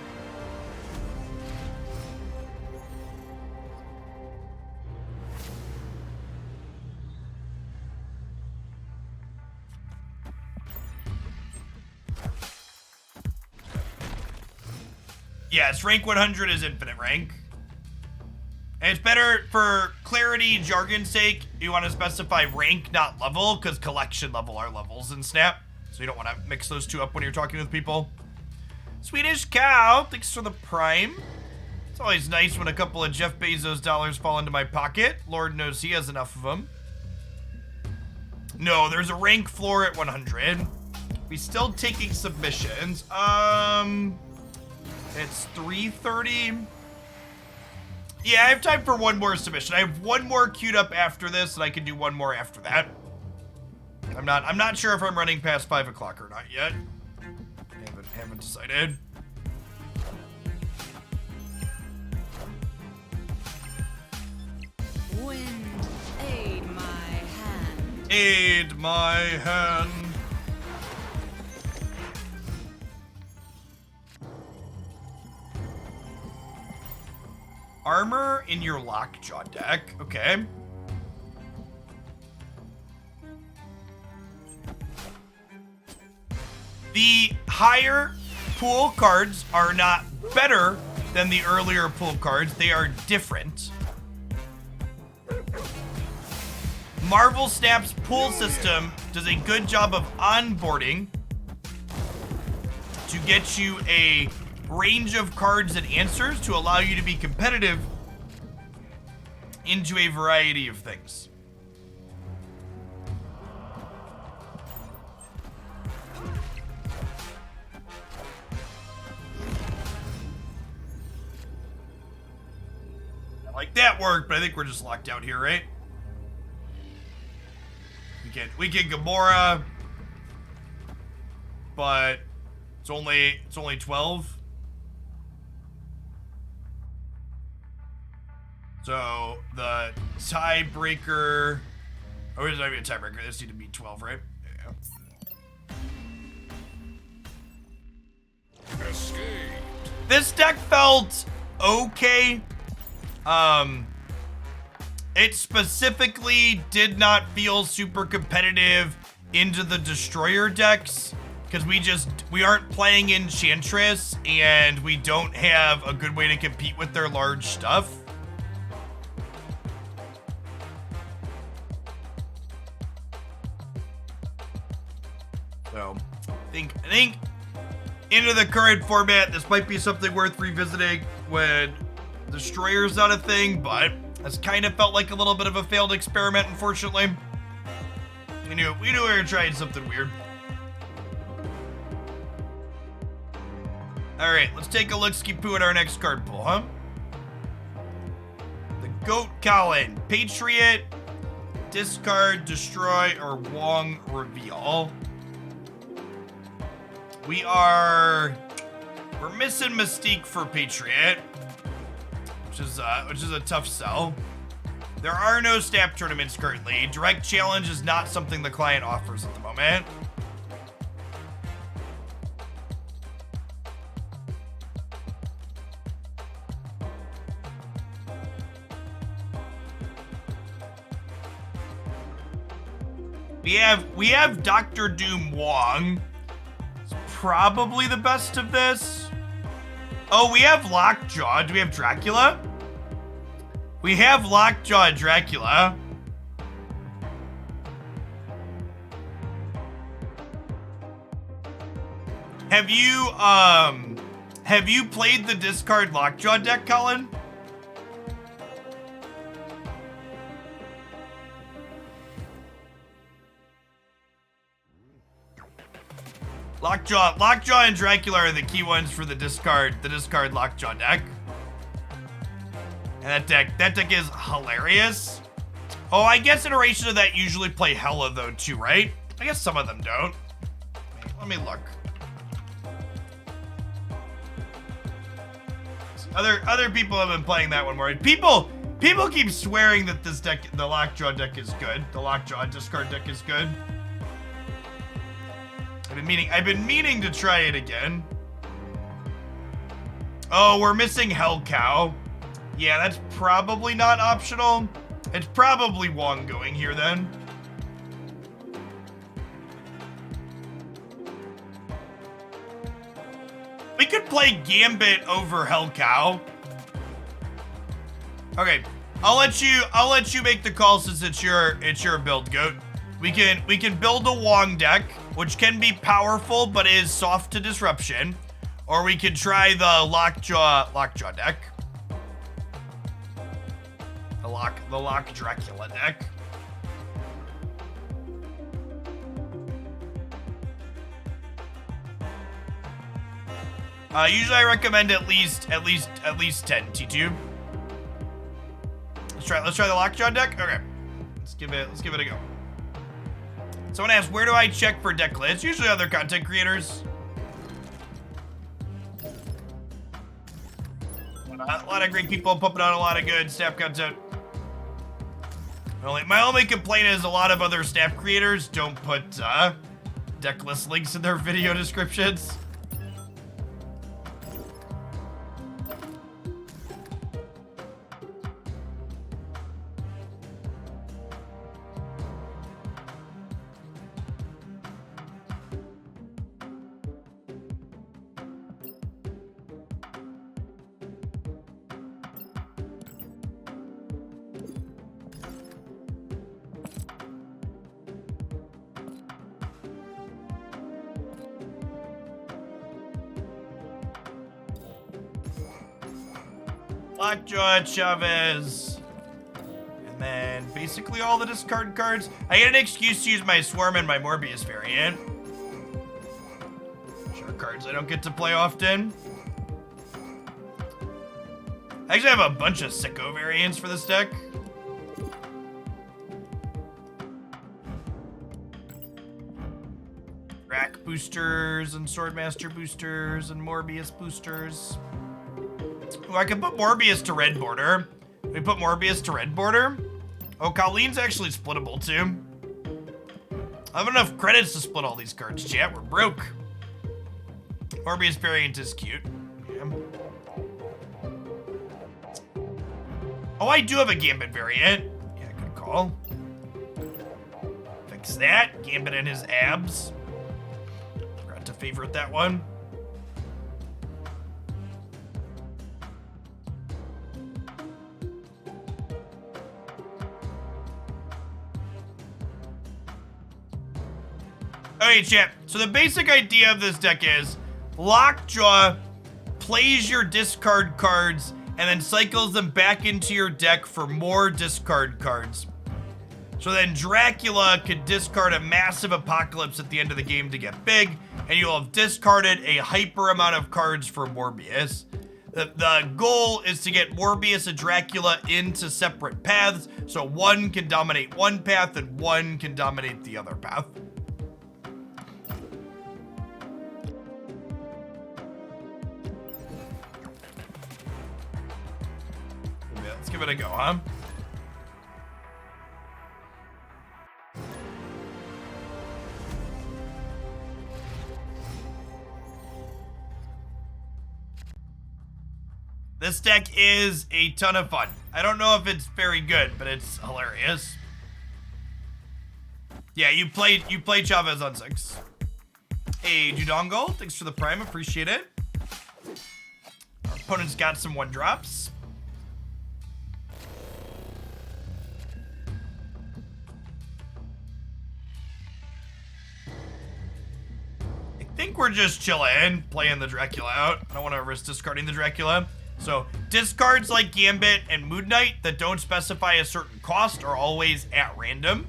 Yes, rank 100 is infinite rank. And it's better for clarity, jargon's sake, you want to specify rank, not level, because collection level are levels in Snap. So you don't want to mix those two up when you're talking with people. Swedish Cow, thanks for the Prime. It's always nice when a couple of Jeff Bezos dollars fall into my pocket. Lord knows he has enough of them. No, there's a rank floor at 100. We still taking submissions. It's 3:30. Yeah, I have time for one more submission. I have one more queued up after this, and I can do one more after that. I'm not sure if I'm running past 5 o'clock or not yet. Haven't decided. Wind, aid my hand. Aid my hand. Armor in your Lockjaw deck. Okay. The higher pool cards are not better than the earlier pool cards. They are different. Marvel Snap's pool system does a good job of onboarding to get you a range of cards and answers to allow you to be competitive into a variety of things. Like that worked, but I think we're just locked out here, right? We can Gamora, but it's only 12. So the tiebreaker, or is it not even a tiebreaker? This need to be 12, right? Yeah. Escape. This deck felt okay. It specifically did not feel super competitive into the Destroyer decks because we aren't playing Enchantress and we don't have a good way to compete with their large stuff. So I think into the current format, this might be something worth revisiting when Destroyer's not a thing, but it's kind of felt like a little bit of a failed experiment, unfortunately. We knew we were trying something weird. Alright, let's take a look-ski poo at our next card pool, huh? The Goat Colin, Patriot, Discard, Destroy, or Wong Reveal. We're missing Mystique for Patriot, which is a tough sell. There are no Snap tournaments currently. Direct challenge is not something the client offers at the moment. We have Dr. Doom Wong. It's probably the best of this. Oh, we have Lockjaw. Do we have Dracula? We have Lockjaw and Dracula. Have you played the Discard Lockjaw deck, Colin? Lockjaw and Dracula are the key ones for the discard Lockjaw deck. And that deck is hilarious. Oh, I guess iterations of that usually play Hela though too, right? I guess some of them don't. Let me look. Other people have been playing that one more. People keep swearing that this deck, the Lockjaw deck is good. The Lockjaw discard deck is good. I've been meaning to try it again. Oh, we're missing Hell Cow. Yeah, that's probably not optional. It's probably Wong going here then. We could play Gambit over Hell Cow. Okay, I'll let you make the call since it's your build, Goat. We can build a Wong deck, which can be powerful but is soft to disruption, or we can try the Lockjaw deck. The Lock Dracula deck. Usually I recommend at least 10 T2. Let's try the Lockjaw deck. Okay, let's give it a go. Someone asked, where do I check for deck lists? Usually other content creators. A lot of great people pumping out a lot of good staff content. My only complaint is a lot of other staff creators don't put deck list links in their video descriptions. Lockjaw, Chavez, and then basically all the discard cards. I get an excuse to use my Swarm and my Morbius variant. Sure, cards I don't get to play often. I actually have a bunch of sicko variants for this deck. Rack boosters and Swordmaster boosters and Morbius boosters. Oh, I can put Morbius to red border. We put Morbius to red border. Oh, Colleen's actually splittable too. I have enough credits to split all these cards, chat. We're broke. Morbius variant is cute. Yeah. Oh, I do have a Gambit variant. Yeah, good call. Fix that. Gambit and his abs. Forgot to favorite that one. Okay, chat. So the basic idea of this deck is Lockjaw plays your discard cards and then cycles them back into your deck for more discard cards. So then Dracula could discard a massive apocalypse at the end of the game to get big, and you'll have discarded a hyper amount of cards for Morbius. The goal is to get Morbius and Dracula into separate paths, so one can dominate one path and one can dominate the other path. Let's give it a go, huh? This deck is a ton of fun. I don't know if it's very good, but it's hilarious. Yeah, you played Chavez on 6. Hey, Judongo, thanks for the prime, appreciate it. Our opponent's got some 1-drops. I think we're just chilling, playing the Dracula out. I don't want to risk discarding the Dracula. So, discards like Gambit and Moon Knight that don't specify a certain cost are always at random.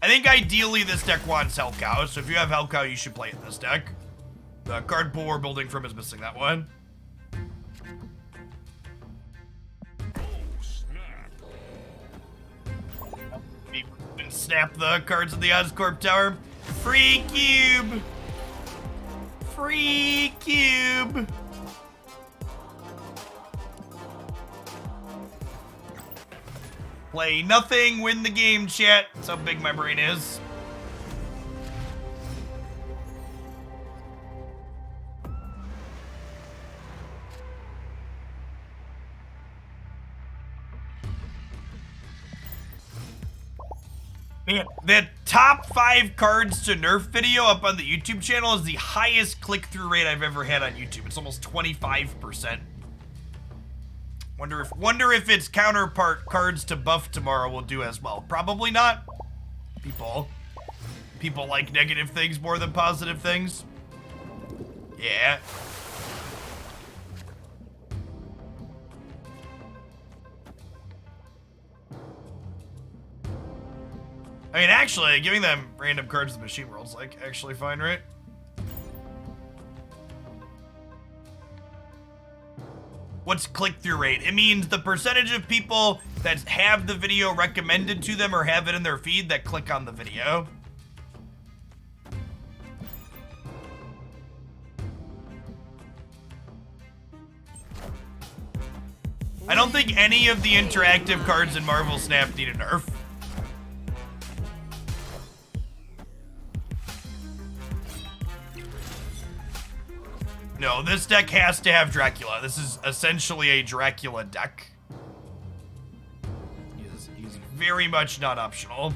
I think ideally this deck wants Hellcow, so if you have Hellcow, you should play it in this deck. The card pool we're building from is missing that one. Snap the cards in the Oscorp Tower. Free cube! Free cube! Play nothing, win the game, chat. That's how big my brain is. Man, the top 5 cards to nerf video up on the YouTube channel is the highest click-through rate I've ever had on YouTube. It's almost 25%. Wonder if its counterpart cards to buff tomorrow will do as well. Probably not. People like negative things more than positive things. Yeah. I mean, actually, giving them random cards in the machine world's like actually fine, right? What's click-through rate? It means the percentage of people that have the video recommended to them or have it in their feed that click on the video. I don't think any of the interactive cards in Marvel Snap need a nerf. No, this deck has to have Dracula. This is essentially a Dracula deck. He's very much not optional.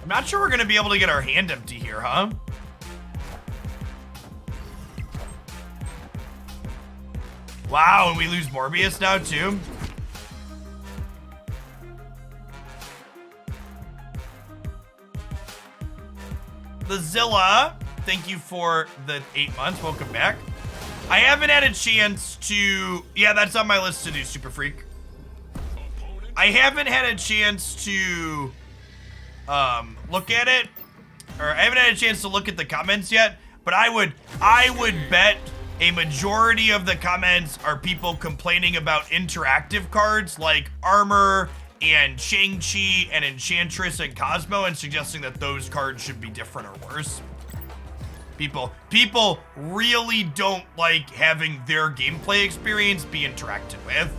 I'm not sure we're gonna be able to get our hand empty here, huh? Wow, and we lose Morbius now too? The Zilla, thank you for the 8 months. Welcome back. I haven't had a chance to... Yeah, that's on my list to do, Super Freak. I haven't had a chance to look at it. Or I haven't had a chance to look at the comments yet. But I would bet a majority of the comments are people complaining about interactive cards like Armor and Shang-Chi and Enchantress and Cosmo and suggesting that those cards should be different or worse. People really don't like having their gameplay experience be interacted with.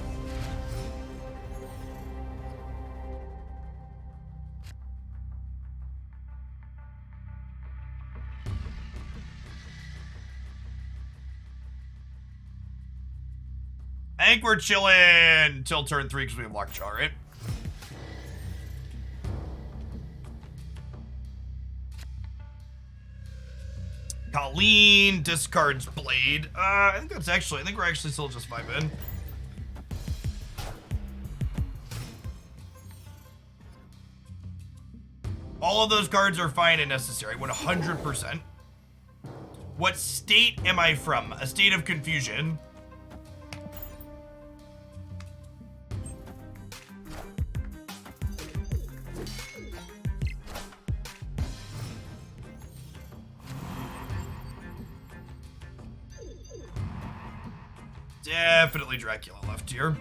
I think we're chilling till turn 3 because we have Lockjaw, right? Colleen discards Blade. I think we're actually still just vibing. All of those cards are fine and necessary, 100%. What state am I from? A state of confusion. Definitely Dracula left here.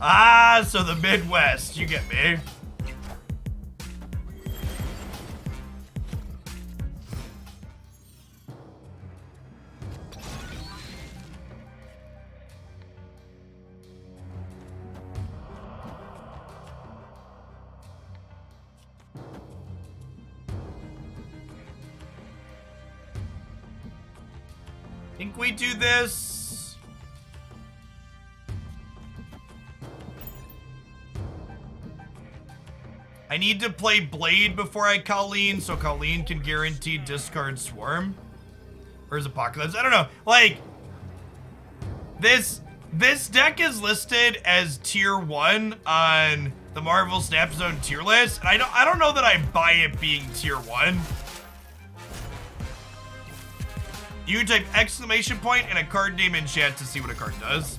Ah, so the Midwest, you get me. Think we do this. I need to play Blade before I Colleen, so Colleen can guarantee discard Swarm. Or is Apocalypse? I don't know. Like, this deck is listed as tier 1 on the Marvel Snap Zone tier list, and I don't know that I buy it being tier 1. You can type exclamation point and a card name in chat to see what a card does.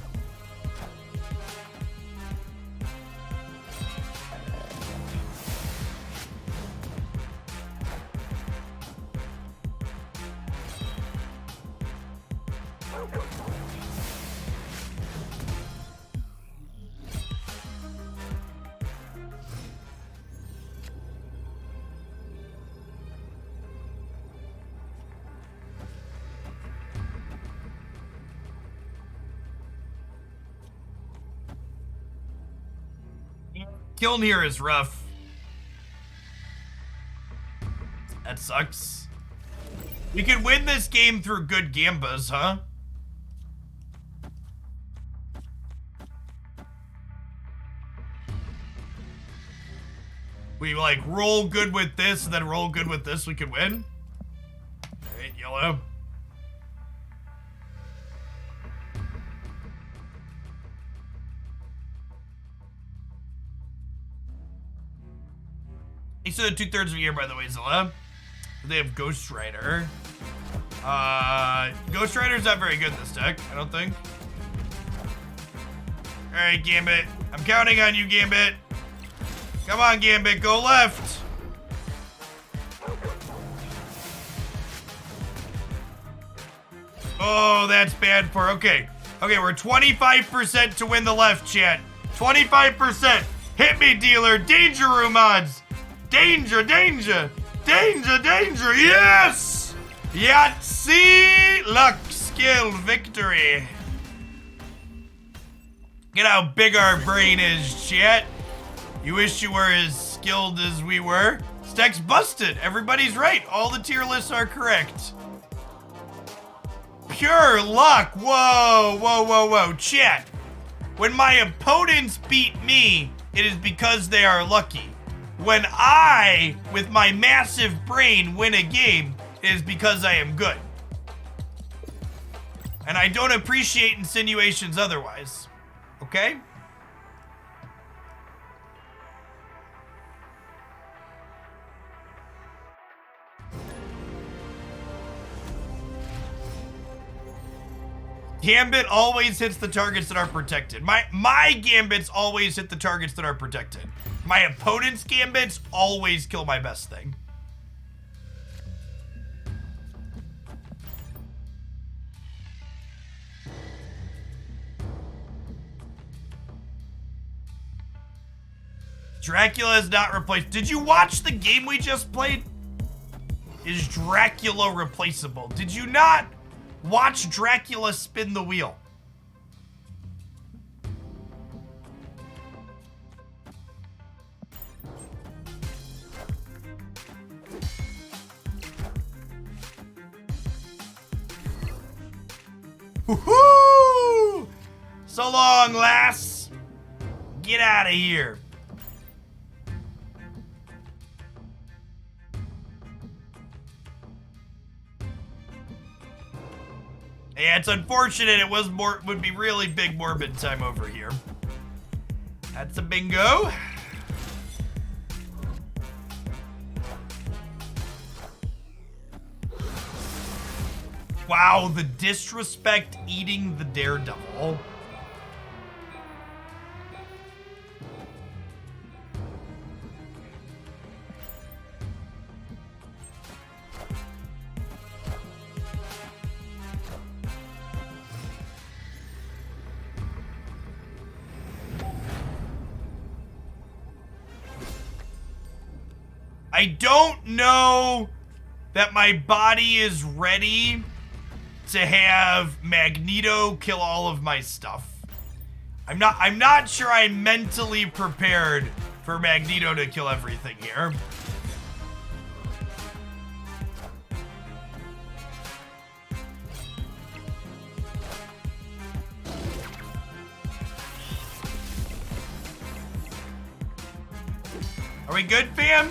Killing here is rough. That sucks. We could win this game through good gambas, huh? We like roll good with this and then roll good with this, we could win. Alright, yellow. Thanks for the 2/3 of a year, by the way, Zilla. They have Ghost Rider. Ghost Rider's not very good in this deck, I don't think. Alright, Gambit. I'm counting on you, Gambit. Come on, Gambit, go left. Oh, that's bad for, okay. Okay, we're 25% to win the left, chat. 25%. Hit me, dealer. Danger room odds. Danger, danger. Danger, danger. Yes! Yahtzee! Luck, skill, victory. Get how big our brain is, chat. You wish you were as skilled as we were. Stack's busted. Everybody's right. All the tier lists are correct. Pure luck. Whoa, whoa, whoa, whoa. Chat. When my opponents beat me, it is because they are lucky. When I, with my massive brain, win a game, it is because I am good. And I don't appreciate insinuations otherwise. Okay? Gambit always hits the targets that are protected. My gambits always hit the targets that are protected. My opponent's gambits always kill my best thing. Dracula is not replaced. Did you watch the game we just played? Is Dracula replaceable? Did you not watch Dracula spin the wheel? Woohoo! So long, lass. Get out of here. Yeah, it's unfortunate. It would be really big morbid time over here. That's a bingo. Wow, the disrespect eating the Daredevil. I don't know that my body is ready to have Magneto kill all of my stuff. I'm not sure I'm mentally prepared for Magneto to kill everything here. Are we good, fam?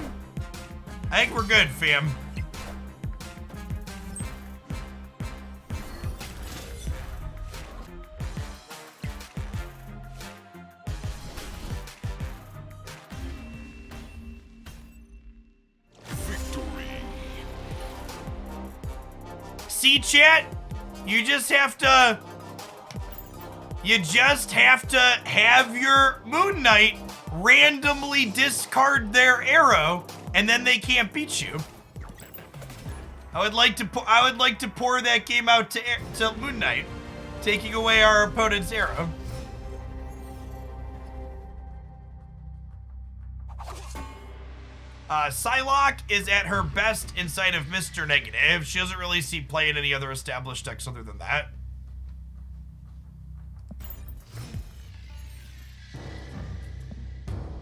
I think we're good, fam. Victory. See, chat? You just have to have your Moon Knight randomly discard their arrow, and then they can't beat you. I would like to pour that game out to Moon Knight, taking away our opponent's arrow. Psylocke is at her best inside of Mr. Negative. She doesn't really see play in any other established decks other than that.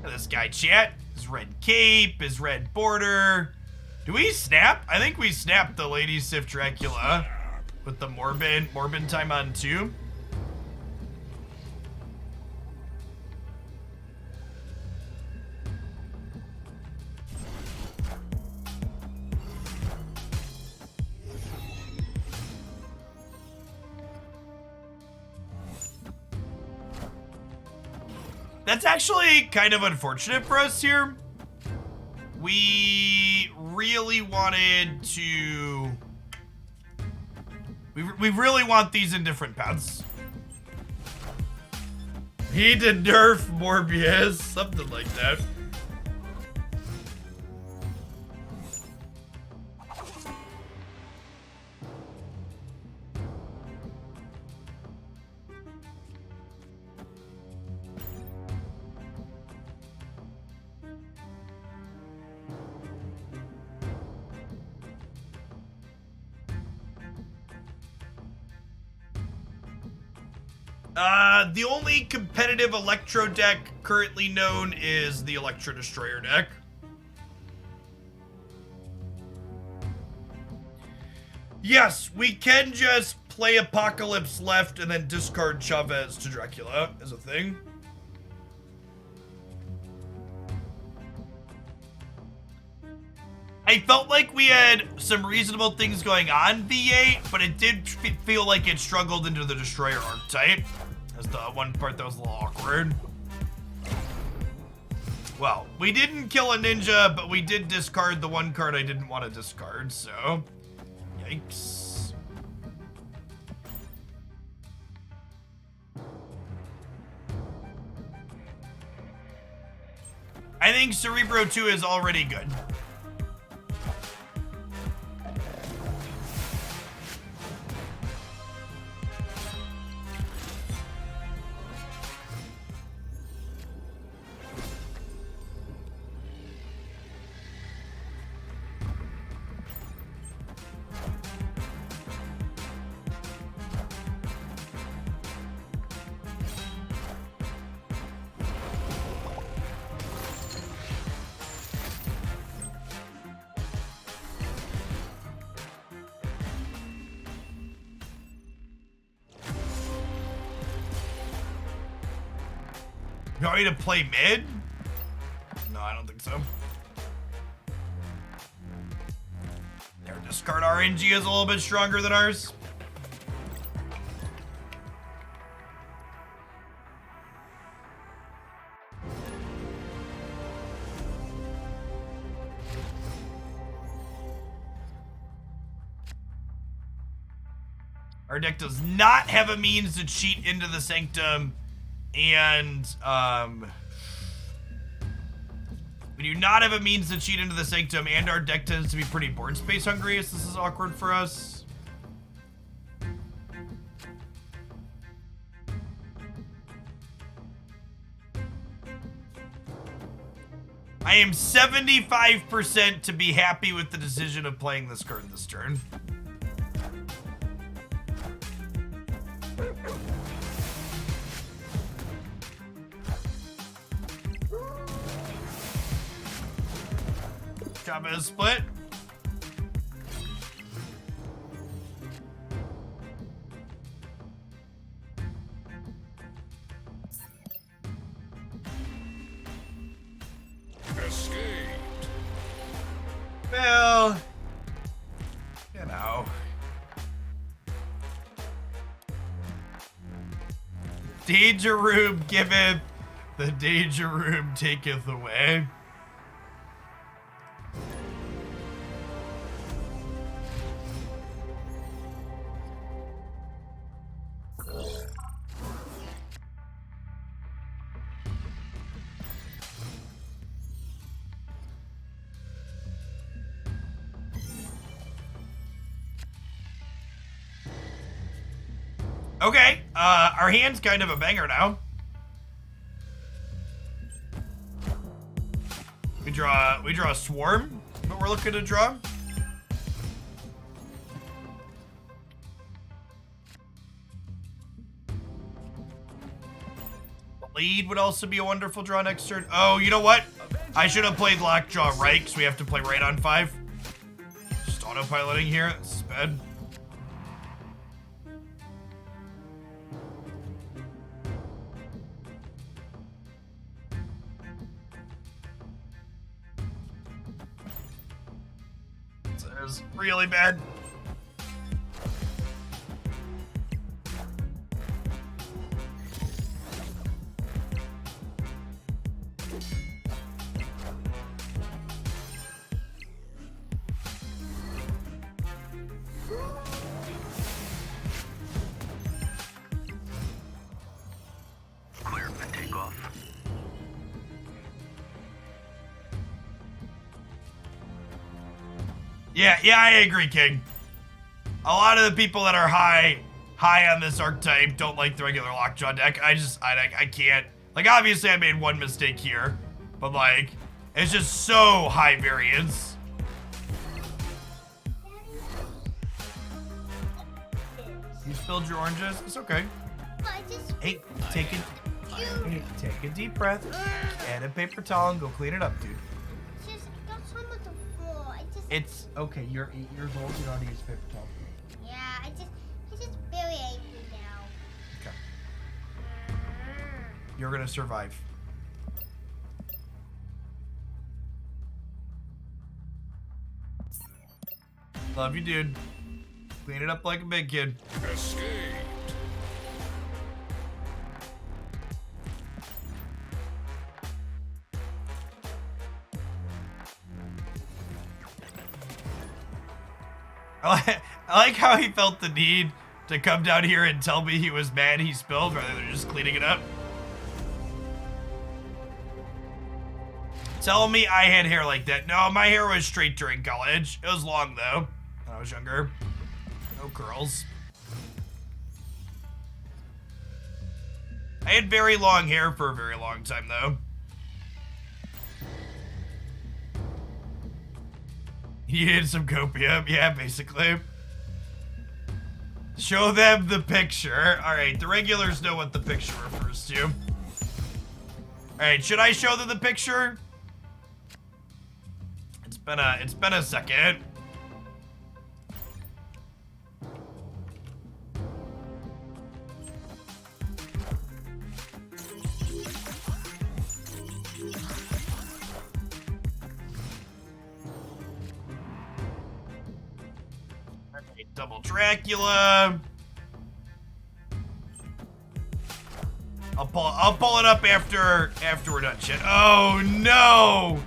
This guy, chat, his red cape, his red border, Do we snap? I think we snapped the Lady Sif Dracula with the Morbin time on 2. That's actually kind of unfortunate for us here. We really wanted to... We really want these in different paths. He did nerf Morbius, something like that. The only competitive Electro deck currently known is the Electro Destroyer deck. Yes, we can just play Apocalypse left and then discard Chavez to Dracula as a thing. I felt like we had some reasonable things going on, Veeyay, but it did feel like it struggled into the Destroyer archetype. That's the one part that was a little awkward. Well, we didn't kill a ninja, but we did discard the one card I didn't want to discard, so... Yikes. I think Cerebro 2 is already good. You want me to play mid? No, I don't think so. Their discard RNG is a little bit stronger than ours. Our deck does not have a means to cheat into the Sanctum. And, we do not have a means to cheat into the Sanctum, and our deck tends to be pretty board space hungry, so this is awkward for us. I am 75% to be happy with the decision of playing this card this turn. Chavez split. Escaped. Well, you know. Danger room giveth, the danger room taketh away. Okay, our hand's kind of a banger now. We draw a swarm, but we're looking to draw. Lead would also be a wonderful draw next turn. Oh, you know what? I should have played Lockjaw right, because we have to play right on 5. autopiloting here. This is bad. This is really bad. Clear for takeoff. Yeah, I agree, King. A lot of the people that are high on this archetype don't like the regular Lockjaw deck. I can't. Like, obviously I made one mistake here, but like, it's just so high variance. You spilled your oranges? It's okay. Hey, take a deep breath. Add a paper towel and go clean it up, dude. It's okay. You're 8 years old. You know how to use a paper towel. Yeah, I just very angry now. Okay. You're gonna survive. Love you, dude. Clean it up like a big kid. Escape. I like how he felt the need to come down here and tell me he was mad he spilled rather than just cleaning it up. Tell me I had hair like that. No, my hair was straight during college. It was long though, when I was younger. No curls. I had very long hair for a very long time though. You needed some copium, yeah, basically. Show them the picture. All right, the regulars know what the picture refers to. All right, should I show them the picture? It's been a second. Double Dracula. I'll pull it up after we're done shit. Oh no!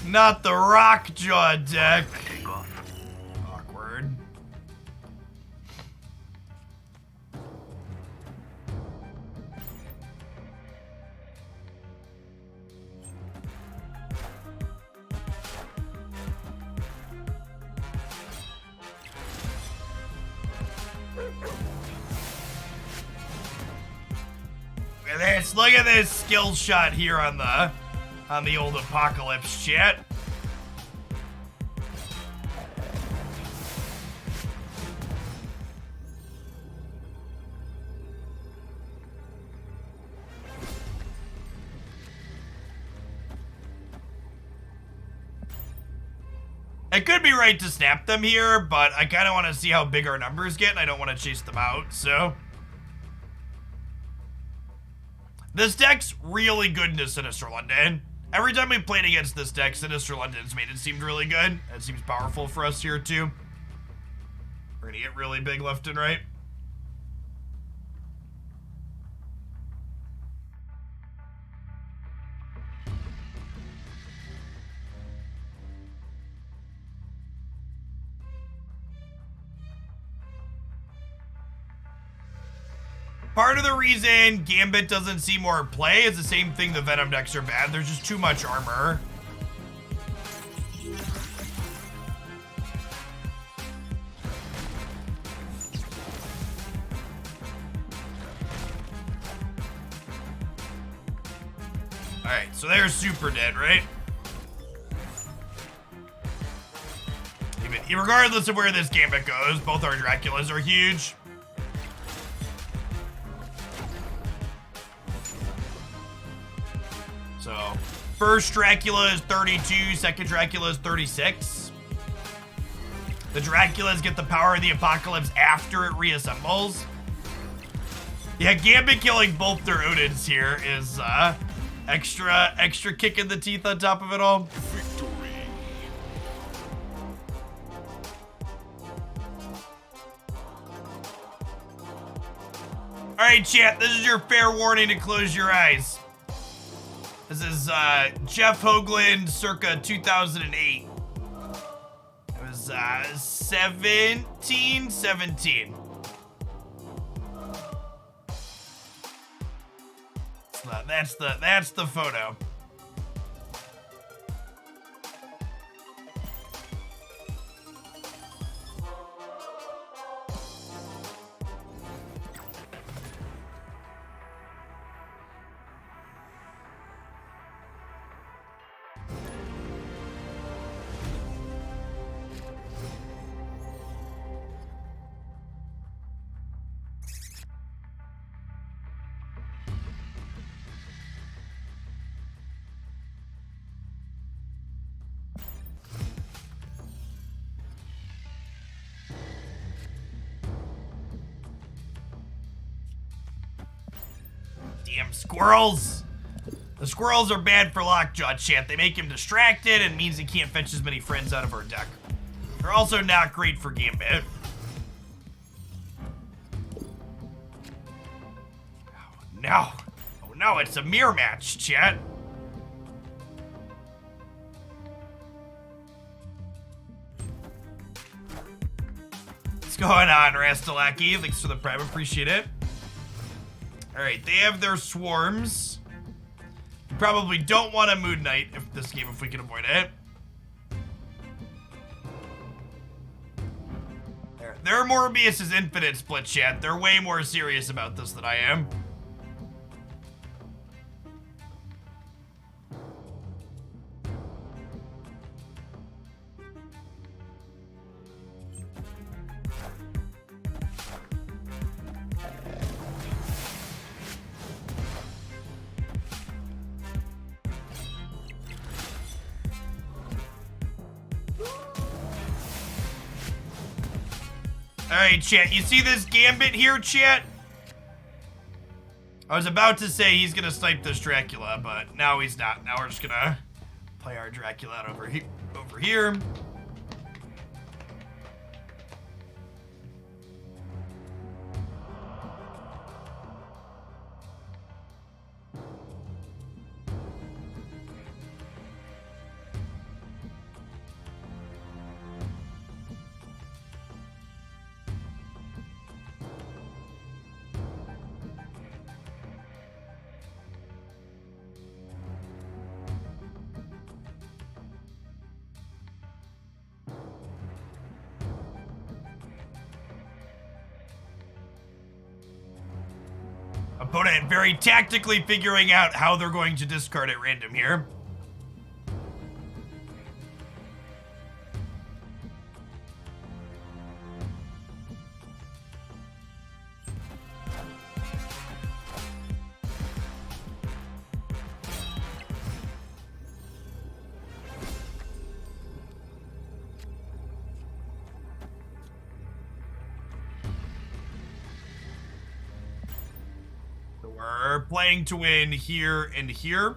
Not the Rockjaw deck. Takeoff. Awkward. Look at this skill shot here on the old Apocalypse chat. I could be right to snap them here, but I kind of want to see how big our numbers get, and I don't want to chase them out, so. This deck's really good into Sinister London. Every time we played against this deck, Sinister London's made it seem really good. It seems powerful for us here, too. We're gonna get really big left and right. Part of the reason Gambit doesn't see more play is the same thing the Venom decks are bad. There's just too much armor. Alright, so they're super dead, right? Even regardless of where this Gambit goes, both our Draculas are huge. So, first Dracula is 32, second Dracula is 36. The Draculas get the power of the apocalypse after it reassembles. Yeah, Gambit killing both their Odins here is extra kick in the teeth on top of it all. Victory. All right, chat, this is your fair warning to close your eyes. This is Jeff Hoagland circa 2008. It was 1717. That's the photo. Damn squirrels! The squirrels are bad for Lockjaw, chat. They make him distracted and means he can't fetch as many friends out of our deck. They're also not great for Gambit. Oh no! Oh no, it's a mirror match, chat. What's going on, Rastalaki? Thanks for the prime, appreciate it. Alright, they have their swarms. You probably don't want a Moon Knight if we can avoid it. Their Morbius is infinite split, chat. They're way more serious about this than I am. Alright, chat. You see this Gambit here, chat? I was about to say he's gonna snipe this Dracula, but now he's not. Now we're just gonna play our Dracula out over here. Opponent very tactically figuring out how they're going to discard at random here. We're playing to win here and here.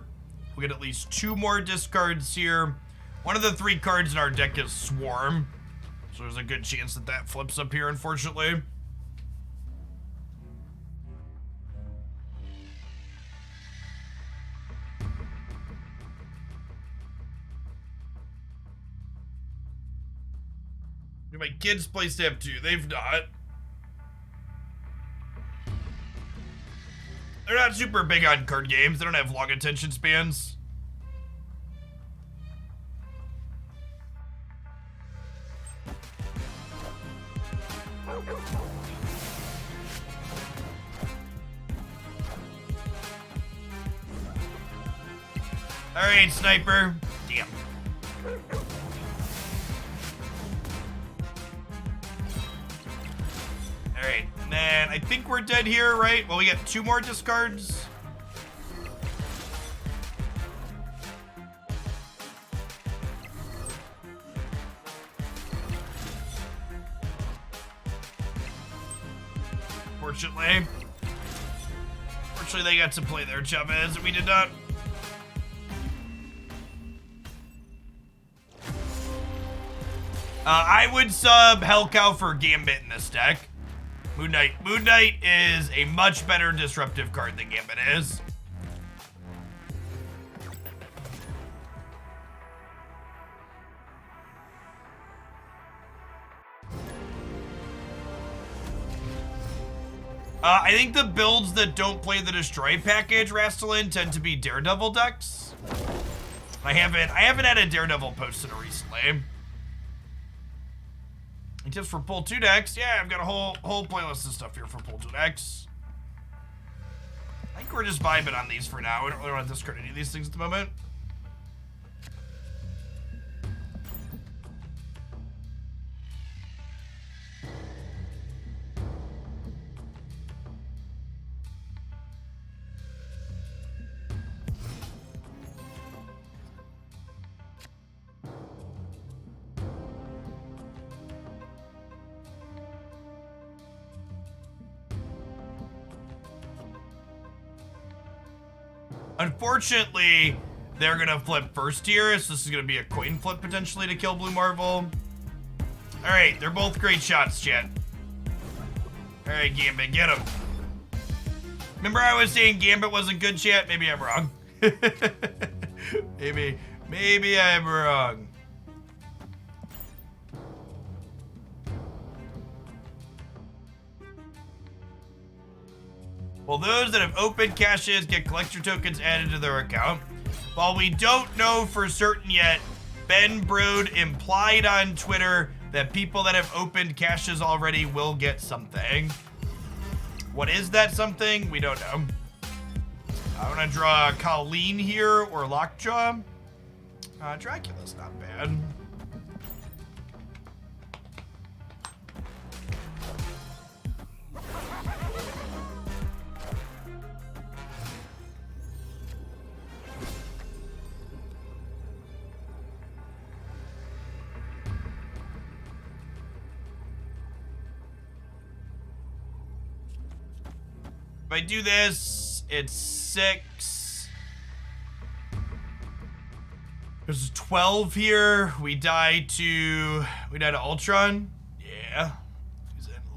We get at least 2 more discards here. One of the 3 cards in our deck is Swarm, so there's a good chance that that flips up here, unfortunately. Do my kids play step 2? They've not. They're not super big on card games. They don't have long attention spans. Alright, sniper. Damn. Alright, and then I think we're dead here, right? Well, we got 2 more discards. unfortunately. Fortunately, they got to play their Chavez, and we did not. I would sub Hellcow for Gambit in this deck. Moon Knight. Moon Knight is a much better disruptive card than Gambit is. I think the builds that don't play the Destroy package, Rastalin, tend to be Daredevil decks. I haven't had a Daredevil posted recently. And tips for pull 2 decks. Yeah, I've got a whole playlist of stuff here for pull 2 decks. I think we're just vibing on these for now. We don't really want to discard any of these things at the moment. Unfortunately, they're gonna flip first here, so this is gonna be a coin flip potentially to kill Blue Marvel. Alright, they're both great shots, chat. Alright, Gambit, get him. Remember I was saying Gambit wasn't good, chat? Maybe I'm wrong. Maybe I'm wrong. Well, those that have opened caches get collector tokens added to their account. While we don't know for certain yet, Ben Brode implied on Twitter that people that have opened caches already will get something. What is that something? We don't know. I want to draw Colleen here or Lockjaw. Dracula's not bad. If I do this, it's 6. There's 12 here. We die to Ultron. Yeah.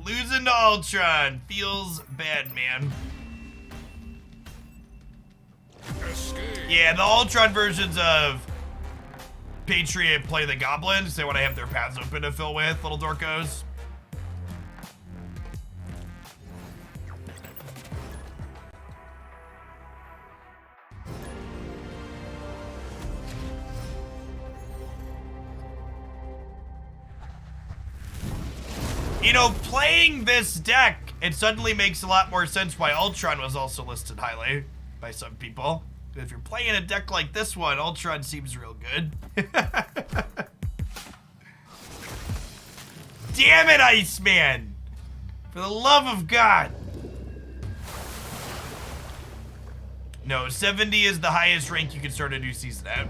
Losing to Ultron feels bad, man. Escape. Yeah, the Ultron versions of Patriot play the Goblins. They want to have their paths open to fill with, little dorkos. You know, playing this deck, it suddenly makes a lot more sense why Ultron was also listed highly by some people. If you're playing a deck like this one, Ultron seems real good. Damn it, Iceman! For the love of God! No, 70 is the highest rank you can start a new season at.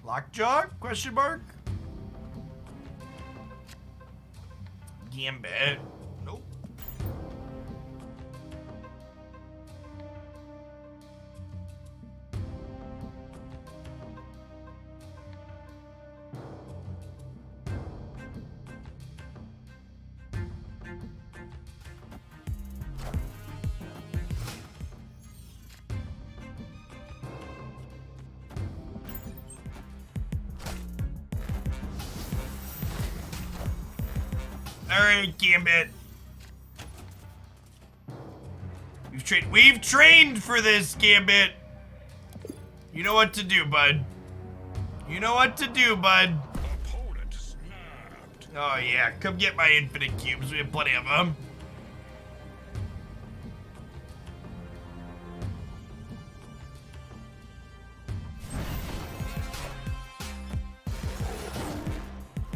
Lockjaw? Question mark? Gambit. Nope. Alright, Gambit. We've trained for this, Gambit. You know what to do, bud. You know what to do, bud. Opponent snapped. Oh yeah, come get my infinite cubes. We have plenty of them.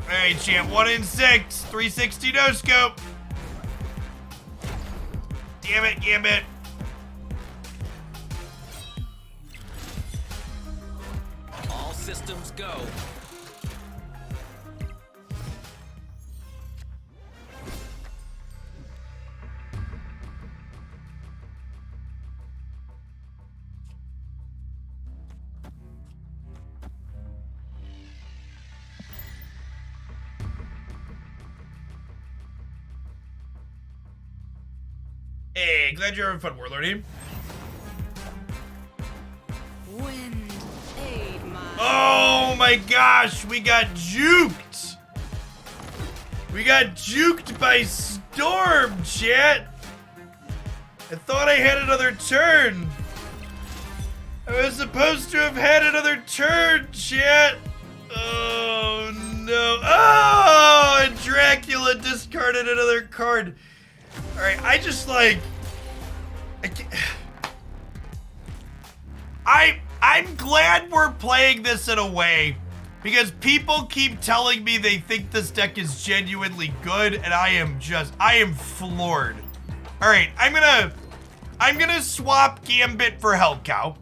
Alright, champ. 1 in 6. 360 no scope. Damn it, Gambit. All systems go. Hey, glad you're having fun, Warlordy. Wind, aid my Oh my gosh, we got juked. We got juked by Storm, chat. I thought I had another turn. I was supposed to have had another turn, chat. Oh no. Oh, and Dracula discarded another card. All right, I just like, I'm glad we're playing this in a way because people keep telling me they think this deck is genuinely good, and I am floored. All right, I'm gonna swap Gambit for Hellcow.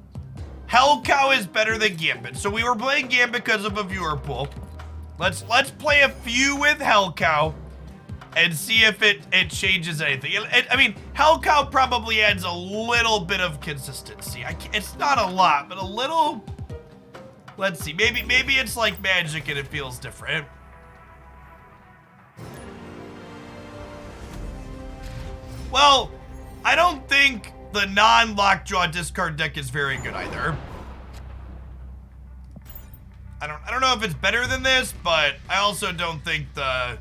Hellcow is better than Gambit, so we were playing Gambit because of a viewer pool. Let's play a few with Hellcow and see if it changes anything. I mean, Hellcow probably adds a little bit of consistency. It's not a lot, but a little. Let's see. Maybe it's like Magic and it feels different. Well, I don't think the non-Lockjaw discard deck is very good either. I don't know if it's better than this, but I also don't think the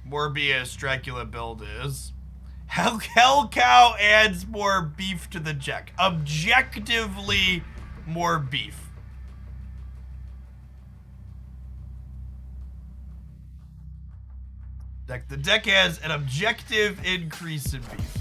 Morbius Dracula build is. Hellcow adds more beef to the deck. Objectively more beef. The deck has an objective increase in beef.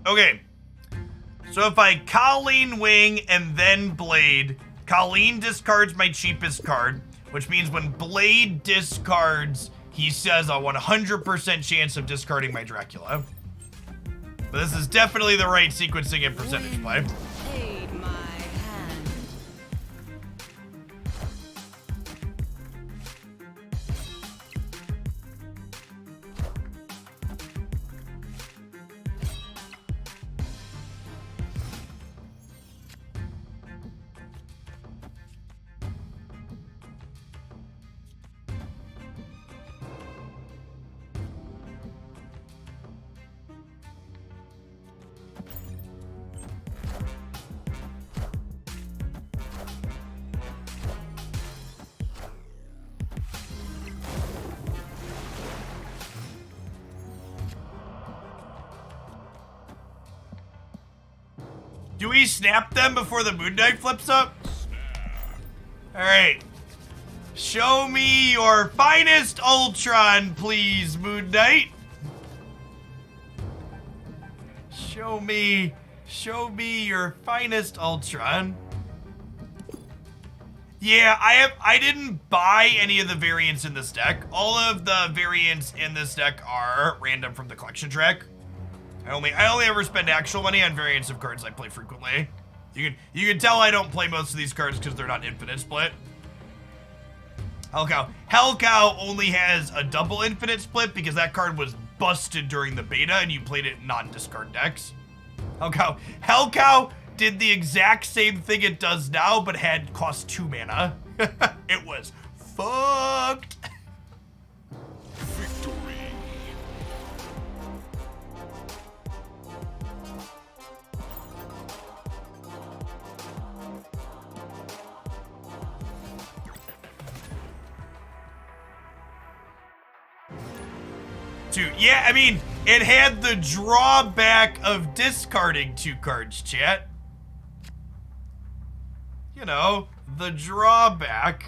Okay, so if I Colleen Wing and then Blade, Colleen discards my cheapest card, which means when Blade discards, he says a 100% chance of discarding my Dracula. But this is definitely the right sequencing and percentage play. aid my hand. Do we snap them before the Moon Knight flips up? Alright. Show me your finest Ultron, please, Moon Knight. Show me your finest Ultron. Yeah, I didn't buy any of the variants in this deck. All of the variants in this deck are random from the collection track. I only ever spend actual money on variants of cards I play frequently. You can tell I don't play most of these cards because they're not infinite split. Hellcow only has a double infinite split because that card was busted during the beta and you played it in non-discard decks. Hellcow did the exact same thing it does now, but had cost 2 mana. It was fucked. Victory. Yeah, I mean, it had the drawback of discarding 2 cards, chat. You know, the drawback.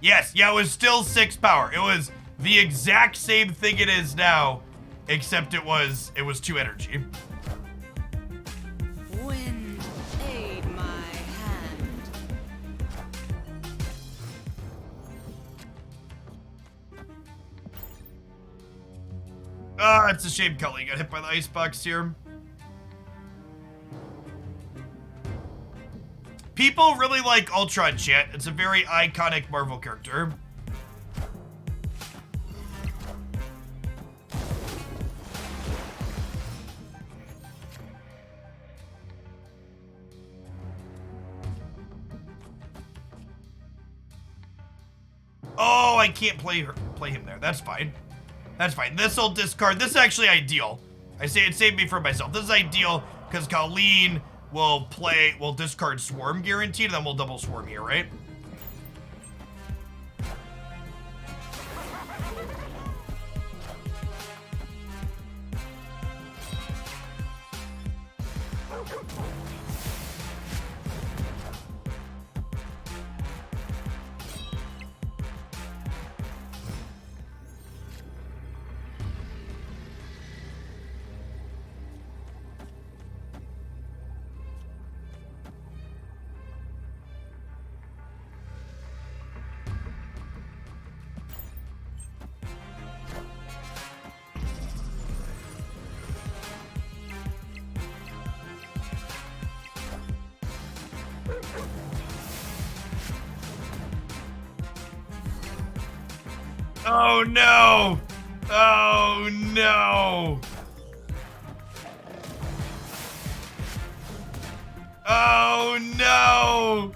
Yes, yeah, it was still 6 power. It was the exact same thing it is now, except it was 2 energy. Wind, aid my hand. Ah, it's a shame Kelly got hit by the icebox here. People really like Ultron, chat. It's a very iconic Marvel character. Oh, I can't play him there. That's fine. That's fine. This'll discard. This is actually ideal. I say it saved me from myself. This is ideal because Colleen will discard Swarm guaranteed, and then we'll double Swarm here, right? Oh no! Oh no! Oh no!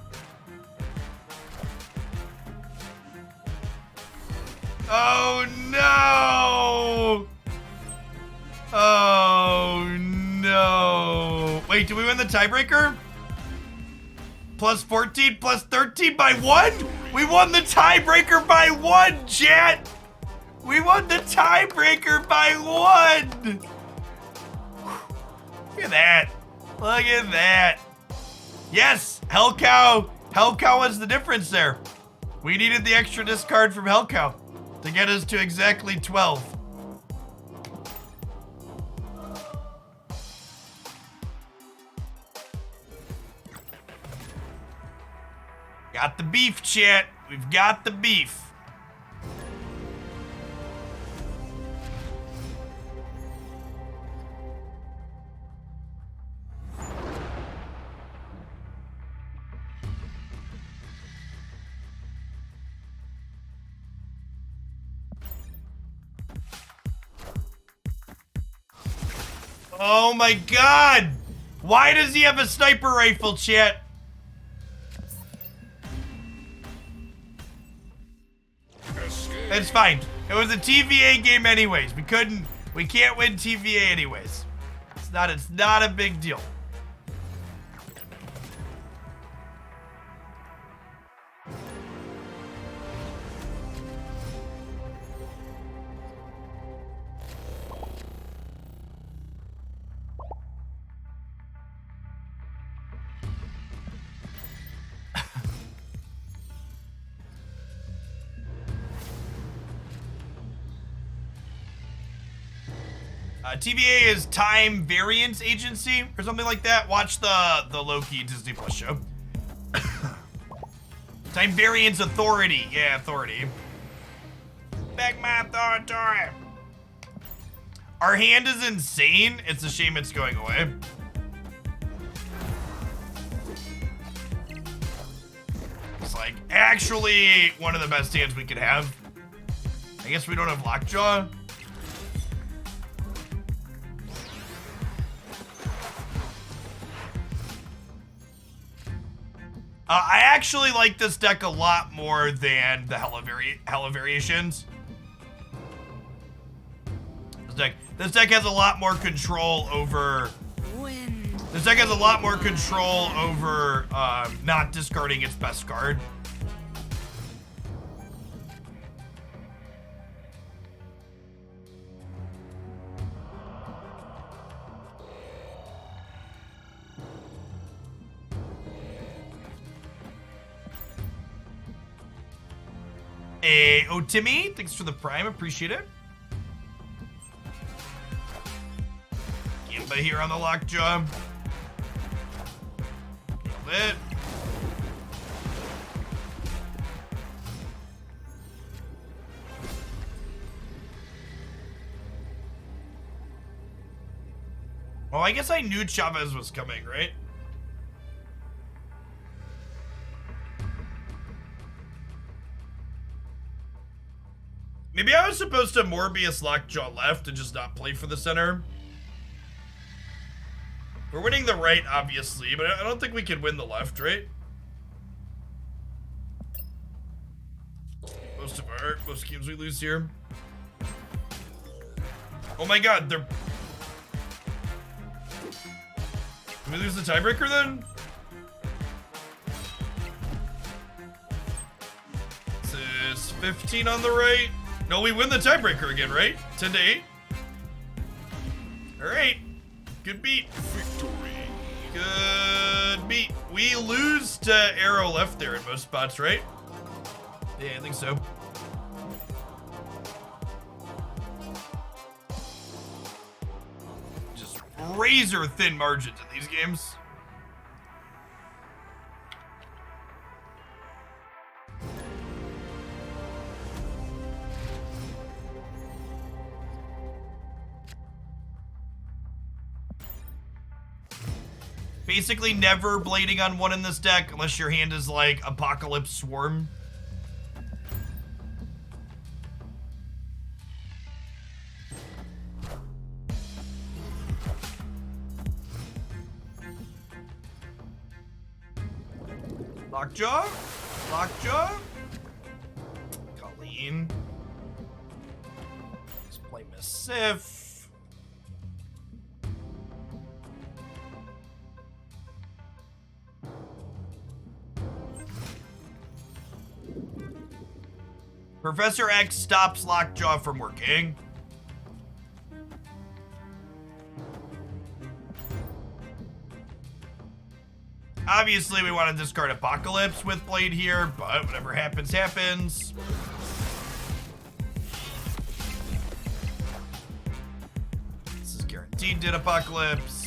Oh no! Oh no! Wait, do we win the tiebreaker? Plus 14, plus 13 by 1? We won the tiebreaker by 1, chat! We won the tiebreaker by 1! Look at that. Look at that. Yes, Hellcow. Hellcow was the difference there. We needed the extra discard from Hellcow to get us to exactly 12. Got the beef, chat. We've got the beef. Oh my god! Why does he have a sniper rifle, chat? It's fine. It was a TVA game anyways. We can't win TVA anyways. It's not a big deal. TVA is Time Variance Agency or something like that. Watch the Loki Disney Plus show. Time Variance Authority. Yeah, Authority. Back my authority. Our hand is insane. It's a shame it's going away. It's like actually one of the best hands we could have. I guess we don't have Lockjaw. I actually like this deck a lot more than the Hella Variations. This deck has a lot more control over. This deck has a lot more control over not discarding its best card. Hey, oh, Timmy, thanks for the prime, appreciate it. Gimba here on the Lockjaw. Nailed it. I guess I knew Chavez was coming, right? Maybe I was supposed to Morbius Lockjaw left and just not play for the center. We're winning the right, obviously, but I don't think we can win the left, right? Most games we lose here. Oh my god, they're... Did we lose the tiebreaker then? This is 15 on the right. No, we win the tiebreaker again, right? 10 to 8. All right, good beat. Victory. Good beat. We lose to arrow left there in most spots, right? Yeah, I think so. Just razor thin margins in these games. Basically never blading on one in this deck unless your hand is like Apocalypse Swarm. Lockjaw? Lockjaw? Colleen. Let's play Miss Sif. Professor X stops Lockjaw from working. Obviously, we want to discard Apocalypse with Blade here, but whatever happens, happens. This is guaranteed did Apocalypse.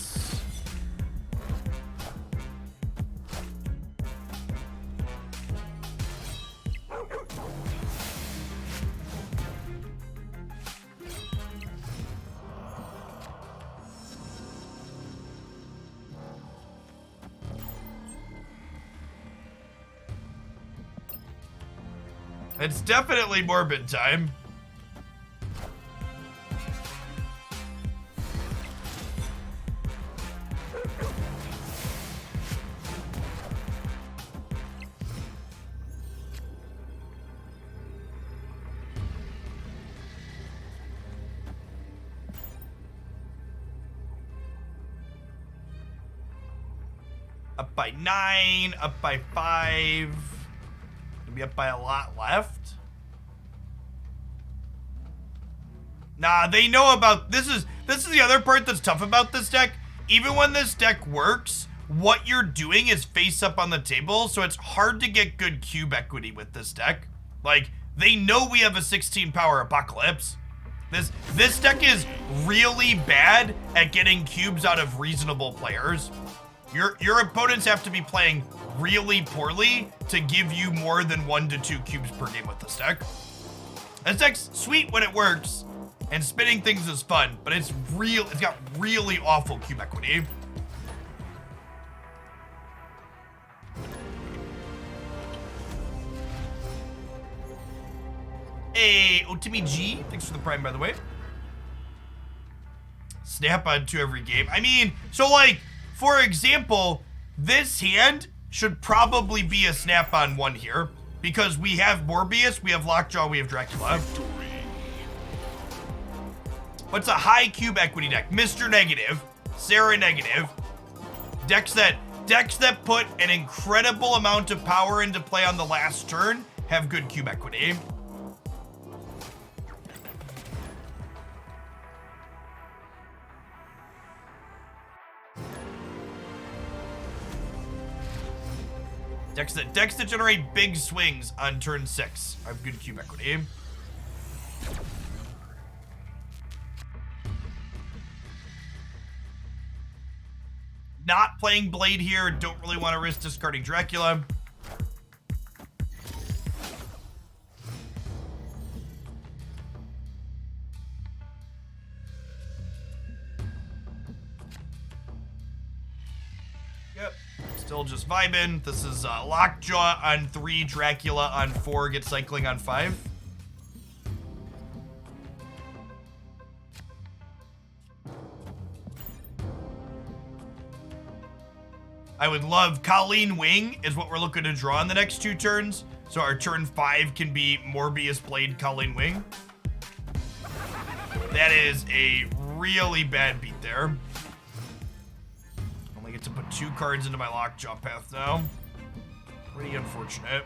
It's definitely Morbid time. Up by 9, up by 5. Be up by a lot left. Nah, they know about this is the other part that's tough about this deck. Even when this deck works, what you're doing is face up on the table, so it's hard to get good cube equity with this deck. Like, they know we have a 16 power Apocalypse. This deck is really bad at getting cubes out of reasonable players. Your opponents have to be playing really poorly to give you more than 1 to 2 cubes per game with this deck. This deck's sweet when it works, and spinning things is fun, but it's got really awful cube equity. Hey, Otimi G, thanks for the prime, by the way. Snap on to every game. I mean, so like, for example, this hand should probably be a snap-on one here because we have Morbius, we have Lockjaw, we have Dracula. But it's a high cube equity deck. Mr. Negative, Sarah Negative, decks that put an incredible amount of power into play on the last turn have good cube equity. Decks that generate big swings on turn 6 have good cube equity. Not playing Blade here, don't really want to risk discarding Dracula. Yep. Still just vibing. This is Lockjaw on 3, Dracula on 4, get cycling on 5. I would love Colleen Wing is what we're looking to draw in the next 2 turns. So our turn 5 can be Morbius Blade Colleen Wing. That is a really bad beat there. Only get to put 2 cards into my Lockjaw path now. Pretty unfortunate.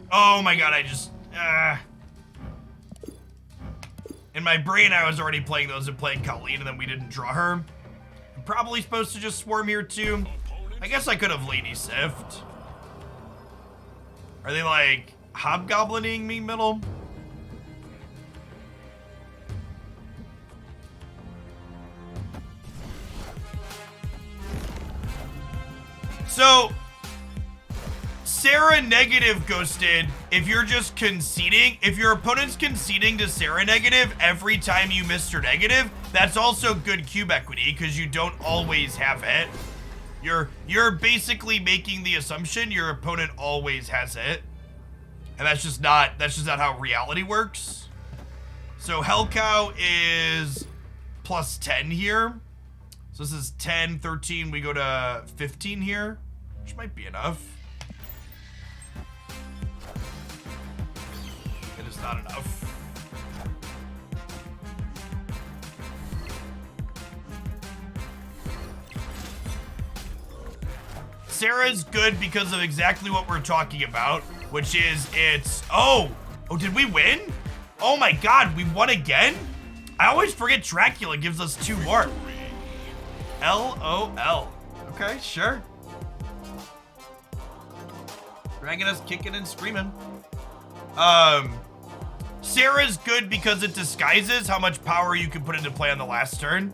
Oh my god, I just... In my brain, I was already playing those and playing Colleen, and then we didn't draw her. I'm probably supposed to just swarm here, too. I guess I could have Lady Sift. Are they, like, hobgoblining me middle? So... Sarah negative ghosted if you're just conceding. If your opponent's conceding to Sarah negative every time you missed her negative, that's also good cube equity because you don't always have it. You're basically making the assumption your opponent always has it. And that's just not how reality works. So Hellcow is plus 10 here. So this is 10, 13, we go to 15 here, which might be enough. Not enough. Sarah's good because of exactly what we're talking about, which is oh, did we win? Oh my god, we won again? I always forget Dracula gives us 2 more. LOL. Okay, sure. Dragging us kicking and screaming. Sarah's good because it disguises how much power you can put into play on the last turn.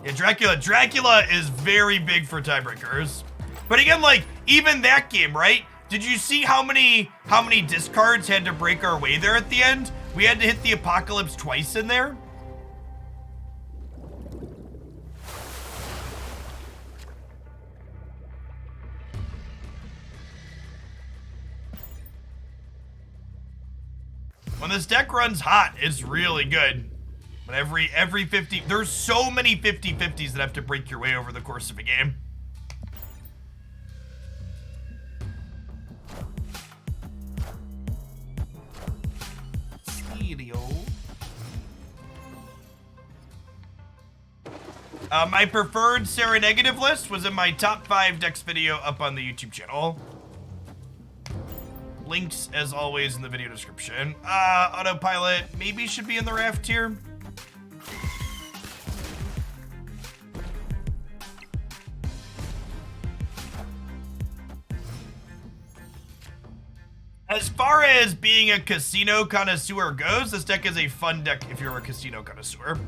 Yeah, Dracula is very big for tiebreakers. But again, like, even that game, right? Did you see how many discards had to break our way there at the end? We had to hit the apocalypse twice in there. When this deck runs hot, it's really good. But every 50, there's so many 50-50s that have to break your way over the course of a game. My preferred Sarah negative list was in my top 5 decks video up on the YouTube channel. Links, as always, in the video description. Autopilot maybe should be in the raft here. As far as being a casino connoisseur goes, this deck is a fun deck if you're a casino connoisseur.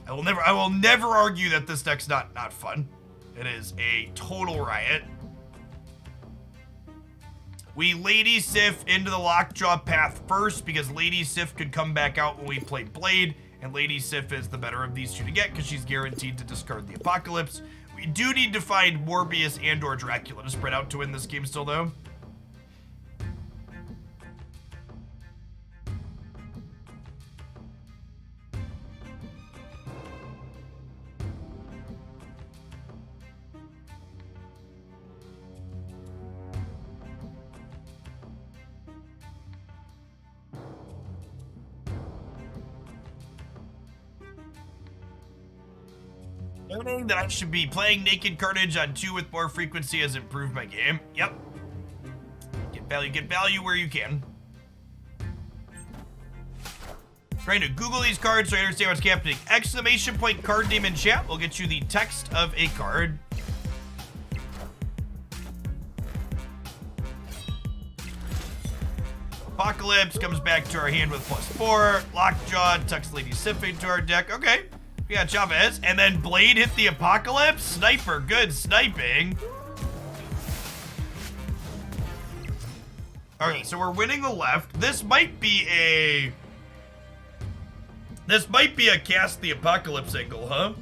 I will never argue that this deck's not fun. It is a total riot. We Lady Sif into the Lockjaw path first because Lady Sif could come back out when we play Blade, and Lady Sif is the better of these 2 to get because she's guaranteed to discard the Apocalypse. We do need to find Morbius and or Dracula to spread out to win this game still, though. Learning that I should be playing Naked Carnage on 2 with more frequency has improved my game. Yep. Get value where you can. Trying to Google these cards so I understand what's happening. Exclamation point card name in chat will get you the text of a card. Apocalypse comes back to our hand with +4. Lockjaw tucks Lady Sif into our deck. Okay, we got Chavez. And then Blade hit the Apocalypse. Sniper, good sniping. Okay, so we're winning the left. This might be a cast the Apocalypse angle, huh?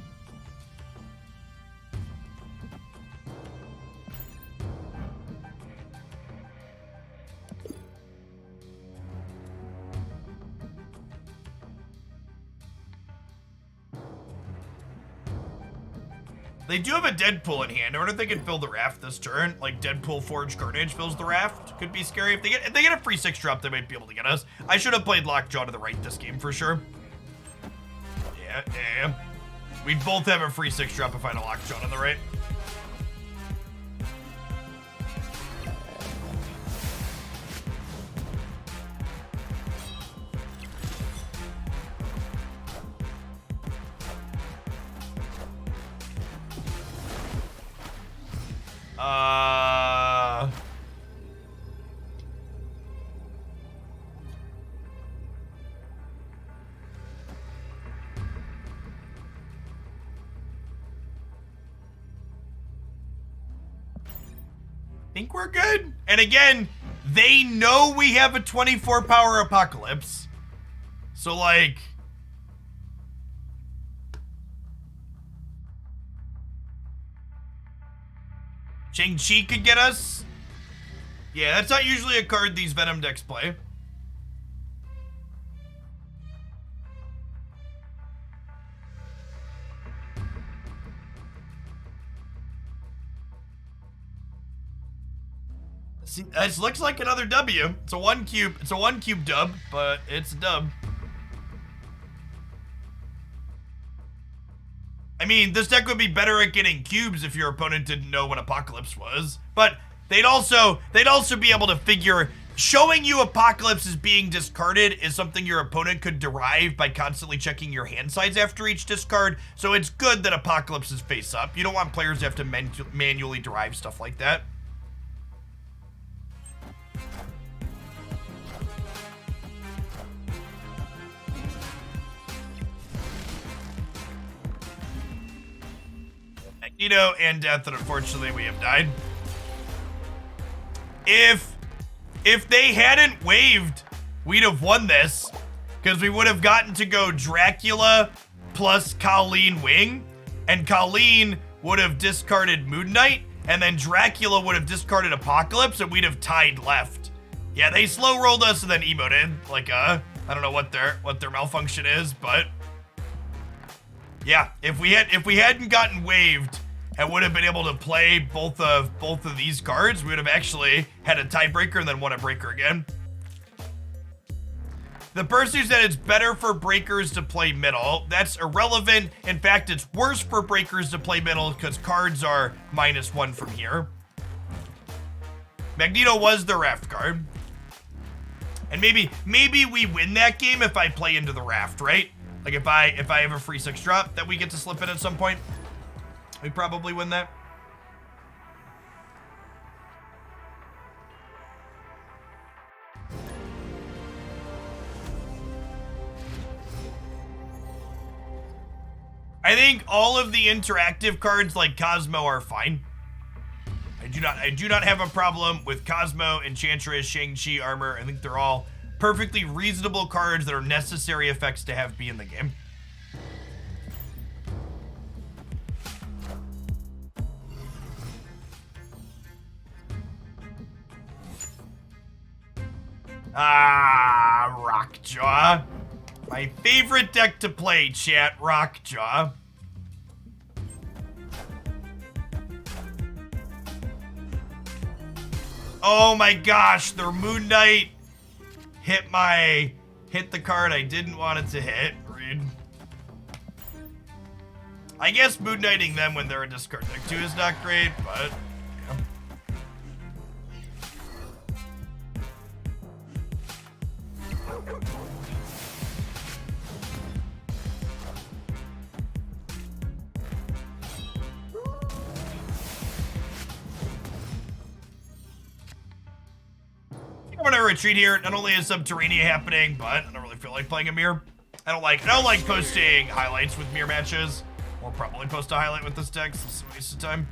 They do have a Deadpool in hand. I wonder if they can fill the raft this turn. Like Deadpool Forge Carnage fills the raft. Could be scary. If they get a free 6 drop, they might be able to get us. I should have played Lockjaw to the right this game for sure. Yeah. We'd both have a free 6 drop if I had a Lockjaw to the right. Think we're good. And again, they know we have a 24 power Apocalypse. So like, Shang-Chi could get us. Yeah, that's not usually a card these Venom decks play. See, this looks like another W. It's a 1 cube. It's a 1 cube dub, but it's a dub. I mean, this deck would be better at getting cubes if your opponent didn't know what Apocalypse was. But they'd also be able to figure showing you Apocalypse is being discarded is something your opponent could derive by constantly checking your hand size after each discard. So it's good that Apocalypse is face up. You don't want players to have to manually derive stuff like that. Magneto and Death, and unfortunately we have died. If they hadn't waived, we'd have won this, because we would have gotten to go Dracula plus Colleen Wing, and Colleen would have discarded Moon Knight, and then Dracula would have discarded Apocalypse, and we'd have tied left. Yeah, they slow rolled us and then emoted, like I don't know what their malfunction is, but yeah, if we hadn't gotten waived and would have been able to play both of these cards, we would have actually had a tiebreaker and then won a breaker again. The person who said it's better for breakers to play middle, that's irrelevant. In fact, it's worse for breakers to play middle because cards are -1 from here. Magneto was the raft card. And maybe we win that game if I play into the raft, right? Like if I have a free 6 drop that we get to slip in at some point, we probably win that. I think all of the interactive cards like Cosmo are fine. I do not have a problem with Cosmo, Enchantress, Shang-Chi, Armor. I think they're all perfectly reasonable cards that are necessary effects to have be in the game. Rockjaw. My favorite deck to play, chat, Rockjaw. Oh my gosh, their Moon Knight hit the card I didn't want it to hit. Read. I guess Moon Knighting them when they're a discard deck too is not great, but yeah. retreat here. Not only is Subterranea happening, but I don't really feel like playing a mirror. I don't like posting highlights with mirror matches. We'll probably post a highlight with this deck, so it's a waste of time.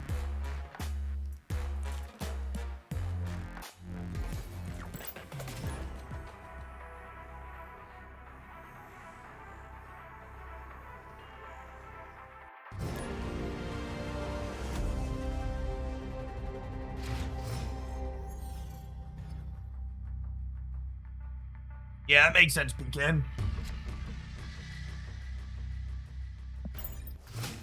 Yeah, that makes sense, Pecan.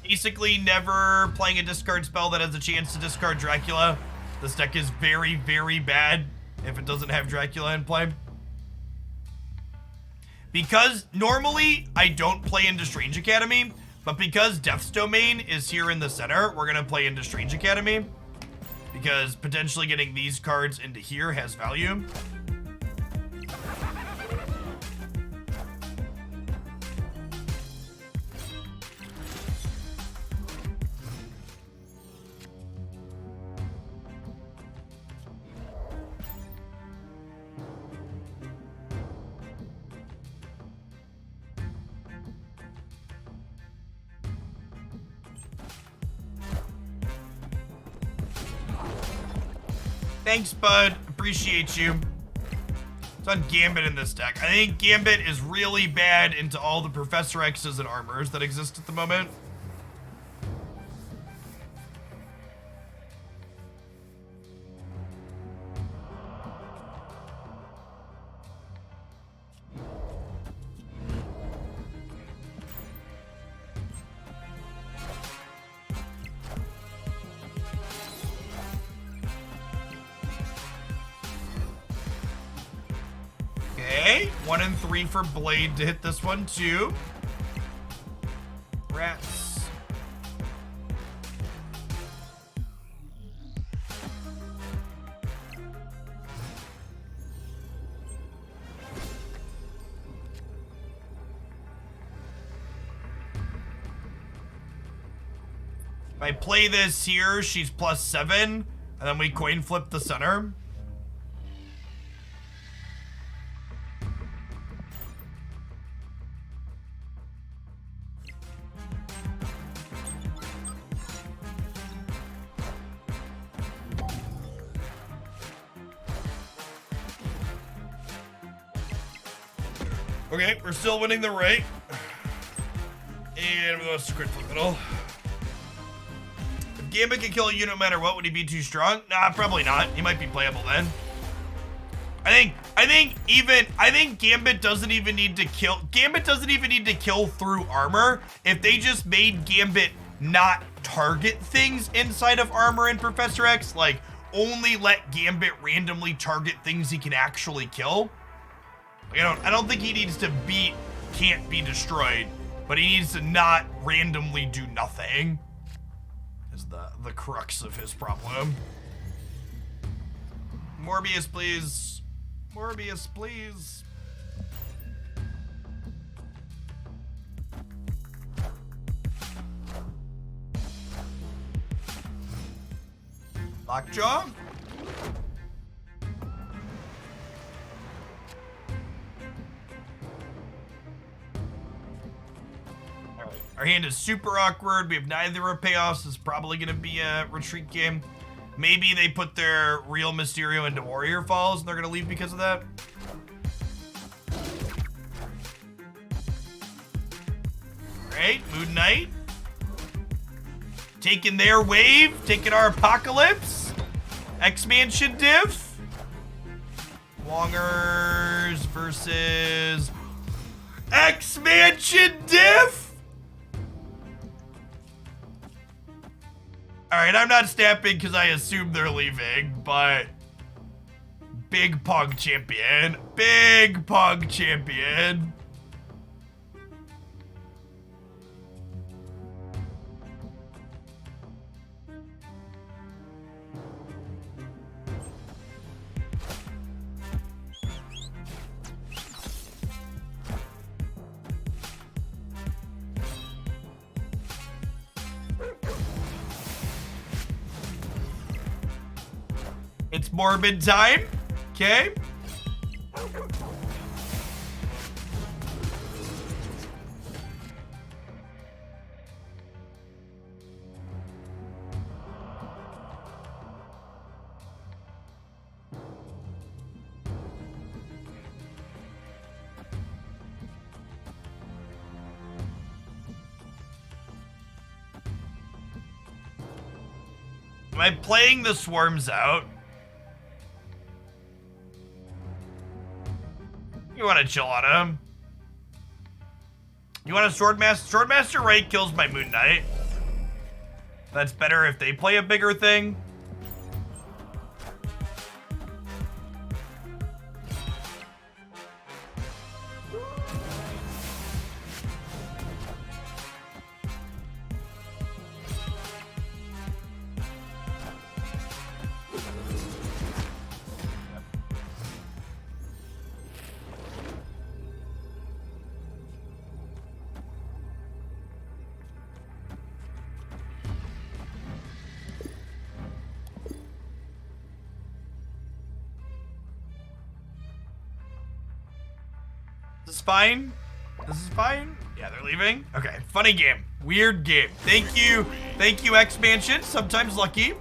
Basically, never playing a discard spell that has a chance to discard Dracula. This deck is very, very bad if it doesn't have Dracula in play. Because normally I don't play into Strange Academy, but because Death's Domain is here in the center, we're gonna play into Strange Academy. Because potentially getting these cards into here has value. Thanks, bud. Appreciate you. It's on Gambit in this deck. I think Gambit is really bad into all the Professor X's and armors that exist at the moment. Okay, 1 and 3 for Blade to hit this one too. Rats. If I play this here, she's +7, and then we coin flip the center. Okay, we're still winning the right. And we lost crit for the middle. If Gambit can kill a unit no matter what, would he be too strong? Nah, probably not. He might be playable then. I think Gambit doesn't even need to kill. Gambit doesn't even need to kill through armor. If they just made Gambit not target things inside of armor and Professor X, like only let Gambit randomly target things he can actually kill. I don't think he needs to beat can't be destroyed, but he needs to not randomly do nothing. Is the crux of his problem. Morbius, please. Morbius, please. Lockjaw? Our hand is super awkward. We have neither of payoffs. It's probably going to be a retreat game. Maybe they put their real Mysterio into Warrior Falls and they're going to leave because of that. Alright, Moon Knight. Taking their wave. Taking our Apocalypse. X-Mansion diff. Wongers versus X-Mansion diff. Alright, I'm not snapping because I assume they're leaving, but big pug champion. Big pug champion. It's morbid time. Okay. Am I playing the swarms out? You want to chill on him? You want a Swordmaster? Swordmaster right kills my Moon Knight. That's better if they play a bigger thing. This is fine. This is fine. Yeah, they're leaving. Okay, funny game. Weird game. Thank you, Expansion. Sometimes lucky.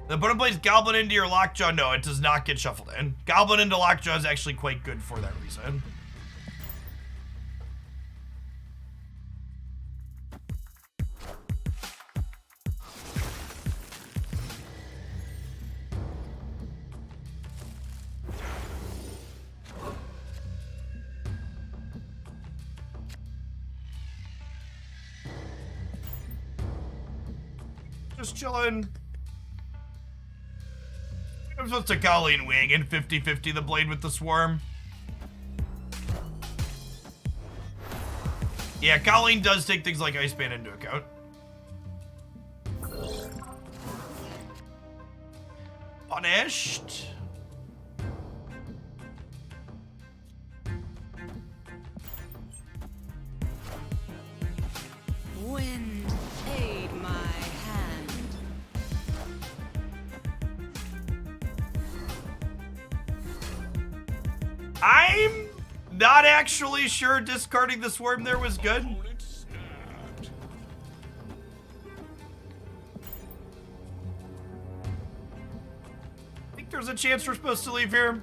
The opponent plays Goblin into your Lockjaw. No, it does not get shuffled in. Goblin into Lockjaw is actually quite good for that reason. Just chilling. I'm supposed to Colleen wing and 50-50 the blade with the swarm. Yeah, Colleen does take things like Iceman into account. Punished. Wind, aid my hand. I'm not actually sure discarding the swarm there was good. Opponent snapped. I think there's a chance we're supposed to leave here.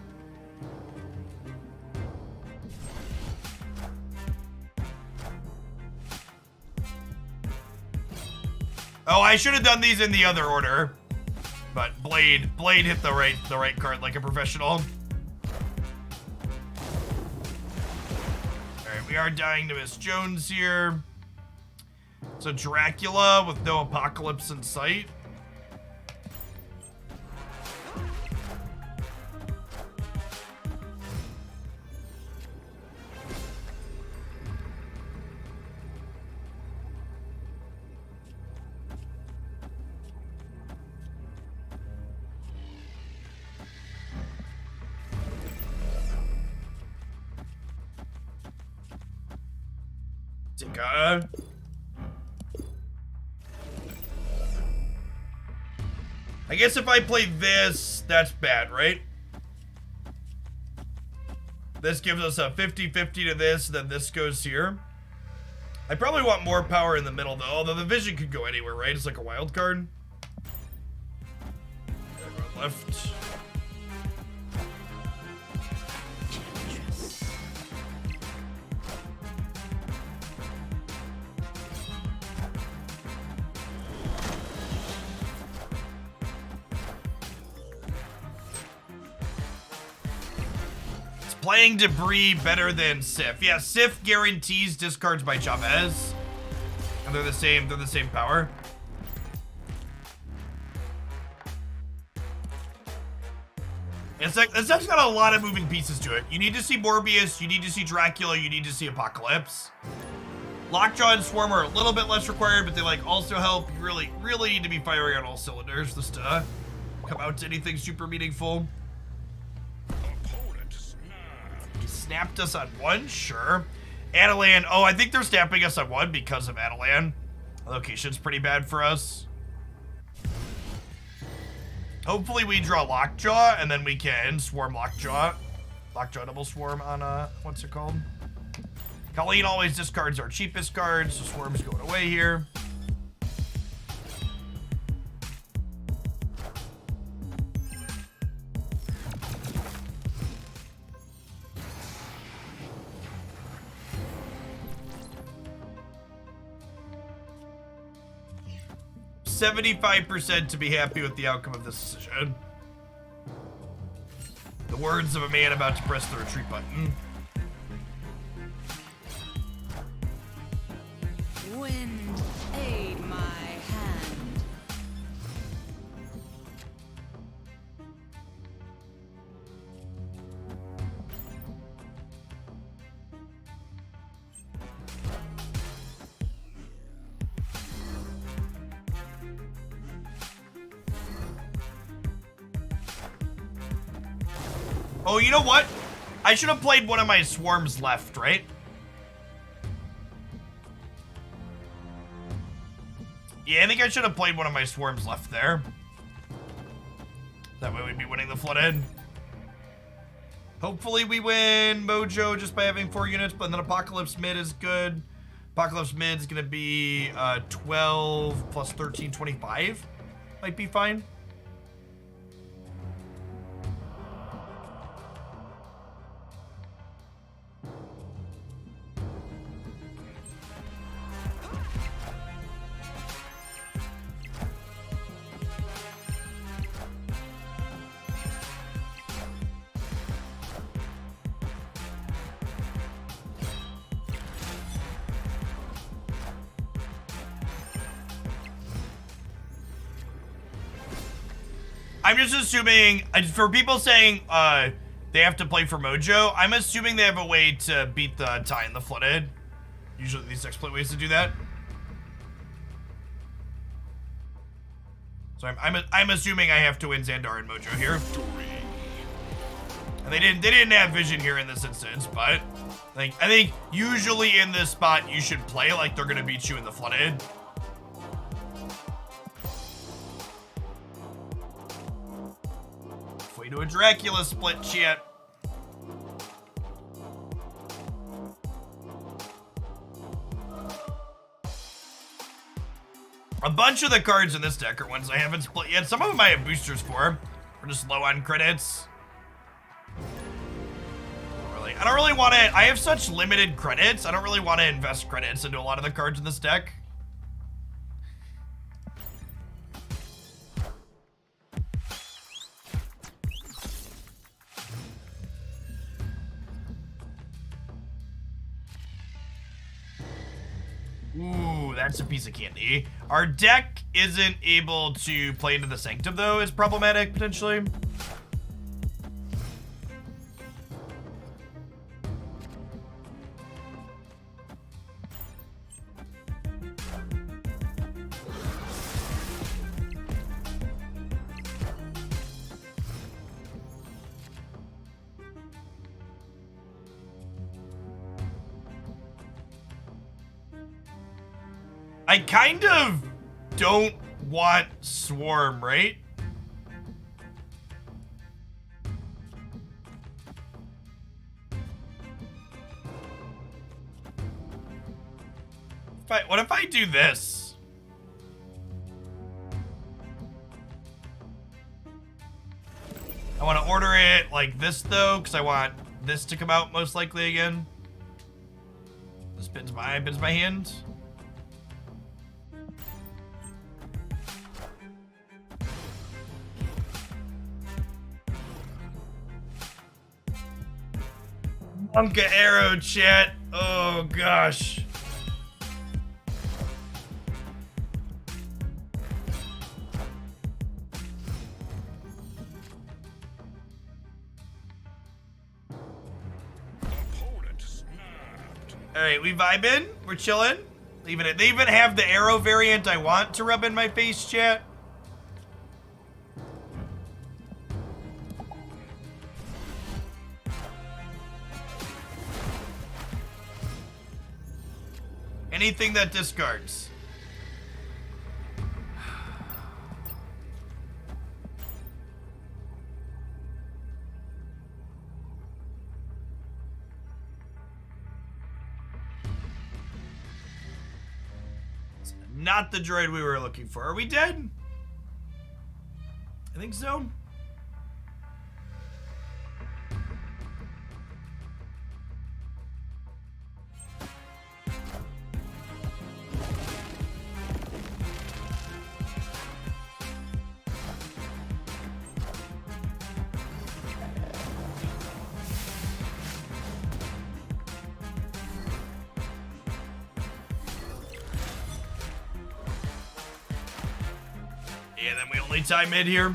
Oh, I should have done these in the other order. But Blade hit the right card like a professional. Alright, we are dying to Miss Jones here. So Dracula with no apocalypse in sight. I guess if I play this, that's bad, right? This gives us a 50-50 to this, then this goes here. I probably want more power in the middle, though, although the vision could go anywhere, right? It's like a wild card. Everyone left. Playing Debris better than Sif. Yeah, Sif guarantees discards by Chavez. And they're the same power. It's like, this stuff's got a lot of moving pieces to it. You need to see Morbius, you need to see Dracula, you need to see Apocalypse. Lockjaw and Swarm are a little bit less required, but they like also help. You really need to be firing on all cylinders this come out to anything super meaningful. Opponent snapped. He snapped us on 1, sure. Adelan, oh, I think they're snapping us on 1 because of Adelan. The location's pretty bad for us. Hopefully we draw Lockjaw, and then we can swarm Lockjaw. Lockjaw double swarm on, what's it called? Colleen always discards our cheapest cards, so swarm's going away here. %75% to be happy with the outcome of this decision. The words of a man about to press the retreat button. Wind, aid my hand. Oh, you know what? I should have played one of my swarms left, right? Yeah, I think I should have played one of my swarms left there. That way we'd be winning the flooded. Hopefully we win Mojo just by having 4 units, but then Apocalypse Mid is good. Apocalypse Mid is going to be 12 plus 13, 25. Might be fine. I'm just assuming, for people saying they have to play for Mojo, I'm assuming they have a way to beat the tie in the flooded. Usually these exploit ways to do that. So I'm assuming I have to win Xandar and Mojo here. And they didn't have vision here in this instance, but I think usually in this spot you should play like they're gonna beat you in the flooded. Way to a Dracula split, shit. A bunch of the cards in this deck are ones I haven't split yet. Some of them I have boosters for. We're just low on credits. I don't really want to. I have such limited credits. I don't really want to invest credits into a lot of the cards in this deck. Ooh, that's a piece of candy. Our deck isn't able to play into the Sanctum, though, is problematic, potentially. I kind of don't want Swarm, right? What if I do this? I want to order it like this, though, because I want this to come out most likely again. This bins my hand. Monka arrow, chat. Oh, gosh. Alright, we vibing. We're chilling. Leaving it. They even have the arrow variant I want to rub in my face, chat. Anything that discards. It's not the droid we were looking for. Are we dead? I think so. Yeah, then we only tie mid here.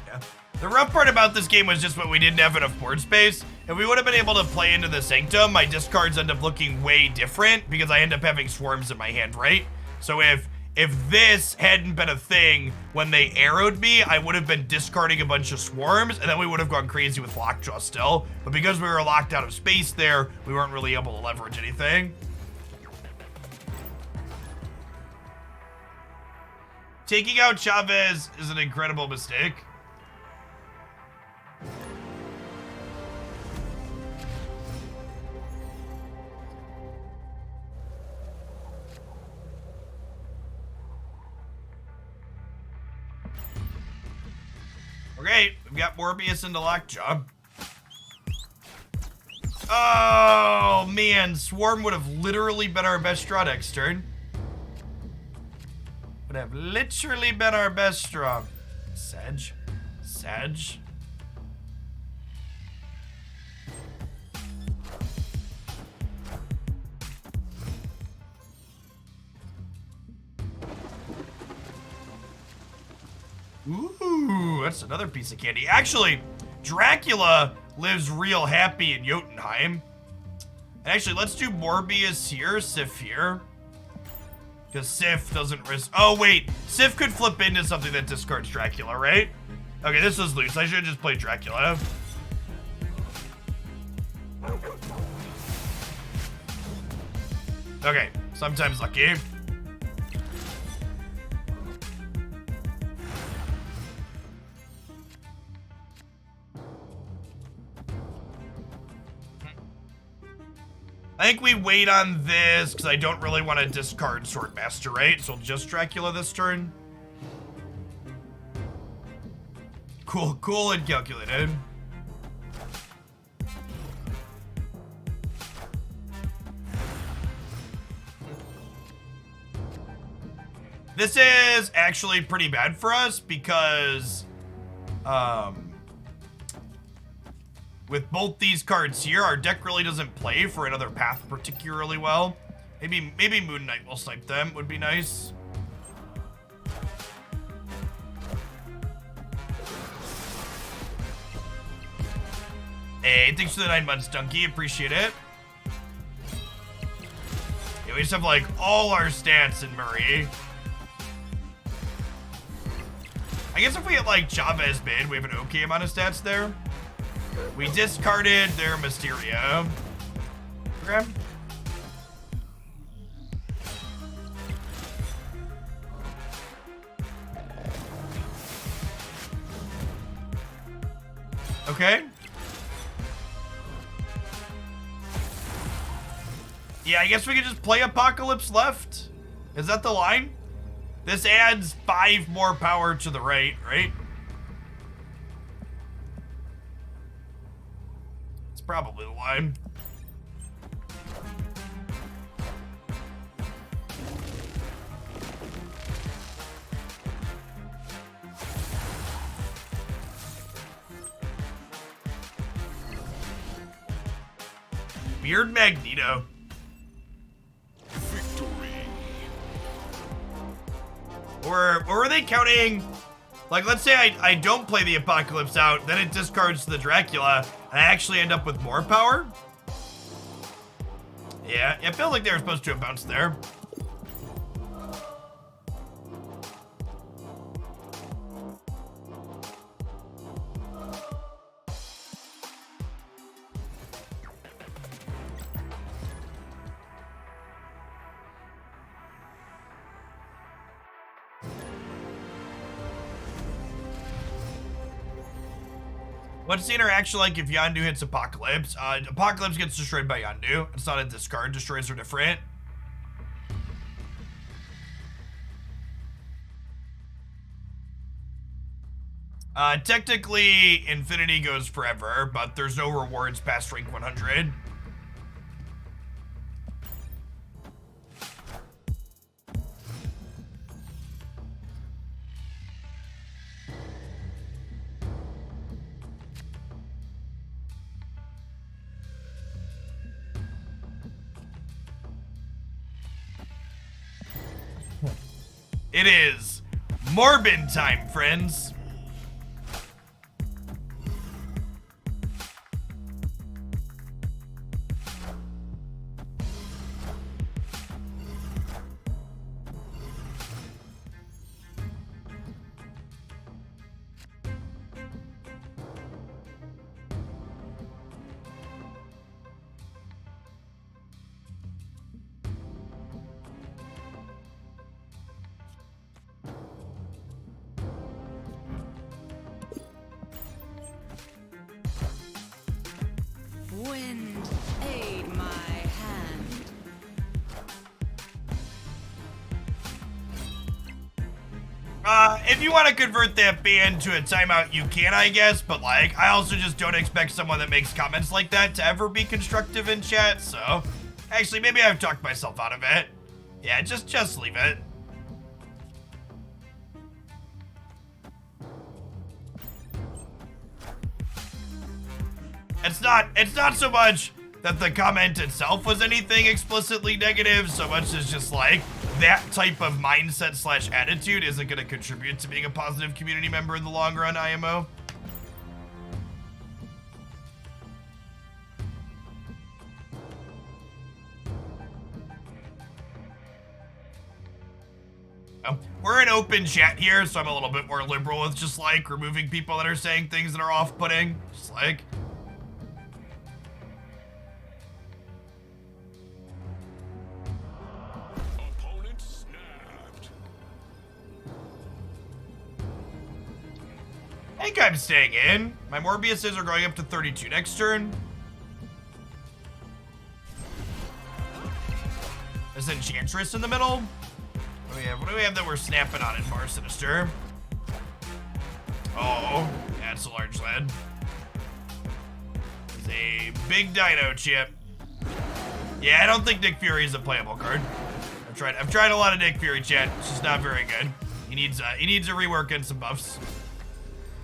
Yeah. The rough part about this game was just when we didn't have enough board space. If we would have been able to play into the Sanctum, my discards end up looking way different because I end up having swarms in my hand, right? So if this hadn't been a thing when they arrowed me, I would have been discarding a bunch of swarms, and then we would have gone crazy with Lockjaw still. But because we were locked out of space there, we weren't really able to leverage anything. Taking out Chavez is an incredible mistake. Okay, we've got Morbius into Lockjaw. Oh, man. Swarm would have literally been our best draw next turn. Would have literally been our best draw. Sedge. Sedge. Ooh, that's another piece of candy. Actually, Dracula lives real happy in Jotunheim. And actually, let's do Morbius here, Sif here. Because Sif doesn't risk... Oh, wait. Sif could flip into something that discards Dracula, right? Okay, this is loose. I should have just played Dracula. Okay, sometimes lucky. I think we wait on this because I don't really want to discard Swordmaster, right? So just Dracula this turn. Cool, cool and calculated. This is actually pretty bad for us because with both these cards here, our deck really doesn't play for another path particularly well. Maybe Moon Knight will snipe them, would be nice. Hey, thanks for the 9 months, Dunky. Appreciate it. Yeah, we just have like all our stats in Murray. I guess if we hit like Chavez mid, we have an okay amount of stats there. We discarded their Mysterio. Okay. Okay. Yeah, I guess we could just play Apocalypse left. Is that the line? This adds 5 more power to the right? It's probably the line. Weird Magneto. Or are they counting, like, let's say I don't play the Apocalypse out, then it discards the Dracula, and I actually end up with more power? Yeah, it feels like they were supposed to have bounced there. What's the interaction like if Yondu hits Apocalypse? Apocalypse gets destroyed by Yondu. It's not a discard. Destroys are different. Technically, Infinity goes forever, but there's no rewards past rank 100. It is Morbin time, friends. Wind, aid my hand. If you want to convert that ban to a timeout, you can, I guess, but like, I also just don't expect someone that makes comments like that to ever be constructive in chat, so actually, maybe I've talked myself out of it. Yeah, just leave it. It's not so much that the comment itself was anything explicitly negative, so much as just like that type of mindset / attitude isn't going to contribute to being a positive community member in the long run, IMO. We're in open chat here, so I'm a little bit more liberal with just like removing people that are saying things that are off-putting. Just like, Opponent snapped. I think I'm staying in. My Morbiuses are going up to 32 next turn. There's Enchantress in the middle. What do we have that we're snapping on in Far Sinister? Oh, that's a large lead. It's a big dino chip. Yeah, I don't think Nick Fury is a playable card. I've tried a lot of Nick Fury chat. It's just not very good. He needs a rework and some buffs.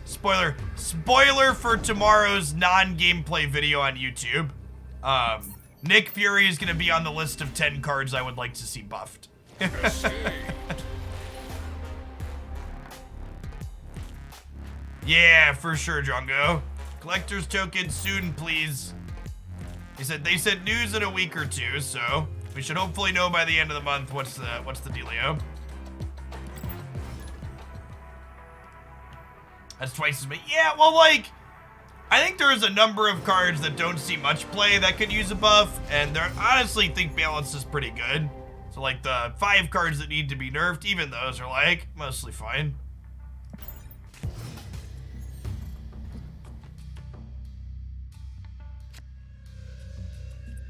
Spoiler for tomorrow's non-gameplay video on YouTube. Nick Fury is gonna be on the list of 10 cards I would like to see buffed. Yeah, for sure, Drongo. Collector's token soon, please. They said news in a week or two, so we should hopefully know by the end of the month what's the dealio. That's twice as many. Yeah, well, like, I think there's a number of cards that don't see much play that could use a buff, and I honestly think balance is pretty good. So, like, the 5 cards that need to be nerfed, even those are, like, mostly fine.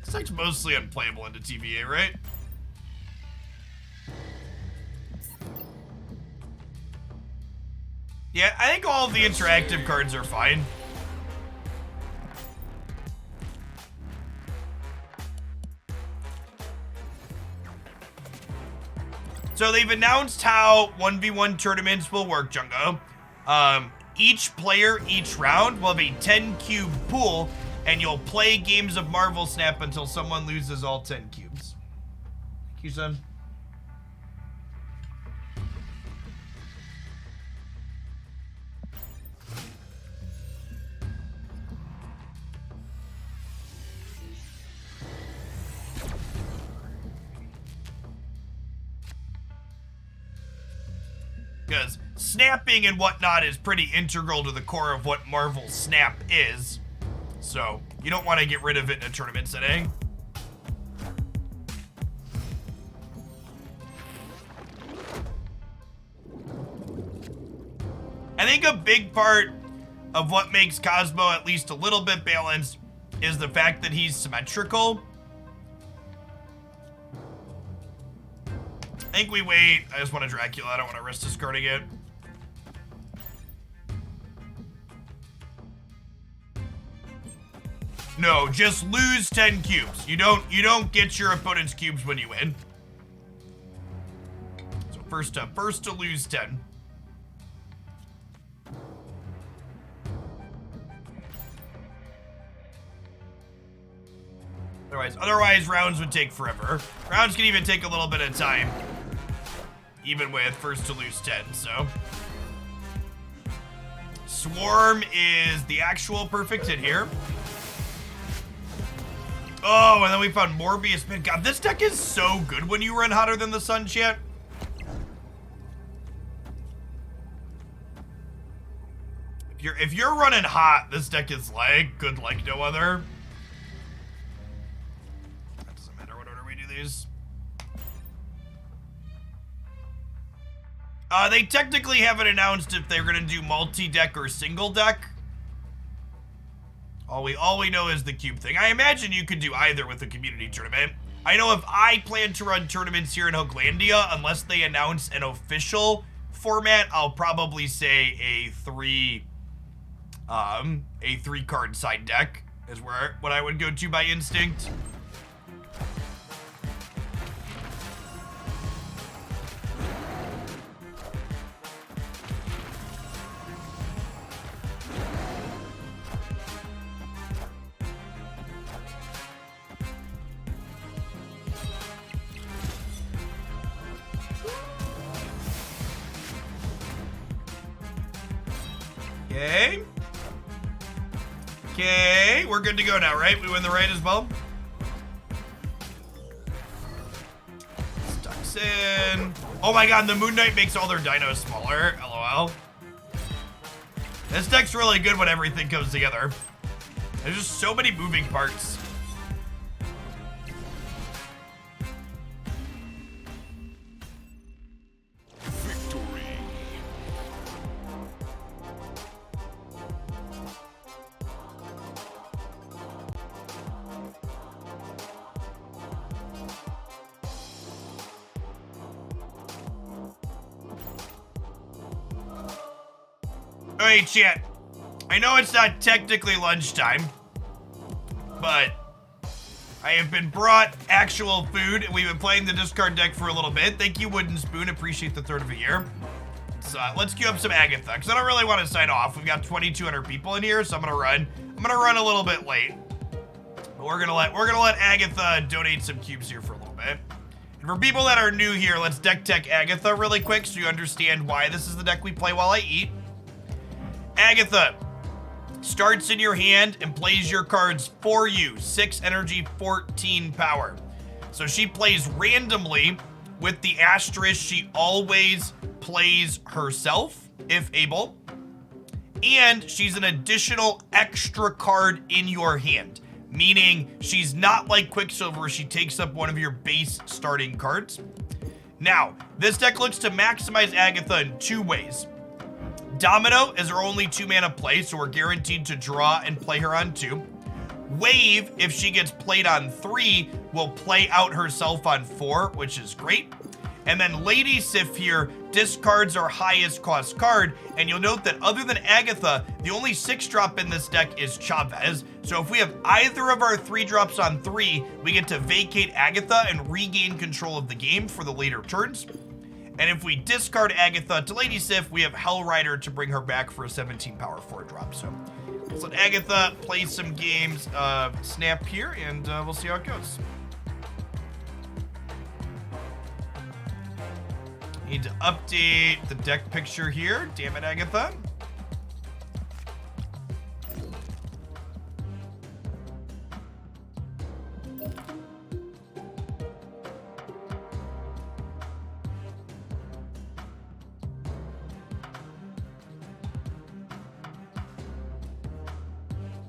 It's like mostly unplayable into TVA, right? Yeah, I think all of the interactive cards are fine. So they've announced how 1v1 tournaments will work, Jungo. Each player, each round, will have a 10 cube pool, and you'll play games of Marvel Snap until someone loses all 10 cubes. Thank you, son. Because snapping and whatnot is pretty integral to the core of what Marvel Snap is. So, you don't want to get rid of it in a tournament setting. I think a big part of what makes Cosmo at least a little bit balanced is the fact that he's symmetrical. I think we wait. I just want a Dracula. I don't want to risk discarding it. No, just lose 10 cubes. You don't get your opponent's cubes when you win. So first to lose 10. Otherwise rounds would take forever. Rounds can even take a little bit of time, even with first to lose 10, so. Swarm is the actual perfect hit here. Oh, and then we found Morbius. Man, God, this deck is so good when you run Hotter Than the Sun, chat. If you're running hot, this deck is like good like no other. That doesn't matter what order we do these. They technically haven't announced if they're gonna do multi-deck or single deck. All we know is the cube thing. I imagine you could do either with a community tournament. I know if I plan to run tournaments here in Hoaglandia, unless they announce an official format, I'll probably say a three card side deck is what I would go to by instinct. Okay. Okay, we're good to go now, right? We win the raid as well. Stucks in. Oh my god, the Moon Knight makes all their dinos smaller. LOL. This deck's really good when everything comes together. There's just so many moving parts. Alright, chat. I know it's not technically lunchtime, but I have been brought actual food, and we've been playing the discard deck for a little bit. Thank you, Wooden Spoon. Appreciate the third of a year. So let's queue up some Agatha, because I don't really want to sign off. We've got 2,200 people in here, so I'm gonna run a little bit late. But we're gonna let Agatha donate some cubes here for a little bit. And for people that are new here, let's deck tech Agatha really quick so you understand why this is the deck we play while I eat. Agatha starts in your hand and plays your cards for you. 6 energy, 14 power. So she plays randomly with the asterisk. She always plays herself, if able. And she's an additional extra card in your hand. Meaning she's not like Quicksilver where she takes up one of your base starting cards. Now, this deck looks to maximize Agatha in 2 ways. Domino is her only 2-mana play, so we're guaranteed to draw and play her on 2. Wave, if she gets played on 3, will play out herself on 4, which is great. And then Lady Sif here discards our highest cost card, and you'll note that other than Agatha, the only 6-drop in this deck is Chavez. So if we have either of our 3-drops on 3, we get to vacate Agatha and regain control of the game for the later turns. And if we discard Agatha to Lady Sif, we have Hellrider to bring her back for a 17 power 4-drop. So let's let Agatha play some games Snap here, and we'll see how it goes. Need to update the deck picture here. Damn it, Agatha.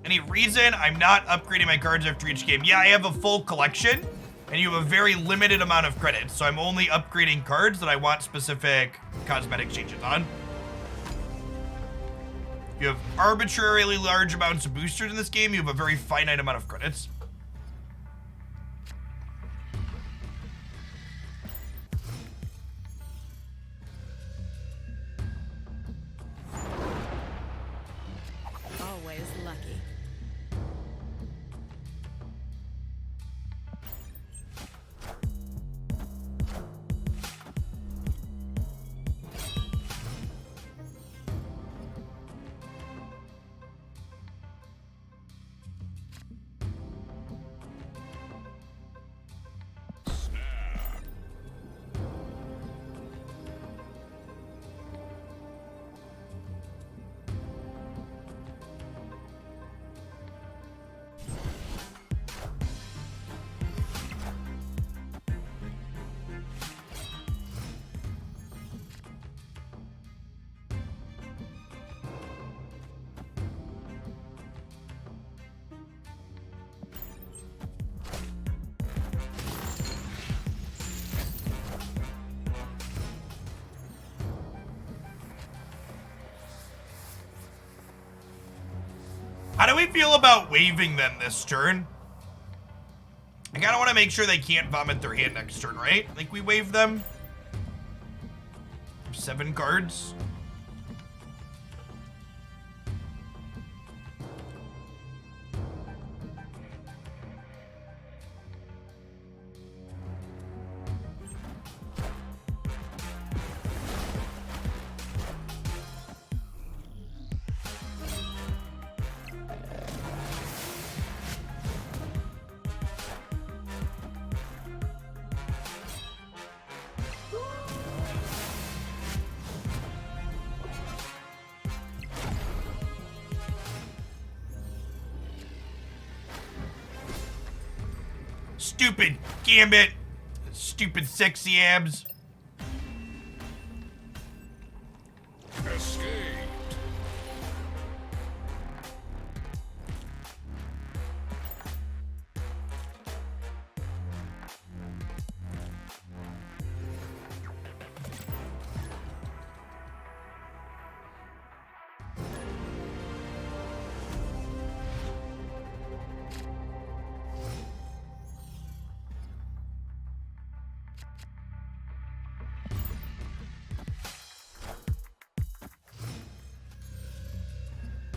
Any reason I'm not upgrading my cards after each game? Yeah, I have a full collection, and you have a very limited amount of credits, so I'm only upgrading cards that I want specific cosmetic changes on. You have arbitrarily large amounts of boosters in this game. You have a very finite amount of credits. Always lucky. How do we feel about waiving them this turn? I kind of want to make sure they can't vomit their hand next turn, right? I think we waive them. 7 cards. Stupid Gambit. Stupid sexy abs. Escaped.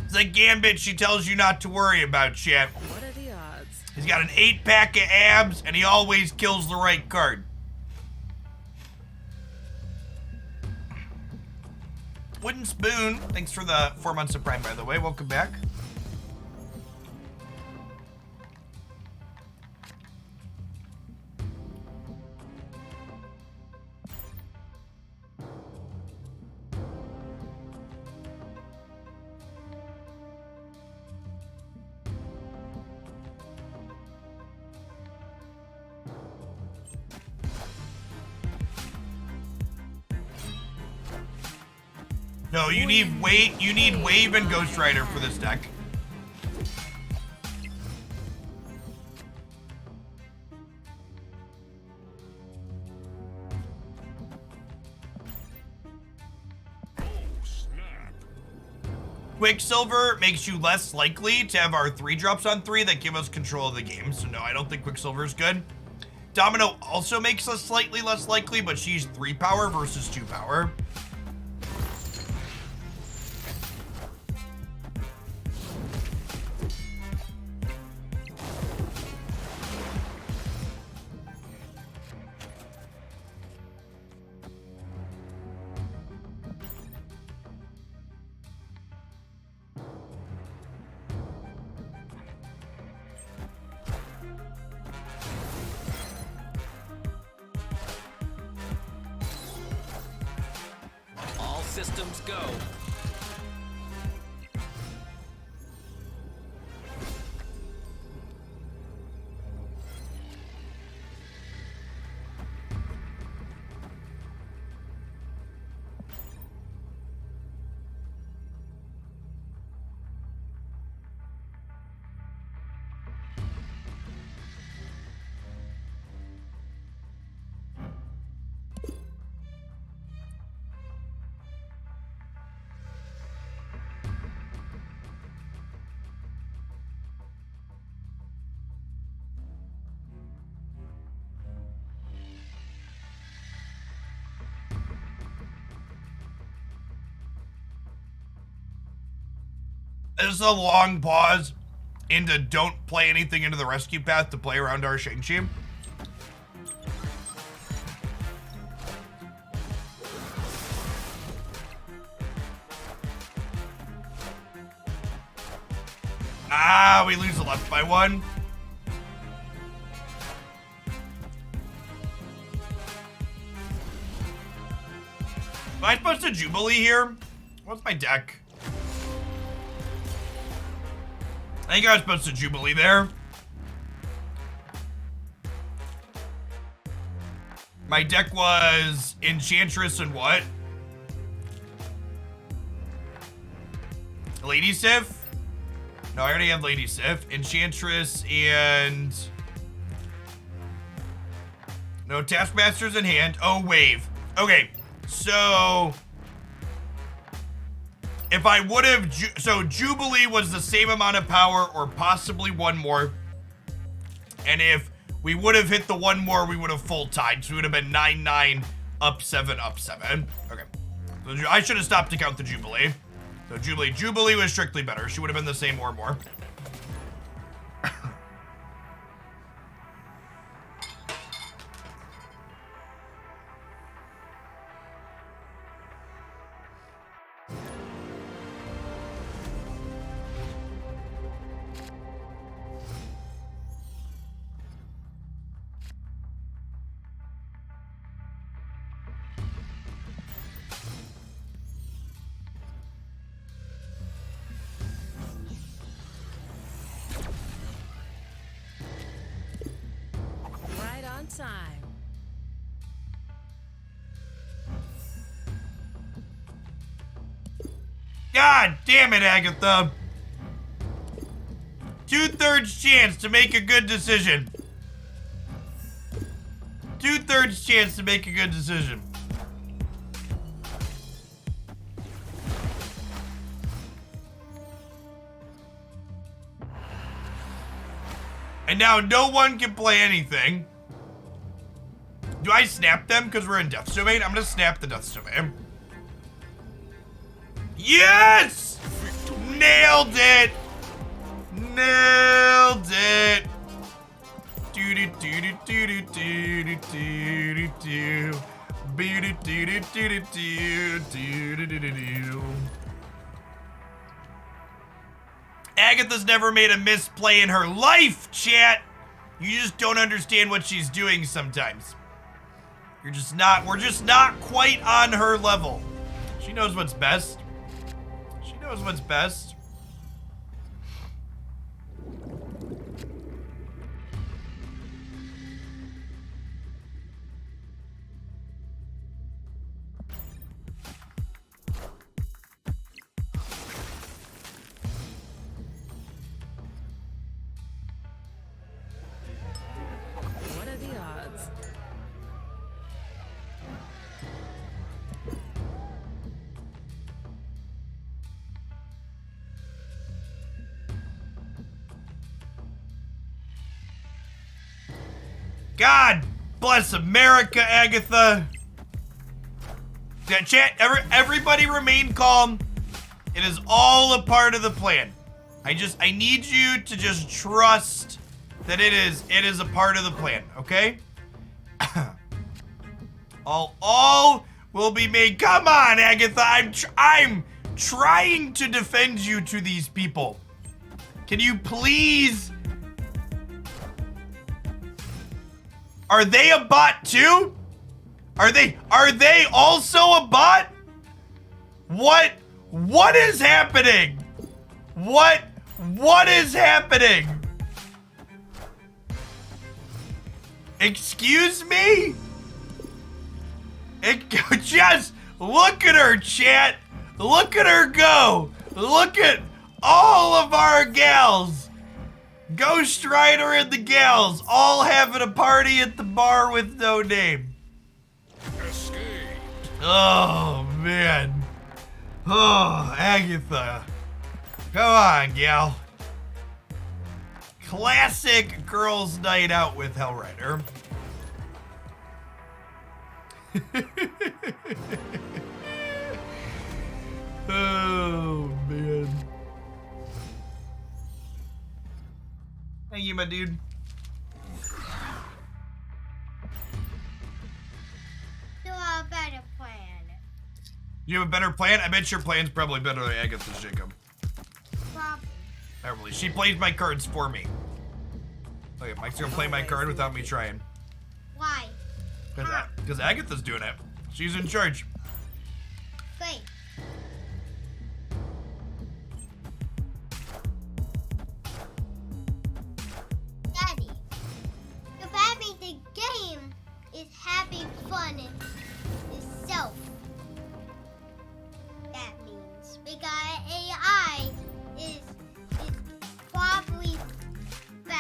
It's like Gambit she tells you not to worry about, chat. What are the odds? He's got an 8-pack of abs, and he always kills the right card. Wooden Spoon, thanks for the 4 months of Prime, by the way. Welcome back. No, you need Wave and Ghost Rider for this deck. Oh, snap. Quicksilver makes you less likely to have our 3-drops on 3 that give us control of the game. So no, I don't think Quicksilver is good. Domino also makes us slightly less likely, but she's 3 power versus 2 power. All systems go. This is a long pause into don't play anything into the rescue path to play around our Shang-Chi. Ah, we lose the left by 1. Am I supposed to Jubilee here? What's my deck? I think I was supposed to Jubilee there. My deck was Enchantress and what? Lady Sif? No, I already have Lady Sif. Enchantress and... No, Taskmaster's in hand. Oh, Wave. Okay, so... If I would have... So, Jubilee was the same amount of power or possibly 1 more. And if we would have hit the 1 more, we would have full tied. So, it would have been 9-9, up 7, up 7. Okay. So, I should have stopped to count the Jubilee. So, Jubilee was strictly better. She would have been the same or more. Time. God damn it, Agatha. 2/3 chance to make a good decision. 2/3 chance to make a good decision. And now no one can play anything. Do I snap them because we're in Death's Domain? I'm gonna snap the Death's Domain. Yes! Nailed it! Nailed it! Do do do do do do do do do do do. Agatha's never made a misplay in her life, chat. You just don't understand what she's doing sometimes. We're just not quite on her level. She knows what's best. She knows what's best. What are the odds? God bless America, Agatha. Yeah, chat, everybody remain calm. It is all a part of the plan. I need you to just trust that it is a part of the plan, okay? all will be made. Come on, Agatha. I'm trying to defend you to these people. Can you please? Are they a bot too? Are they also a bot? What is happening? What is happening? Excuse me? Just look at her, chat. Look at her go. Look at all of our gals. Ghost Rider and the gals all having a party at the bar with no name. Escape. Oh, man. Oh, Agatha. Come on, gal. Classic girls' night out with Hellrider. Oh, man. my dude. Do a better plan. You have a better plan? I bet your plan's probably better than Agatha's, Jacob. Probably. Probably. She plays my cards for me. Okay, Mike's gonna play my card without me trying. Why? Because Agatha's doing it. She's in charge. Great. Daddy, the badminton game is having fun itself. That means because AI is probably the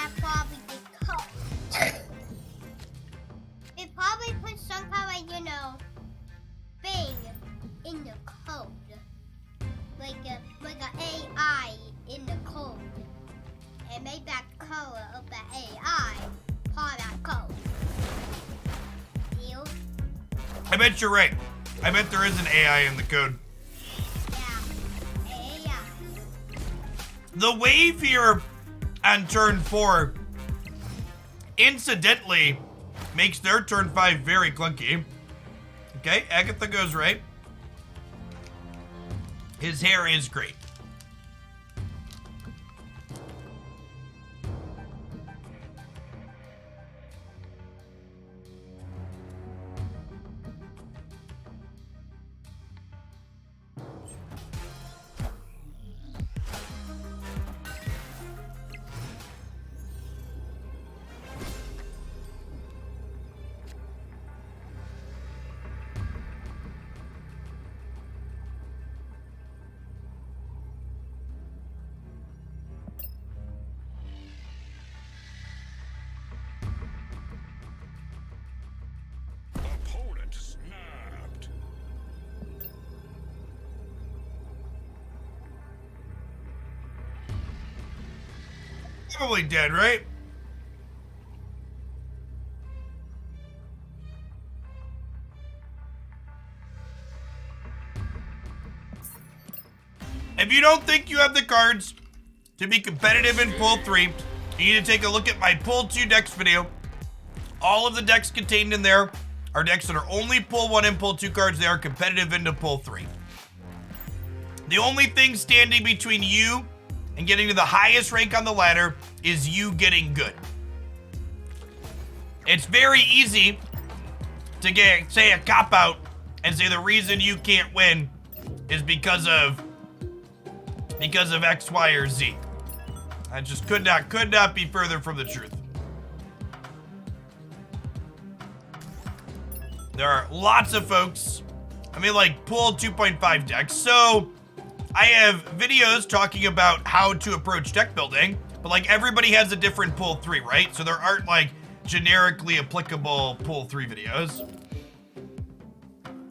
code. It probably puts some kind of, thing in the code. Like a AI in the code. And make that color of the AI part of that code. Deal? I bet you're right. I bet there is an AI in the code. Yeah. AI. The wave here on turn 4 incidentally makes their turn 5 very clunky. Okay, Agatha goes right. His hair is great. Opponent snapped. Probably dead, right? If you don't think you have the cards to be competitive in Pool 3, you need to take a look at my Pool 2 decks video. All of the decks contained in there are decks that are only Pool 1 and Pool 2 cards. They are competitive into Pool 3. The only thing standing between you and getting to the highest rank on the ladder is you getting good. It's very easy to say a cop-out and say the reason you can't win is because of X, Y, or Z. I just could not be further from the truth. There are lots of folks, like Pool 2.5 decks. So I have videos talking about how to approach deck building, but like everybody has a different Pool 3, right? So there aren't like generically applicable Pool 3 videos.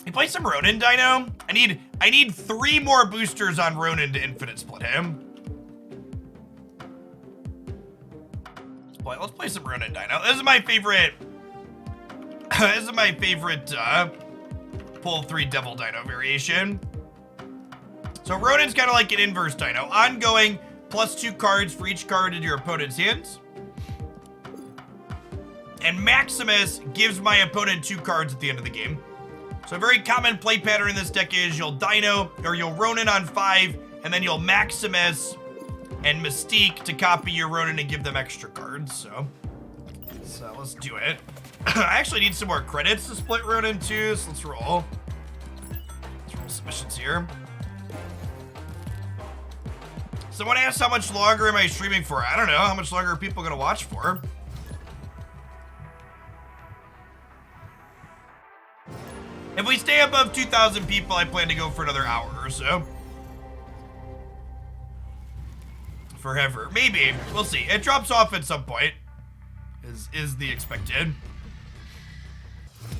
You play some Ronan Dino? I need 3 more boosters on Ronan to infinite split him. Let's play some Ronan Dino. This is my favorite. This is my favorite Pool 3 Devil Dino variation. So Ronan's kind of like an inverse Dino. Ongoing, +2 cards for each card in your opponent's hands. And Maximus gives my opponent 2 cards at the end of the game. So a very common play pattern in this deck is you'll Dino, or you'll Ronan on 5, and then you'll Maximus and Mystique to copy your Ronan and give them extra cards. So let's do it. I actually need some more credits to split Ronan too, so let's roll. Let's roll submissions here. Someone asked how much longer am I streaming for? I don't know. How much longer are people gonna watch for? If we stay above 2,000 people, I plan to go for another hour or so. Forever. Maybe. We'll see. It drops off at some point. Is the expected.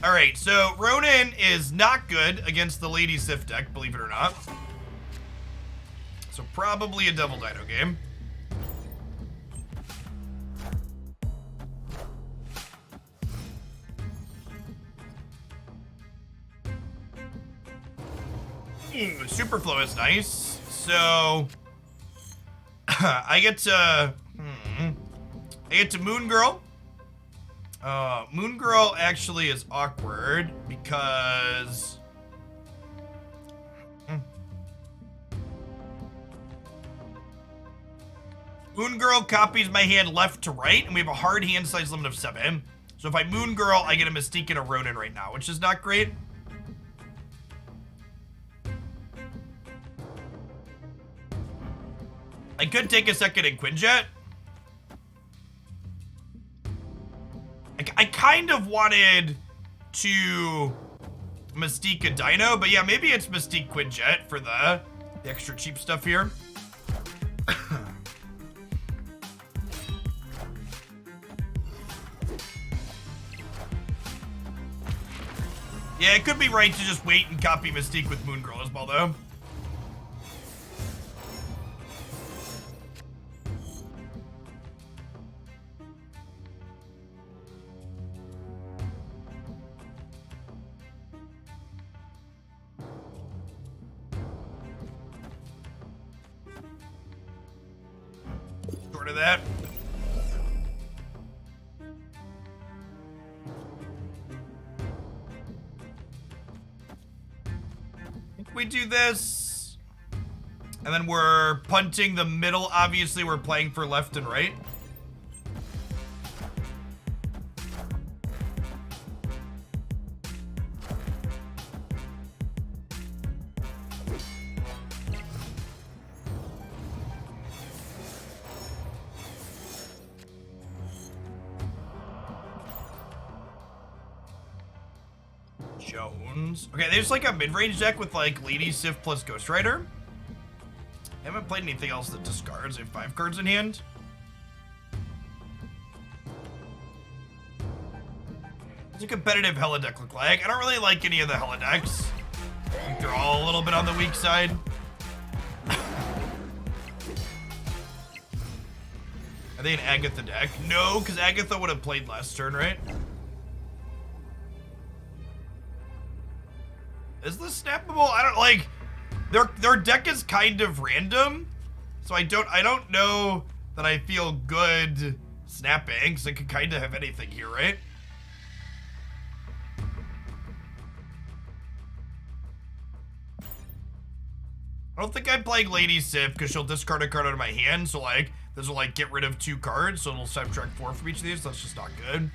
Alright, so Ronan is not good against the Lady Sif deck, believe it or not. So probably a Devil Dino game. Superflow is nice. So I get to I get to Moon Girl. Moon Girl actually is awkward because... Moon Girl copies my hand left to right, and we have a hard hand size limit of 7. So if I Moon Girl, I get a Mystique and a Ronan right now, which is not great. I could take a second in Quinjet. I kind of wanted to Mystique a Dino, but yeah, maybe it's Mystique Quinjet for the extra cheap stuff here. Yeah, it could be right to just wait and copy Mystique with Moon Girl as well, though. Short of that. We do this, and then we're punting the middle. Obviously, we're playing for left and right. Jones. Okay, there's like a mid-range deck with like Lady Sif plus Ghost Rider. I haven't played anything else that discards. I have 5 cards in hand. What's a competitive Hella deck look like? I don't really like any of the Hella decks. I think they're all a little bit on the weak side. Are they an Agatha deck? No, because Agatha would have played last turn, right? Is this snappable? I don't like their deck is kind of random, so I don't know that I feel good snapping, because I could kind of have anything here, right? I don't think I'm playing Lady Sif because she'll discard a card out of my hand, so like this will like get rid of 2 cards, so it'll subtract 4 from each of these. That's just not good.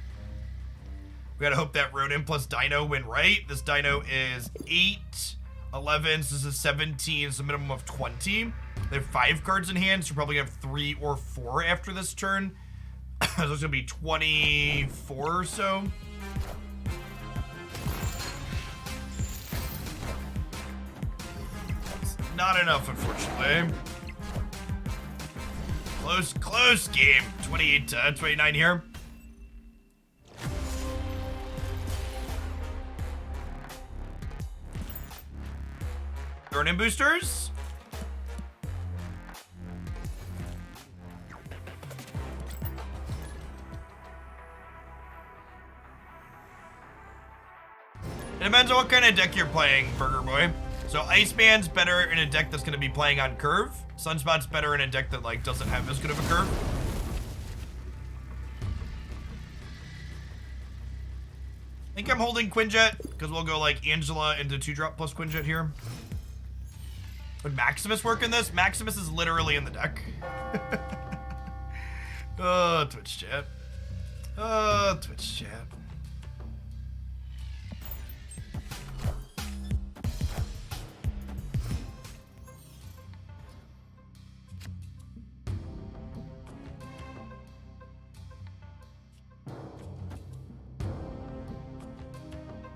We gotta hope that Ronan plus Dino win right. This Dino is 8, 11, so this is 17, it's a minimum of 20. They have 5 cards in hand, so you're probably gonna have 3 or 4 after this turn. So it's gonna be 24 or so. It's not enough, unfortunately. Close game. 28 to 29 here. Ronan boosters. It depends on what kind of deck you're playing, Burger Boy. So Iceman's better in a deck that's going to be playing on curve. Sunspot's better in a deck that like doesn't have as good of a curve. I think I'm holding Quinjet because we'll go like Angela into 2-drop plus Quinjet here. Would Maximus work in this? Maximus is literally in the deck. Oh, Twitch chat. Oh, Twitch chat.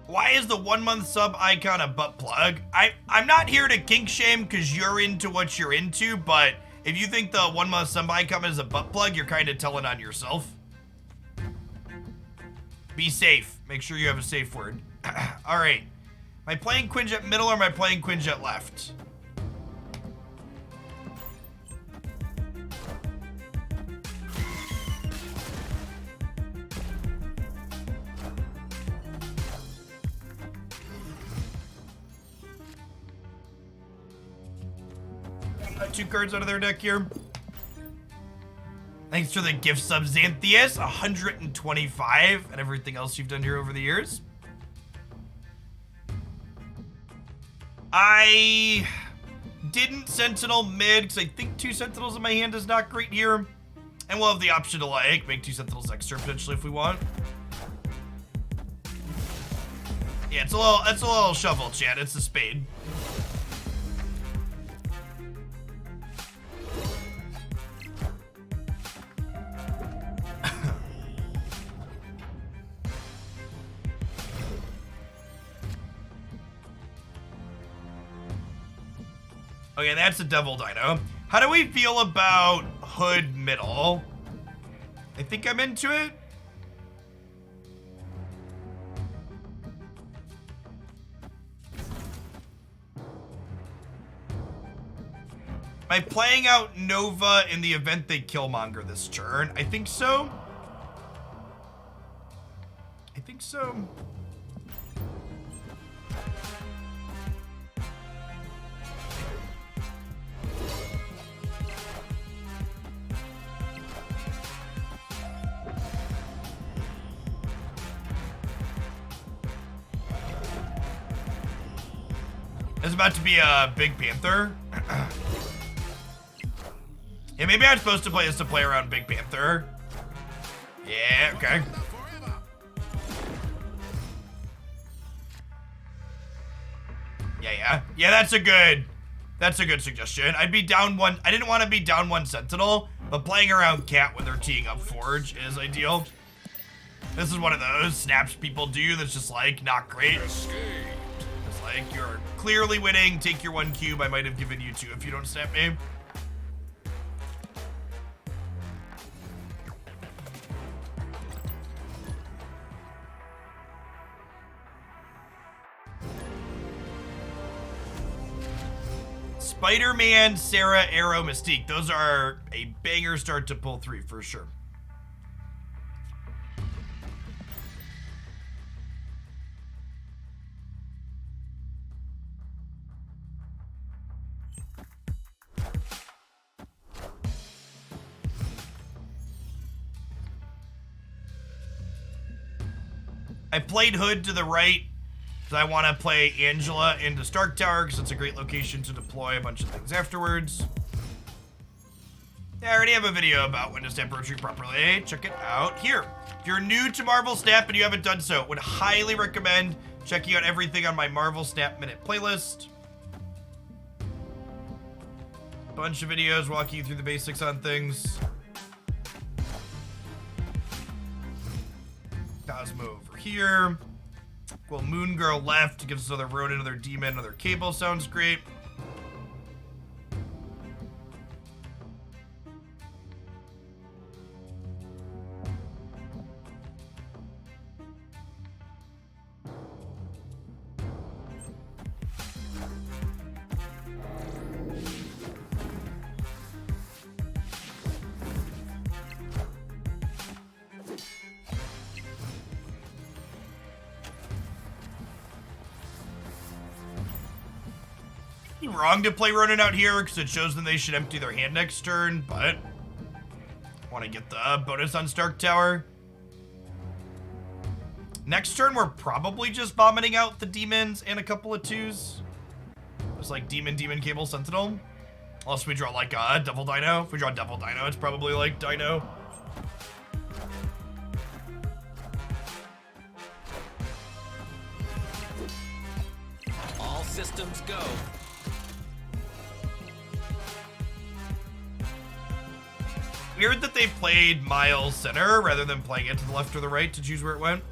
Why is the 1-month sub icon a butt plug? I'm not here to kink shame because you're into what you're into, but if you think the 1-month sub icon is a butt plug, you're kind of telling on yourself. Be safe. Make sure you have a safe word. All right. Am I playing Quinjet middle or am I playing Quinjet left? Got 2 cards out of their deck here. Thanks for the gift sub, Xanthias. 125 and everything else you've done here over the years. I didn't Sentinel mid because I think 2 Sentinels in my hand is not great here. And we'll have the option to like make 2 Sentinels extra potentially if we want. Yeah, it's a little shovel, chat. It's a spade. Okay, that's a Devil Dino. How do we feel about Hood middle? I think I'm into it. Am I playing out Nova in the event they Killmonger this turn? I think so. I think so. It's about to be a Big Panther. Yeah, maybe I'm supposed to play this to play around Big Panther. Yeah, okay. Yeah, that's a good suggestion. I'd be down one. I didn't want to be down 1 Sentinel, but playing around Cat when they're teeing up Forge is ideal. This is one of those snaps people do that's just like not great. It's like you're clearly winning. Take your 1 cube. I might have given you 2 if you don't snap me. Spider-Man, Sarah, Arrow, Mystique. Those are a banger start to pull 3 for sure. I played Hood to the right. So I want to play Angela into Stark Tower because it's a great location to deploy a bunch of things afterwards. Yeah, I already have a video about when to snap rotary properly. Check it out here. If you're new to Marvel Snap and you haven't done so, would highly recommend checking out everything on my Marvel Snap Minute playlist. Bunch of videos walking you through the basics on things. Cosmo over here. Well, Moon Girl left, gives us another Ronan, another Demon, another Cable, sounds great. Wrong to play Ronan out here because it shows them they should empty their hand next turn, but want to get the bonus on Stark Tower. Next turn, we're probably just vomiting out the demons and a couple of 2s. It's like Demon, Cable, Sentinel. Unless we draw like a Devil Dino. If we draw Devil Dino, it's probably like Dino. All systems go. Weird that they played Miles center rather than playing it to the left or the right to choose where it went.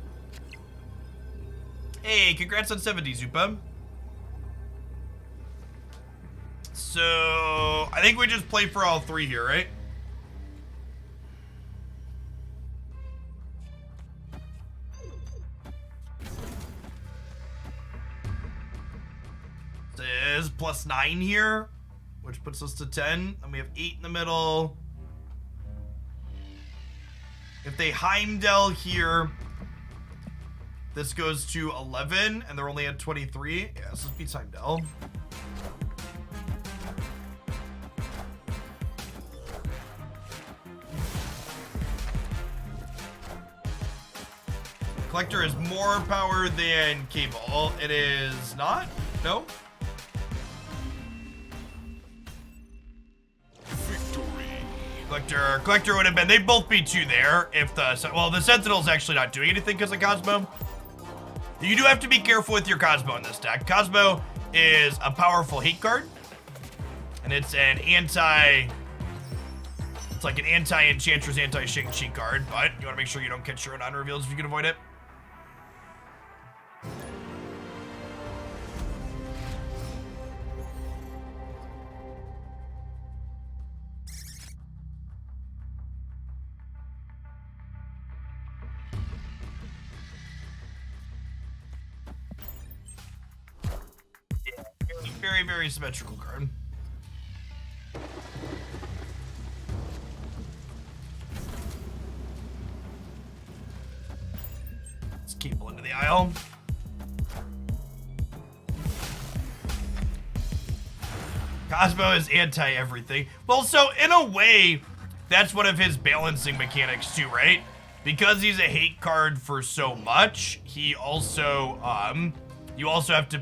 Hey, congrats on 70, Zupa. So, I think we just play for all 3 here, right? This is +9 here, which puts us to 10. And we have 8 in the middle. If they Heimdall here, this goes to 11, and they're only at 23. Yeah, this beats Heimdall. Collector is more power than Cable. It is not? No? Collector would have been, they'd both be 2 there if the Sentinel's actually not doing anything because of Cosmo. You do have to be careful with your Cosmo in this deck. Cosmo is a powerful hate card, and it's an it's like an anti-Enchantress, anti-Shang-Chi card, but you want to make sure you don't catch your own on-reveals if you can avoid it. Very, very symmetrical card. Let's Cable into the aisle. Cosmo is anti-everything. Well, so in a way, that's one of his balancing mechanics too, right? Because he's a hate card for so much, he also, you also have to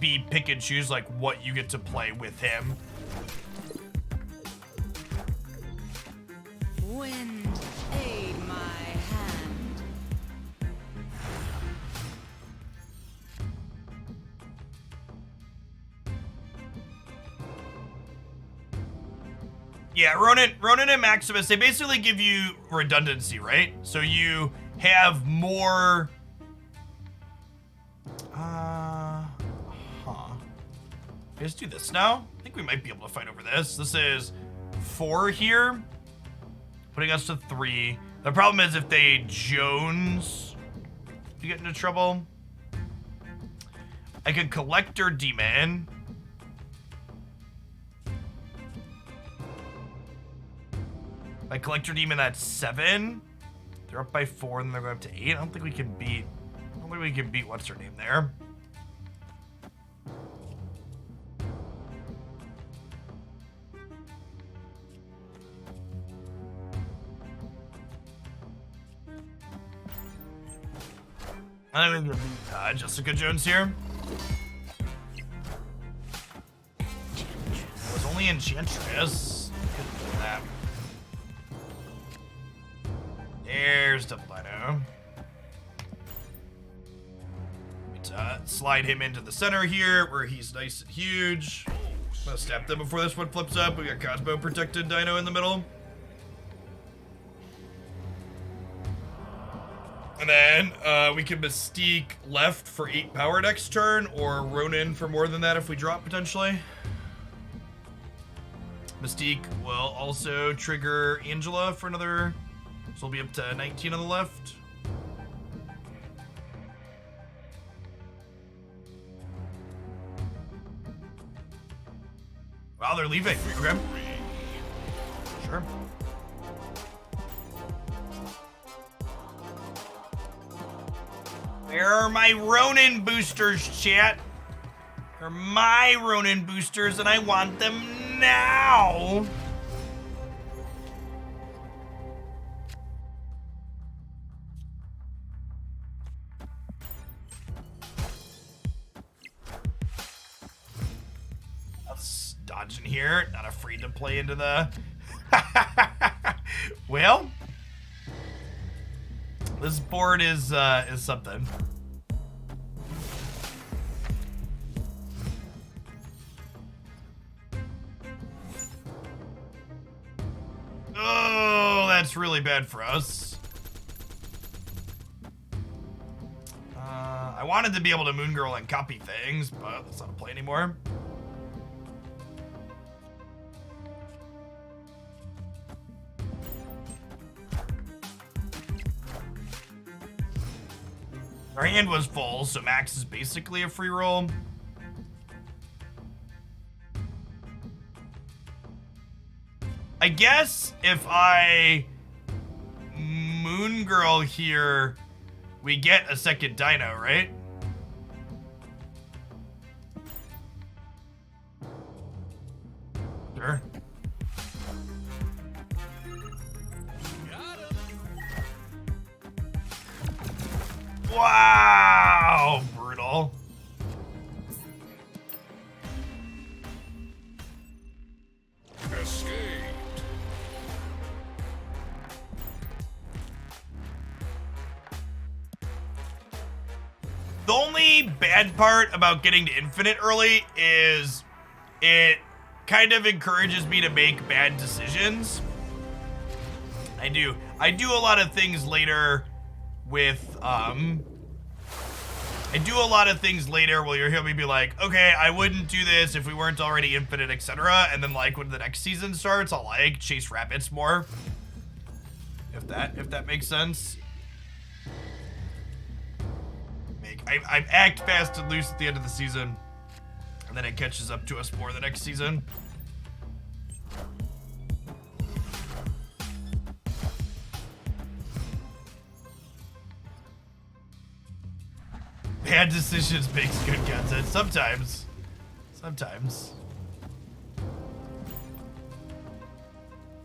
be pick and choose like what you get to play with him. Wind, aid my hand. Yeah, Ronan and Maximus, they basically give you redundancy, right? So you have more... Let's do this now. I think we might be able to fight over this. This is 4 here, putting us to 3. The problem is if they Jones, you get into trouble. I could Collector Demon. By Collector Demon, that's 7. They're up by 4, and they're going up to 8. I don't think we can beat what's her name there. I think we're gonna beat Jessica Jones here. It was only Enchantress. Couldn't do that. There's the Dino. Slide him into the center here, where he's nice and huge. I'm gonna step them before this one flips up. We got Cosmo protected Dino in the middle. And then we can Mystique left for 8 power next turn, or Ronan for more than that if we drop potentially. Mystique will also trigger Angela for another, so we'll be up to 19 on the left. Wow, they're leaving. Okay. Sure. Where are my Ronan boosters, chat? They're my Ronan boosters, and I want them now. Let's dodge in here. Not afraid to play into the... Well... This board is something. Oh, that's really bad for us. I wanted to be able to Moon Girl and copy things, but that's not a play anymore. Our hand was full, so Max is basically a free roll. I guess if I Moon Girl here, we get a second Dino, right? Sure. Wow, brutal. Escaped. The only bad part about getting to infinite early is it kind of encourages me to make bad decisions. I do a lot of things later with, I do a lot of things later where you'll hear me be like, okay, I wouldn't do this if we weren't already infinite, etc. And then like when the next season starts, I'll like chase rabbits more. If that makes sense. I act fast and loose at the end of the season, and then it catches up to us more the next season. Bad decisions makes good content. Sometimes.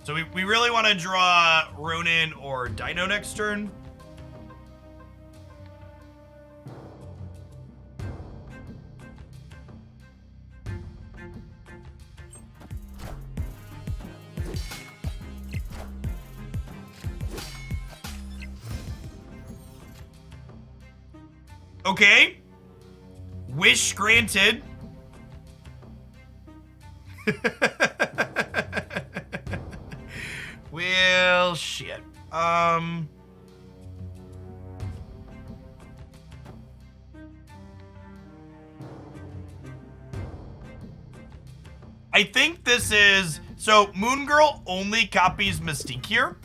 So we really want to draw Ronan or Dino next turn. Okay. Wish granted. Well, shit. I think this is... So, Moon Girl only copies Mystique here.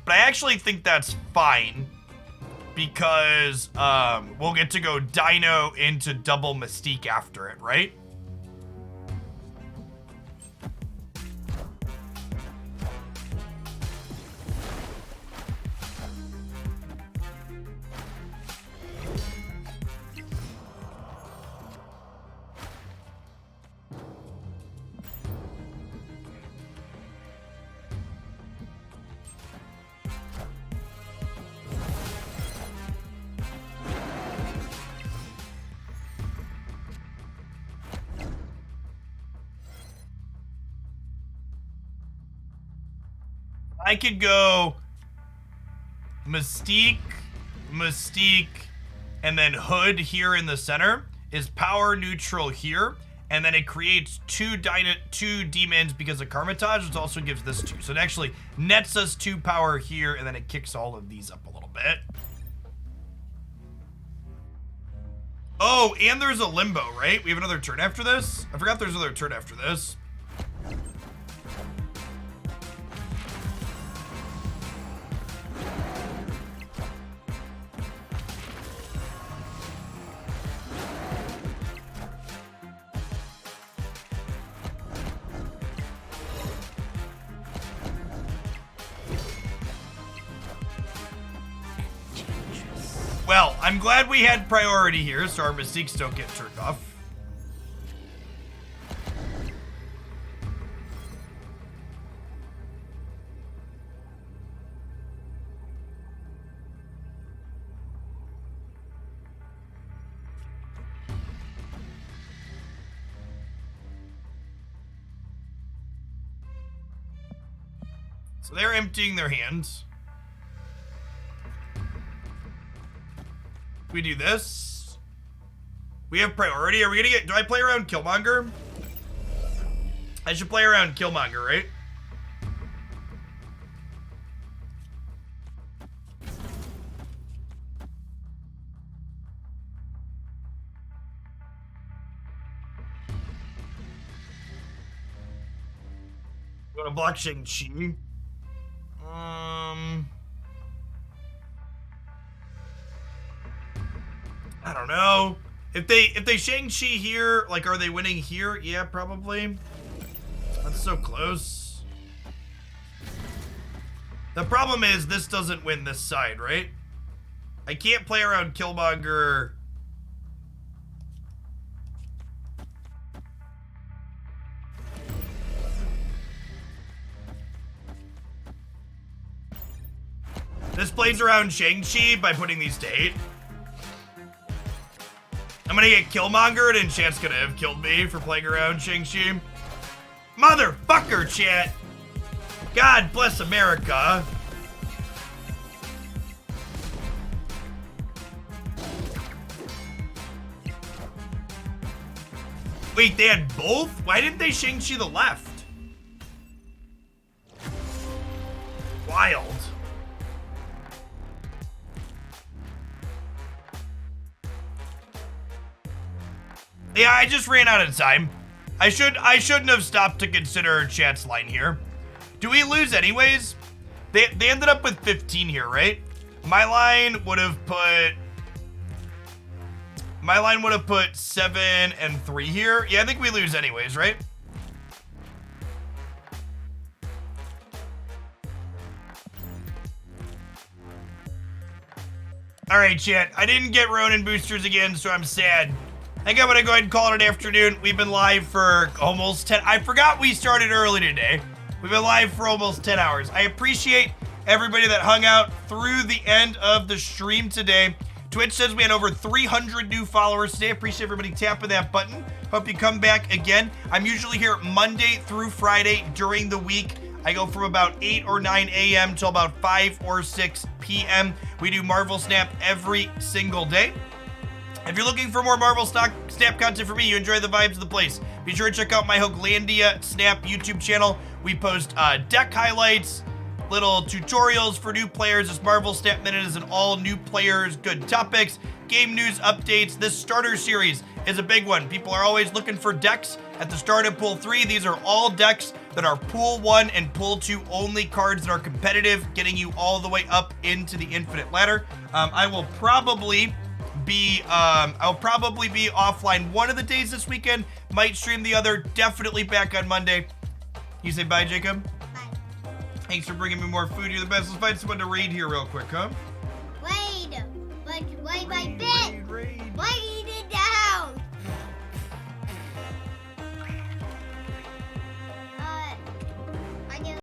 But I actually think that's fine. Because we'll get to go Dino into double Mystique after it, right? I could go Mystique, and then Hood here in the center is power neutral here, and then it creates two demons because of Karmatage, which also gives this 2. So it actually nets us 2 power here, and then it kicks all of these up a little bit. Oh, and there's a Limbo, right? We have another turn after this? I forgot there's another turn after this. Well, I'm glad we had priority here, so our Mystiques don't get turned off. So they're emptying their hands. We do this. We have priority. Are we gonna get... Do I play around Killmonger? I should play around Killmonger, right? Go to block Shang-Chi. I don't know. If they Shang-Chi here, like, are they winning here? Yeah, probably. That's so close. The problem is this doesn't win this side, right? I can't play around Killmonger. This plays around Shang-Chi by putting these to 8. gonna get Killmongered and chat's gonna have killed me for playing around Shang-Chi. Motherfucker, chat. God bless America. Wait, they had both? Why didn't they Shang-Chi the left? Wild. Yeah, I just ran out of time. I shouldn't have stopped to consider chat's line here. Do we lose anyways? They ended up with 15 here, right? My line would have put 7 and 3 here. Yeah, I think we lose anyways, right? All right, chat. I didn't get Ronan boosters again, so I'm sad. I think I'm gonna go ahead and call it an afternoon. We've been live for almost 10. I forgot we started early today. We've been live for almost 10 hours. I appreciate everybody that hung out through the end of the stream today. Twitch says we had over 300 new followers today. Appreciate everybody tapping that button. Hope you come back again. I'm usually here Monday through Friday during the week. I go from about 8 or 9 a.m. till about 5 or 6 p.m. We do Marvel Snap every single day. If you're looking for more Marvel Snap content from me, you enjoy the vibes of the place, be sure to check out my Hoaglandia Snap YouTube channel. We post deck highlights, little tutorials for new players. This Marvel Snap Minute is an all new players, good topics, game news updates. This starter series is a big one. People are always looking for decks at the start of Pool 3. These are all decks that are Pool 1 and Pool 2 only cards that are competitive, getting you all the way up into the Infinite Ladder. I'll probably be offline one of the days this weekend. Might stream the other. Definitely back on Monday. You say bye, Jacob? Bye. Thanks for bringing me more food. You're the best. Let's find someone to raid here real quick, huh? Wait my bit. Raid. Wait it